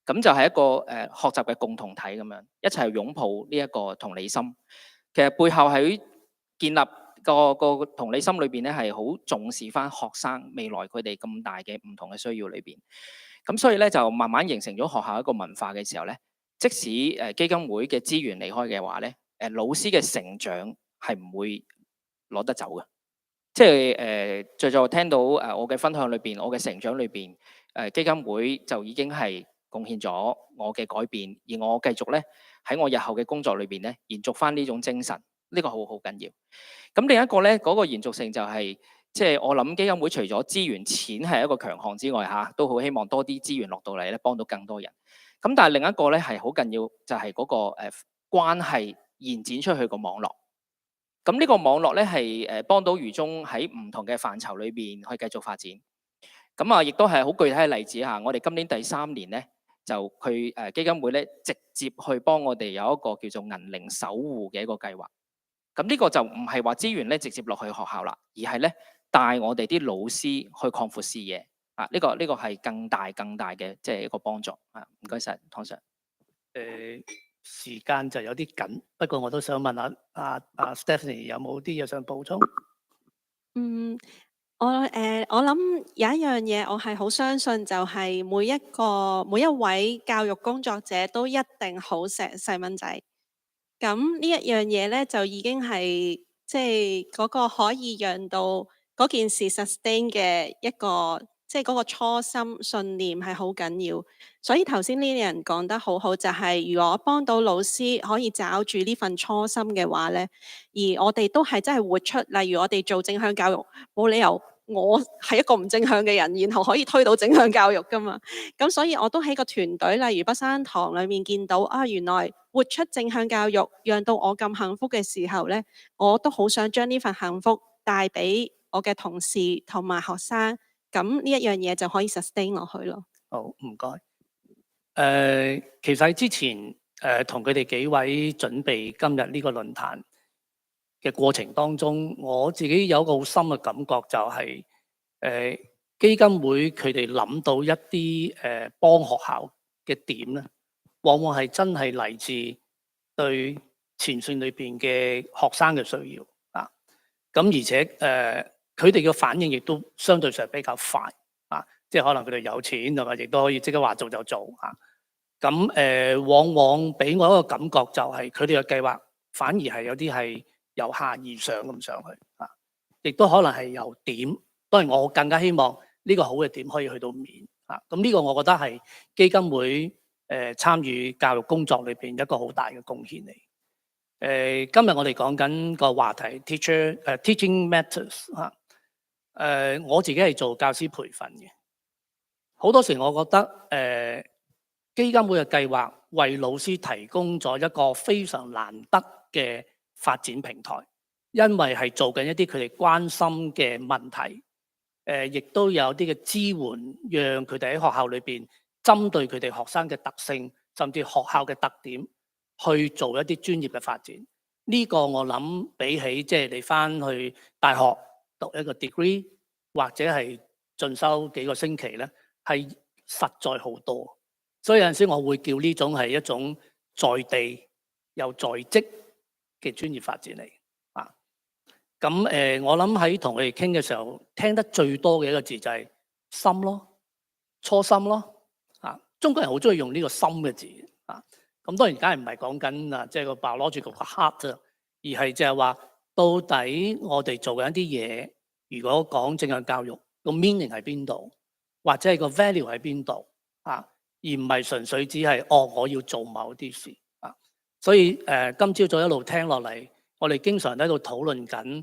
咁就係一個學習嘅共同體咁樣，一齊擁抱呢一個同理心。其實背後喺建立個同理心裏邊咧係好重視翻學生未來佢哋咁大嘅唔同嘅需要裏邊。咁所以咧就慢慢形成咗學校一個文化嘅時候咧，即使基金會嘅資源離開嘅話咧，老師嘅成長係唔會攞得走嘅。即係在座聽到我嘅分享裏邊，我嘅成長裏邊，基金會就已經係貢獻咗我嘅改變，而我繼續咧喺我日後嘅工作裏邊咧延續翻呢種精神，呢個好緊要。咁另一個咧嗰個延續性就係即係我諗基金會除咗資源錢係一個強項之外嚇，都好希望多啲資源落到嚟咧幫到更多人。咁但係另一個咧係好緊要，就係嗰個關係延展出去個網絡。咁呢個網絡咧係幫到愚中喺唔同嘅範疇裏邊去繼續發展。咁啊，亦都係好具體嘅例子嚇。我哋今年第3年咧，就佢基金會咧直接去幫我哋有一個叫做銀齡守護嘅一個計劃。咁呢個就唔係話資源咧直接落去學校啦，而係咧帶我哋啲老師去擴闊視野啊！呢個係更大嘅即係一個幫助啊！唔該晒，湯 Sir。時間就有啲緊，不過我都想問下阿 Stephanie 有冇啲嘢想補充？我諗有一樣嘢我係好相信，就係每一位教育工作者都一定好錫細蚊仔。咁呢一樣嘢咧，就已經係即係嗰個可以讓到嗰件事 sustain 嘅一個，即係嗰個初心信念係好緊要。所以頭先呢啲人講得好好，就係如果幫到老師可以找住呢份初心嘅話咧，而我哋都係真係活出，例如我哋做正向教育，冇理由我係一個唔正向嘅人，然後可以推到正向教育㗎嘛。咁所以我都喺個團隊，例如北山堂裏面見到啊，原來活出正向教育，讓到我咁幸福嘅時候咧，我都好想將呢份幸福帶俾我嘅同事同埋學生，咁呢一樣嘢就可以 sustain 落去咯。好，唔該。其實喺之前同佢哋幾位準備今日呢個論壇嘅過程當中，我自己有一個好深嘅感覺，就係基金會佢哋諗到一啲幫學校嘅點咧，往往係真係嚟自對前線裏邊嘅學生嘅需要啊。咁而且佢哋嘅反應亦都相對上比較快啊，即係可能佢哋有錢同埋亦都可以即刻話做就做啊。咁往往俾我一個感覺就係佢哋嘅計劃反而係有啲係由下而上咁上去啊，亦都可能係由點。當然我更加希望呢個好嘅點可以去到面啊。咁呢個我覺得係基金會參與教育工作裏邊一個好大嘅貢獻嚟。今日我哋講緊個話題 teaching matters 嚇。我自己係做教師培訓嘅，好多時我覺得基金會嘅計劃為老師提供咗一個非常難得嘅發展平台，因為係做緊一啲佢哋關心嘅問題，亦都有啲嘅支援，讓佢哋喺學校裏邊針對佢哋學生嘅特性，甚至學校嘅特點，去做一啲專業嘅發展。呢個我諗比起即係你翻去大學讀一個 degree 或者係進修幾個星期咧，係實在好多。所以有陣時我會叫呢種係一種在地又在職嘅專業發展嚟啊。咁我諗喺同佢哋傾嘅時候，聽得最多嘅一個字就係心咯，初心咯啊。中國人好中意用呢個心嘅字啊。咁當然梗係唔係講緊啊，即係個 biological 個 heart 啊，而係即係話到底我哋做緊一啲嘢，如果講正向教育個 meaning 喺邊度，或者係個 value 喺邊度啊？而唔係純粹只係我要做某啲事啊。所以今朝早一路聽落嚟，我哋經常喺度討論緊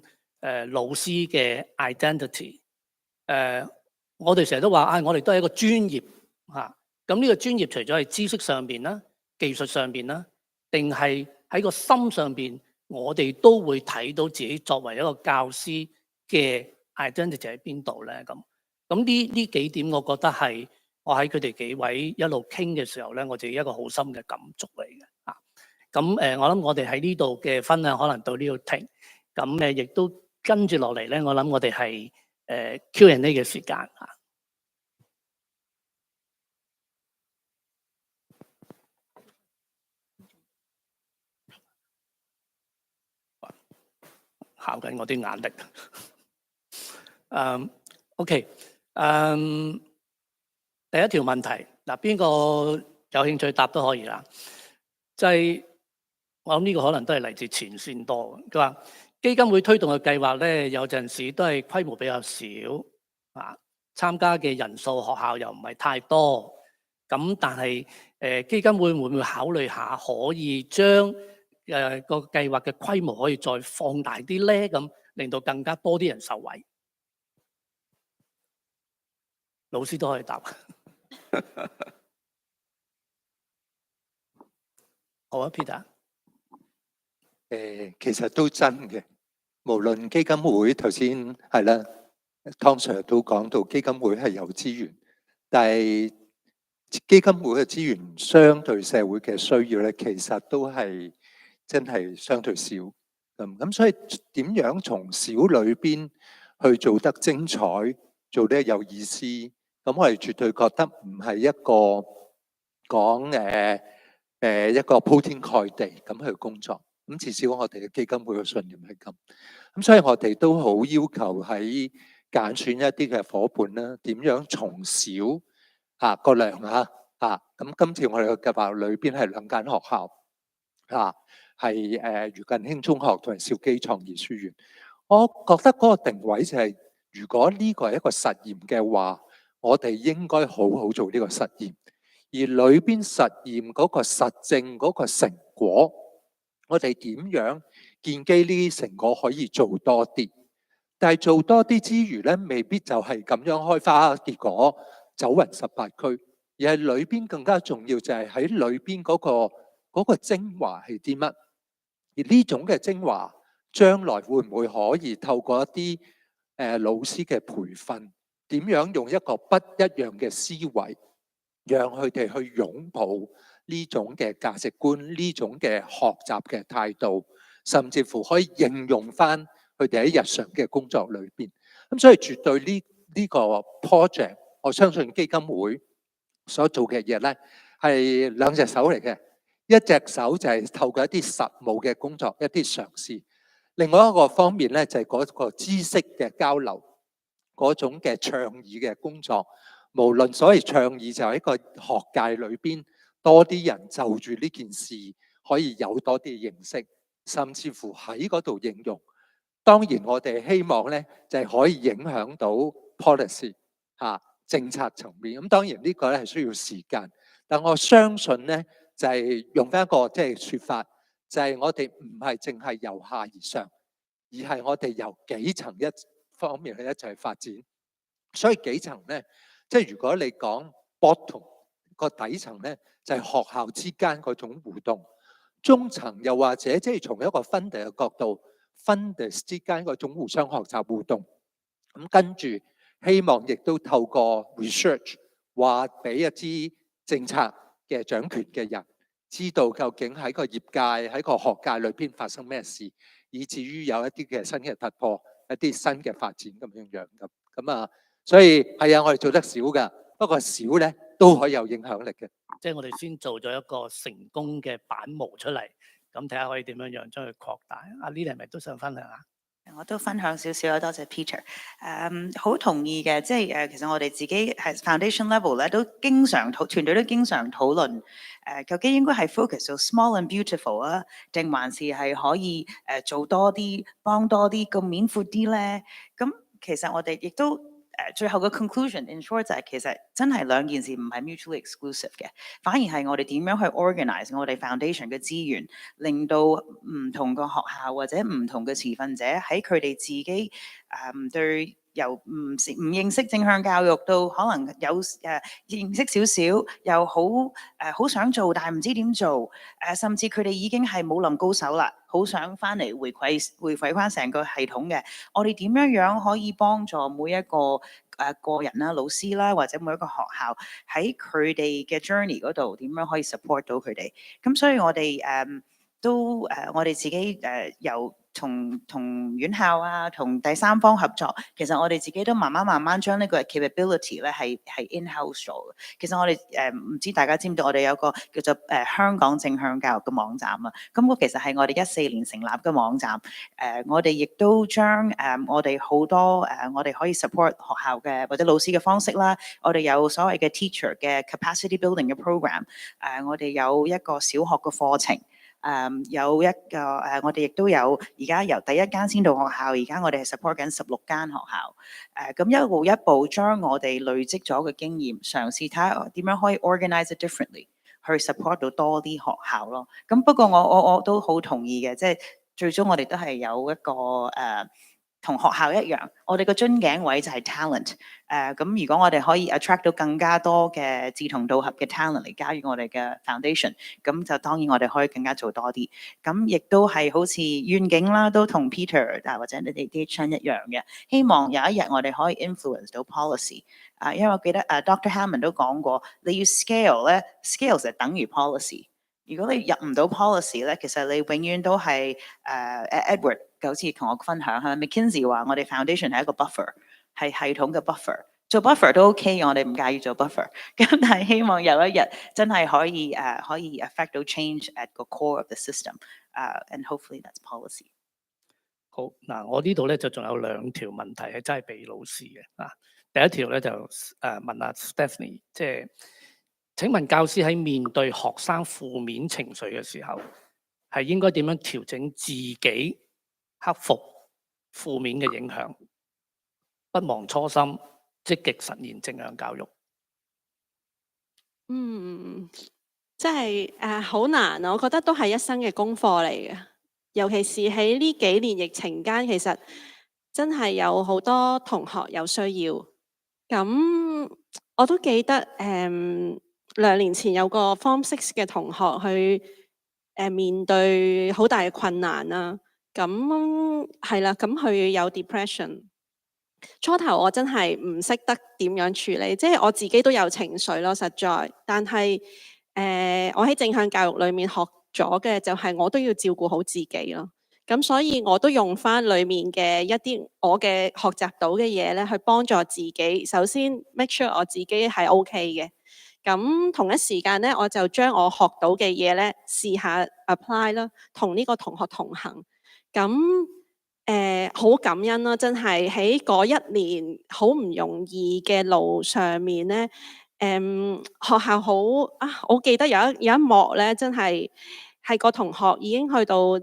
老師嘅 identity。我哋成日都話我哋都係一個專業嚇。咁呢個專業除咗係知識上邊啦、技術上邊啦，定係喺個心上邊，我哋都會睇到自己作為一個教師嘅 identity 喺邊度咧？咁呢幾點，我覺得係我喺佢哋幾位一路傾嘅時候咧，我自己一個好深嘅感觸嚟嘅嚇。咁我諗我哋喺呢度嘅分享可能到呢度停。咁亦都跟住落嚟咧，我諗我哋係Q&A 嘅時間嚇。考緊我啲眼力。OK， 第一條問題嗱，邊個有興趣答都可以啦。就係、我諗呢個可能都係嚟自前線多。佢話基金會推動嘅計劃咧，有陣時都係規模比較少啊，參加嘅人數學校又唔係太多。咁但係基金會會唔會考慮下可以將個計劃嘅規模可以再放大啲咧？咁令到更加多啲人受惠。老師都可以答。好啊 ，Peter。其實都真嘅，無論基金會頭先係啦，湯 Sir 都講到基金會係有資源，但係基金會嘅資源相對社會嘅需要咧，其實都係真係相對少。咁所以點樣從小裏邊去做得精彩，做得有意思，咁我哋絕對覺得唔係一個講一個鋪天蓋地咁去工作。咁至少我哋嘅基金會嘅信念係咁。咁所以我哋都好要求喺揀選一啲嘅伙伴啦，點樣從小個量咁今次我哋嘅計劃裏邊係2間學校係余近興中學同埋兆基創意書院。我覺得嗰個定位就係、如果呢個係一個實驗嘅話，我哋應該好好做呢個實驗，而裏邊實驗嗰個實證嗰個成果，我哋點樣建基呢啲成果可以做多啲。但係做多啲之餘咧，未必就係咁樣開花結果走勻18區，而係裏邊更加重要就係喺裏邊嗰個精華係啲乜？而呢種嘅精華將來會唔會可以透過一啲老師嘅培訓，點樣用一個不一樣嘅思維，讓佢哋去擁抱呢種嘅價值觀，呢種嘅學習嘅態度，甚至乎可以應用翻佢哋喺日常嘅工作裏邊。咁所以絕對呢個 project， 我相信基金會所做嘅嘢咧係2隻手嚟嘅，一隻手就係透過一啲實務嘅工作，一啲嘗試；另外一個方面咧就係嗰個知識嘅交流，嗰種嘅倡議嘅工作。無論所謂倡議就喺個學界裏邊，多啲人就住呢件事可以有多啲認識，甚至乎喺嗰度應用。當然我哋希望咧就係可以影響到 policy 政策層面。咁當然呢個咧係需要時間，但我相信咧就係用翻一個即係説法，就係我哋唔係淨係由下而上，而係我哋由幾層一方面去一齊發展。所以幾層咧，即係如果你講 bottom 個底層咧，就係學校之間嗰種互動；中層又或者即係從一個 funder 嘅角度 ，funders 之間嗰種互相學習互動。咁跟住希望亦都透過 research 話俾一啲政策嘅掌權嘅人知道究竟喺個業界喺個學界裏邊發生咩事，以至於有一啲嘅新嘅突破，一啲新嘅發展咁樣咁。所以係啊，我哋做得少㗎，不過少咧都可以有影響力嘅。即係我哋先做咗一個成功嘅板模出嚟，咁睇下可以點樣樣將佢擴大。阿 Lily 係咪都想分享下？我都分享少少啦，多謝 Peter。好同意嘅，即係其實我哋自己係 foundation level 咧，都經常團隊都經常討論究竟應該係 focus 到 small and beautiful 啊，定還是係可以做多啲、幫多啲、個面闊啲咧？咁其實我哋亦都最後嘅 conclusion in short 就係其實真係兩件事唔係 mutually exclusive 嘅，反而係我哋點樣去 organize 我哋 foundation 嘅資源，令到唔同個學校或者唔同嘅持份者喺佢哋自己對由唔認識正向教育到可能有認識少少，又好想做但係唔知點做，甚至佢哋已經係武林高手啦，好想翻嚟回饋翻成個系統嘅。我哋點樣可以幫助每一個個人啦、老師啦，或者每一個學校喺佢哋嘅 journey 嗰度點樣可以 support 到佢哋？咁所以我哋我哋自己由同院校啊，同第三方合作，其實我哋自己都慢慢將呢個 capability 咧係 in-house 咗嘅。其實我哋唔知大家知唔知，我哋有個叫做香港正向教育嘅網站啊。咁個其實係我哋14年成立嘅網站。我哋亦都將我哋好多我哋可以 support 學校嘅或者老師嘅方式啦。我哋有所謂嘅 teacher 嘅 capacity building 嘅 program。我哋有一個小學嘅課程。有一個我哋亦都有而家由第一間先導學校，而家我哋係 support 緊16間學校。咁一步一步將我哋累積咗嘅經驗，嘗試睇下點樣可以 organize it differently， 去 support 到多啲學校咯。咁不過我都好同意嘅，即係最終我哋都係有一個同學校一樣，我哋個樽頸位就係 talent。咁如果我哋可以 attract 到更加多嘅志同道合嘅 talent 嚟加入我哋嘅 foundation， 咁就當然我哋可以更加做多啲。咁亦都係好似願景啦，都同 Peter 或者你哋啲 Chan 一樣嘅，希望有一日我哋可以 influence 到 policy。因為我記得Dr. Hammond 都講過，你要 scale 咧 ，scale 就等於 policy。如果你入唔到 policy 咧，其實你永遠都係Edward 好似同我分享係咪 McKinsey 話我哋 foundation 係一個 buffer， 係系統嘅 buffer。做 buffer 都 OK， 我哋唔介意做 buffer。咁但係希望有一日真係可以affect 到 change at the core of the system，and hopefully that's policy。好嗱，我呢度咧就仲有2條問題係真係俾老師嘅啊。第一條咧就問阿 Stephanie， 即係請問教師喺面對學生負面情緒嘅時候，係應該點樣調整自己克服負面嘅影響，不忘初心，積極實現正向教育？真係好難啊！我覺得都係一生嘅功課嚟嘅，尤其是喺呢幾年疫情間，其實真係有好多同學有需要。咁我都記得2年前有個 Form 6嘅同學去面對好大嘅困難啦。咁係啦，咁佢有 depression。初頭我真係唔識得點樣處理，即係我自己都有情緒咯，實在。但係我喺正向教育裏面學咗嘅就係我都要照顧好自己咯。咁所以我都用翻裏面嘅一啲我嘅學習到嘅嘢咧，去幫助自己。首先 make sure 我自己係 OK 嘅。咁同一時間咧，我就將我學到嘅嘢咧試下 apply 啦，同呢個同學同行。咁好感恩啦，真係喺嗰1年好唔容易嘅路上面咧，學校好我記得有一幕咧，真係個同學已經去到唔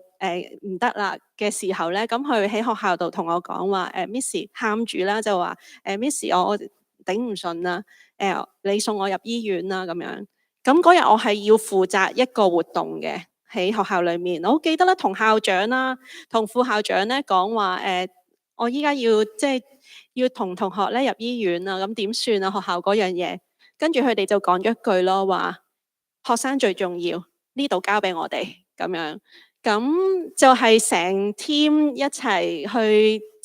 得啦嘅時候咧，咁佢喺學校度同我講話，Miss 喊住啦，就話Miss 我頂唔順啦，你送我入醫院啦咁樣。咁嗰日我係要負責一個活動嘅。喺學校裏面，我記得咧，同校長啦，同副校長咧講話，我依家要同同學咧入醫院啊，咁點算啊？學校嗰樣嘢，跟住佢哋就講咗一句咯，話學生最重要，呢度交俾我哋咁樣，咁就係成 team 一齊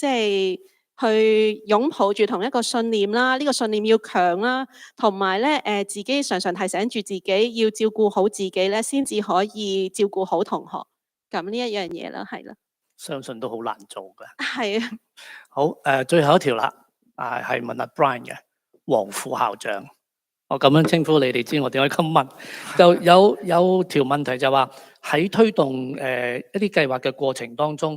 去去擁抱住同一個信念啦，呢個信念要強啦，同埋咧自己常常提醒住自己要照顧好自己咧，先至可以照顧好同學。咁呢一樣嘢啦，係啦。相信都好難做嘅。係啊。好最後一條啦，係問阿 Brian 嘅黃副校長。我咁樣稱呼你哋知我點解咁問？就有條問題就話喺推動一啲計劃嘅過程當中，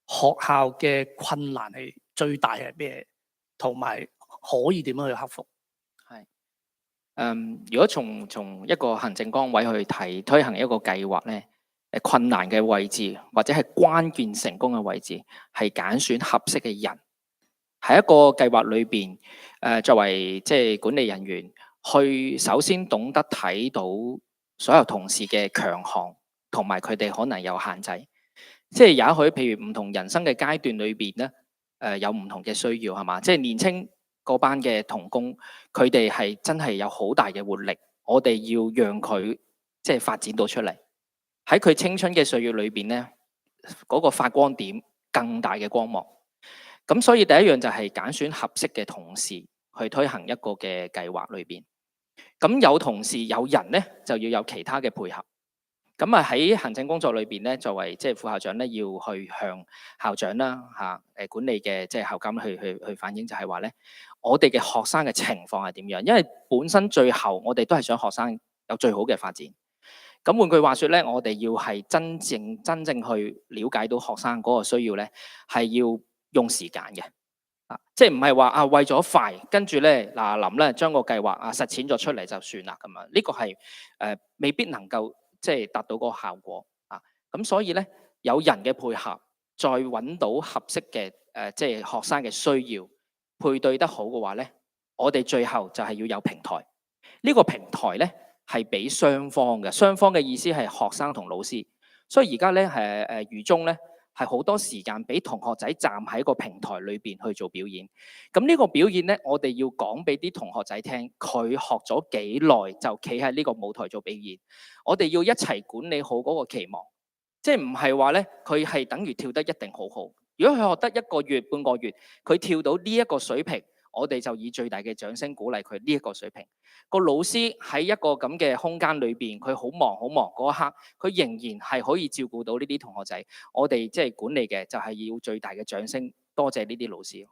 學校嘅困難係最大係咩？同埋可以點樣去克服？如果從一個行政崗位去睇推行一個計劃咧，困難嘅位置或者係關鍵成功嘅位置係揀選合適嘅人，喺一個計劃裏邊，作為即係管理人員，去首先懂得睇到所有同事嘅強項，同埋佢哋可能有限制。即係也許譬如唔同人生嘅階段裏邊咧，有唔同嘅需要係嘛？即係年青嗰班嘅同工，佢哋係真係有好大嘅活力，我哋要讓佢即係發展到出嚟。喺佢青春嘅歲月裏邊咧，嗰個發光點更大嘅光芒。咁所以第一樣就係揀選合適嘅同事去推行一個嘅計劃裏邊。咁有同事有人咧，就要有其他嘅配合。咁啊喺行政工作裏邊咧，作為即係副校長咧，要去向校長啦管理嘅即係校監去反映，就係話咧，我哋嘅學生嘅情況係點樣？因為本身最後我哋都係想學生有最好嘅發展。咁換句話說咧，我哋要係真正去了解到學生嗰個需要咧，係要用時間嘅。即係唔係話為咗快，跟住咧臨咧將個計劃實踐咗出嚟就算啦咁樣，呢個係未必能夠即係達到嗰個效果咁所以咧有人嘅配合，再揾到合適嘅即係學生嘅需要，配對得好嘅話咧，我哋最後就係要有平台。呢個平台咧係俾雙方嘅，雙方嘅意思係學生同老師。所以而家咧愚中咧。係好多時間俾同學仔站喺個平台裏邊去做表演。咁呢個表演咧，我哋要講俾啲同學仔聽，佢學咗幾耐就企喺呢個舞台做表演。我哋要一齊管理好嗰個期望，即係唔係話咧佢係等於跳得一定好好。如果佢學得1個月、半個月，佢跳到呢一個水平，我哋就以最大嘅掌聲鼓勵佢呢一個水平。個老師喺一個咁嘅空間裏邊，佢好忙嗰一刻，佢仍然係可以照顧到呢啲同學仔。我哋即係管理嘅就係要最大嘅掌聲，多謝呢啲老師。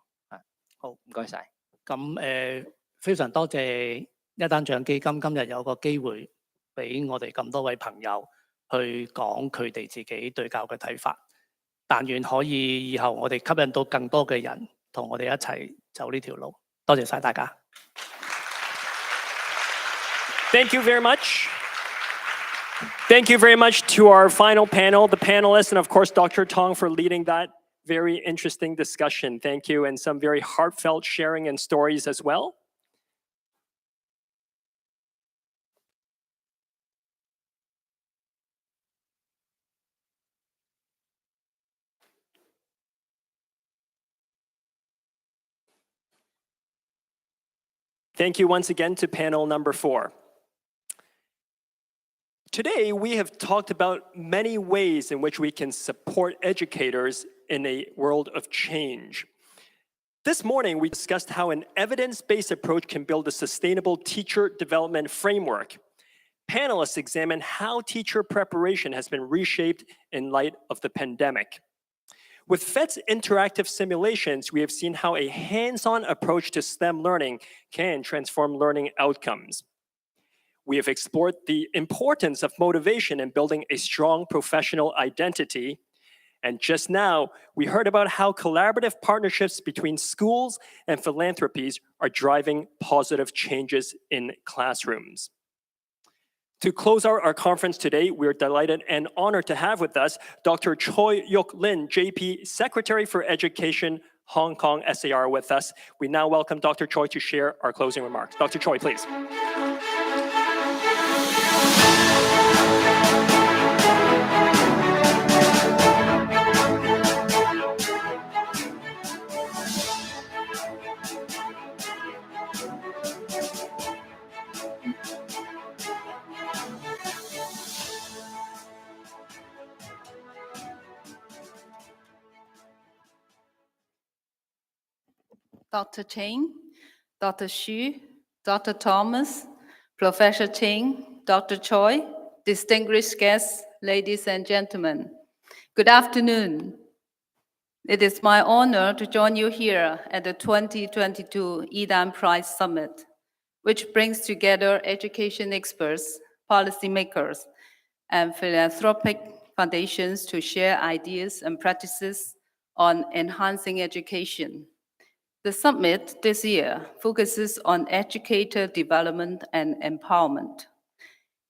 好，唔該晒。咁非常多謝一單獎基金今日有個機會俾我哋咁多位朋友去講佢哋自己對教嘅睇法。但願可以以後我哋吸引到更多嘅人同我哋一齊走呢條路。多謝晒大家。Thank you very much. Thank you very much to our final panel, the panelists, and of course, Dr. Tong for leading that very interesting discussion. Thank you, and some very heartfelt sharing and stories as well. Thank you once again to panel number 4. Today, we have talked about many ways in which we can support educators in a world of change. This morning, we discussed how an evidence-based approach can build a sustainable teacher development framework. Panelists examined how teacher preparation has been reshaped in light of the pandemic. With FET's interactive simulations, we have seen how a hands-on approach to STEM learning can transform learning outcomes. We have explored the importance of motivation in building a strong professional identity. And just now, we heard about how collaborative partnerships between schools and philanthropies are driving positive changes in classrooms. To close out our conference today, we're delighted and honored to have with us Dr. Choi Yuk Lin, JP Secretary for Education, Hong Kong SAR with us. We now welcome Dr. Choi to share our closing remarks. Dr. Choi, please. Dr. Cheng, Dr. Xu, Dr. Thomas, Professor Cheng, Dr. Choi, distinguished guests, ladies and gentlemen, good afternoon. It is my honor to join you here at the 2022 Yidan Prize Summit, which brings together education experts, policymakers, and philanthropic foundations to share ideas and practices on enhancing education. The summit this year focuses on educator development and empowerment.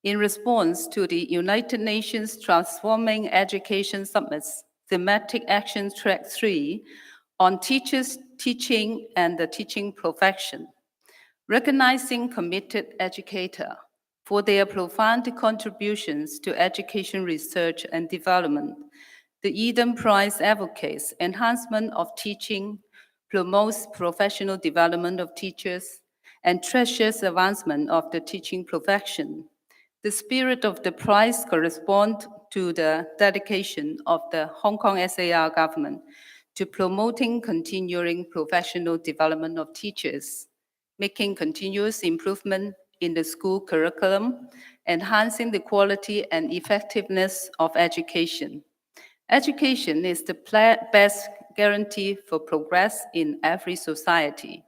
In response to the United Nations Transforming Education Summit's Thematic Action Track 3 on teachers, teaching, and the teaching profession, recognizing committed educators for their profound contributions to education research and development, the Yidan Prize advocates enhancement of teaching, promotes professional development of teachers, and treasures advancement of the teaching profession. The spirit of the prize corresponds to the dedication of the Hong Kong SAR government to promoting continuing professional development of teachers, making continuous improvement in the school curriculum, enhancing the quality and effectiveness of education. Education is the best guarantee for progress in every society.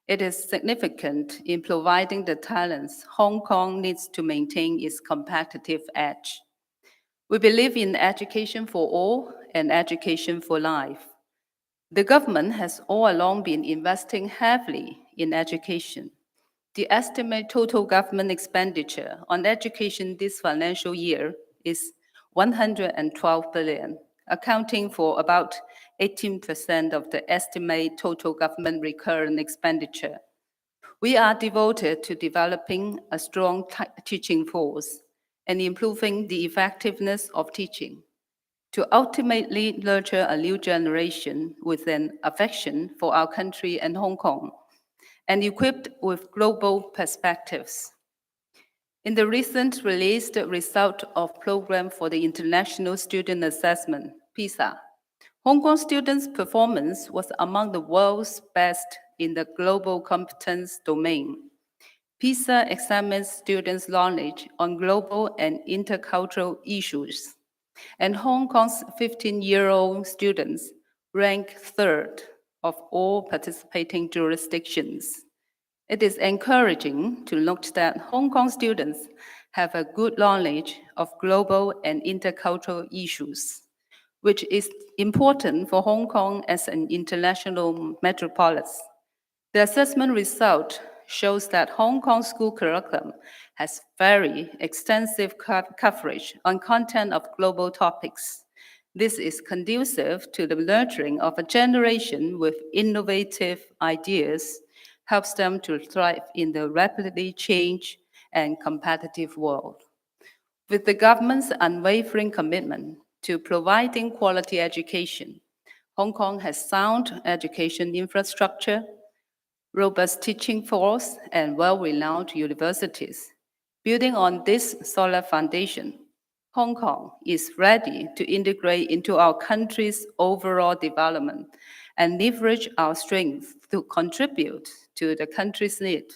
It is significant in providing the talents Hong Kong needs to maintain its competitive edge. We believe in education for all and education for life. The government has all along been investing heavily in education. The estimated total government expenditure on education this financial year is 112 billion, accounting for about 18% of the estimated total government recurrent expenditure. We are devoted to developing a strong teaching force and improving the effectiveness of teaching, to ultimately nurture a new generation with an affection for our country and Hong Kong, and equipped with global perspectives. In the recent released result of Program for the International Student Assessment, PISA, Hong Kong students' performance was among the world's best in the global competence domain. PISA examines students' knowledge on global and intercultural issues, and Hong Kong's 15-year-old students rank third of all participating jurisdictions. It is encouraging to note that Hong Kong students have a good knowledge of global and intercultural issues, which is important for Hong Kong as an international metropolis. The assessment result shows that Hong Kong school curriculum has very extensive coverage on content of global topics. This is conducive to the nurturing of a generation with innovative ideas, helps them to thrive in the rapidly changing and competitive world. With the government's unwavering commitment to providing quality education, Hong Kong has sound education infrastructure, robust teaching force, and well-renowned universities. Building on this solid foundation, Hong Kong is ready to integrate into our country's overall development and leverage our strengths to contribute to the country's need.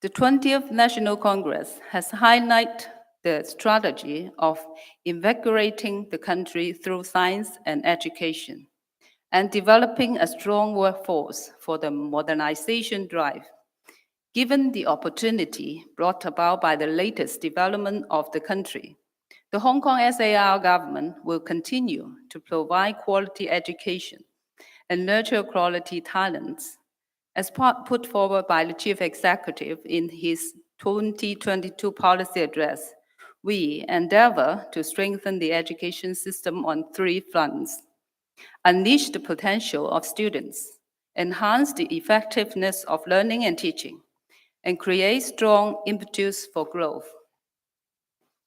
The 20th National Congress has highlighted the strategy of invigorating the country through science and education, and developing a strong workforce for the modernization drive. Given the opportunity brought about by the latest development of the country, the Hong Kong SAR government will continue to provide quality education and nurture quality talents. As put forward by the Chief Executive in his 2022 policy address, we endeavor to strengthen the education system on 3 fronts: unleash the potential of students, enhance the effectiveness of learning and teaching, and create strong impetus for growth.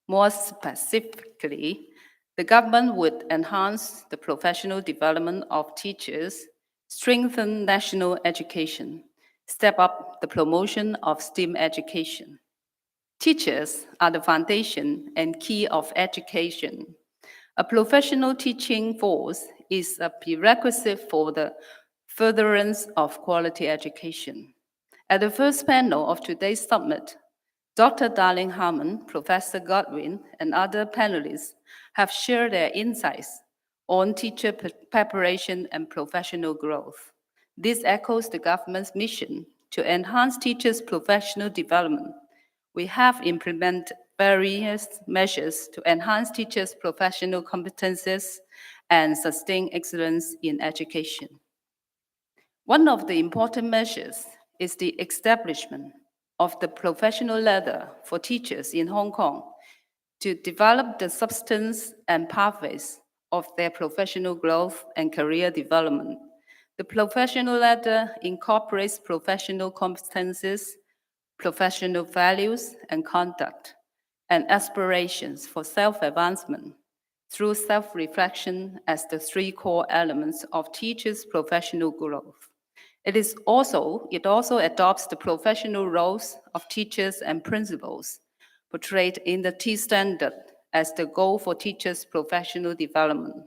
More specifically, the government would enhance the professional development of teachers, strengthen national education, step up the promotion of STEM education. Teachers are the foundation and key of education. A professional teaching force is a prerequisite for the furtherance of quality education. At the first panel of today's summit, Dr. Darling Harmon, Professor Godwin, and other panelists have shared their insights on teacher preparation and professional growth. This echoes the government's mission to enhance teachers' professional development. We have implemented various measures to enhance teachers' professional competences and sustain excellence in education. One of the important measures is the establishment of the professional ladder for teachers in Hong Kong to develop the substance and pathways of their professional growth and career development. The professional ladder incorporates professional competences, professional values and conduct, and aspirations for self-advancement through self-reflection as the 3 core elements of teachers' professional growth. It also adopts the professional roles of teachers and principals portrayed in the T-standard as the goal for teachers' professional development.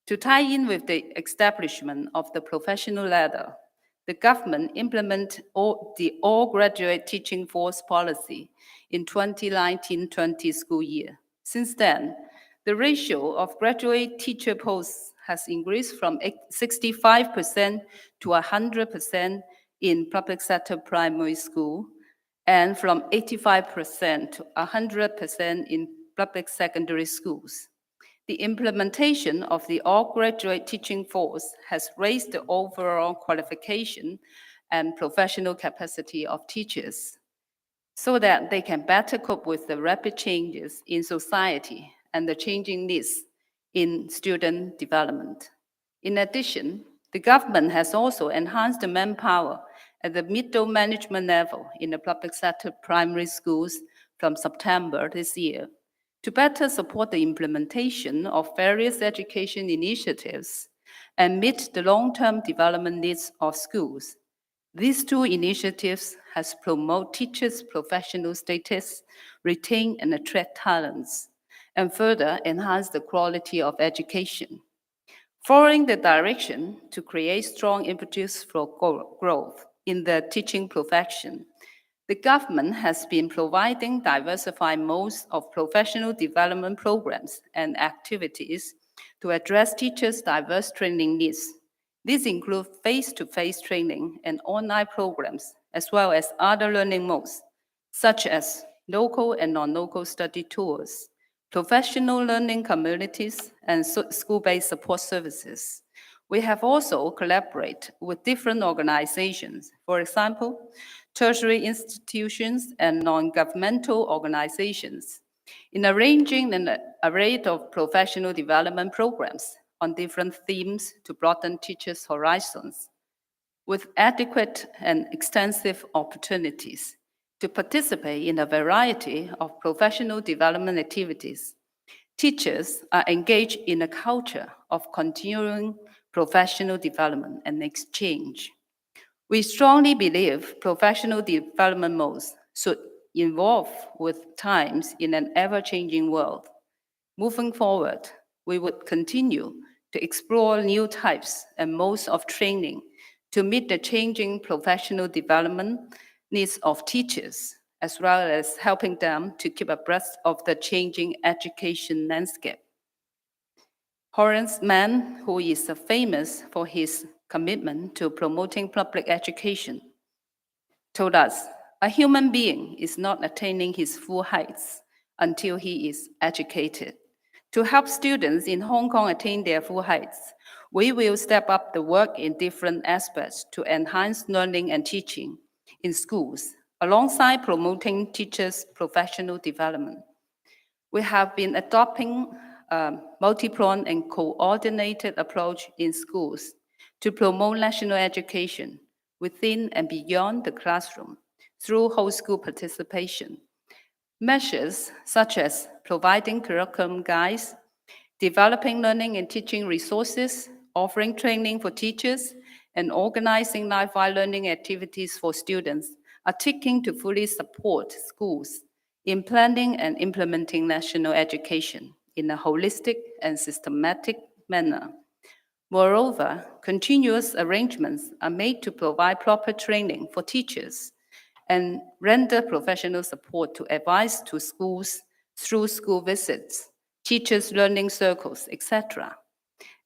To tie in with the establishment of the professional ladder, the government implemented the all-graduate teaching force policy in 2019-20 school year. Since then, the ratio of graduate teacher posts has increased from 65% to 100% in public sector primary school, and from 85% to 100% in public secondary schools. The implementation of the all-graduate teaching force has raised the overall qualification and professional capacity of teachers so that they can better cope with the rapid changes in society and the changing needs in student development. In addition, the government has also enhanced the manpower at the middle management level in the public sector primary schools from September this year to better support the implementation of various education initiatives and meet the long-term development needs of schools. These two initiatives has promoted teachers' professional status, retain and attract talents, and further enhance the quality of education. Following the direction to create strong impetus for growth in the teaching profession, the government has been providing diversified modes of professional development programs and activities to address teachers' diverse training needs. These include face-to-face training and online programs, as well as other learning modes, such as local and non-local study tours, professional learning communities, and school-based support services. We have also collaborated with different organizations, for example, tertiary institutions and non-governmental organizations, in arranging an array of professional development programs on different themes to broaden teachers' horizons, with adequate and extensive opportunities to participate in a variety of professional development activities. Teachers are engaged in a culture of continuing professional development and exchange. We strongly believe professional development modes should evolve with times in an ever-changing world. Moving forward, we would continue to explore new types and modes of training to meet the changing professional development needs of teachers, as well as helping them to keep abreast of the changing education landscape. Horace Mann, who is famous for his commitment to promoting public education, told us, a human being is not attaining his full heights until he is educated. To help students in Hong Kong attain their full heights, we will step up the work in different aspects to enhance learning and teaching in schools, alongside promoting teachers' professional development. We have been adopting a multi-pronged and coordinated approach in schools to promote national education within and beyond the classroom through whole school participation. Measures such as providing curriculum guides, developing learning and teaching resources, offering training for teachers, and organizing live-wire learning activities for students are taking to fully support schools in planning and implementing national education in a holistic and systematic manner. Moreover, continuous arrangements are made to provide proper training for teachers and render professional support to advise to schools through school visits, teachers' learning circles, etc.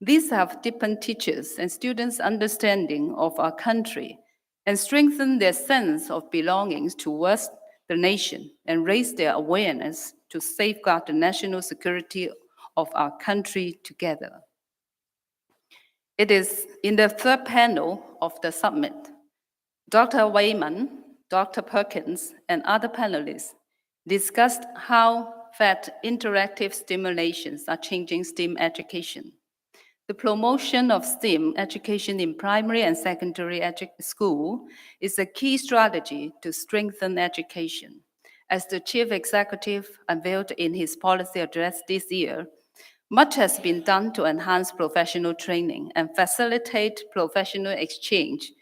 These have deepened teachers' and students' understanding of our country and strengthened their sense of belonging towards the nation and raised their awareness to safeguard the national security of our country together. It is in the third panel of the summit. Dr. Wayman, Dr. Perkins, and other panelists discussed how that interactive stimulations are changing STEAM education. The promotion of STEAM education in primary and secondary school is a key strategy to strengthen education. As the Chief Executive unveiled in his policy address this year, much has been done to enhance professional training and facilitate professional exchange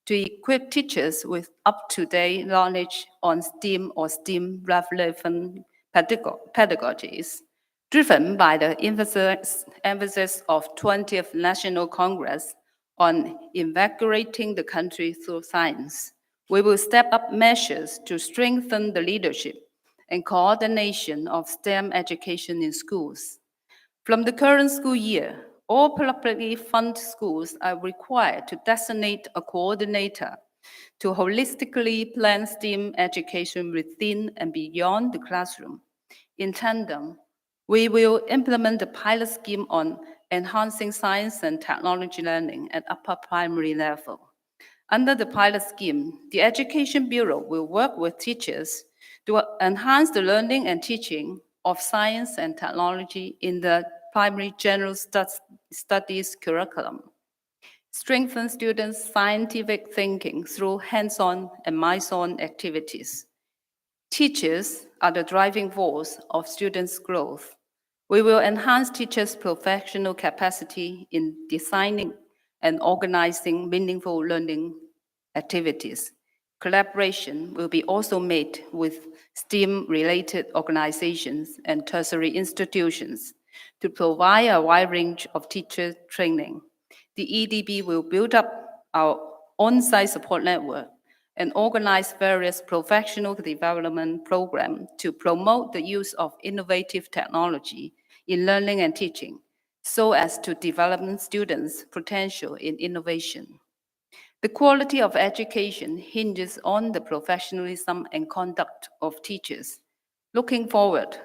to equip teachers with up-to-date knowledge on STEAM or STEAM-relevant pedagogies, driven by the emphasis of 20th National Congress on invigorating the country through science. We will step up measures to strengthen the leadership and coordination of STEM education in schools. From the current school year, all publicly funded schools are required to designate a coordinator to holistically plan STEM education within and beyond the classroom. In tandem, we will implement the pilot scheme on enhancing science and technology learning at upper primary level. Under the pilot scheme, the Education Bureau will work with teachers to enhance the learning and teaching of science and technology in the primary general studies curriculum, strengthen students' scientific thinking through hands-on and minds-on activities. Teachers are the driving force of students' growth. We will enhance teachers' professional capacity in designing and organizing meaningful learning activities. Collaboration will be also made with STEAM-related organizations and tertiary institutions to provide a wide range of teacher training. The EDB will build up our on-site support network and organize various professional development programs to promote the use of innovative technology in learning and teaching, so as to develop students' potential in innovation. The quality of education hinges on the professionalism and conduct of teachers. Looking forward,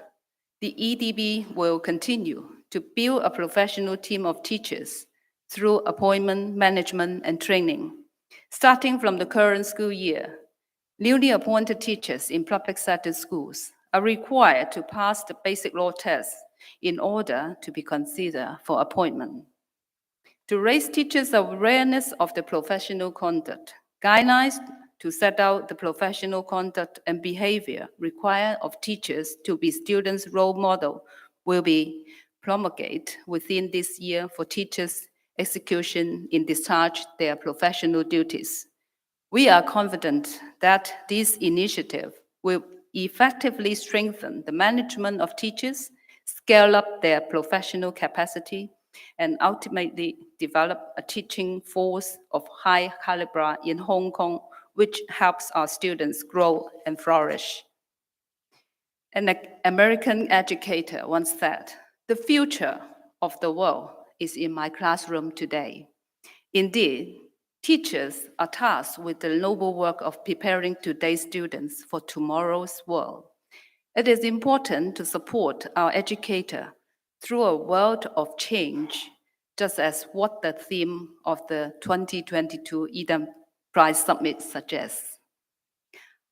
the EDB will continue to build a professional team of teachers through appointment, management, and training. Starting from the current school year, newly appointed teachers in public sector schools are required to pass the basic law test in order to be considered for appointment. To raise teachers' awareness of the professional conduct, guidelines to set out the professional conduct and behavior required of teachers to be students' role model will be promulgated within this year for teachers' execution in discharge their professional duties. We are confident that this initiative will effectively strengthen the management of teachers, scale up their professional capacity, and ultimately develop a teaching force of high caliber in Hong Kong, which helps our students grow and flourish. An American educator once said, "The future of the world is in my classroom today." Indeed, teachers are tasked with the noble work of preparing today's students for tomorrow's world. It is important to support our educator through a world of change, just as what the theme of the 2022 Yidan Prize Summit suggests.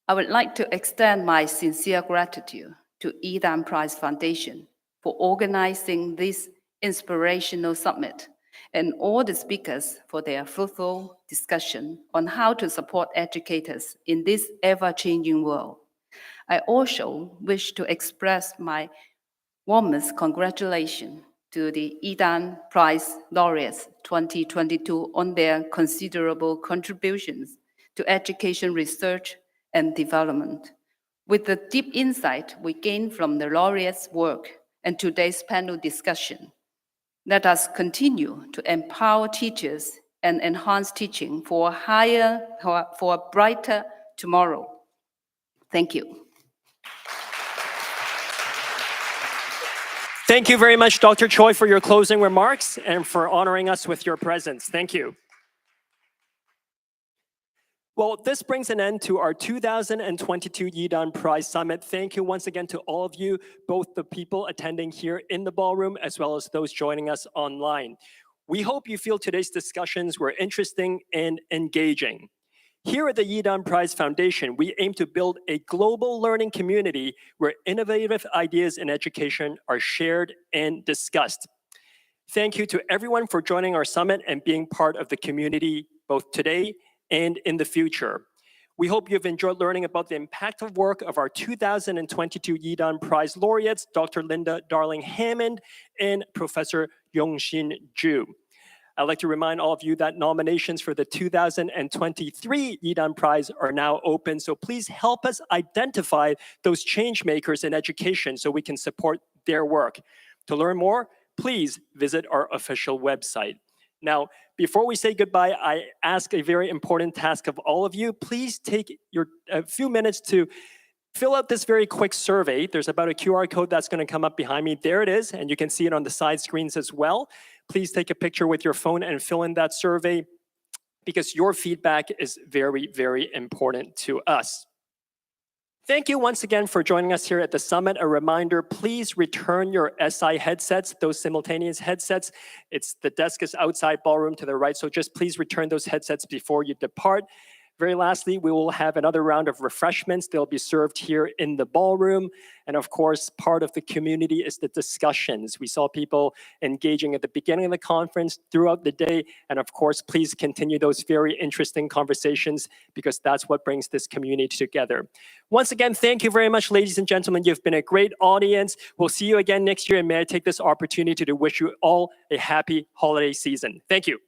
I would like to extend my sincere gratitude to Yidan Prize Foundation for organizing this inspirational summit and all the speakers for their fruitful discussion on how to support educators in this ever-changing world. I also wish to express my warmest congratulations to the Yidan Prize laureates 2022 on their considerable contributions to education research and development. With the deep insight we gained from the laureates' work and today's panel discussion, let us continue to empower teachers and enhance teaching for a brighter tomorrow. Thank you. Thank you very much, Dr. Choi, for your closing remarks and for honoring us with your presence. Thank you. Well, this brings an end to our 2022 Yidan Prize Summit. Thank you once again to all of you, both the people attending here in the ballroom as well as those joining us online. We hope you feel today's discussions were interesting and engaging. Here at the Yidan Prize Foundation, we aim to build a global learning community where innovative ideas in education are shared and discussed. Thank you to everyone for joining our summit and being part of the community both today and in the future. We hope you've enjoyed learning about the impactful work of our 2022 Yidan Prize laureates, Dr. Linda Darling-Hammond and Professor Yongxin Zhu. I'd like to remind all of you that nominations for the 2023 Yidan Prize are now open, so please help us identify those change makers in education so we can support their work. To learn more, please visit our official website. Now, before we say goodbye, I ask a very important task of all of you. Please take a few minutes to fill out this very quick survey. There's about a QR code that's going to come up behind me. There it is, and you can see it on the side screens as well. Please take a picture with your phone and fill in that survey, because your feedback is very, very important to us. Thank you once again for joining us here at the summit. A reminder, please return your SI headsets, those simultaneous headsets. The desk is outside ballroom to the right, so just please return those headsets before you depart. Very lastly, we will have another round of refreshments. They'll be served here in the ballroom. And of course, part of the community is the discussions. We saw people engaging at the beginning of the conference, throughout the day. And of course, please continue those very interesting conversations, because that's what brings this community together. Once again, thank you very much, ladies and gentlemen. You've been a great audience. We'll see you again next year. And may I take this opportunity to wish you all a happy holiday season. Thank you.